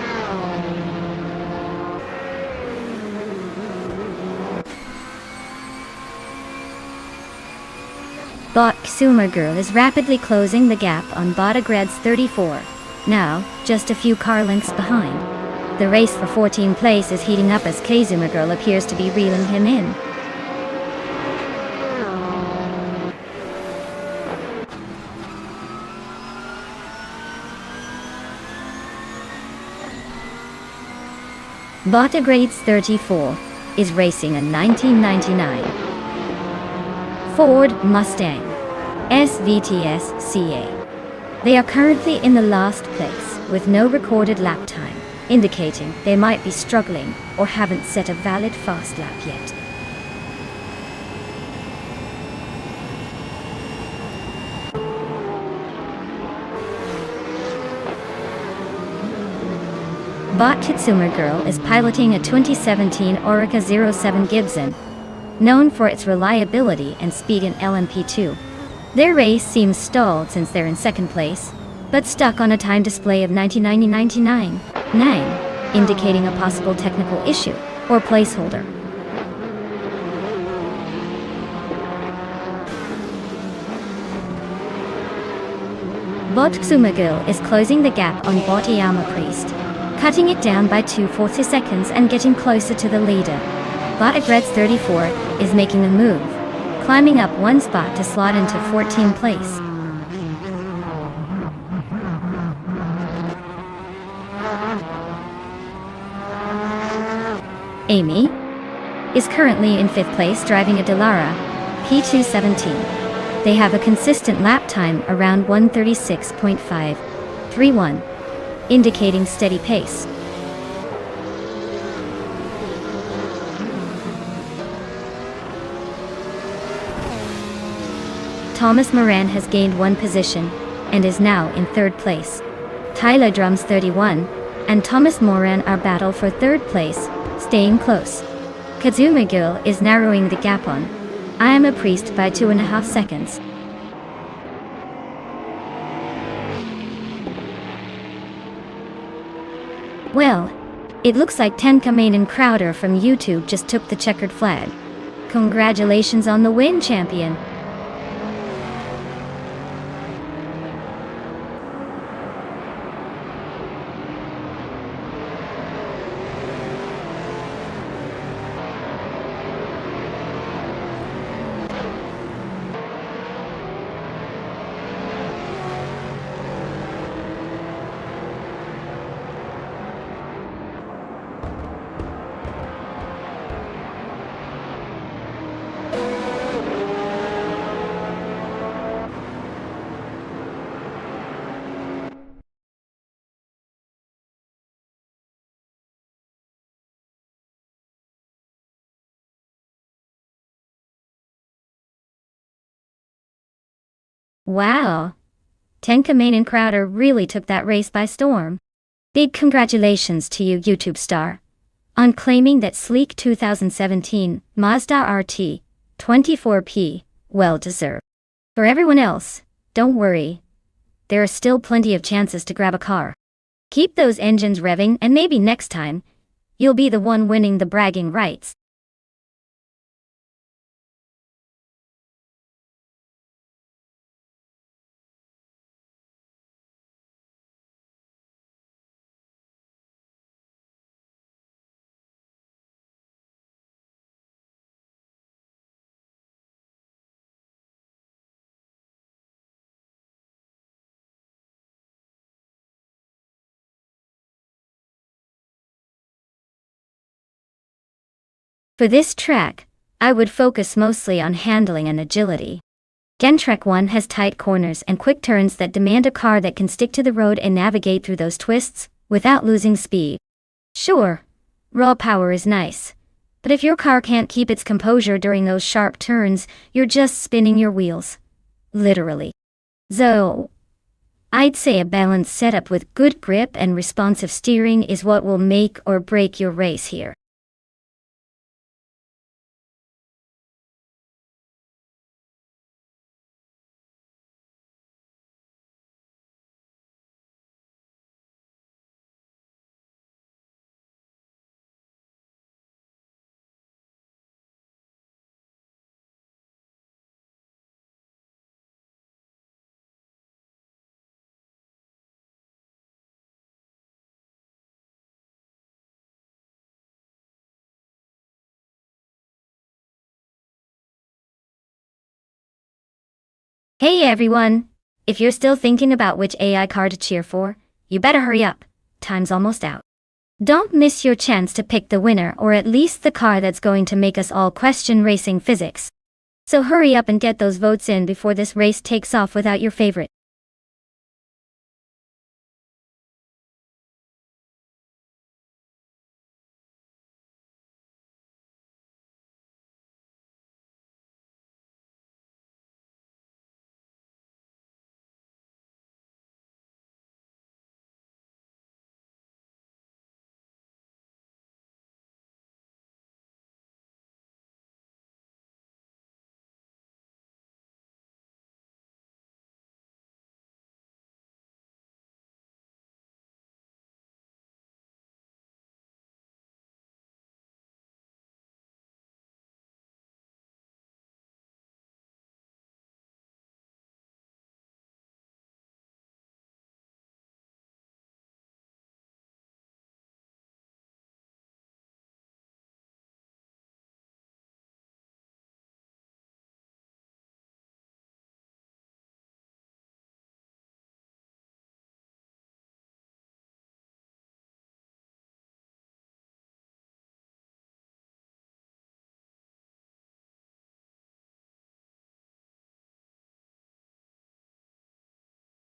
Bot Sumer Girl is rapidly closing the gap on bot Agreds 34, now just a few car lengths behind. The race for 14th place is heating up as Sumer Girl appears to be reeling him in. Bot Agreds 34 is racing a 1999 Ford Mustang SVTS CA. They are currently in the last place with no recorded lap time, indicating they might be struggling or haven't set a valid fast lap yet. Bot Kitsuma Girl is piloting a 2017 Orica 07 Gibson, known for its reliability and speed in LMP2. Their race seems stalled since they're in second place, but stuck on a time display of 99.99, indicating a possible technical issue or placeholder. Bot Tsumagil is closing the gap on bot Iyama Priest, cutting it down by 2.40 seconds and getting closer to the leader. Bot Agreds 34 is making a move, climbing up one spot to slot into 14th place. Amy is currently in 5th place driving a Delara P217. They have a consistent lap time around 136.531, indicating steady pace. Thomas Moran has gained one position and is now in 3rd place. Tyler Drums 31 and Thomas Moran are battle for 3rd place, staying close. Kazuma Gil is narrowing the gap on I Am a Priest by 2.5 seconds. Well, it looks like Tenkamane and Crowder from YouTube just took the checkered flag. Congratulations on the win, champion! Wow. Tenkamain and Crowder really took that race by storm. Big congratulations to you, YouTube star, on claiming that sleek 2017 Mazda RT 24P, well deserved. For everyone else, don't worry. There are still plenty of chances to grab a car. Keep those engines revving and maybe next time, you'll be the one winning the bragging rights. For this track, I would focus mostly on handling and agility. Gentrack 1 has tight corners and quick turns that demand a car that can stick to the road and navigate through those twists without losing speed. Sure, raw power is nice, but if your car can't keep its composure during those sharp turns, you're just spinning your wheels. Literally. So, I'd say a balanced setup with good grip and responsive steering is what will make or break your race here. Hey everyone! If you're still thinking about which AI car to cheer for, you better hurry up. Time's almost out. Don't miss your chance to pick the winner or at least the car that's going to make us all question racing physics. So hurry up and get those votes in before this race takes off without your favorite.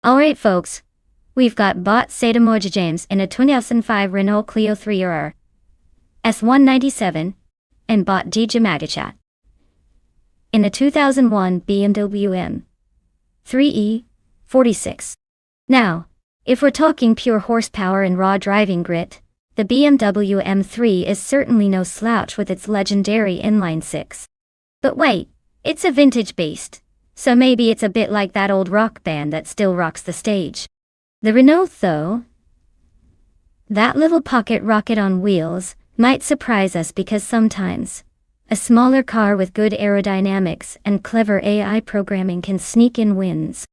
Alright folks, we've got bot Seda Moja James in a 2005 Renault Clio 3R S197 and bot DJ Magachat in a 2001 BMW M3E 46. Now, if we're talking pure horsepower and raw driving grit, the BMW M3 is certainly no slouch with its legendary inline-six. But wait, it's a vintage beast, so maybe it's a bit like that old rock band that still rocks the stage. The Renault though, that little pocket rocket on wheels, might surprise us because sometimes, a smaller car with good aerodynamics and clever AI programming can sneak in wins.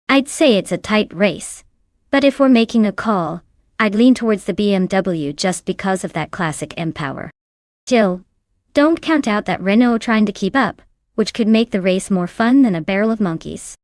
I'd say it's a tight race, but if we're making a call, I'd lean towards the BMW just because of that classic M-Power. Still, don't count out that Renault trying to keep up, which could make the race more fun than a barrel of monkeys.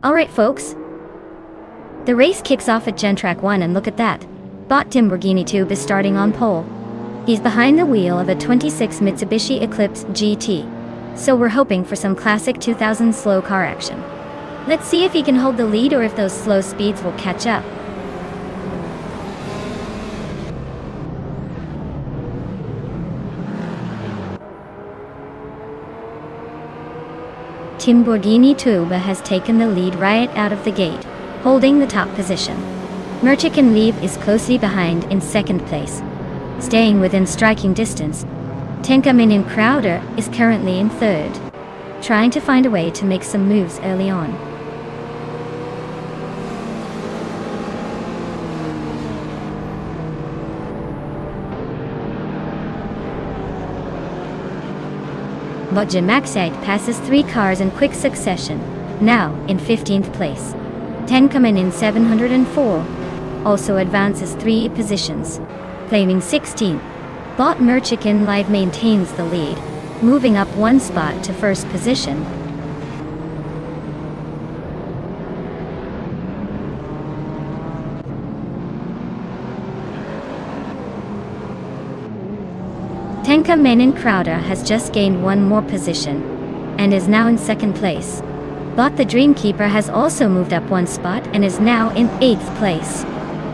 Alright folks, the race kicks off at Gentrack 1 and look at that. Bot Timborghini Tube is starting on pole. He's behind the wheel of a 26 Mitsubishi Eclipse GT. So we're hoping for some classic 2000 slow car action. Let's see if he can hold the lead or if those slow speeds will catch up. Timborghini Tube has taken the lead right out of the gate, holding the top position. Merchikan Leave is closely behind in second place. Staying within striking distance, Tenkaminen Crowder is currently in third, trying to find a way to make some moves early on. Botja Maxite passes 3 cars in quick succession, now in 15th place. Tenkaminen 704 also advances 3 positions, claiming 16th. Bot Merchikan Live maintains the lead, moving up 1 spot to first position. Tenkaminen Crowder has just gained 1 more position, and is now in second place. Bot the Dreamkeeper has also moved up 1 spot and is now in 8th place.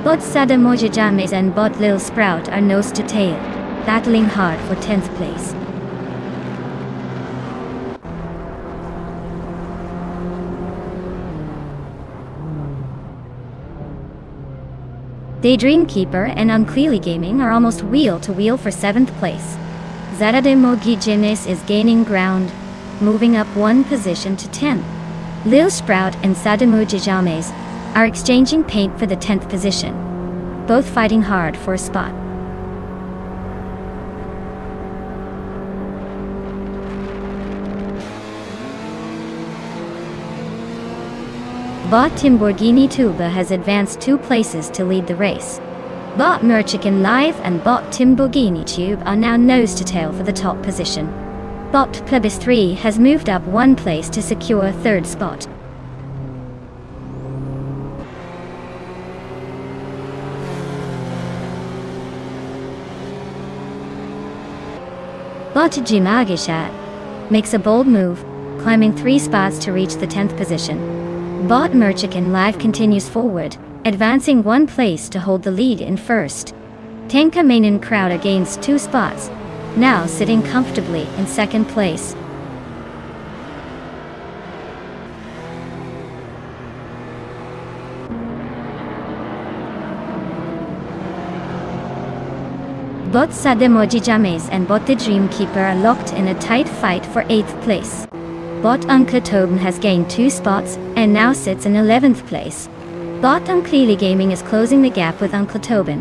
Bot Sadamojajames and Bot Lil Sprout are nose to tail, battling hard for 10th place. Daydreamkeeper and Unclearly Gaming are almost wheel to wheel for 7th place. Zarademogijenes is gaining ground, moving up 1 position to 10th. Lil Sprout and Sadamojajames are exchanging paint for the 10th position, both fighting hard for a spot. Bot Timborghini Tuba has advanced 2 places to lead the race. Bot Merchikan Live and Bot Timborghini Tube are now nose to tail for the top position. Bot Plebis 3 has moved up 1 place to secure a 3rd spot. Bot Jimagishat makes a bold move, climbing 3 spots to reach the 10th position. Bot Merchikan Live continues forward, advancing 1 place to hold the lead in first. Tenkaminen Crowder gains 2 spots, now sitting comfortably in second place. Bot Sademojijames and Bot the Dreamkeeper are locked in a tight fight for 8th place. Bot Unclearly has gained 2 spots and now sits in 11th place. Bot Unclearly Gaming is closing the gap with Unclearly,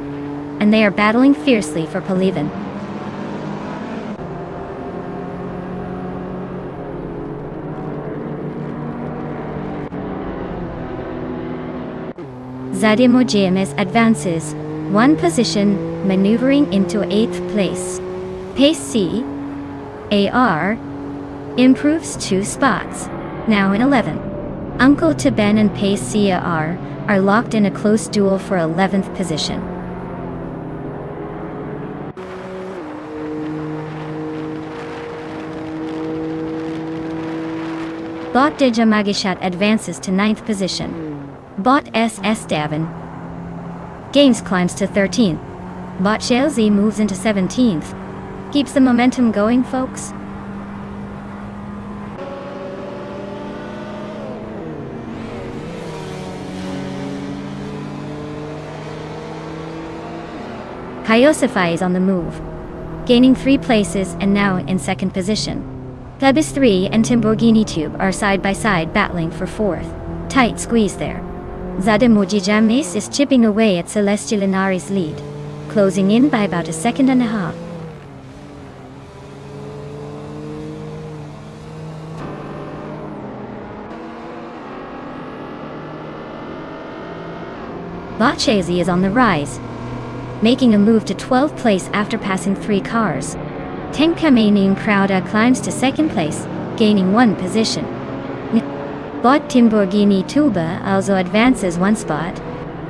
and they are battling fiercely for Polivan. Zadimojames advances 1 position, maneuvering into 8th place. Pace C, AR, improves 2 spots, now in 11th. Uncle Taben and Pace CAR are locked in a close duel for 11th position. Bot Dejamagishat advances to 9th position. Bot SS Davin Games climbs to 13th. Bot Shelzy moves into 17th. Keeps the momentum going, folks. Hyosify is on the move, gaining 3 places and now in 2nd position. Plebis 3 and Timborghini Tube are side by side battling for 4th. Tight squeeze there. Zademojijames is chipping away at Celestial Inari's lead, closing in by about 1.5 seconds. Botchazy is on the rise, making a move to 12th place after passing 3 cars. Tenkaminen Crowder climbs to 2nd place, gaining 1 position. Bought Lamborghini Tuba also advances one spot,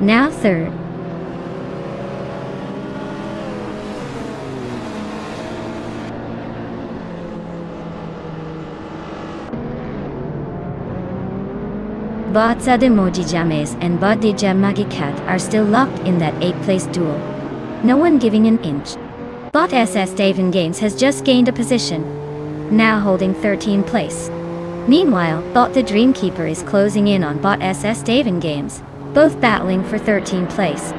now third. Bought Zademoji James and Bought Dija Magicat are still locked in that 8th place duel. No one giving an inch. Bought SS Davin Games has just gained a position, now holding 13th place. Meanwhile, Bought the Dreamkeeper is closing in on Bought SS Davin Games, both battling for 13th place.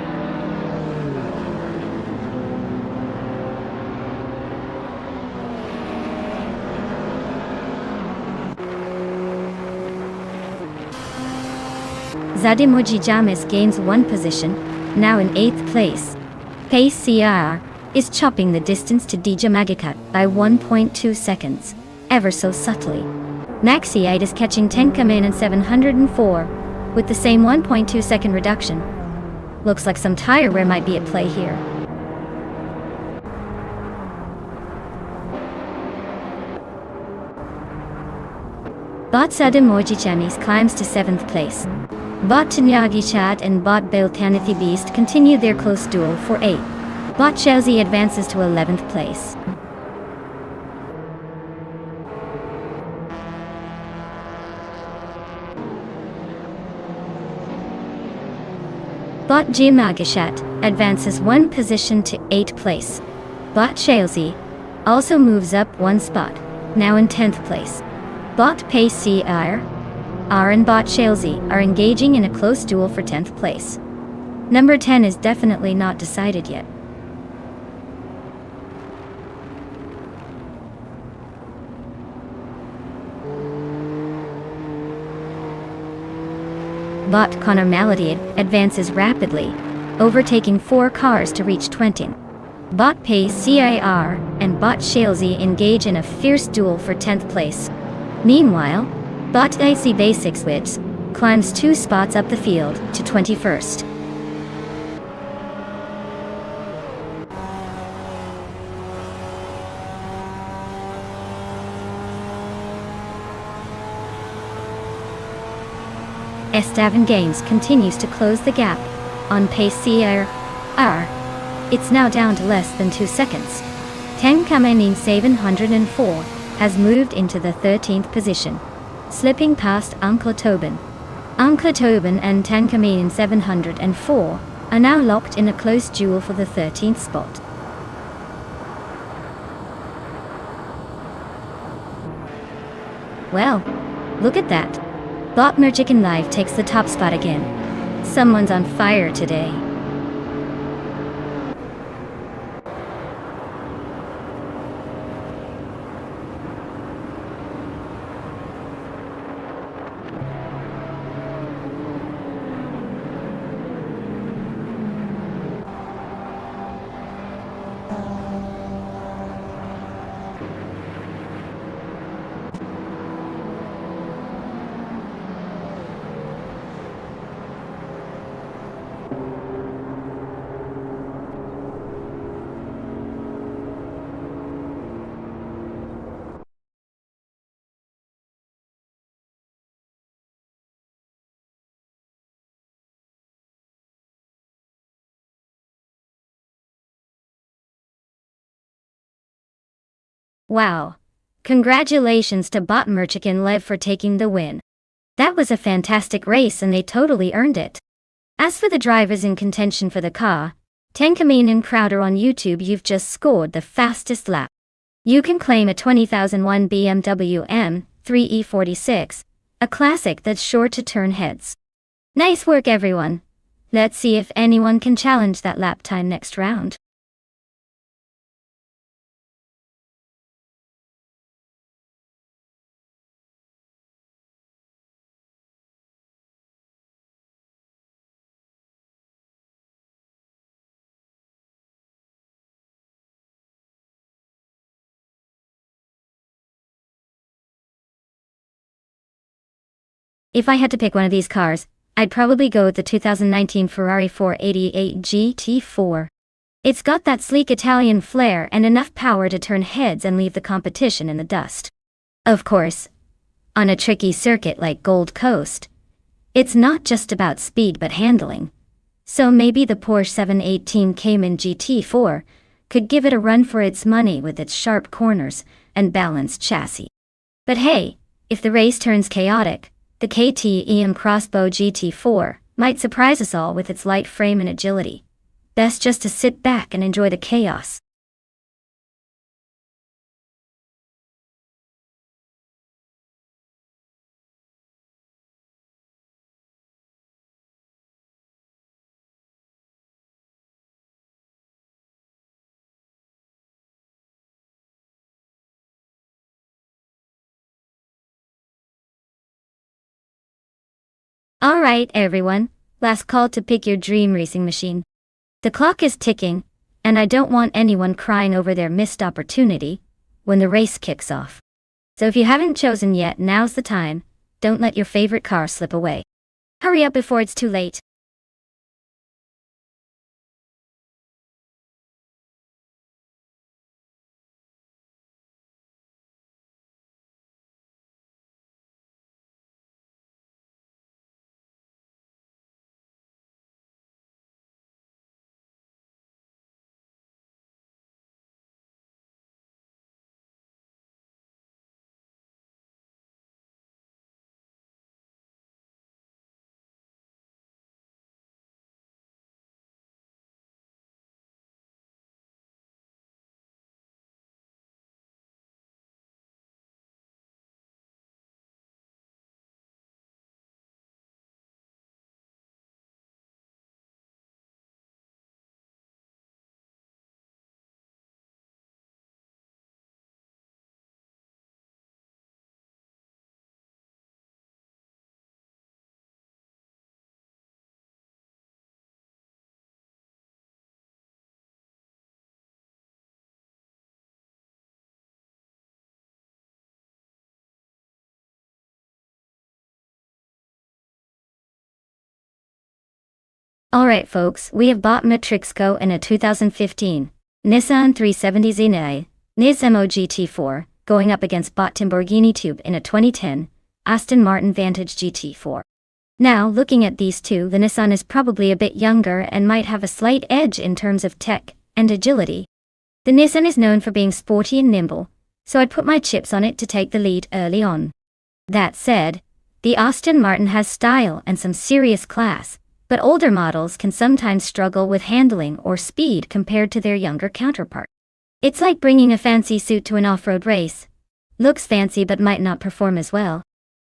Zademoji James gains one position, now in 8th place. Pace CR is chopping the distance to Dija Magicat by 1.2 seconds, ever so subtly. Maxi 8 is catching Tenkaman in 704, with the same 1.2 second reduction. Looks like some tire wear might be at play here. Bought Zademoji James climbs to 7th place. Bought Tanyagi Chat and Bought Beltanithi Beast continue their close duel for 8. Bought Chelsea advances to 11th place. Bought Jimagashat advances one position to 8th place. Bought Chelsea also moves up one spot, now in 10th place. Bought Pace CR and Bought Chelsea are engaging in a close duel for 10th place. Number 10 is definitely not decided yet. Bought Connor Malady advances rapidly, overtaking 4 cars to reach 20. Bought Pace CIR and Bought Chelsea engage in a fierce duel for 10th place. Meanwhile, Bought IC Basics Wits climbs 2 spots up the field to 21st. Davin Games continues to close the gap on Pace CR. It's now down to less than 2 seconds. Tenkamenin 704 has moved into the 13th position, slipping past Uncle Tobin. Uncle Tobin and Tenkamenin 704 are now locked in a close duel for the 13th spot. Well, look at that. Bought Merchicken Live takes the top spot again. Someone's on fire today. Wow. Congratulations to Bought Merchicken Lev for taking the win. That was a fantastic race and they totally earned it. As for the drivers in contention for the car, Tenkamin and Crowder on YouTube, you've just scored the fastest lap. You can claim a 20,001 BMW M3E46, a classic that's sure to turn heads. Nice work everyone. Let's see if anyone can challenge that lap time next round. If I had to pick one of these cars, I'd probably go with the 2019 Ferrari 488 GT4. It's got that sleek Italian flair and enough power to turn heads and leave the competition in the dust. Of course, On a tricky circuit like Gold Coast, it's not just about speed but handling. So maybe the Porsche 718 Cayman GT4 could give it a run for its money with its sharp corners and balanced chassis. But hey, if the race turns chaotic, the KTEM Crossbow GT4 might surprise us all with its light frame and agility. Best just to sit back and enjoy the chaos. Alright everyone, last call to pick your dream racing machine. The clock is ticking, and I don't want anyone crying over their missed opportunity when the race kicks off. So if you haven't chosen yet, now's the time. Don't let your favorite car slip away. Hurry up before it's too late. Alright folks, we have bought Matrixco in a 2015 Nissan 370Z Nismo GT4, going up against bought Lamborghini Tube in a 2010 Aston Martin Vantage GT4. Now, looking at these two, the Nissan is probably a bit younger and might have a slight edge in terms of tech and agility. The Nissan is known for being sporty and nimble, so I'd put my chips on it to take the lead early on. That said, the Aston Martin has style and some serious class, but older models can sometimes struggle with handling or speed compared to their younger counterpart. It's like bringing a fancy suit to an off-road race. Looks fancy but might not perform as well.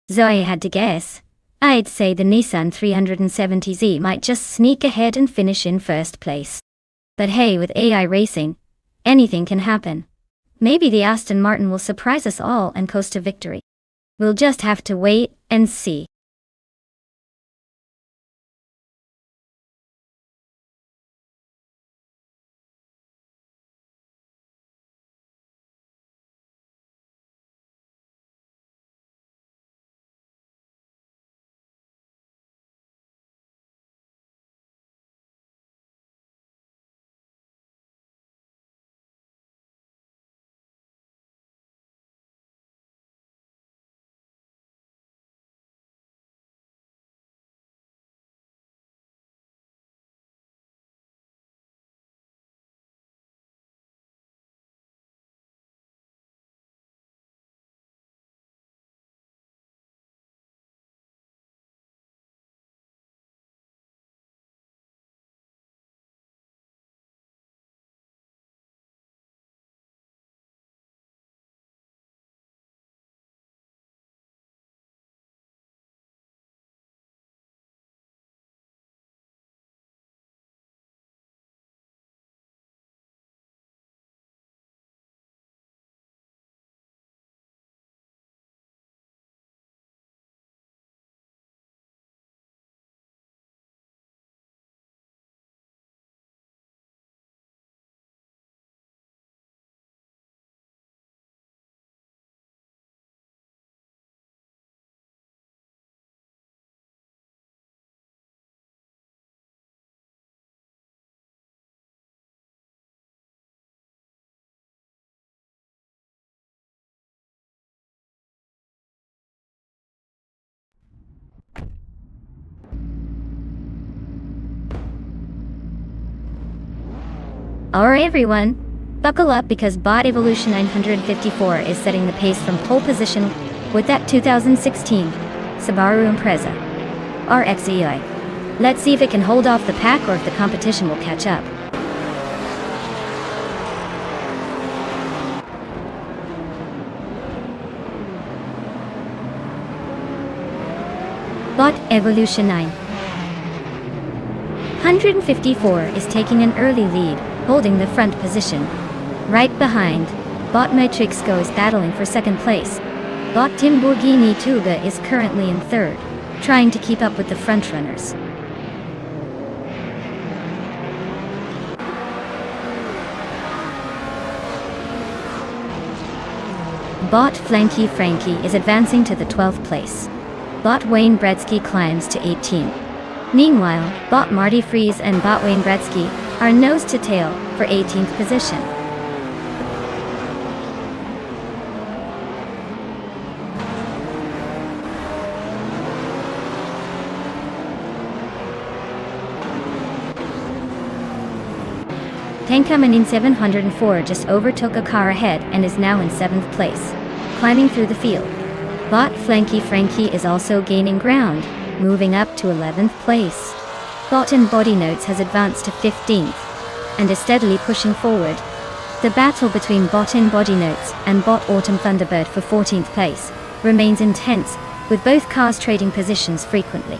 So I had to guess. I'd say the Nissan 370Z might just sneak ahead and finish in first place. But hey, with AI racing, anything can happen. Maybe the Aston Martin will surprise us all and coast to victory. We'll just have to wait and see. Alright everyone, buckle up because Bot Evolution 954 is setting the pace from pole position with that 2016 Subaru Impreza RXEI. Let's see if it can hold off the pack or if the competition will catch up. Bot Evolution 954 is taking an early lead, holding the front position. Right behind, Bot Matrixco is battling for second place. Bot Timborghini Tuga is currently in third, trying to keep up with the frontrunners. Bot Flanky Frankie is advancing to the 12th place. Bot Wayne Bretsky climbs to 18. Meanwhile, Bot Marty Freeze and Bot Wayne Bretsky are nose to tail for 18th position. Tankaman 704 just overtook a car ahead and is now in 7th place, climbing through the field. Bot Flanky Frankie is also gaining ground, moving up to 11th place. Bot and Body Notes has advanced to 15th, and is steadily pushing forward. The battle between Bot and Body Notes and Bot Autumn Thunderbird for 14th place remains intense, with both cars trading positions frequently.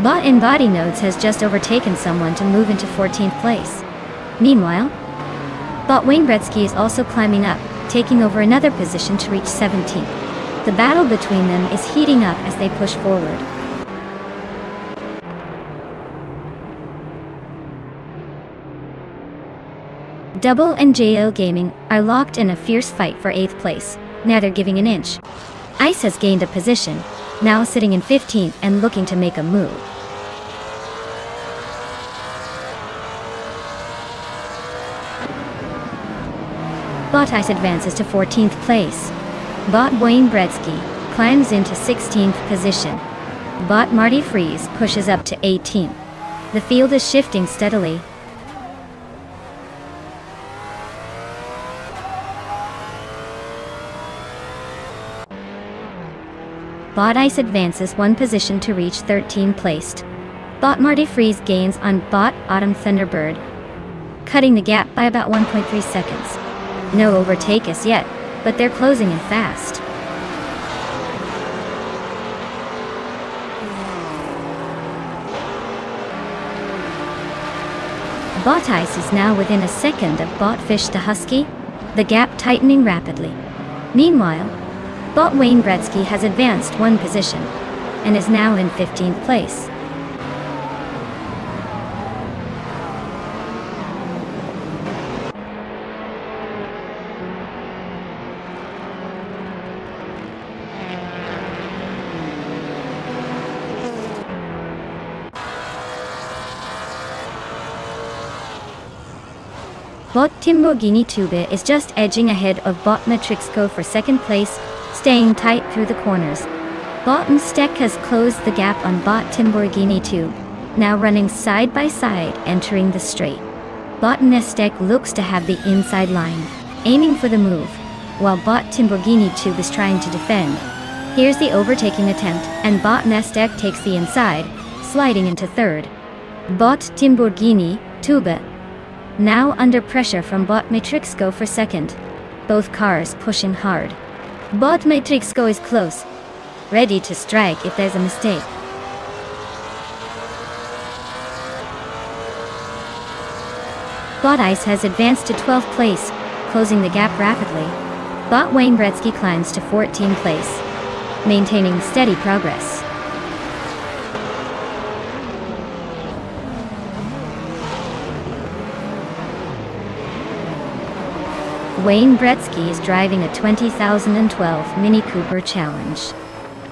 Bot and Body Notes has just overtaken someone to move into 14th place. Meanwhile, Bot Wayne Bretsky is also climbing up, taking over another position to reach 17th. The battle between them is heating up as they push forward. Double and JL Gaming are locked in a fierce fight for 8th place, neither giving an inch. Ice has gained a position, now sitting in 15th and looking to make a move. Bot Ice advances to 14th place. Bot Wayne Bretsky climbs into 16th position. Bot Marty Freeze pushes up to 18th. The field is shifting steadily. Bot Ice advances one position to reach 13th place. Bot Marty Freeze gains on Bot Autumn Thunderbird, cutting the gap by about 1.3 seconds. No overtake as yet, but they're closing in fast. Bot Ice is now within a second of Bot Fish the Husky, the gap tightening rapidly. Meanwhile, Bot Wayne Bretsky has advanced one position, and is now in 15th place. Bot Timborghini Tuba is just edging ahead of Bot Matrixco for second place, staying tight through the corners. Bot Mstek has closed the gap on Bot Timborghini Tube, now running side by side entering the straight. Bot Nestek looks to have the inside line, aiming for the move, while Bot Timborghini Tube is trying to defend. Here's the overtaking attempt, and Bot Nestek takes the inside, sliding into third. Bot Timborghini Tuba now under pressure from Bot Matrixco for second. Both cars pushing hard. Bot Matrixco is close, ready to strike if there's a mistake. Bot Ice has advanced to 12th place, closing the gap rapidly. Bot Wayne Bretsky climbs to 14th place, maintaining steady progress. Wayne Bretsky is driving a 2012 Mini Cooper Challenge.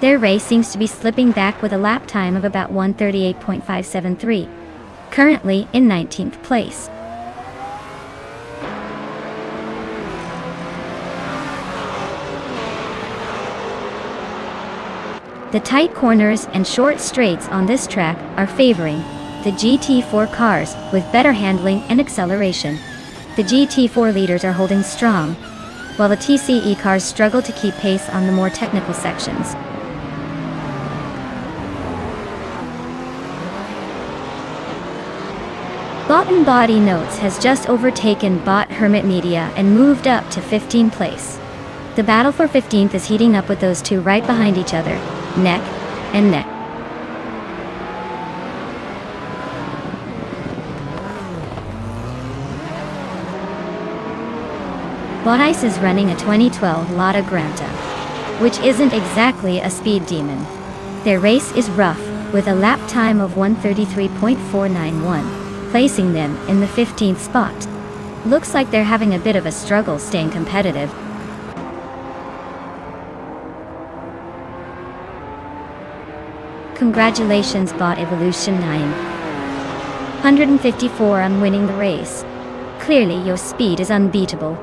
Their race seems to be slipping back with a lap time of about 1:38.573, currently in 19th place. The tight corners and short straights on this track are favoring the GT4 cars with better handling and acceleration. The GT4 leaders are holding strong, while the TCE cars struggle to keep pace on the more technical sections. Bot and Body Notes has just overtaken Bot Hermit Media and moved up to 15th place. The battle for 15th is heating up with those two right behind each other, neck and neck. Bot Ice is running a 2012 Lotta Granta, which isn't exactly a speed demon. Their race is rough, with a lap time of 1:33.491, placing them in the 15th spot. Looks like they're having a bit of a struggle staying competitive. Congratulations Bot Evolution 9. 154 on winning the race. Clearly your speed is unbeatable.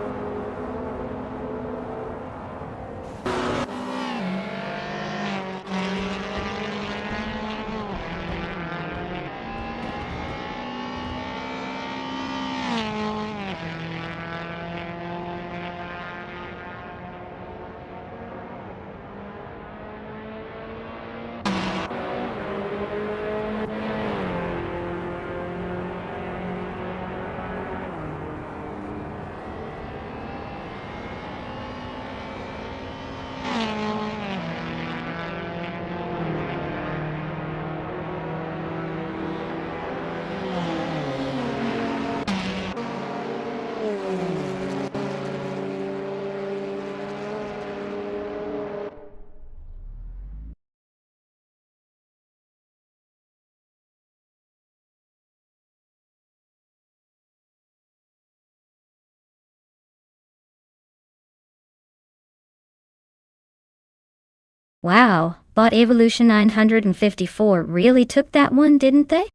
Wow, Bot Evolution 954 really took that one, didn't they?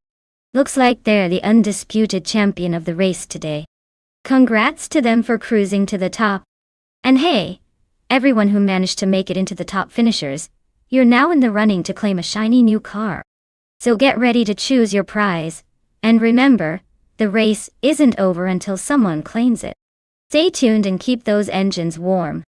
Looks like they're the undisputed champion of the race today. Congrats to them for cruising to the top. And hey, everyone who managed to make it into the top finishers, you're now in the running to claim a shiny new car. So get ready to choose your prize. And remember, the race isn't over until someone claims it. Stay tuned and keep those engines warm.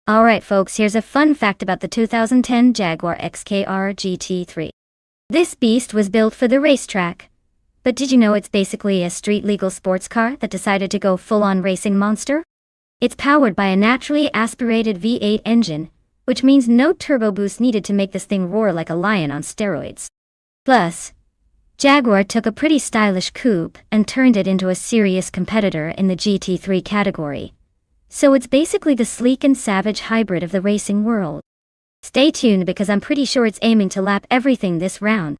Alright folks, here's a fun fact about the 2010 Jaguar XKR GT3. This beast was built for the racetrack. But did you know it's basically a street-legal sports car that decided to go full-on racing monster? It's powered by a naturally aspirated V8 engine, which means no turbo boost needed to make this thing roar like a lion on steroids. Plus, Jaguar took a pretty stylish coupe and turned it into a serious competitor in the GT3 category. So it's basically the sleek and savage hybrid of the racing world. Stay tuned because I'm pretty sure it's aiming to lap everything this round.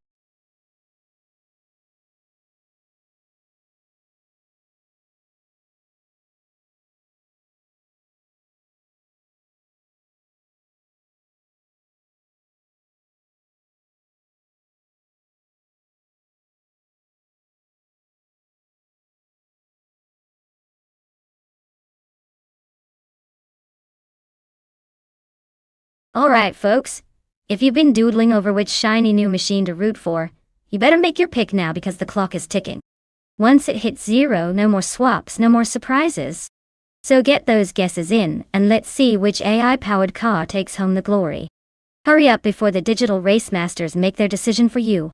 Alright folks, if you've been doodling over which shiny new machine to root for, you better make your pick now because the clock is ticking. Once it hits 0, no more swaps, no more surprises. So get those guesses in, and let's see which AI-powered car takes home the glory. Hurry up before the digital race masters make their decision for you.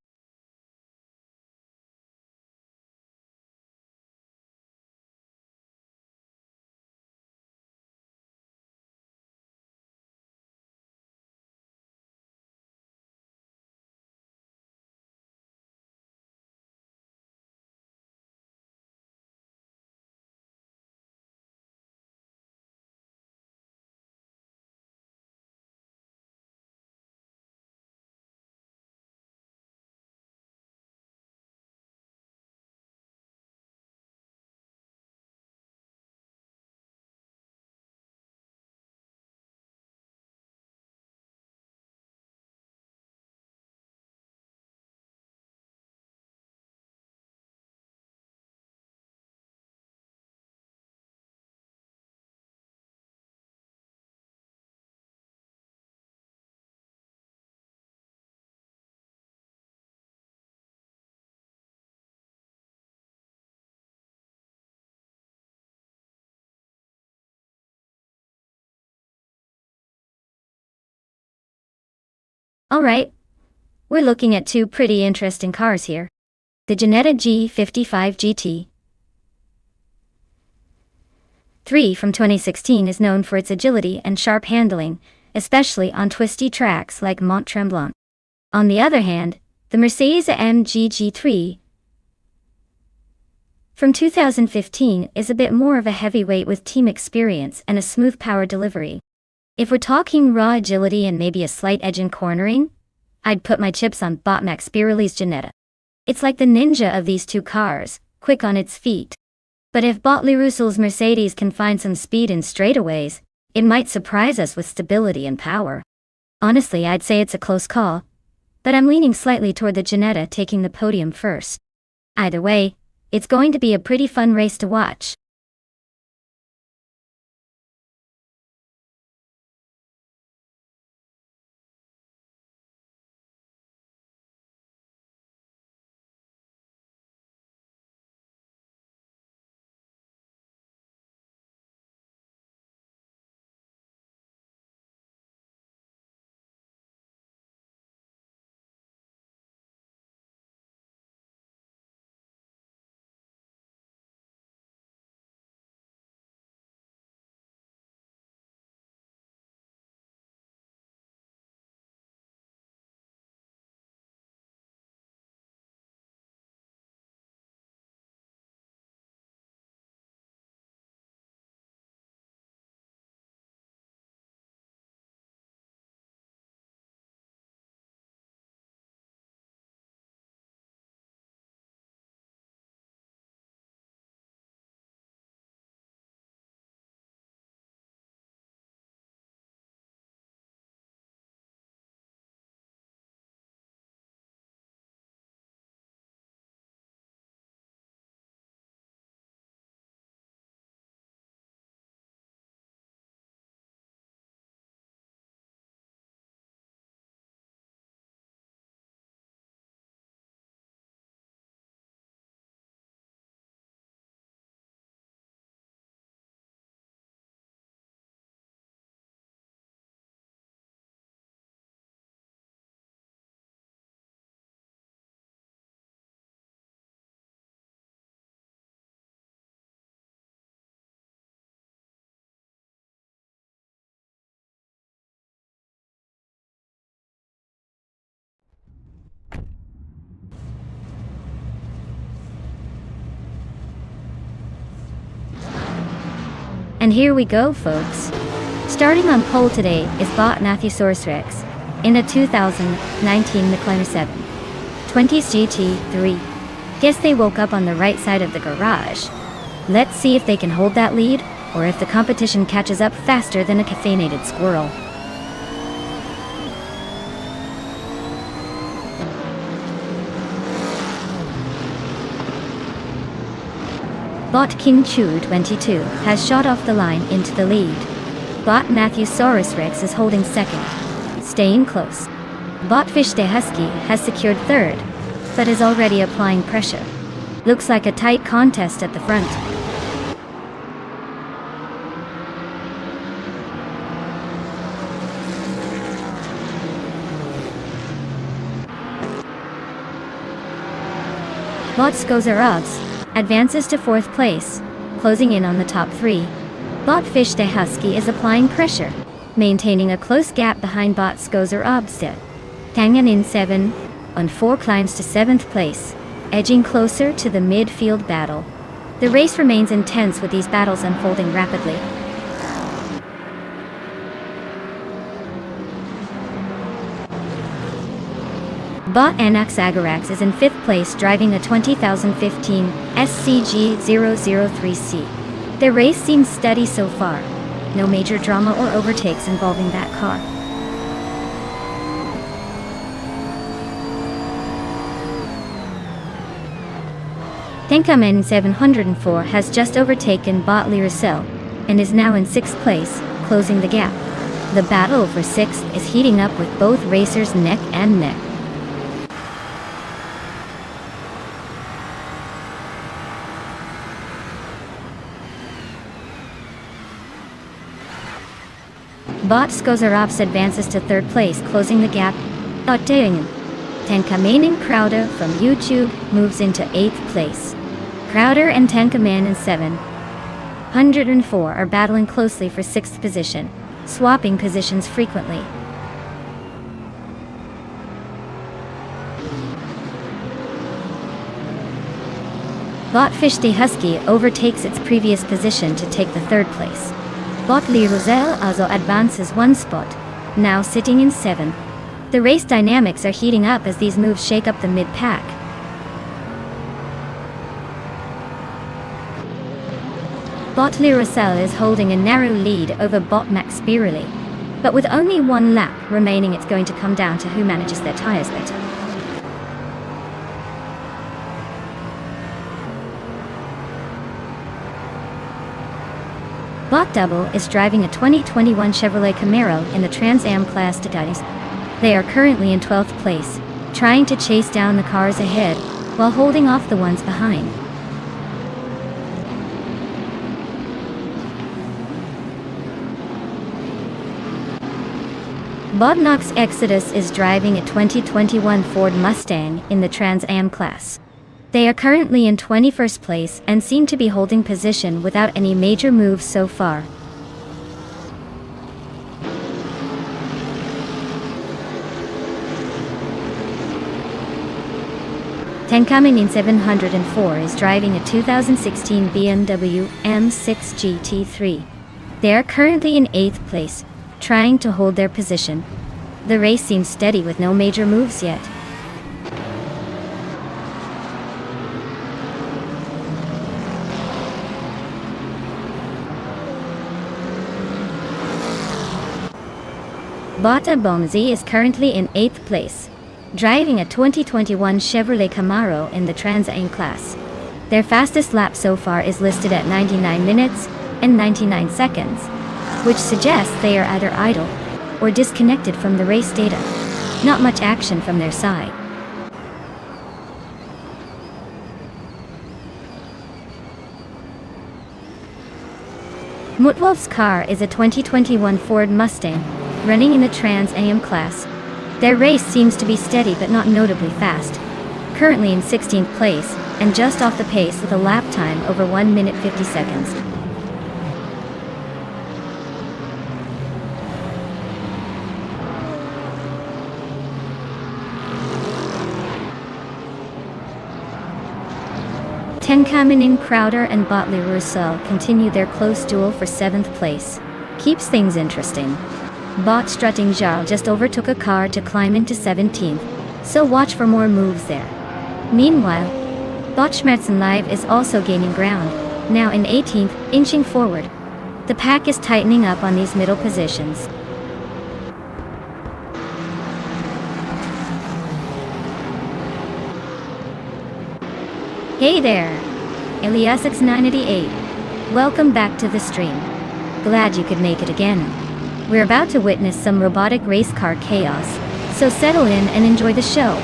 Alright, we're looking at two pretty interesting cars here. The Ginetta G55 GT 3 from 2016 is known for its agility and sharp handling, especially on twisty tracks like Mont Tremblant. On the other hand, the Mercedes-AMG G3 from 2015 is a bit more of a heavyweight with team experience and a smooth power delivery. If we're talking raw agility and maybe a slight edge in cornering, I'd put my chips on Max Birelli's Ginetta. It's like the ninja of these two cars, quick on its feet. But if Botley Russell's Mercedes can find some speed in straightaways, it might surprise us with stability and power. Honestly, I'd say it's a close call, but I'm leaning slightly toward the Ginetta taking the podium first. Either way, it's going to be a pretty fun race to watch. And here we go, folks. Starting on pole today is Matthew Rex in a 2019 McLaren 720s GT3. Guess they woke up on the right side of the garage. Let's see if they can hold that lead, or if the competition catches up faster than a caffeinated squirrel. Bot King Chu 22 has shot off the line into the lead. Bot Matthew Rex is holding second, staying close. Bot Fish de Husky has secured third, but is already applying pressure. Looks like a tight contest at the front. Bot Skozarabs advances to fourth place, closing in on the top three. Bot Fish de Husky is applying pressure, maintaining a close gap behind Bot Skozarabs. Tangan in 7 on 4 climbs to 7th place, edging closer to the midfield battle. The race remains intense with these battles unfolding rapidly. Bot Anax Agarax is in 5th place driving a 2015 SCG003C. The race seems steady so far. No major drama or overtakes involving that car. Tenkamen 704 has just overtaken Botley Russell and is now in 6th place, closing the gap. The battle for 6th is heating up with both racers neck and neck. Bot Skozarabs advances to 3rd place, closing the gap. Otteringen. Tenkamen and Crowder from YouTube moves into 8th place. Crowder and Tenkamen in 704 are battling closely for 6th position, swapping positions frequently. Botfish de Husky overtakes its previous position to take the 3rd place. Botli Roselle also advances 1 spot, now sitting in 7th. The race dynamics are heating up as these moves shake up the mid-pack. Botli Roselle is holding a narrow lead over Bot Max Spirelli, but with only 1 lap remaining, it's going to come down to who manages their tires better. Bot Double is driving a 2021 Chevrolet Camaro in the Trans Am class today. They are currently in 12th place, trying to chase down the cars ahead while holding off the ones behind. Bodnox Exodus is driving a 2021 Ford Mustang in the Trans Am class. They are currently in 21st place and seem to be holding position without any major moves so far. Tenkamen in 704 is driving a 2016 BMW M6 GT3. They are currently in 8th place, trying to hold their position. The race seems steady with no major moves yet. Bata Bomzi is currently in 8th place, driving a 2021 Chevrolet Camaro in the Trans Am class. Their fastest lap so far is listed at 99 minutes and 99 seconds, which suggests they are either idle or disconnected from the race data. Not much action from their side. Mutwolf's car is a 2021 Ford Mustang, running in the Trans Am class. Their race seems to be steady but not notably fast. Currently in 16th place, and just off the pace with a lap time over 1 minute 50 seconds. Tenkamen, Crowder and Botley Roussel continue their close duel for 7th place. Keeps things interesting. Bot Strutting Jarl just overtook a car to climb into 17th, so watch for more moves there. Meanwhile, Bot Schmerzen Live is also gaining ground, now in 18th, inching forward. The pack is tightening up on these middle positions. Hey there! Eliasix988. Welcome back to the stream. Glad you could make it again. We're about to witness some robotic race car chaos, so settle in and enjoy the show.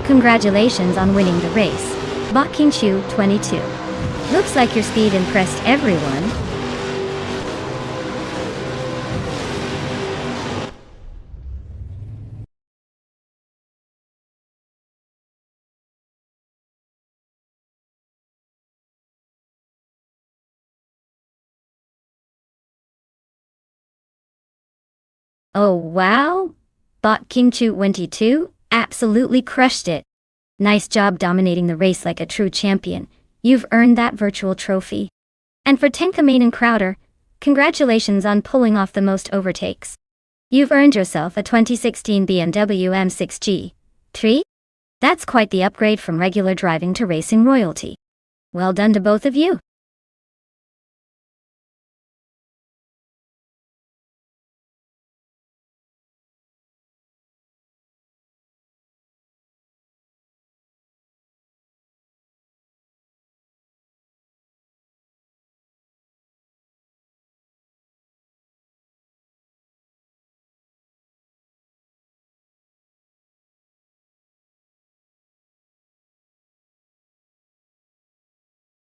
Congratulations on winning the race, Botkinchu 22. Looks like your speed impressed everyone. Oh wow! Botkinchu 22 absolutely crushed it. Nice job dominating the race like a true champion. You've earned that virtual trophy. And for Tenkamen and Crowder, congratulations on pulling off the most overtakes. You've earned yourself a 2016 BMW M6 G3. That's quite the upgrade from regular driving to racing royalty. Well done to both of you.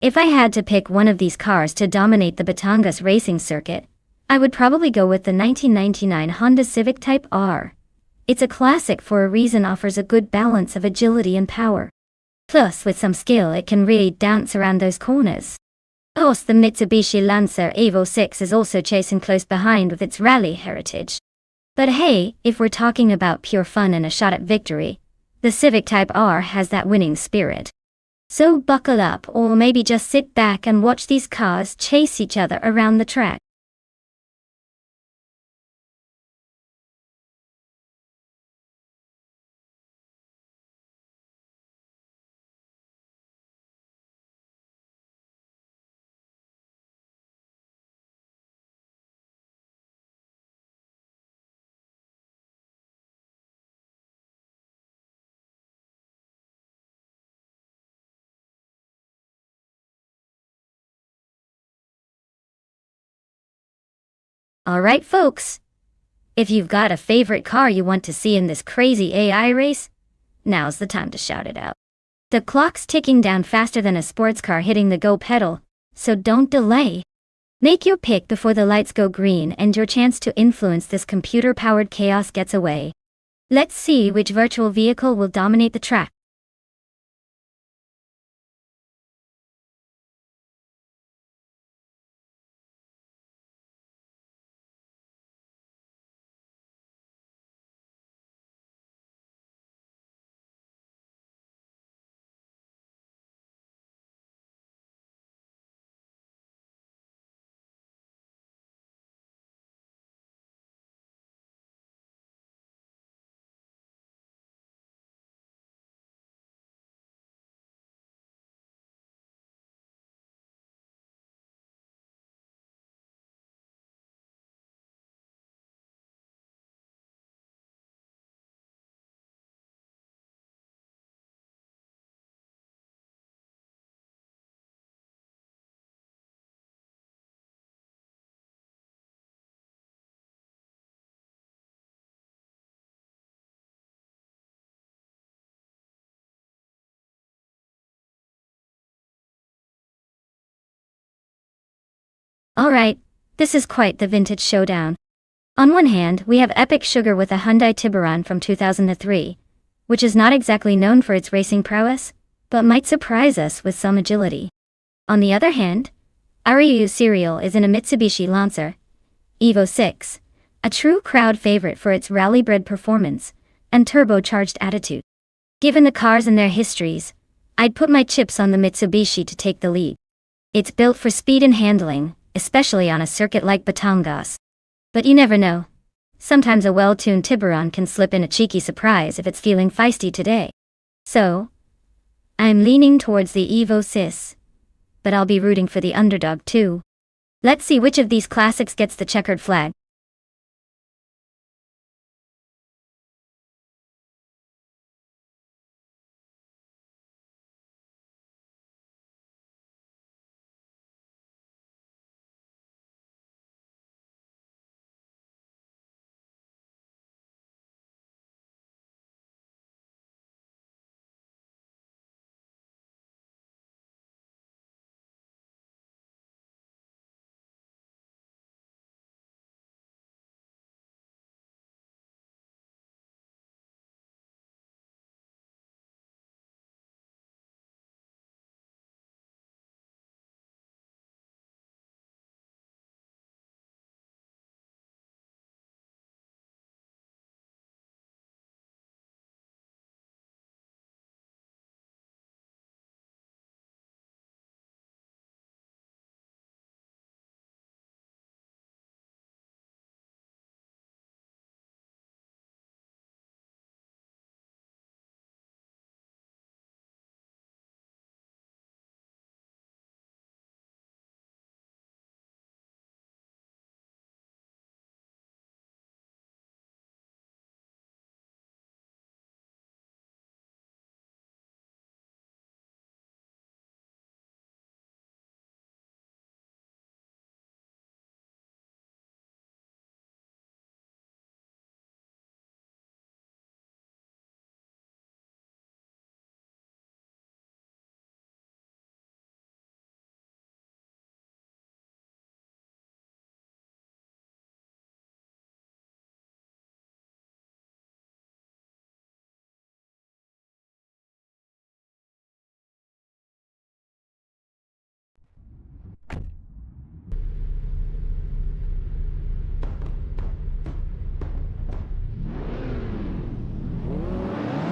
If I had to pick one of these cars to dominate the Batangas racing circuit, I would probably go with the 1999 Honda Civic Type R. It's a classic for a reason, offers a good balance of agility and power. Plus, with some skill, it can really dance around those corners. Of course, the Mitsubishi Lancer Evo 6 is also chasing close behind with its rally heritage. But hey, if we're talking about pure fun and a shot at victory, the Civic Type R has that winning spirit. So buckle up, or maybe just sit back and watch these cars chase each other around the track. Alright folks, if you've got a favorite car you want to see in this crazy AI race, now's the time to shout it out. The clock's ticking down faster than a sports car hitting the go pedal, so don't delay. Make your pick before the lights go green and your chance to influence this computer-powered chaos gets away. Let's see which virtual vehicle will dominate the track. Alright, this is quite the vintage showdown. On one hand, we have Epic Sugar with a Hyundai Tiburon from 2003, which is not exactly known for its racing prowess, but might surprise us with some agility. On the other hand, Ariyu Serial is in a Mitsubishi Lancer Evo 6, a true crowd favorite for its rally-bred performance and turbocharged attitude. Given the cars and their histories, I'd put my chips on the Mitsubishi to take the lead. It's built for speed and handling, especially on a circuit like Batangas. But you never know. Sometimes a well-tuned Tiburon can slip in a cheeky surprise if it's feeling feisty today. So, I'm leaning towards the Evo 6, but I'll be rooting for the underdog too. Let's see which of these classics gets the checkered flag.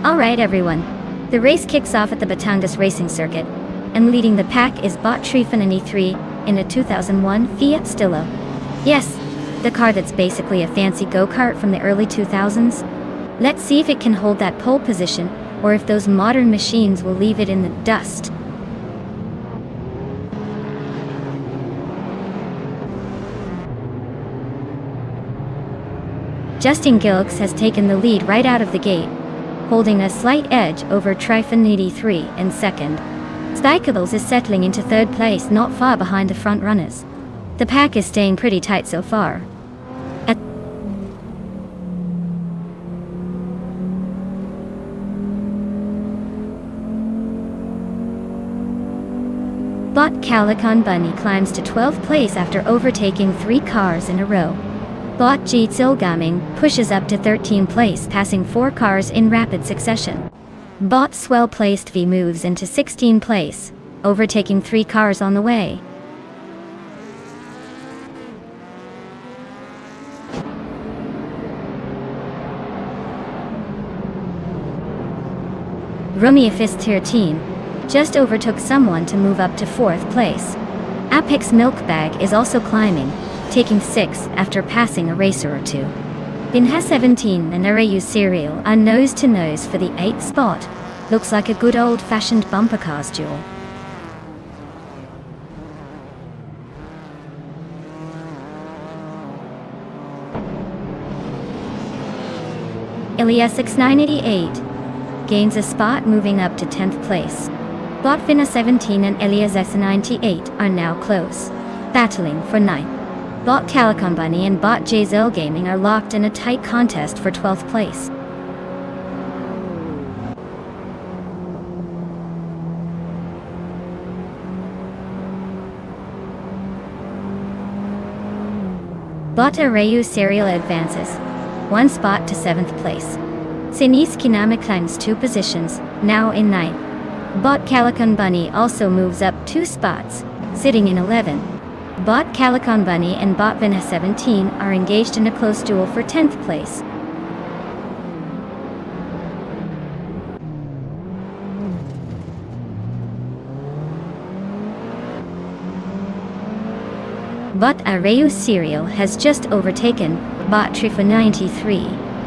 Alright everyone, the race kicks off at the Batangas Racing Circuit, and leading the pack is Bot Trifon in E3 in a 2001 Fiat Stilo. Yes, the car that's basically a fancy go-kart from the early 2000s. Let's see if it can hold that pole position, or if those modern machines will leave it in the dust. Justin Gilks has taken the lead right out of the gate, holding a slight edge over Trifon 83 in second. Spikables is settling into third place, not far behind the front runners. The pack is staying pretty tight so far. Bot Calican Bunny climbs to 12th place after overtaking 3 cars in a row. Bot Jitsil Gaming pushes up to 13th place, passing 4 cars in rapid succession. Bot Swell Placed V moves into 16th place, overtaking 3 cars on the way. Rumiafist 13 just overtook someone to move up to 4th place. Apex Milkbag is also climbing, taking 6th after passing a racer or 2. Binha 17 and Arayu Serial are nose-to-nose for the 8th spot. Looks like a good old-fashioned bumper cars duel. Ilias 6988 gains a spot, moving up to 10th place. Bot Vina 17 and Elias S98 are now close, battling for 9th. Bot Calican Bunny and Bot JZL Gaming are locked in a tight contest for 12th place. Bot Arayu Serial advances 1 spot to 7th place. Sinis Kiname climbs 2 positions, now in 9th. Bot Calican Bunny also moves up 2 spots, sitting in 11th. Bot Calican Bunny and Bot Vina 17 are engaged in a close duel for 10th place. Bot Arayu Serial has just overtaken Bot Trifon 93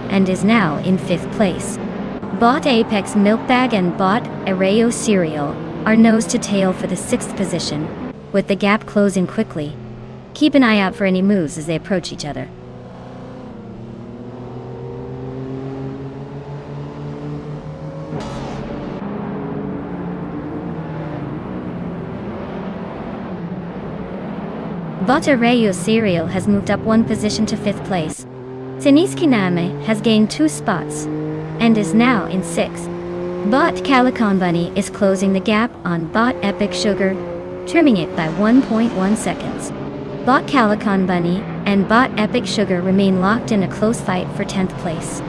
and is now in 5th place. Bot Apex Milkbag and Bot Arayu Serial are nose to tail for the 6th position, with the gap closing quickly. Keep an eye out for any moves as they approach each other. Bot Arayu Serial has moved up 1 position to 5th place. Sinis Kiname has gained 2 spots and is now in 6th. Bot Calican Bunny is closing the gap on Bot Epic Sugar, trimming it by 1.1 seconds. Bot Calican Bunny and Bot Epic Sugar remain locked in a close fight for 10th place.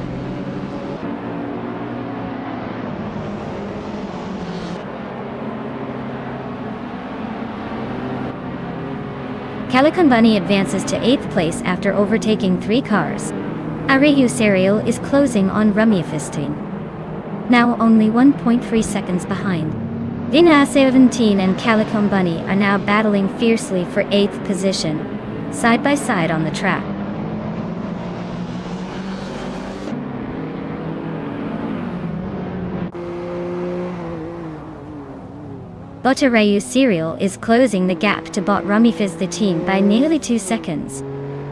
Calican Bunny advances to 8th place after overtaking 3 cars. Arayu Serial is closing on Rumiafistin, now only 1.3 seconds behind. Vina 17 and Calican Bunny are now battling fiercely for 8th position, side by side on the track. Bot Arayu Serial is closing the gap to Bot Rumifiz the team by nearly 2 seconds.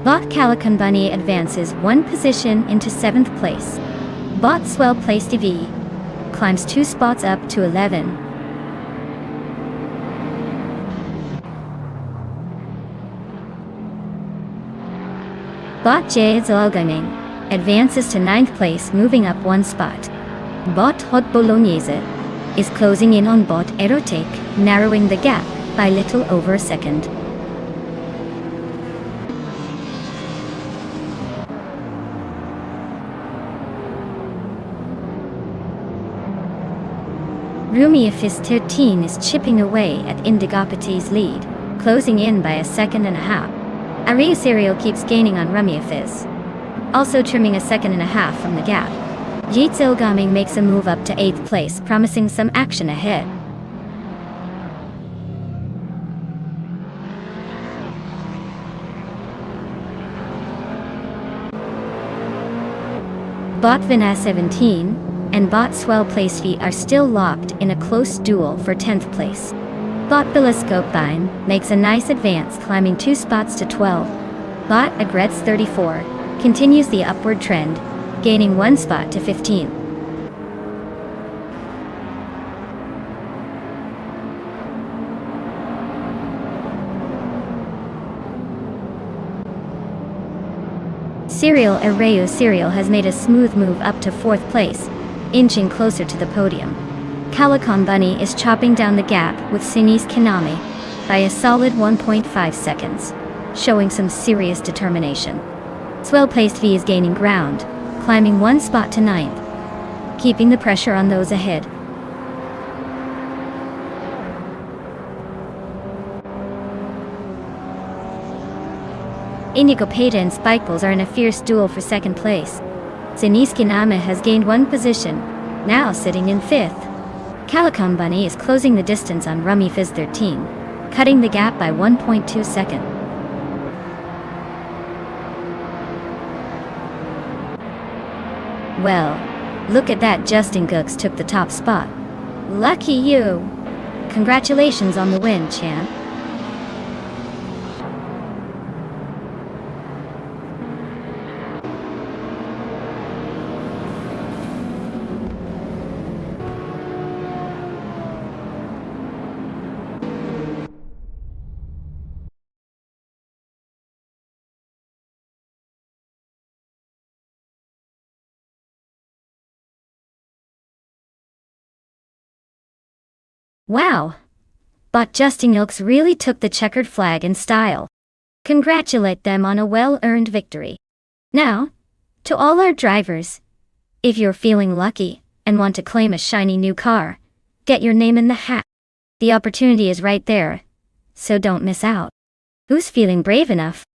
Bot Calican Bunny advances 1 position into 7th place. Bot Swell Placed V climbs 2 spots up to 11. Bot JZL Gaming advances to 9th place, moving up 1 spot. Bot Hot Bolognese is closing in on Bot Erotic, narrowing the gap by little over a second. Rumiafist 13 is chipping away at Indigopati's lead, closing in by 1.5 seconds. Arayu Serial keeps gaining on Rumiafist, also trimming 1.5 seconds from the gap. Yeats Ilgaming makes a move up to 8th place, promising some action ahead. Bot Vina 17 and Bot Swell Place V are still locked in a close duel for 10th place. Bot Billiscope Bine makes a nice advance, climbing 2 spots to 12. Bot Agrets 34 continues the upward trend, gaining 1 spot to 15. Serial Arreo Serial has made a smooth move up to 4th place, inching closer to the podium. Calicon Bunny is chopping down the gap with Sinis Kinami by a solid 1.5 seconds, showing some serious determination. Swell Placed V is gaining ground, climbing 1 spot to 9th, keeping the pressure on those ahead. Indigo Peta and Spikeballs are in a fierce duel for 2nd place. Sinis Kinami has gained 1 position, now sitting in 5th. Calicon Bunny is closing the distance on Rummy Fizz 13, cutting the gap by 1.2 seconds. Well, look at that, Justin Gooks took the top spot. Lucky you! Congratulations on the win, champ. Wow! But Justin Ilks really took the checkered flag in style. Congratulate them on a well-earned victory. Now, to all our drivers, if you're feeling lucky and want to claim a shiny new car, get your name in the hat. The opportunity is right there, so don't miss out. Who's feeling brave enough?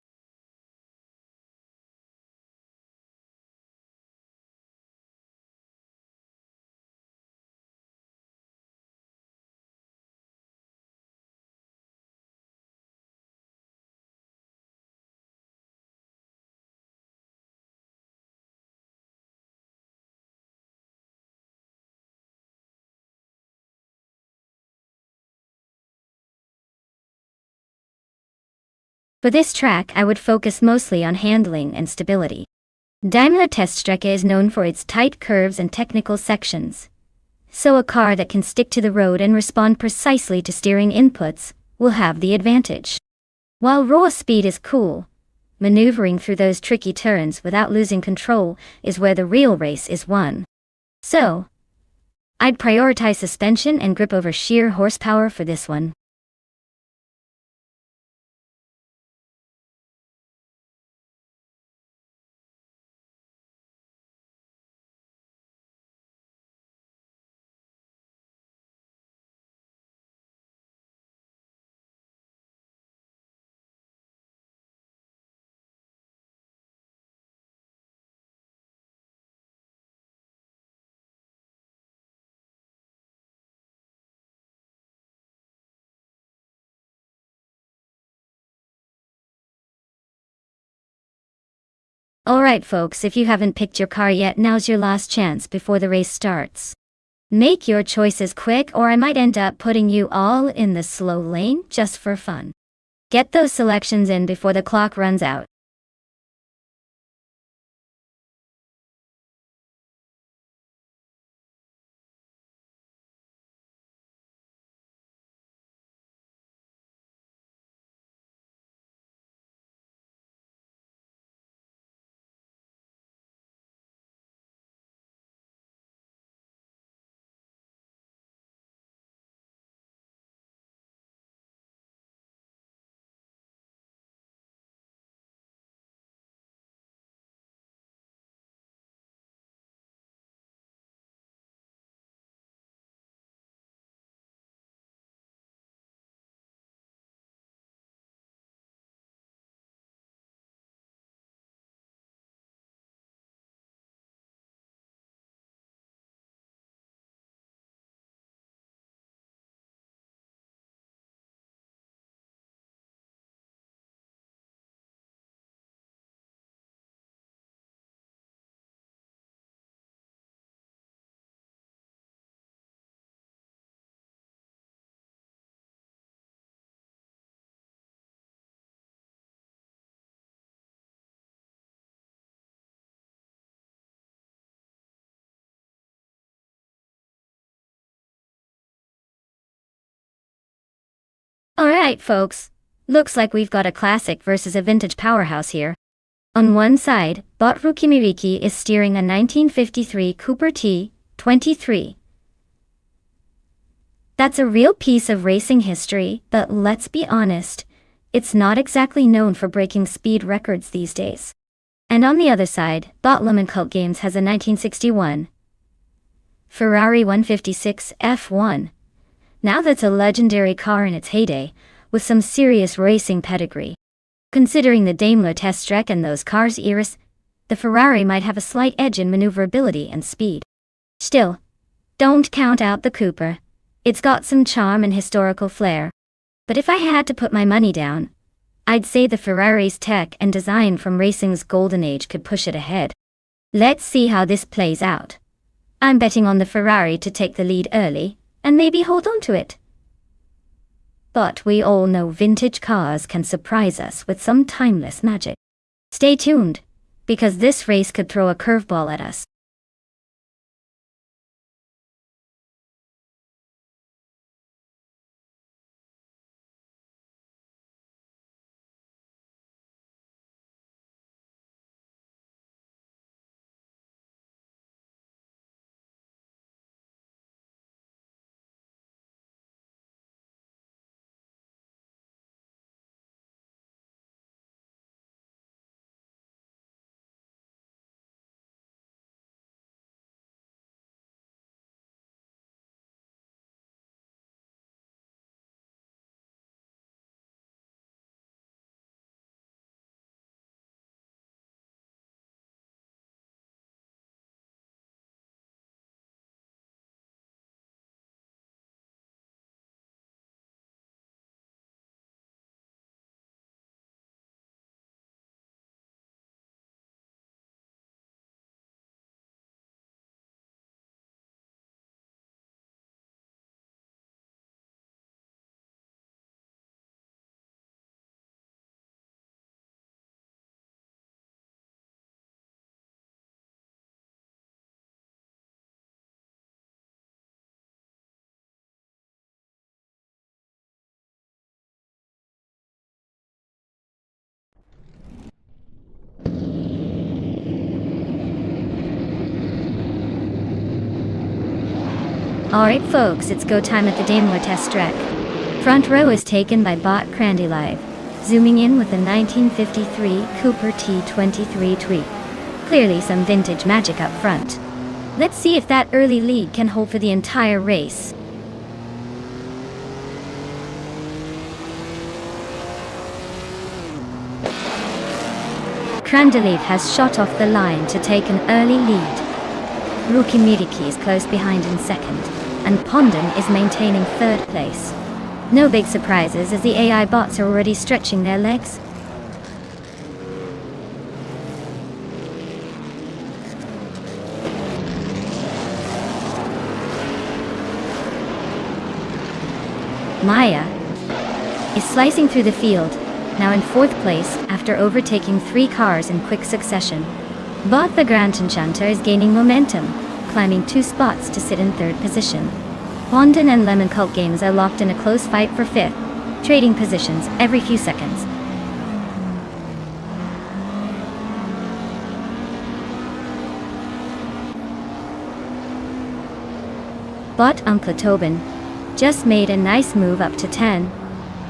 For this track, I would focus mostly on handling and stability. Daimler Teststrecke is known for its tight curves and technical sections, so a car that can stick to the road and respond precisely to steering inputs will have the advantage. While raw speed is cool, maneuvering through those tricky turns without losing control is where the real race is won. So, I'd prioritize suspension and grip over sheer horsepower for this one. Alright folks, if you haven't picked your car yet, now's your last chance before the race starts. Make your choices quick or I might end up putting you all in the slow lane just for fun. Get those selections in before the clock runs out. Alright, folks. Looks like we've got a classic versus a vintage powerhouse here. On one side, Bot Rukimiriki is steering a 1953 Cooper T23. That's a real piece of racing history, but let's be honest, it's not exactly known for breaking speed records these days. And on the other side, Bot Cult Games has a 1961 Ferrari 156 F1. Now that's a legendary car in its heyday, with some serious racing pedigree. Considering the Daimler test track and those cars' eras, the Ferrari might have a slight edge in maneuverability and speed. Still, don't count out the Cooper. It's got some charm and historical flair. But if I had to put my money down, I'd say the Ferrari's tech and design from racing's golden age could push it ahead. Let's see how this plays out. I'm betting on the Ferrari to take the lead early, and maybe hold on to it. But we all know vintage cars can surprise us with some timeless magic. Stay tuned, because this race could throw a curveball at us. Alright folks, it's go time at the Daimler test track. Front row is taken by Bot Crandy Live, zooming in with the 1953 Cooper T23 Tweak. Clearly some vintage magic up front. Let's see if that early lead can hold for the entire race. Crandelev has shot off the line to take an early lead. Rukimiriki is close behind in second, and Pondon is maintaining third place. No big surprises as the AI bots are already stretching their legs. Maya is slicing through the field, now in fourth place after overtaking 3 cars in quick succession. Bot the Grand Enchanter is gaining momentum, climbing 2 spots to sit in third position. Pondon and Lemon Cult Games are locked in a close fight for fifth, trading positions every few seconds. Bot Tobin just made a nice move up to 10.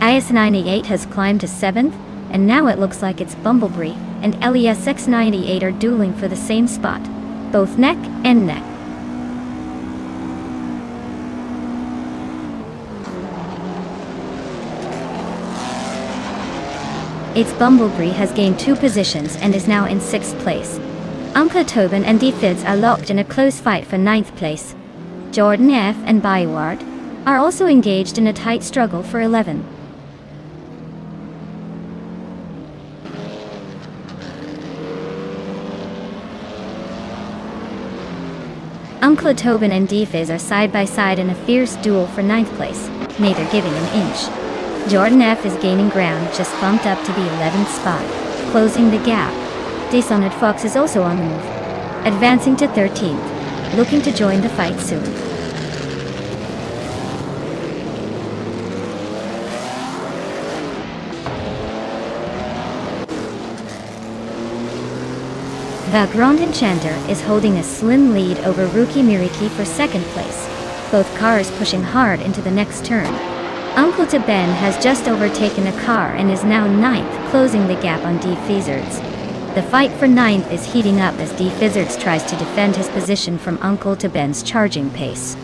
IS-98 has climbed to 7th, and now it looks like it's Bumblebee and LESX-98 are dueling for the same spot, both neck and neck. Its Bumblebee has gained 2 positions and is now in 6th place. Tobin and Defids are locked in a close fight for 9th place. Jordan F. and Byward are also engaged in a tight struggle for 11th. Tobin and Defiz are side by side in a fierce duel for 9th place, neither giving an inch. Jordan F is gaining ground, just bumped up to the 11th spot, closing the gap. Dishonored Fox is also on the move, advancing to 13th, looking to join the fight soon. The Grand Enchanter is holding a slim lead over Rookie Miriki for second place, both cars pushing hard into the next turn. Uncle to Ben has just overtaken a car and is now ninth, closing the gap on D. Fizzards. The fight for ninth is heating up as D. Fizzards tries to defend his position from Uncle to Ben's charging pace.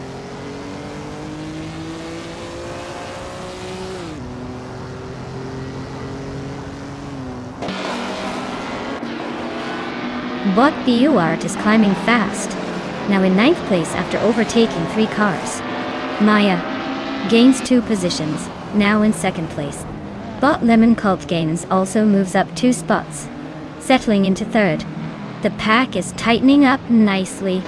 But Buart is climbing fast, now in ninth place after overtaking 3 cars. Maya gains 2 positions, now in second place. But Lemon Cult Gains also moves up 2 spots, settling into third. The pack is tightening up nicely.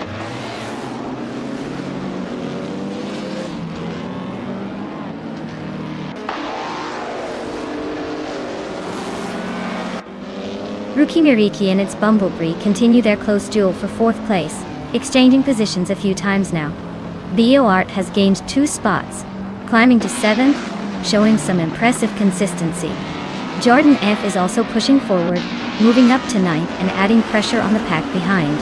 Rookie Miriki and its Bumblebee continue their close duel for 4th place, exchanging positions a few times now. Buart has gained 2 spots, climbing to 7th, showing some impressive consistency. Jordan F is also pushing forward, moving up to 9th and adding pressure on the pack behind.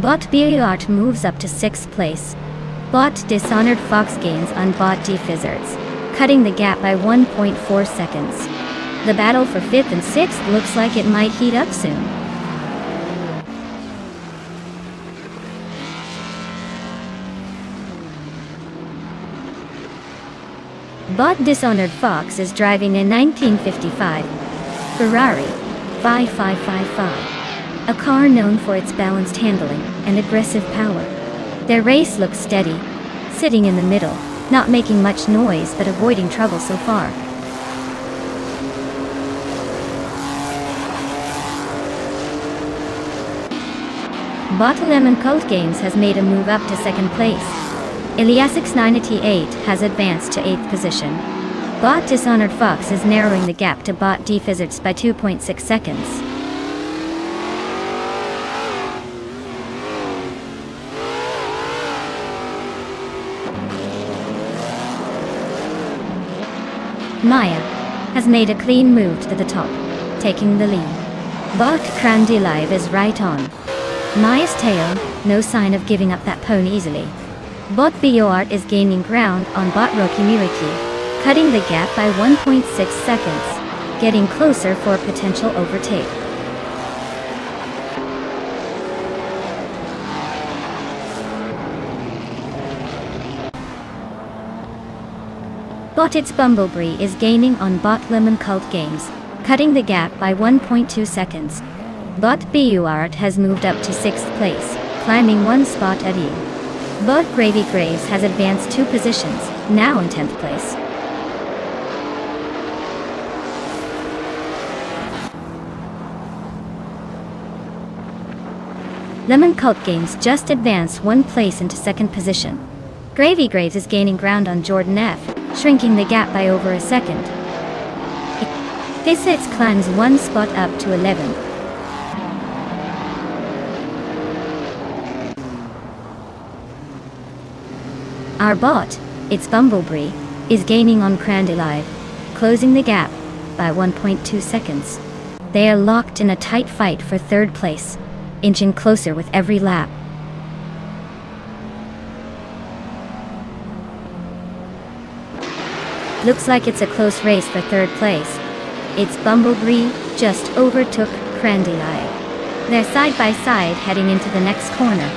But Buart moves up to 6th place. Bot Dishonored Fox gains on Bot D. Fizzards, cutting the gap by 1.4 seconds. The battle for 5th and 6th looks like it might heat up soon. Bot Dishonored Fox is driving a 1955 Ferrari 5555, a car known for its balanced handling and aggressive power. Their race looks steady, sitting in the middle, not making much noise but avoiding trouble so far. Bot Lemon Cult Games has made a move up to second place. Eliasix988 has advanced to 8th position. Bot Dishonored Fox is narrowing the gap to Bot D. Fizzards by 2.6 seconds. Maya has made a clean move to the top, taking the lead. Bot Crandy Live is right on Maya's tail, no sign of giving up that pony easily. Bot Buart is gaining ground on Bot Rookie Miriki, cutting the gap by 1.6 seconds, getting closer for a potential overtake. Bot Its Bumblebee is gaining on Bot Lemon Cult Games, cutting the gap by 1.2 seconds. Bot Buart has moved up to 6th place, climbing 1 spot at E. Bot Gravy Graves has advanced 2 positions, now in 10th place. Lemon Cult Games just advanced 1 place into 2nd position. Gravy Graves is gaining ground on Jordan F, shrinking the gap by over a second. Fizzards climbs 1 spot up to 11. Our bot, Its Bumblebee, is gaining on Crandy Live, closing the gap by 1.2 seconds. They are locked in a tight fight for 3rd place, inching closer with every lap. Looks like it's a close race for 3rd place. Its Bumblebee just overtook Crandy Live. They're side by side heading into the next corner.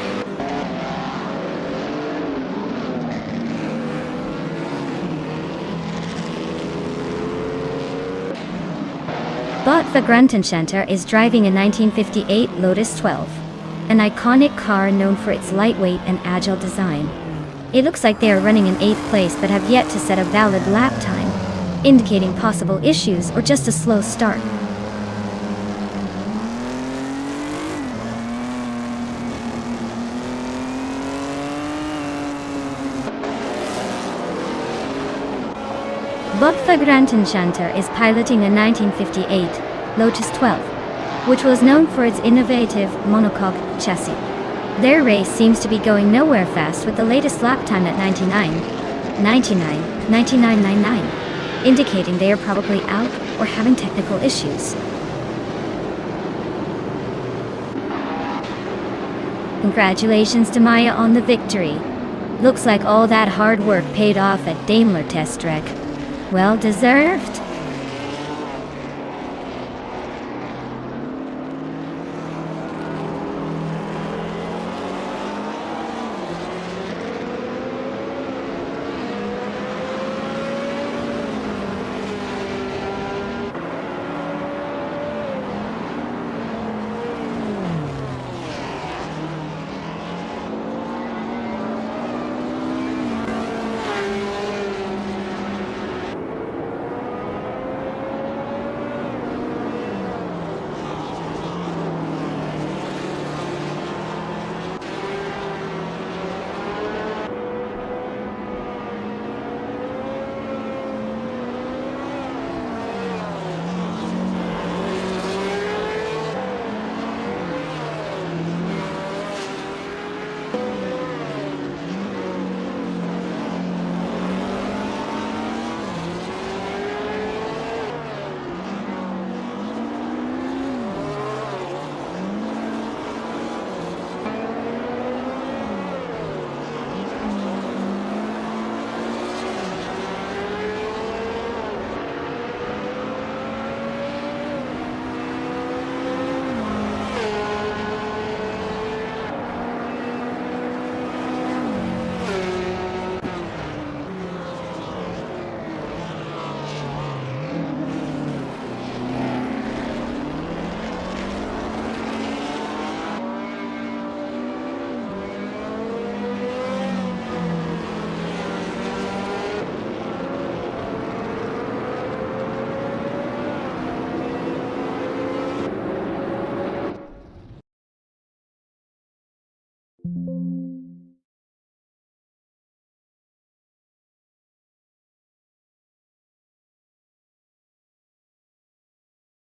Bot the Grand Enchanter is driving a 1958 Lotus 12, an iconic car known for its lightweight and agile design. It looks like they are running in 8th place but have yet to set a valid lap time, indicating possible issues or just a slow start. Bot the Grand Enchanter is piloting a 1958 Lotus 12, which was known for its innovative monocoque chassis. Their race seems to be going nowhere fast with the latest lap time at 99. 99.9999, indicating they are probably out or having technical issues. Congratulations to Maya on the victory. Looks like all that hard work paid off at Daimler Test Track. Well deserved.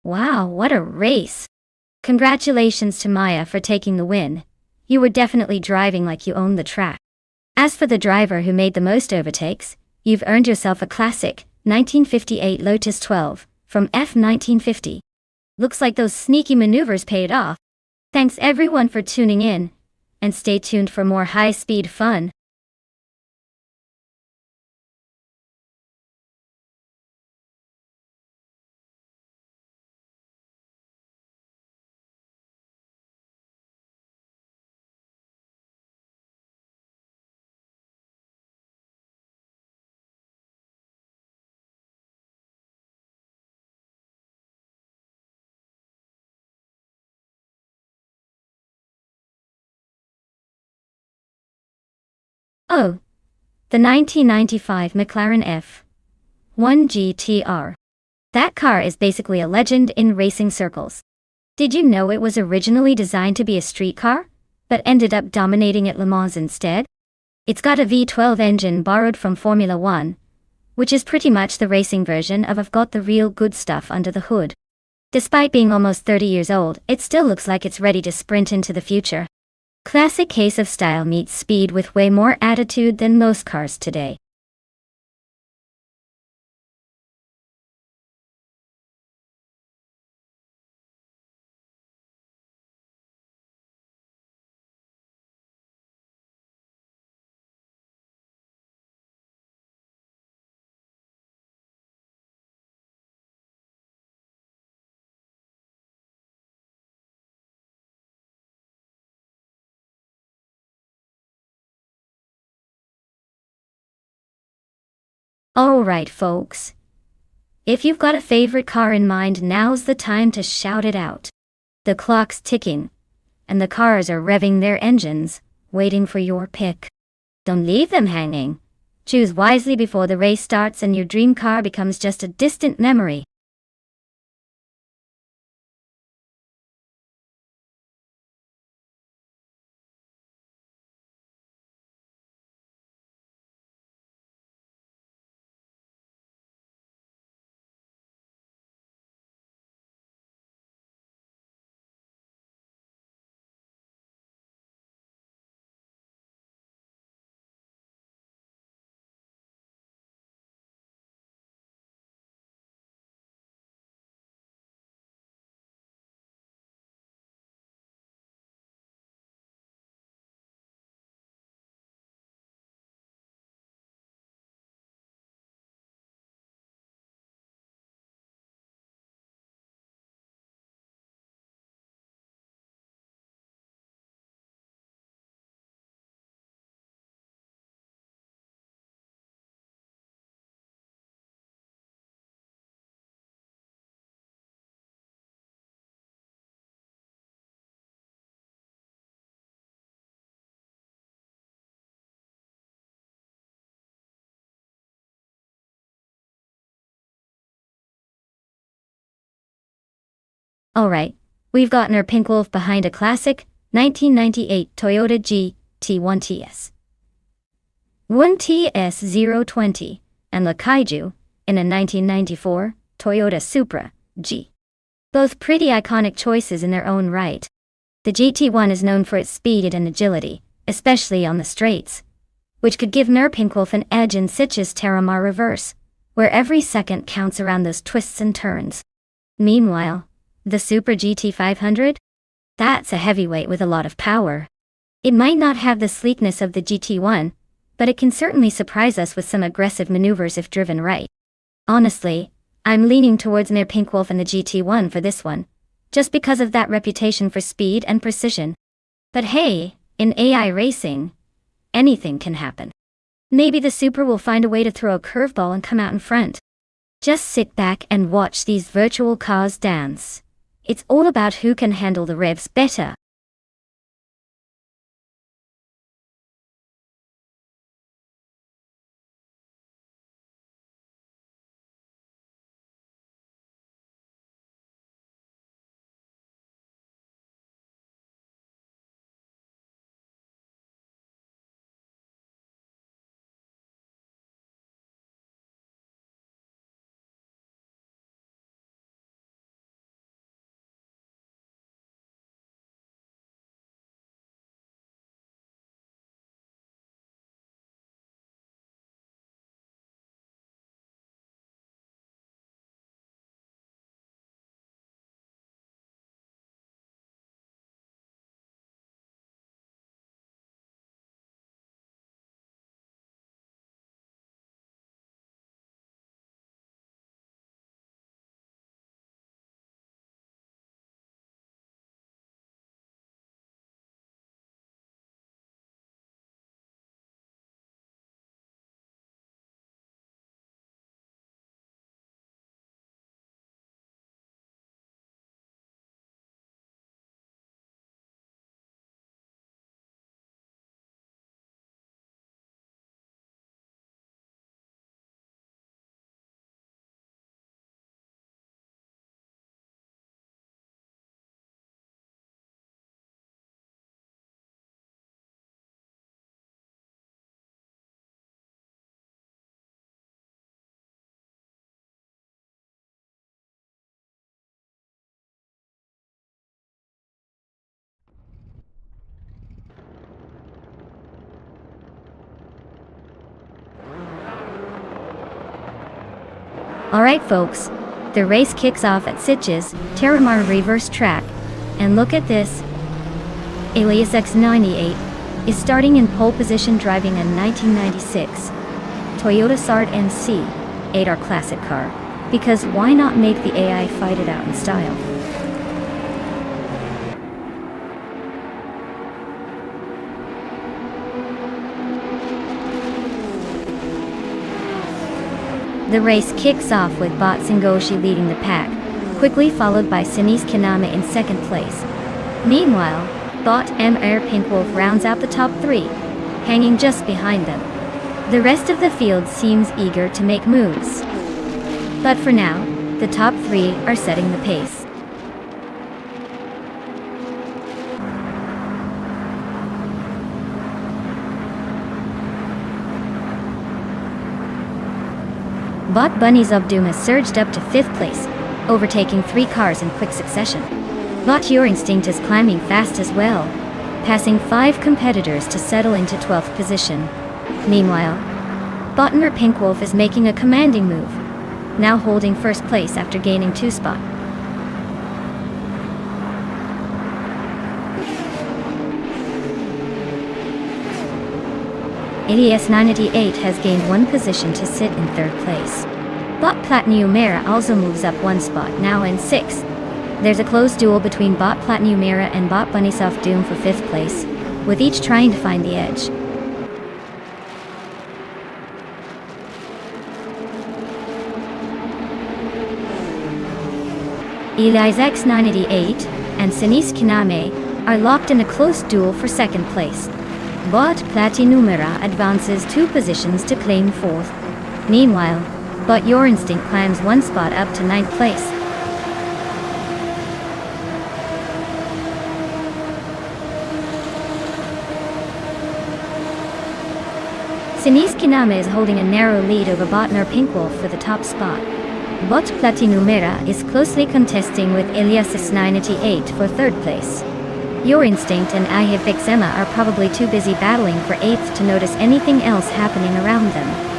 Wow, what a race! Congratulations to Maya for taking the win. You were definitely driving like you owned the track. As for the driver who made the most overtakes, you've earned yourself a classic 1958 Lotus 12 from F1950. Looks like those sneaky maneuvers paid off. Thanks everyone for tuning in, and stay tuned for more high-speed fun. Oh, the 1995 McLaren F1 GTR. That car is basically a legend in racing circles. Did you know it was originally designed to be a street car, but ended up dominating at Le Mans instead? It's got a V12 engine borrowed from Formula One, which is pretty much the racing version of I've got the real good stuff under the hood. Despite being almost 30 years old, it still looks like it's ready to sprint into the future. Classic case of style meets speed with way more attitude than most cars today. Alright folks. If you've got a favorite car in mind, now's the time to shout it out. The clock's ticking, and the cars are revving their engines, waiting for your pick. Don't leave them hanging. Choose wisely before the race starts and your dream car becomes just a distant memory. Alright, we've gotten our pink wolf behind a classic 1998 Toyota GT1TS. 1TS020, and the Kaiju in a 1994 Toyota Supra G. Both pretty iconic choices in their own right. The GT1 is known for its speed and agility, especially on the straights, which could give Nerpinkwolf an edge in Sitges Terramar reverse, where every second counts around those twists and turns. Meanwhile, the Supra GT500? That's a heavyweight with a lot of power. It might not have the sleekness of the GT1, but it can certainly surprise us with some aggressive maneuvers if driven right. Honestly, I'm leaning towards Nerpinkwolf and the GT1 for this one, just because of that reputation for speed and precision. But hey, in AI racing, anything can happen. Maybe the Supra will find a way to throw a curveball and come out in front. Just sit back and watch these virtual cars dance. It's all about who can handle the revs better. Alright folks, the race kicks off at Sitges Terramar reverse track, and look at this. Alias X98 is starting in pole position driving a 1996 Toyota Sart NC 8R classic car, because why not make the AI fight it out in style? The race kicks off with Bot Singoshi leading the pack, quickly followed by Sinis Kiname in second place. Meanwhile, Bot Nerpinkwolf rounds out the top three, hanging just behind them. The rest of the field seems eager to make moves. But for now, the top three are setting the pace. Bot Bunnies of Doom has surged up to 5th place, overtaking 3 cars in quick succession. Bot Your Instinct is climbing fast as well, passing 5 competitors to settle into 12th position. Meanwhile, Bot Nerpinkwolf is making a commanding move, now holding 1st place after gaining 2 spots. Alias 98 has gained 1 position to sit in 3rd place. Bot Platinumera also moves up 1 spot, now in 6th. There's a close duel between Bot Platinumera and Bot Bunnies of Doom for 5th place, with each trying to find the edge. Alias X98 and Sinis Kiname are locked in a close duel for 2nd place. Bot Platinumera advances 2 positions to claim 4th. Meanwhile, Bot Your Instinct climbs 1 spot up to 9th place. Sinise Kiname is holding a narrow lead over Botnar Pinkwolf for the top spot. Bot Platinumera is closely contesting with Elias 98 for third place. Your Instinct and Ihib Bixema are probably too busy battling for 8th to notice anything else happening around them.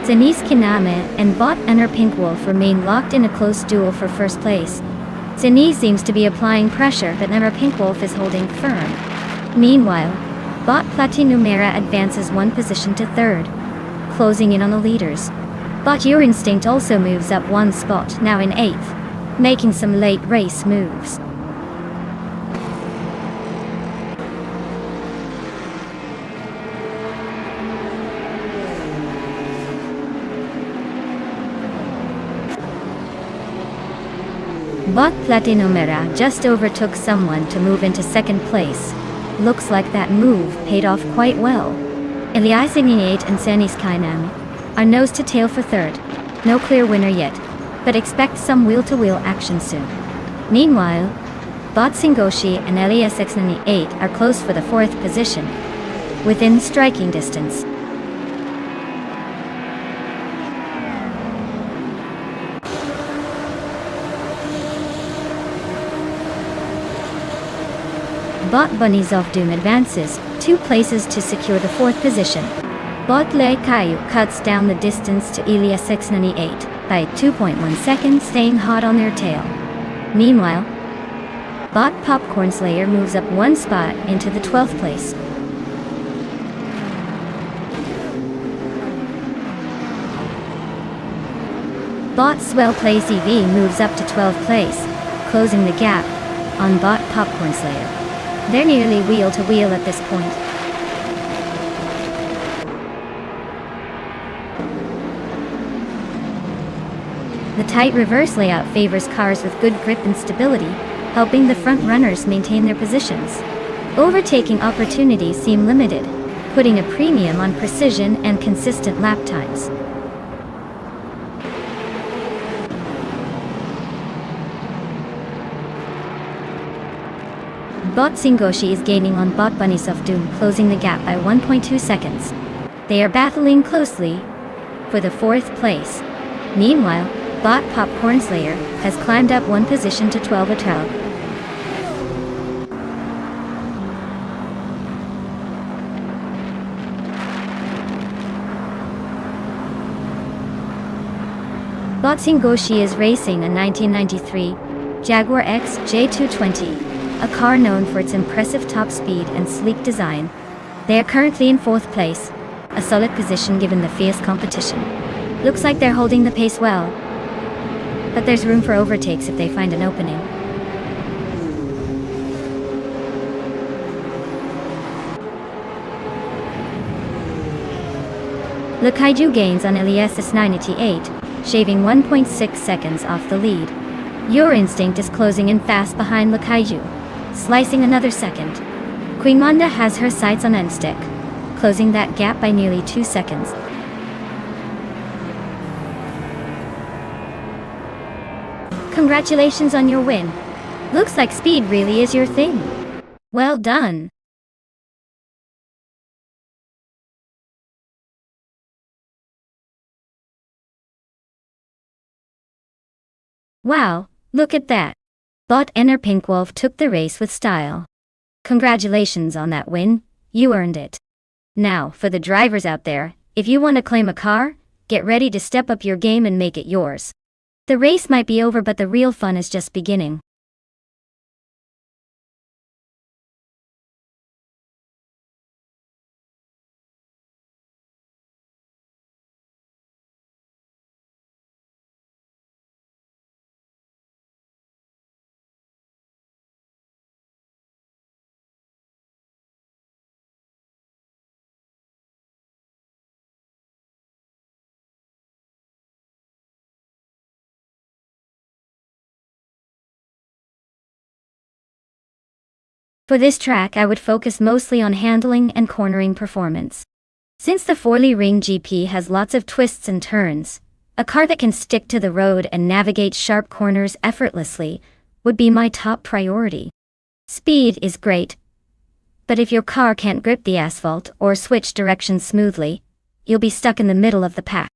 Sinise Kiname and Bot Ener Pinkwolf remain locked in a close duel for first place. Sinise seems to be applying pressure, but Ener Pinkwolf is holding firm. Meanwhile, Bot Platinumera advances one position to third, closing in on the leaders. Bot Your Instinct also moves up one spot, now in 8th, making some late race moves. Bot Platinumera just overtook someone to move into second place. Looks like that move paid off quite well. Elias 88 and Sinise Kiname are nose to tail for third. No clear winner yet, but expect some wheel-to-wheel action soon. Meanwhile, Bot Singoshi and Elias 98 are close for the 4th position, within striking distance. Bot Bunnies of Doom advances 2 places to secure the 4th position. Bot Le Caillou cuts down the distance to Elias 98 by 2.1 seconds, staying hot on their tail. Meanwhile, Bot Popcorn Slayer moves up one spot into the 12th place. Bot Swell Place EV moves up to 12th place, closing the gap on Bot Popcorn Slayer. They're nearly wheel-to-wheel at this point. The tight reverse layout favors cars with good grip and stability, helping the front runners maintain their positions. Overtaking opportunities seem limited, putting a premium on precision and consistent lap times. Bot Singoshi is gaining on Bot Bunnies of Doom, closing the gap by 1.2 seconds. They are battling closely for the 4th place. Meanwhile, Bot Popcorn Slayer has climbed up one position to 12 atop. Bot Singoshi is racing a 1993 Jaguar X J220. A car known for its impressive top speed and sleek design. They are currently in 4th place, a solid position given the fierce competition. Looks like they're holding the pace well, but there's room for overtakes if they find an opening. Le Kaiju gains on Elias 98, shaving 1.6 seconds off the lead. Your Instinct is closing in fast behind Le Kaiju, slicing another second. Queen Manda has her sights on Nstick, closing that gap by nearly 2 seconds. Congratulations on your win. Looks like speed really is your thing. Well done. Wow, look at that. Bot Ener Pinkwolf took the race with style. Congratulations on that win, you earned it. Now, for the drivers out there, if you want to claim a car, get ready to step up your game and make it yours. The race might be over, but the real fun is just beginning. For this track, I would focus mostly on handling and cornering performance. Since the Forley Ring GP has lots of twists and turns, A car that can stick to the road and navigate sharp corners effortlessly would be my top priority. Speed is great, but if your car can't grip the asphalt or switch directions smoothly, you'll be stuck in the middle of the pack.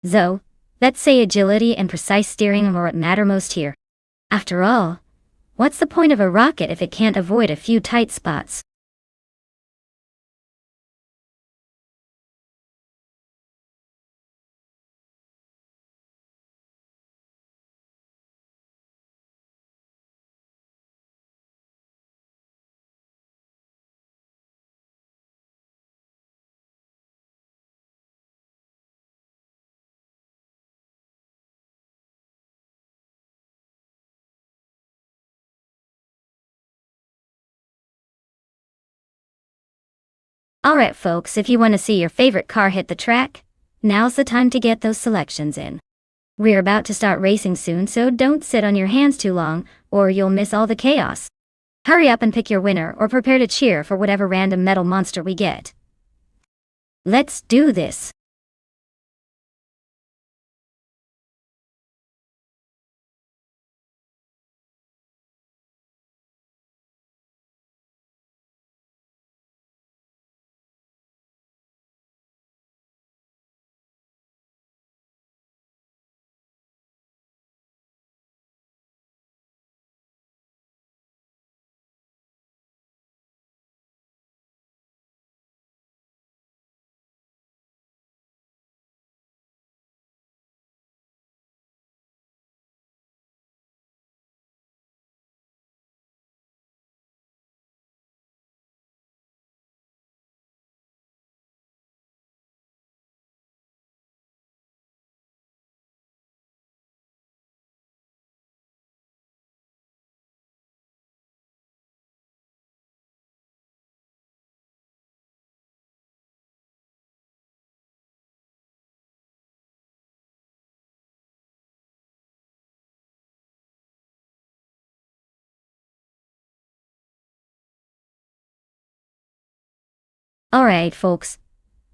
So, let's say agility and precise steering are what matter most here. After all, what's the point of a rocket if it can't avoid a few tight spots? Alright folks, if you want to see your favorite car hit the track, now's the time to get those selections in. We're about to start racing soon, so don't sit on your hands too long, or you'll miss all the chaos. Hurry up and pick your winner, or prepare to cheer for whatever random metal monster we get. Let's do this! Alright folks,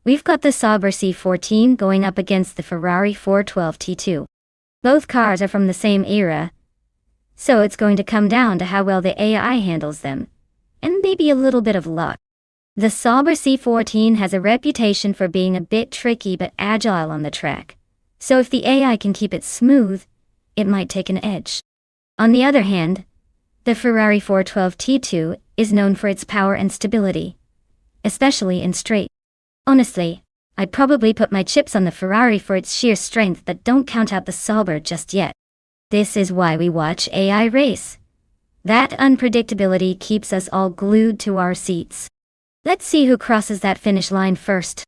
we've got the Sauber C14 going up against the Ferrari 412 T2. Both cars are from the same era, so it's going to come down to how well the AI handles them, and maybe a little bit of luck. The Sauber C14 has a reputation for being a bit tricky but agile on the track, so if the AI can keep it smooth, it might take an edge. On the other hand, the Ferrari 412 T2 is known for its power and stability, especially in straight. Honestly, I'd probably put my chips on the Ferrari for its sheer strength, but don't count out the Sauber just yet. This is why we watch AI race. That unpredictability keeps us all glued to our seats. Let's see who crosses that finish line first.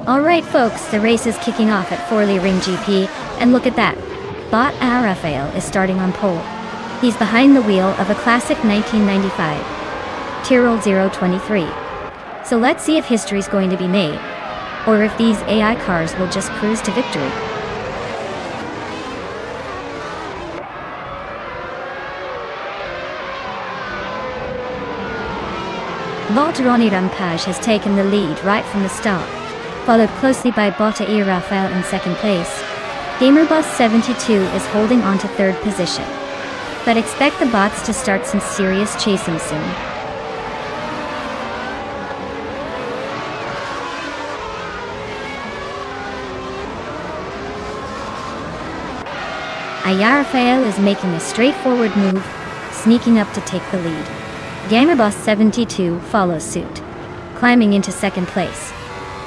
Alright folks, the race is kicking off at Forley Ring GP, and look at that. Bot Rafael is starting on pole. He's behind the wheel of a classic 1995 Tyrrell 023. So let's see if history's going to be made, or if these AI cars will just cruise to victory. Ronnie Rampage has taken the lead right from the start, followed closely by Botta E. Rafael in second place. Gamerbus 72 is holding on to third position, but expect the bots to start some serious chasing soon. Rafael is making a straightforward move, sneaking up to take the lead. Gamerbus 72 follows suit, climbing into second place.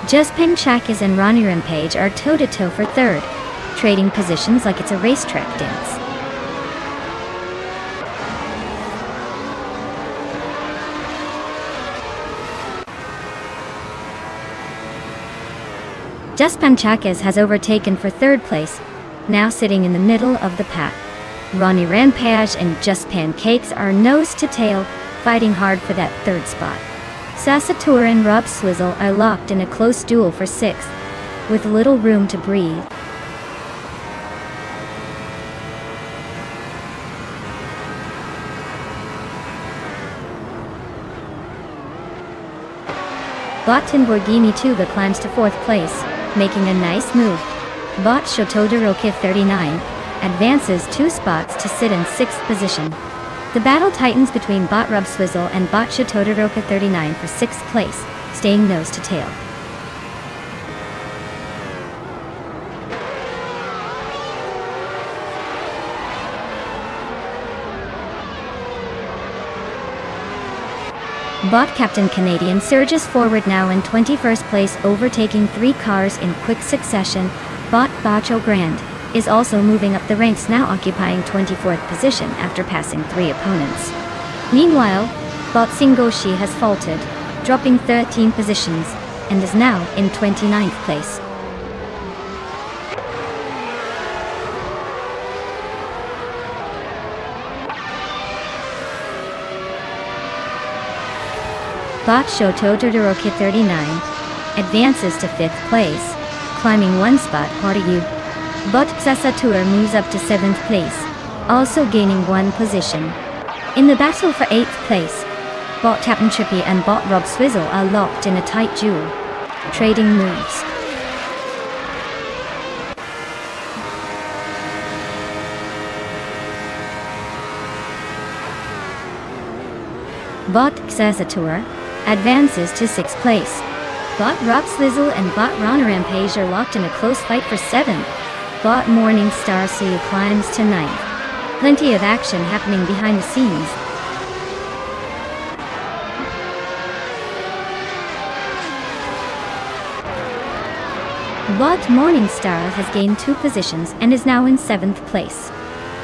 Justin Chakis and Ronnie Rampage are toe-to-toe for third, trading positions like it's a racetrack dance. Justin Chakis has overtaken for third place, now sitting in the middle of the pack. Ronnie Rampage and Just Pancakes are nose to tail, fighting hard for that third spot. Sasator and Rob Swizzle are locked in a close duel for sixth, with little room to breathe. Bot Lamborghini Tuba climbs to fourth place, making a nice move. Bot Shotodoroka 39 advances 2 spots to sit in 6th position. The battle tightens between Bot Rob Swizzle and Bot Shotodoroka 39 for 6th place, staying nose to tail. Bot Captain Canadian surges forward now in 21st place, overtaking 3 cars in quick succession. Bot Bacho Grand is also moving up the ranks, now occupying 24th position after passing 3 opponents. Meanwhile, Bot Singoshi has faltered, dropping 13 positions, and is now in 29th place. Bot Shotodoroka 39 advances to 5th place, climbing 1 spot. Bot Sasatura moves up to 7th place, also gaining 1 position. In the battle for 8th place, Bot Captain Trippy and Bot Rob Swizzle are locked in a tight duel, trading moves. Bot Sasatura advances to 6th place. Bot Rob Swizzle and Bot Ron Rampage are locked in a close fight for 7th. Bot Morning Star Sea climbs to 9th. Plenty of action happening behind the scenes. Bot Morning Star has gained 2 positions and is now in 7th place.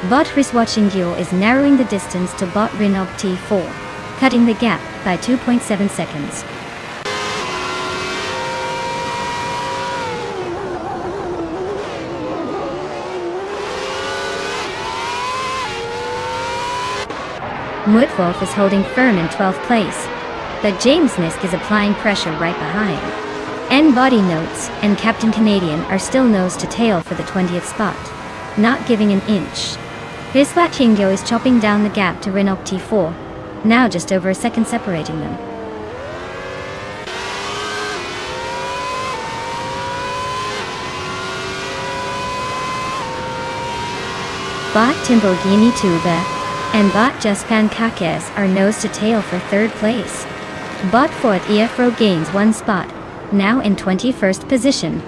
Bot Wristwatching Duel is narrowing the distance to Bot Rinob T4, cutting the gap by 2.7 seconds. Mudwolf is holding firm in 12th place, but James Nisk is applying pressure right behind. N-Body Notes and Captain Canadian are still nose to tail for the 20th spot, not giving an inch. Viswat Kingyo is chopping down the gap to Renault T4, now just over a second separating them. Bot Lamborghini Tuba and Bot Just Pancakes are nose to tail for 3rd place. Bot Fort EFRO gains 1 spot, now in 21st position.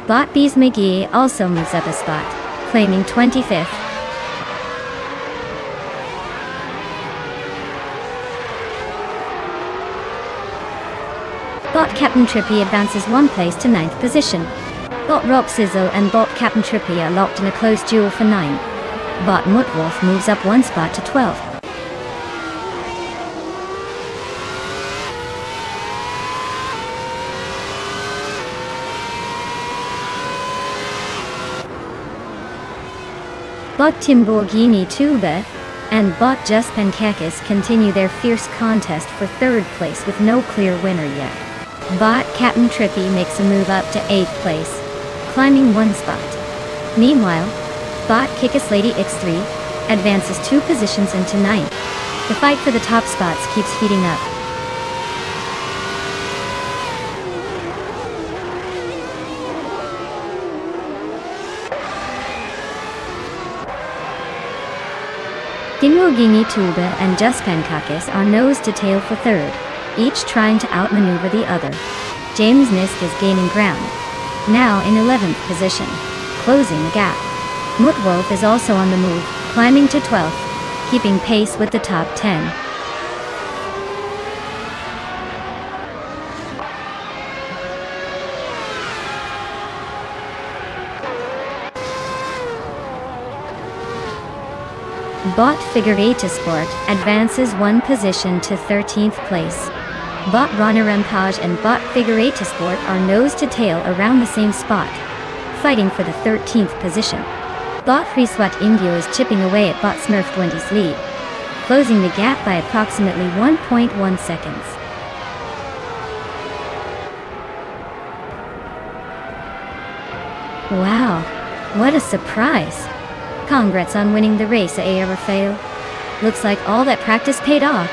Bot Bees McGee also moves up a spot, claiming 25th. Bot Captain Trippy advances 1 place to 9th position. Bot Rob Sizzle and Bot Captain Trippy are locked in a close duel for 9. Bot Mudwolf moves up 1 spot to 12th. Bot Timborghini Tuba and Bot Juspenkakis continue their fierce contest for third place with no clear winner yet. Bot Captain Trippy makes a move up to 8th place, climbing one spot. Meanwhile, Bot Kickus Lady X3 advances 2 positions into 9th. The fight for the top spots keeps heating up. Timurgini Tuba and Juspenkakis are nose to tail for third, each trying to outmaneuver the other. James Nisk is gaining ground, now in 11th position, closing the gap. Mutwolf is also on the move, climbing to 12th, keeping pace with the top 10. Bot Figurata Sport advances 1 position to 13th place. Bot Ronarampage and Bot Figurata Sport are nose to tail around the same spot, fighting for the 13th position. Bot Hriswat Indio is chipping away at Bot Smurf 20's lead, closing the gap by approximately 1.1 seconds. Wow, what a surprise! Congrats on winning the race, Rafael. Looks like all that practice paid off.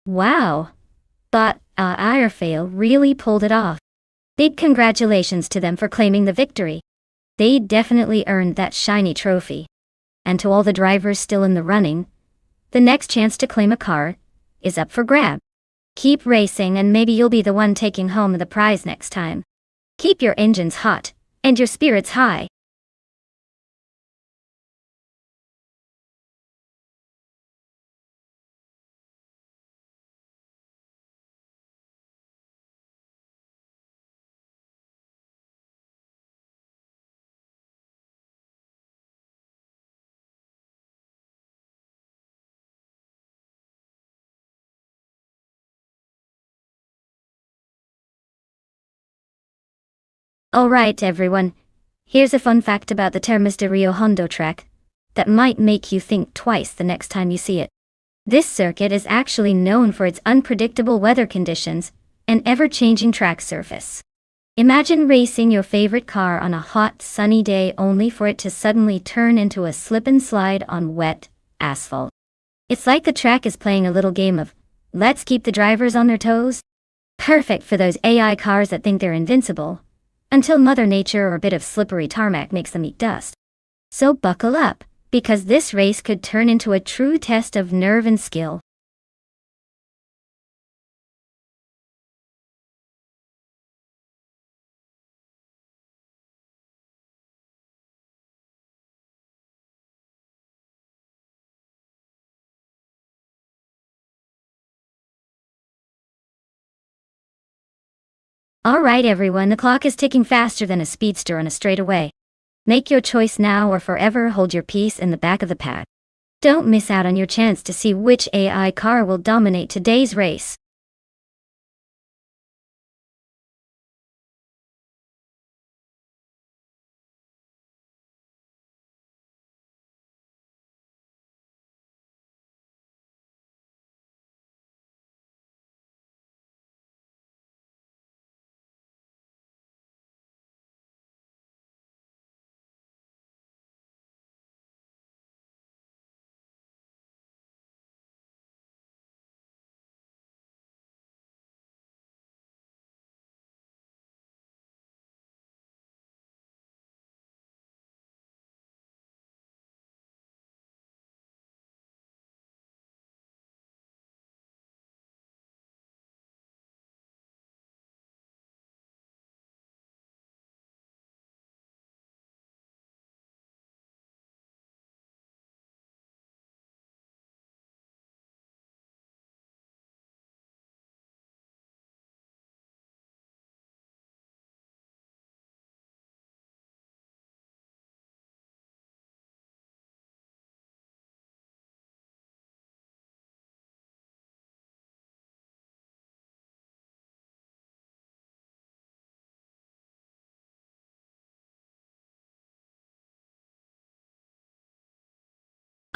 Wow! But Rafael really pulled it off. Big congratulations to them for claiming the victory. They definitely earned that shiny trophy. And to all the drivers still in the running, the next chance to claim a car is up for grab. Keep racing and maybe you'll be the one taking home the prize next time. Keep your engines hot and your spirits high. Alright everyone, here's a fun fact about the Termas de Rio Hondo track that might make you think twice the next time you see it. This circuit is actually known for its unpredictable weather conditions and ever-changing track surface. Imagine racing your favorite car on a hot, sunny day only for it to suddenly turn into a slip and slide on wet asphalt. It's like the track is playing a little game of, let's keep the drivers on their toes. Perfect for those AI cars that think they're invincible, until Mother Nature or a bit of slippery tarmac makes them eat dust. So buckle up, because this race could turn into a true test of nerve and skill. Alright everyone, the clock is ticking faster than a speedster on a straightaway. Make your choice now or forever hold your peace in the back of the pack. Don't miss out on your chance to see which AI car will dominate today's race.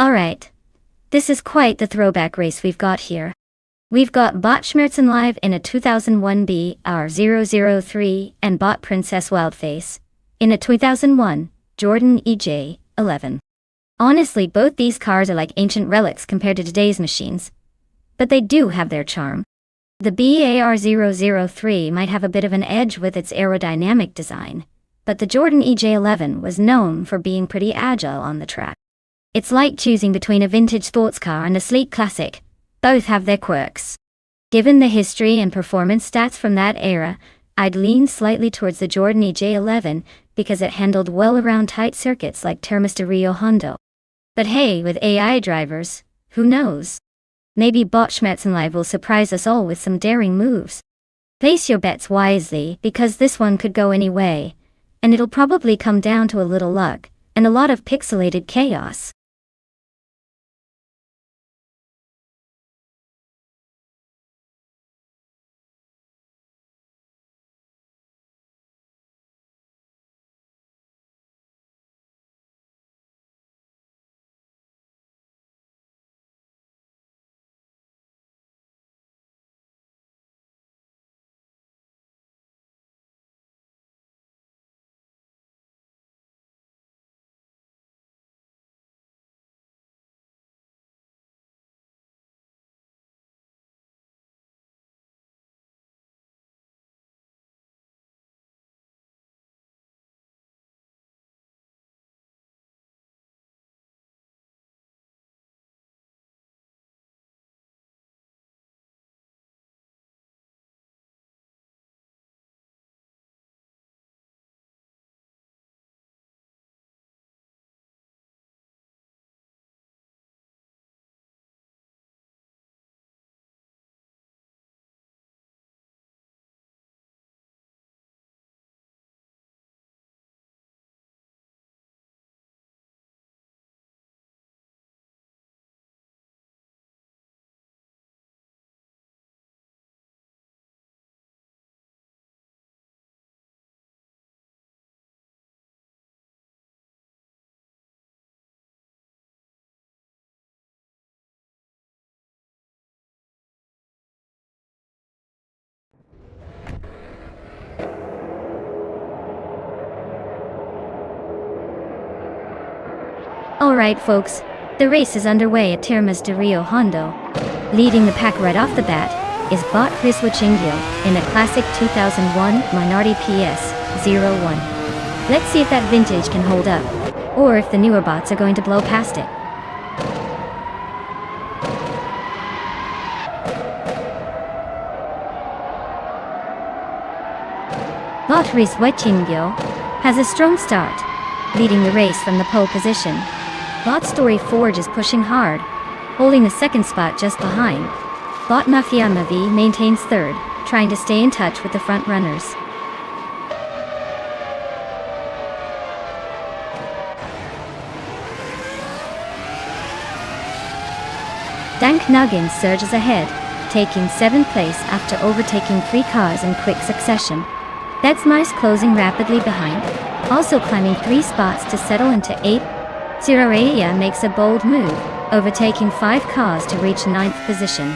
Alright. This is quite the throwback race we've got here. We've got Bot Schmerzen live in a 2001 BR003 and Bot Princess Wildface in a 2001 Jordan EJ11. Honestly, both these cars are like ancient relics compared to today's machines. But they do have their charm. The BAR003 might have a bit of an edge with its aerodynamic design, but the Jordan EJ11 was known for being pretty agile on the track. It's like choosing between a vintage sports car and a sleek classic. Both have their quirks. Given the history and performance stats from that era, I'd lean slightly towards the Jordan EJ11 because it handled well around tight circuits like Termas de Rio Hondo. But hey, with AI drivers, who knows? Maybe Bot Schmerzen Live will surprise us all with some daring moves. Place your bets wisely because this one could go any way, and it'll probably come down to a little luck and a lot of pixelated chaos. Alright folks, the race is underway at Termas de Rio Hondo. Leading the pack right off the bat is Bot Priswachingil in a classic 2001 Minority PS 1. Let's see if that vintage can hold up, or if the newer bots are going to blow past it. Bot Race Wetingyo has a strong start, leading the race from the pole position. Bot Story Forge is pushing hard, holding the second spot just behind. Bot Mafia Mavi maintains third, trying to stay in touch with the front runners. Dank Nuggin surges ahead, taking 7th place after overtaking 3 cars in quick succession. That's Mice closing rapidly behind, also climbing 3 spots to settle into 8th. Ziraraya makes a bold move, overtaking 5 cars to reach 9th position.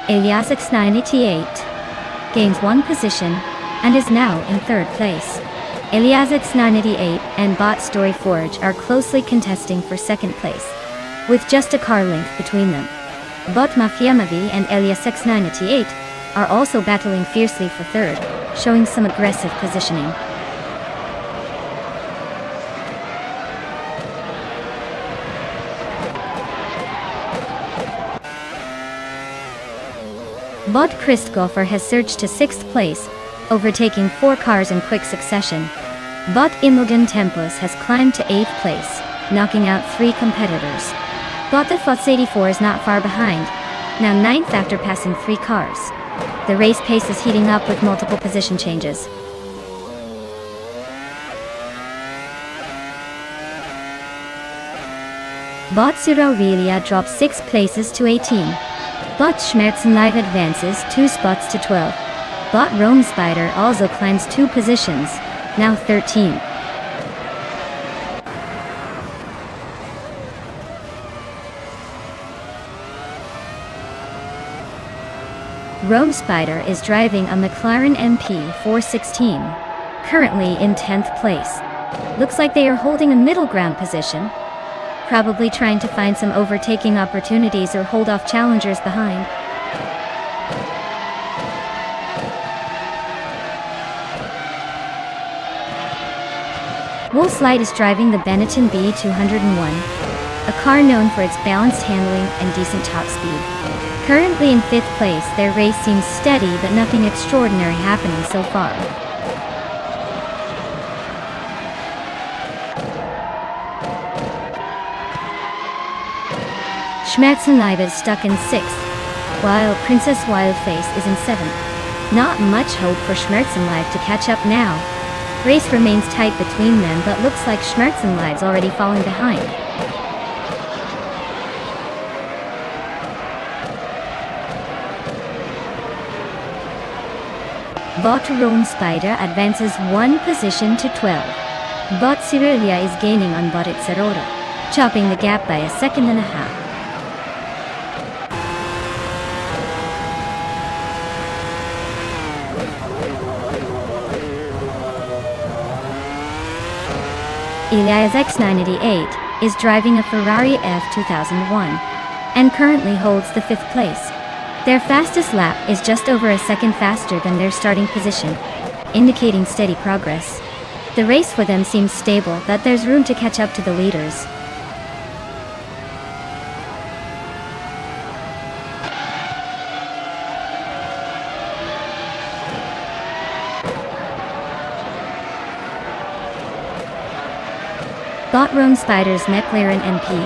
Elias X988 gains 1 position and is now in 3rd place. Elias X988 and Bot Story Forge are closely contesting for 2nd place, with just a car length between them. Bot Mafia Mavi and Elias X988 are also battling fiercely for 3rd, showing some aggressive positioning. Bot Christgoffer has surged to 6th place, overtaking 4 cars in quick succession. Bot Imogen Tempos has climbed to 8th place, knocking out 3 competitors. Bot the Fots 84 is not far behind, now 9th after passing 3 cars. The race pace is heating up with multiple position changes. Bot Ziraurelia drops 6 places to 18. Bot Schmerzenlive advances 2 spots to 12. Bot Rome Spider also climbs 2 positions, now 13. Rome Spider is driving a McLaren MP 416, currently in 10th place. Looks like they are holding a middle ground position, probably trying to find some overtaking opportunities or hold off challengers behind. Wolfslide is driving the Benetton B201, a car known for its balanced handling and decent top speed. Currently in 5th place, their race seems steady but nothing extraordinary happening so far. Schmerzenlive is stuck in 6th, while Princess Wildface is in 7th. Not much hope for Schmerzenlive to catch up now. Race remains tight between them, but looks like Schmerzenlive's already falling behind. Bot Rome Spider advances 1 position to 12. Bot Cirelia is gaining on Bot Itzerora, chopping the gap by 1.5 seconds. Elias X988 is driving a Ferrari F2001 and currently holds the 5th place. Their fastest lap is just over a second faster than their starting position, indicating steady progress. The race for them seems stable, but there's room to catch up to the leaders. Bot Rome Spider's McLaren MP.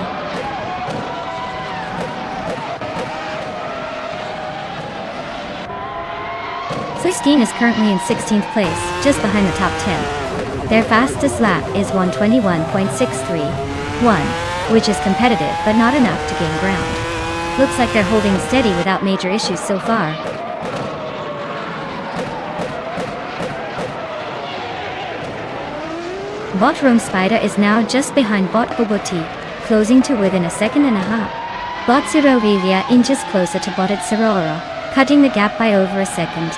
Sistine is currently in 16th place, just behind the top 10. Their fastest lap is 1:21.631, which is competitive but not enough to gain ground. Looks like they're holding steady without major issues so far. Bot Rome Spider is now just behind Bot Boboti, closing to within 1.5 seconds. Bot Cirorelia inches closer to Bot Itzerora, cutting the gap by over a second.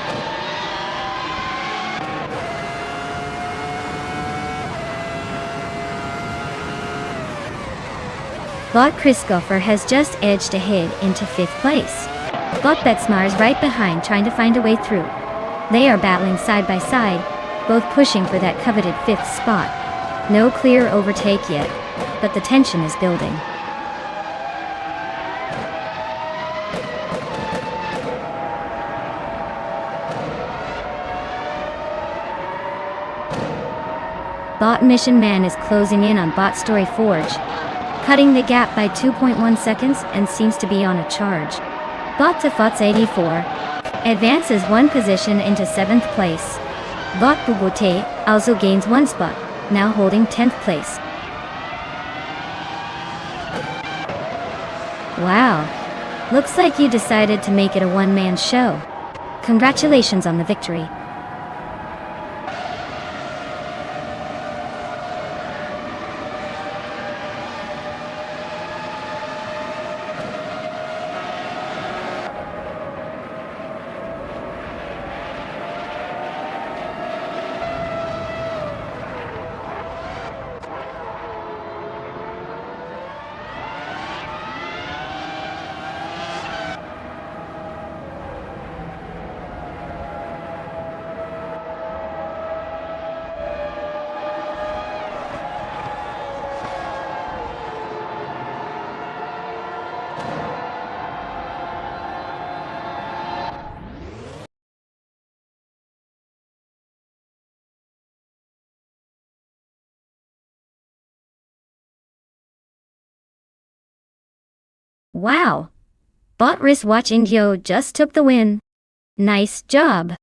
Bot Christopher has just edged ahead into 5th place. Bot Betsmar is right behind trying to find a way through. They are battling side by side, both pushing for that coveted 5th spot. No clear overtake yet, but the tension is building. Bot Mission Man is closing in on Bot Story Forge, cutting the gap by 2.1 seconds and seems to be on a charge. Bot Tafots 84 advances 1 position into 7th place. Bot Bubote also gains 1 spot, now holding 10th place. Wow, looks like you decided to make it a one-man show. Congratulations on the victory. Wow! Bot Wristwatch Indio just took the win. Nice job!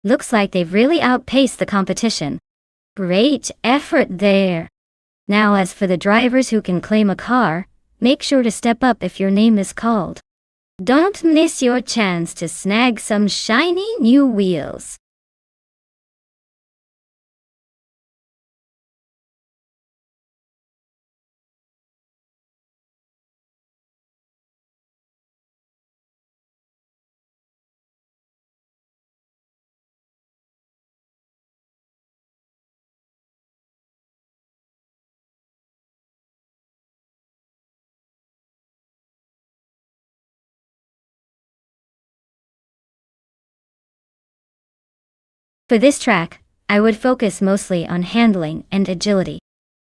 Looks like they've really outpaced the competition. Great effort there! Now as for the drivers who can claim a car, make sure to step up if your name is called. Don't miss your chance to snag some shiny new wheels. For this track, I would focus mostly on handling and agility.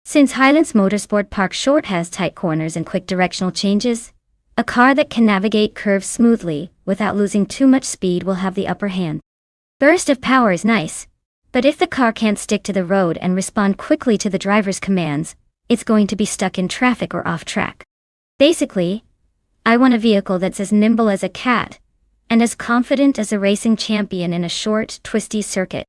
Since Highlands Motorsport Park Short has tight corners and quick directional changes, a car that can navigate curves smoothly without losing too much speed will have the upper hand. Burst of power is nice, but if the car can't stick to the road and respond quickly to the driver's commands, it's going to be stuck in traffic or off track. Basically, I want a vehicle that's as nimble as a cat, and as confident as a racing champion in a short, twisty circuit.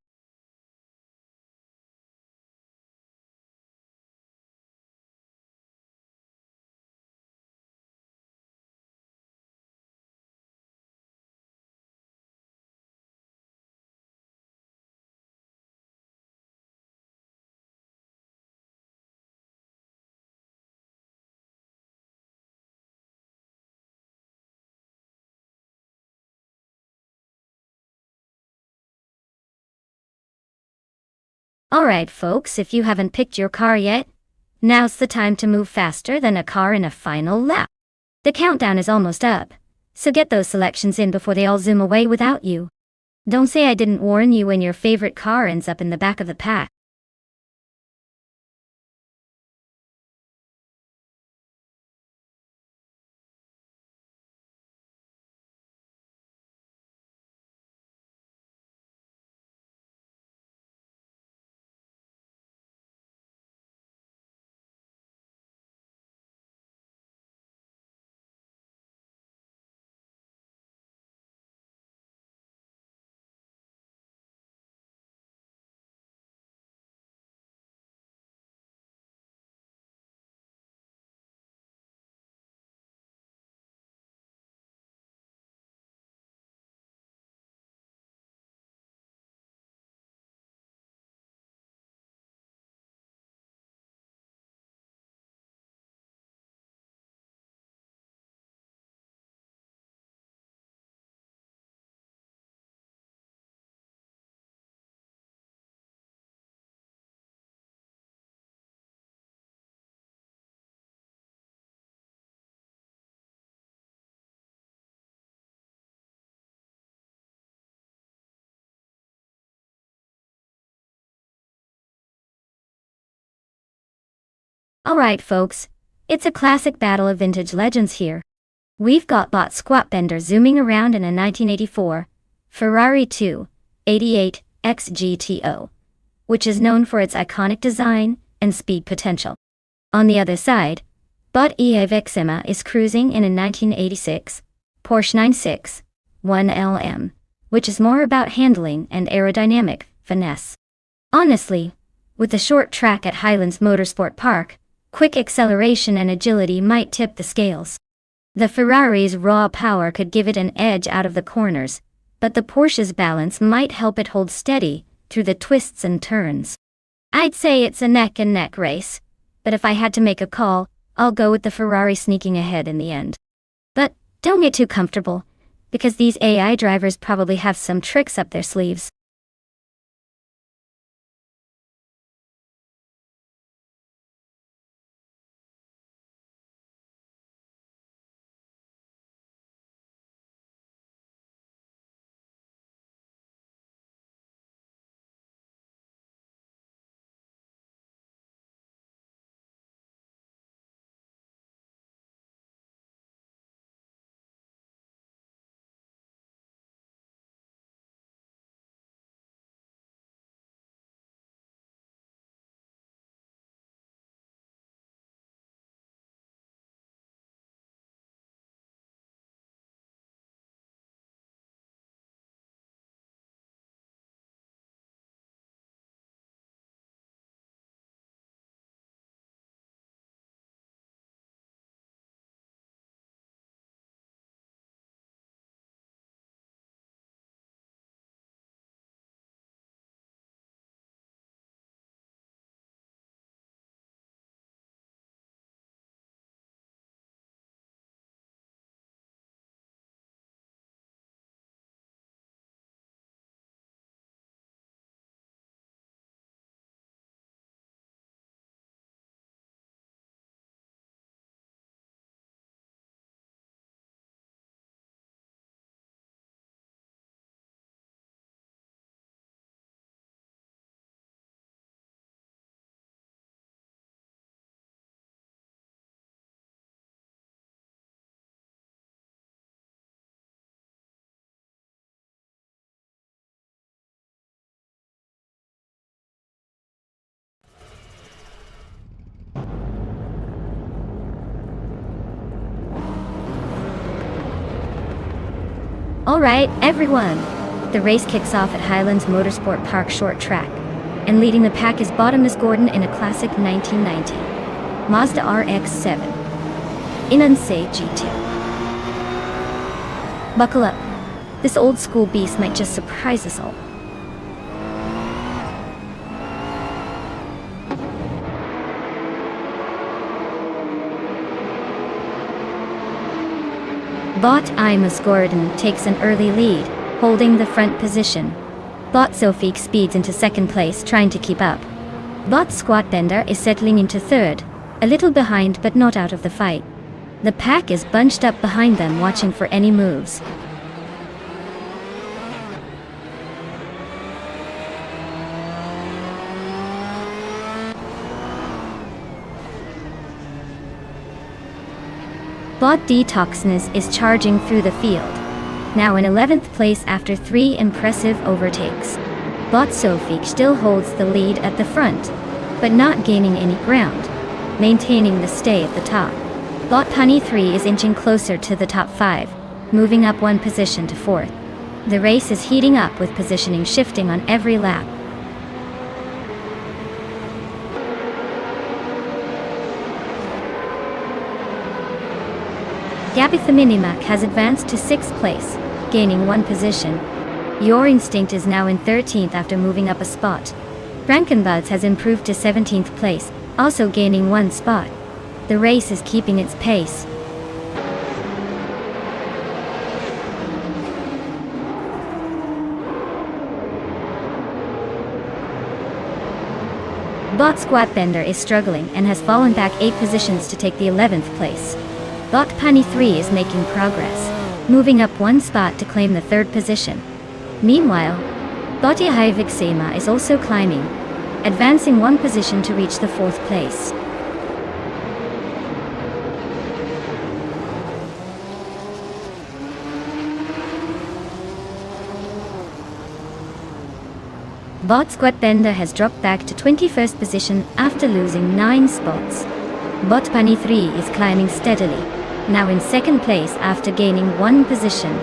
Alright folks, if you haven't picked your car yet, now's the time to move faster than a car in a final lap. The countdown is almost up, so get those selections in before they all zoom away without you. Don't say I didn't warn you when your favorite car ends up in the back of the pack. Alright folks, it's a classic battle of vintage legends here. We've got Bot Squatbender zooming around in a 1984 Ferrari 288 XGTO, which is known for its iconic design and speed potential. On the other side, Bot Vexima is cruising in a 1986 Porsche 961LM, which is more about handling and aerodynamic finesse. Honestly, with the short track at Highlands Motorsport Park, quick acceleration and agility might tip the scales. The Ferrari's raw power could give it an edge out of the corners, but the Porsche's balance might help it hold steady through the twists and turns. I'd say it's a neck-and-neck race, but if I had to make a call, I'll go with the Ferrari sneaking ahead in the end. But don't get too comfortable, because these AI drivers probably have some tricks up their sleeves. Alright, everyone! The race kicks off at Highlands Motorsport Park short track, and leading the pack is Bottomless Gordon in a classic 1990 Mazda RX-7 Inunse GT. Buckle up, this old school beast might just surprise us all. Bot Imus Gordon takes an early lead, holding the front position. Bot Sofik speeds into second place, trying to keep up. Bot Squatbender is settling into third, a little behind but not out of the fight. The pack is bunched up behind them, watching for any moves. Bot Detoxness is charging through the field, now in 11th place after 3 impressive overtakes. Bot Sofik still holds the lead at the front, but not gaining any ground, maintaining the stay at the top. Bot Punny 3 is inching closer to the top 5, moving up 1 position to 4th. The race is heating up with positioning shifting on every lap. Gabitha Minimac has advanced to 6th place, gaining 1 position. Your Instinct is now in 13th after moving up a spot. Frankenbuds has improved to 17th place, also gaining 1 spot. The race is keeping its pace. Bot Squatbender is struggling and has fallen back 8 positions to take the 11th place. Bot Punny 3 is making progress, moving up 1 spot to claim the 3rd position. Meanwhile, Bot Vexima is also climbing, advancing 1 position to reach the 4th place. Bot Squat Bender has dropped back to 21st position after losing 9 spots. Bot Bunny 3 is climbing steadily, now in 2nd place after gaining 1 position.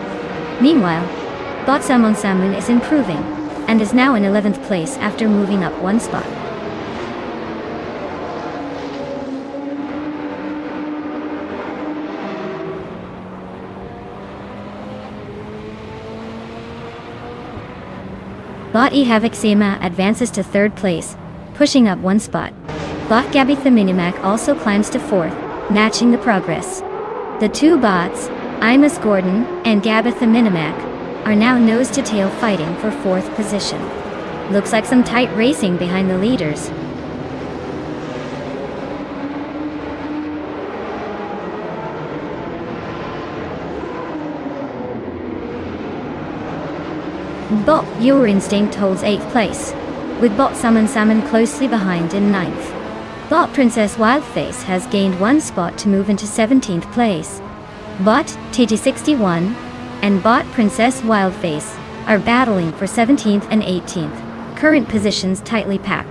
Meanwhile, Bot Salmon Salmon is improving, and is now in 11th place after moving up 1 spot. Bot E Havoc Sema advances to 3rd place, pushing up 1 spot. Bot Gabby the Minimac also climbs to 4th, matching the progress. The 2 bots, Imus Gordon and Gabby the Minimac, are now nose-to-tail fighting for 4th position. Looks like some tight racing behind the leaders. Bot Your Instinct holds 8th place, with Bot Summon Salmon closely behind in 9th. Bot Princess Wildface has gained 1 spot to move into 17th place. Bot TT61 and Bot Princess Wildface are battling for 17th and 18th, current positions tightly packed.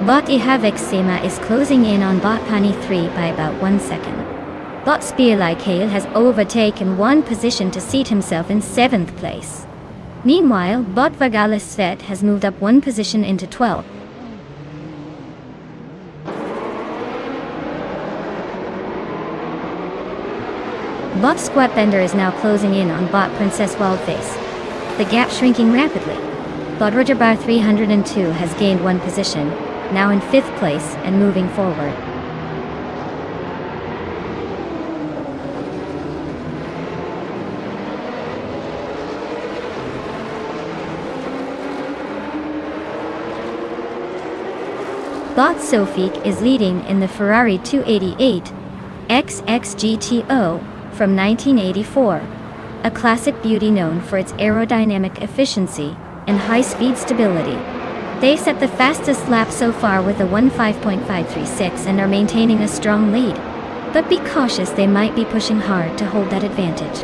Bot Havoc Sema is closing in on Bot Pani 3 by about 1 second. Bot Spear Like Hail has overtaken 1 position to seat himself in 7th place. Meanwhile, Bot Vagalis Svet has moved up 1 position into 12th. Bot Squat Bender is now closing in on Bot Princess Wildface, the gap shrinking rapidly. Bot Roger Bar 302 has gained 1 position, now in 5th place and moving forward. Bot Sofik is leading in the Ferrari 288 XXGTO from 1984, a classic beauty known for its aerodynamic efficiency and high-speed stability. They set the fastest lap so far with a 1:5.536 and are maintaining a strong lead. But be cautious, they might be pushing hard to hold that advantage.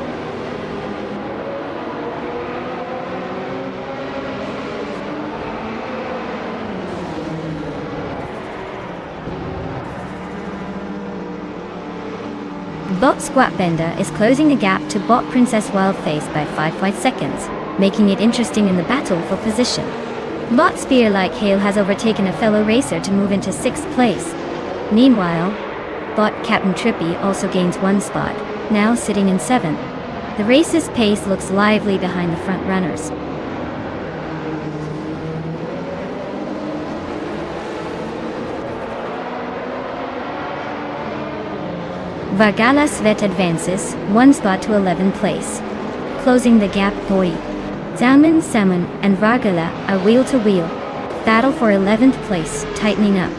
Bot Squat Bender is closing the gap to Bot Princess Wildface by 5 seconds, making it interesting in the battle for position. Bot Spear Like Hail has overtaken a fellow racer to move into 6th place. Meanwhile, Bot Captain Trippy also gains 1 spot, now sitting in 7th. The race's pace looks lively behind the front runners. Vargala Svet advances 1 spot to 11th place. Closing the gap, Boy, Salmon Salmon and Vargala are wheel-to-wheel. Battle for 11th place, tightening up.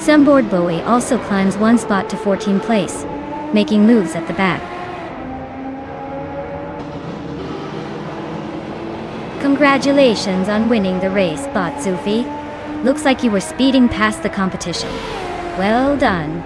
Sunboard Bowie also climbs 1 spot to 14th place, making moves at the back. Congratulations on winning the race, Bot Zufi. Looks like you were speeding past the competition. Well done.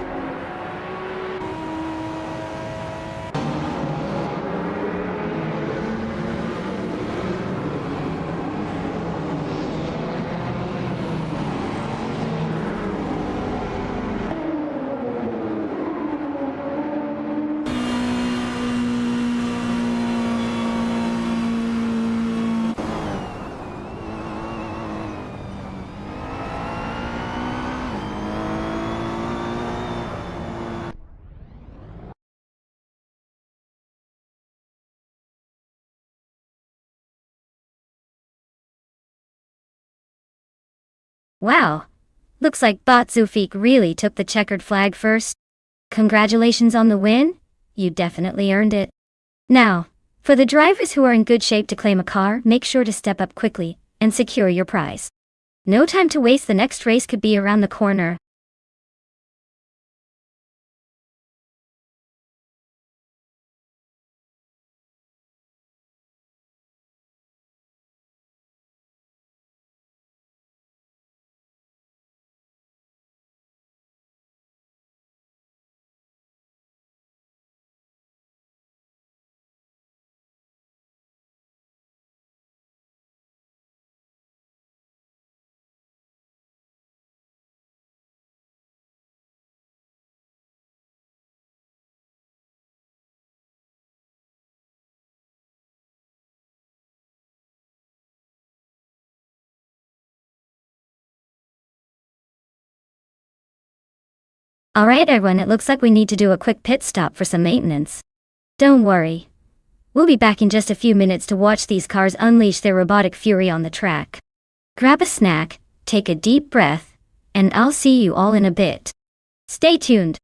Wow, looks like Bot Zufik really took the checkered flag first. Congratulations on the win, you definitely earned it. Now, for the drivers who are in good shape to claim a car, make sure to step up quickly and secure your prize. No time to waste, the next race could be around the corner. Alright everyone, it looks like we need to do a quick pit stop for some maintenance. Don't worry. We'll be back in just a few minutes to watch these cars unleash their robotic fury on the track. Grab a snack, take a deep breath, and I'll see you all in a bit. Stay tuned.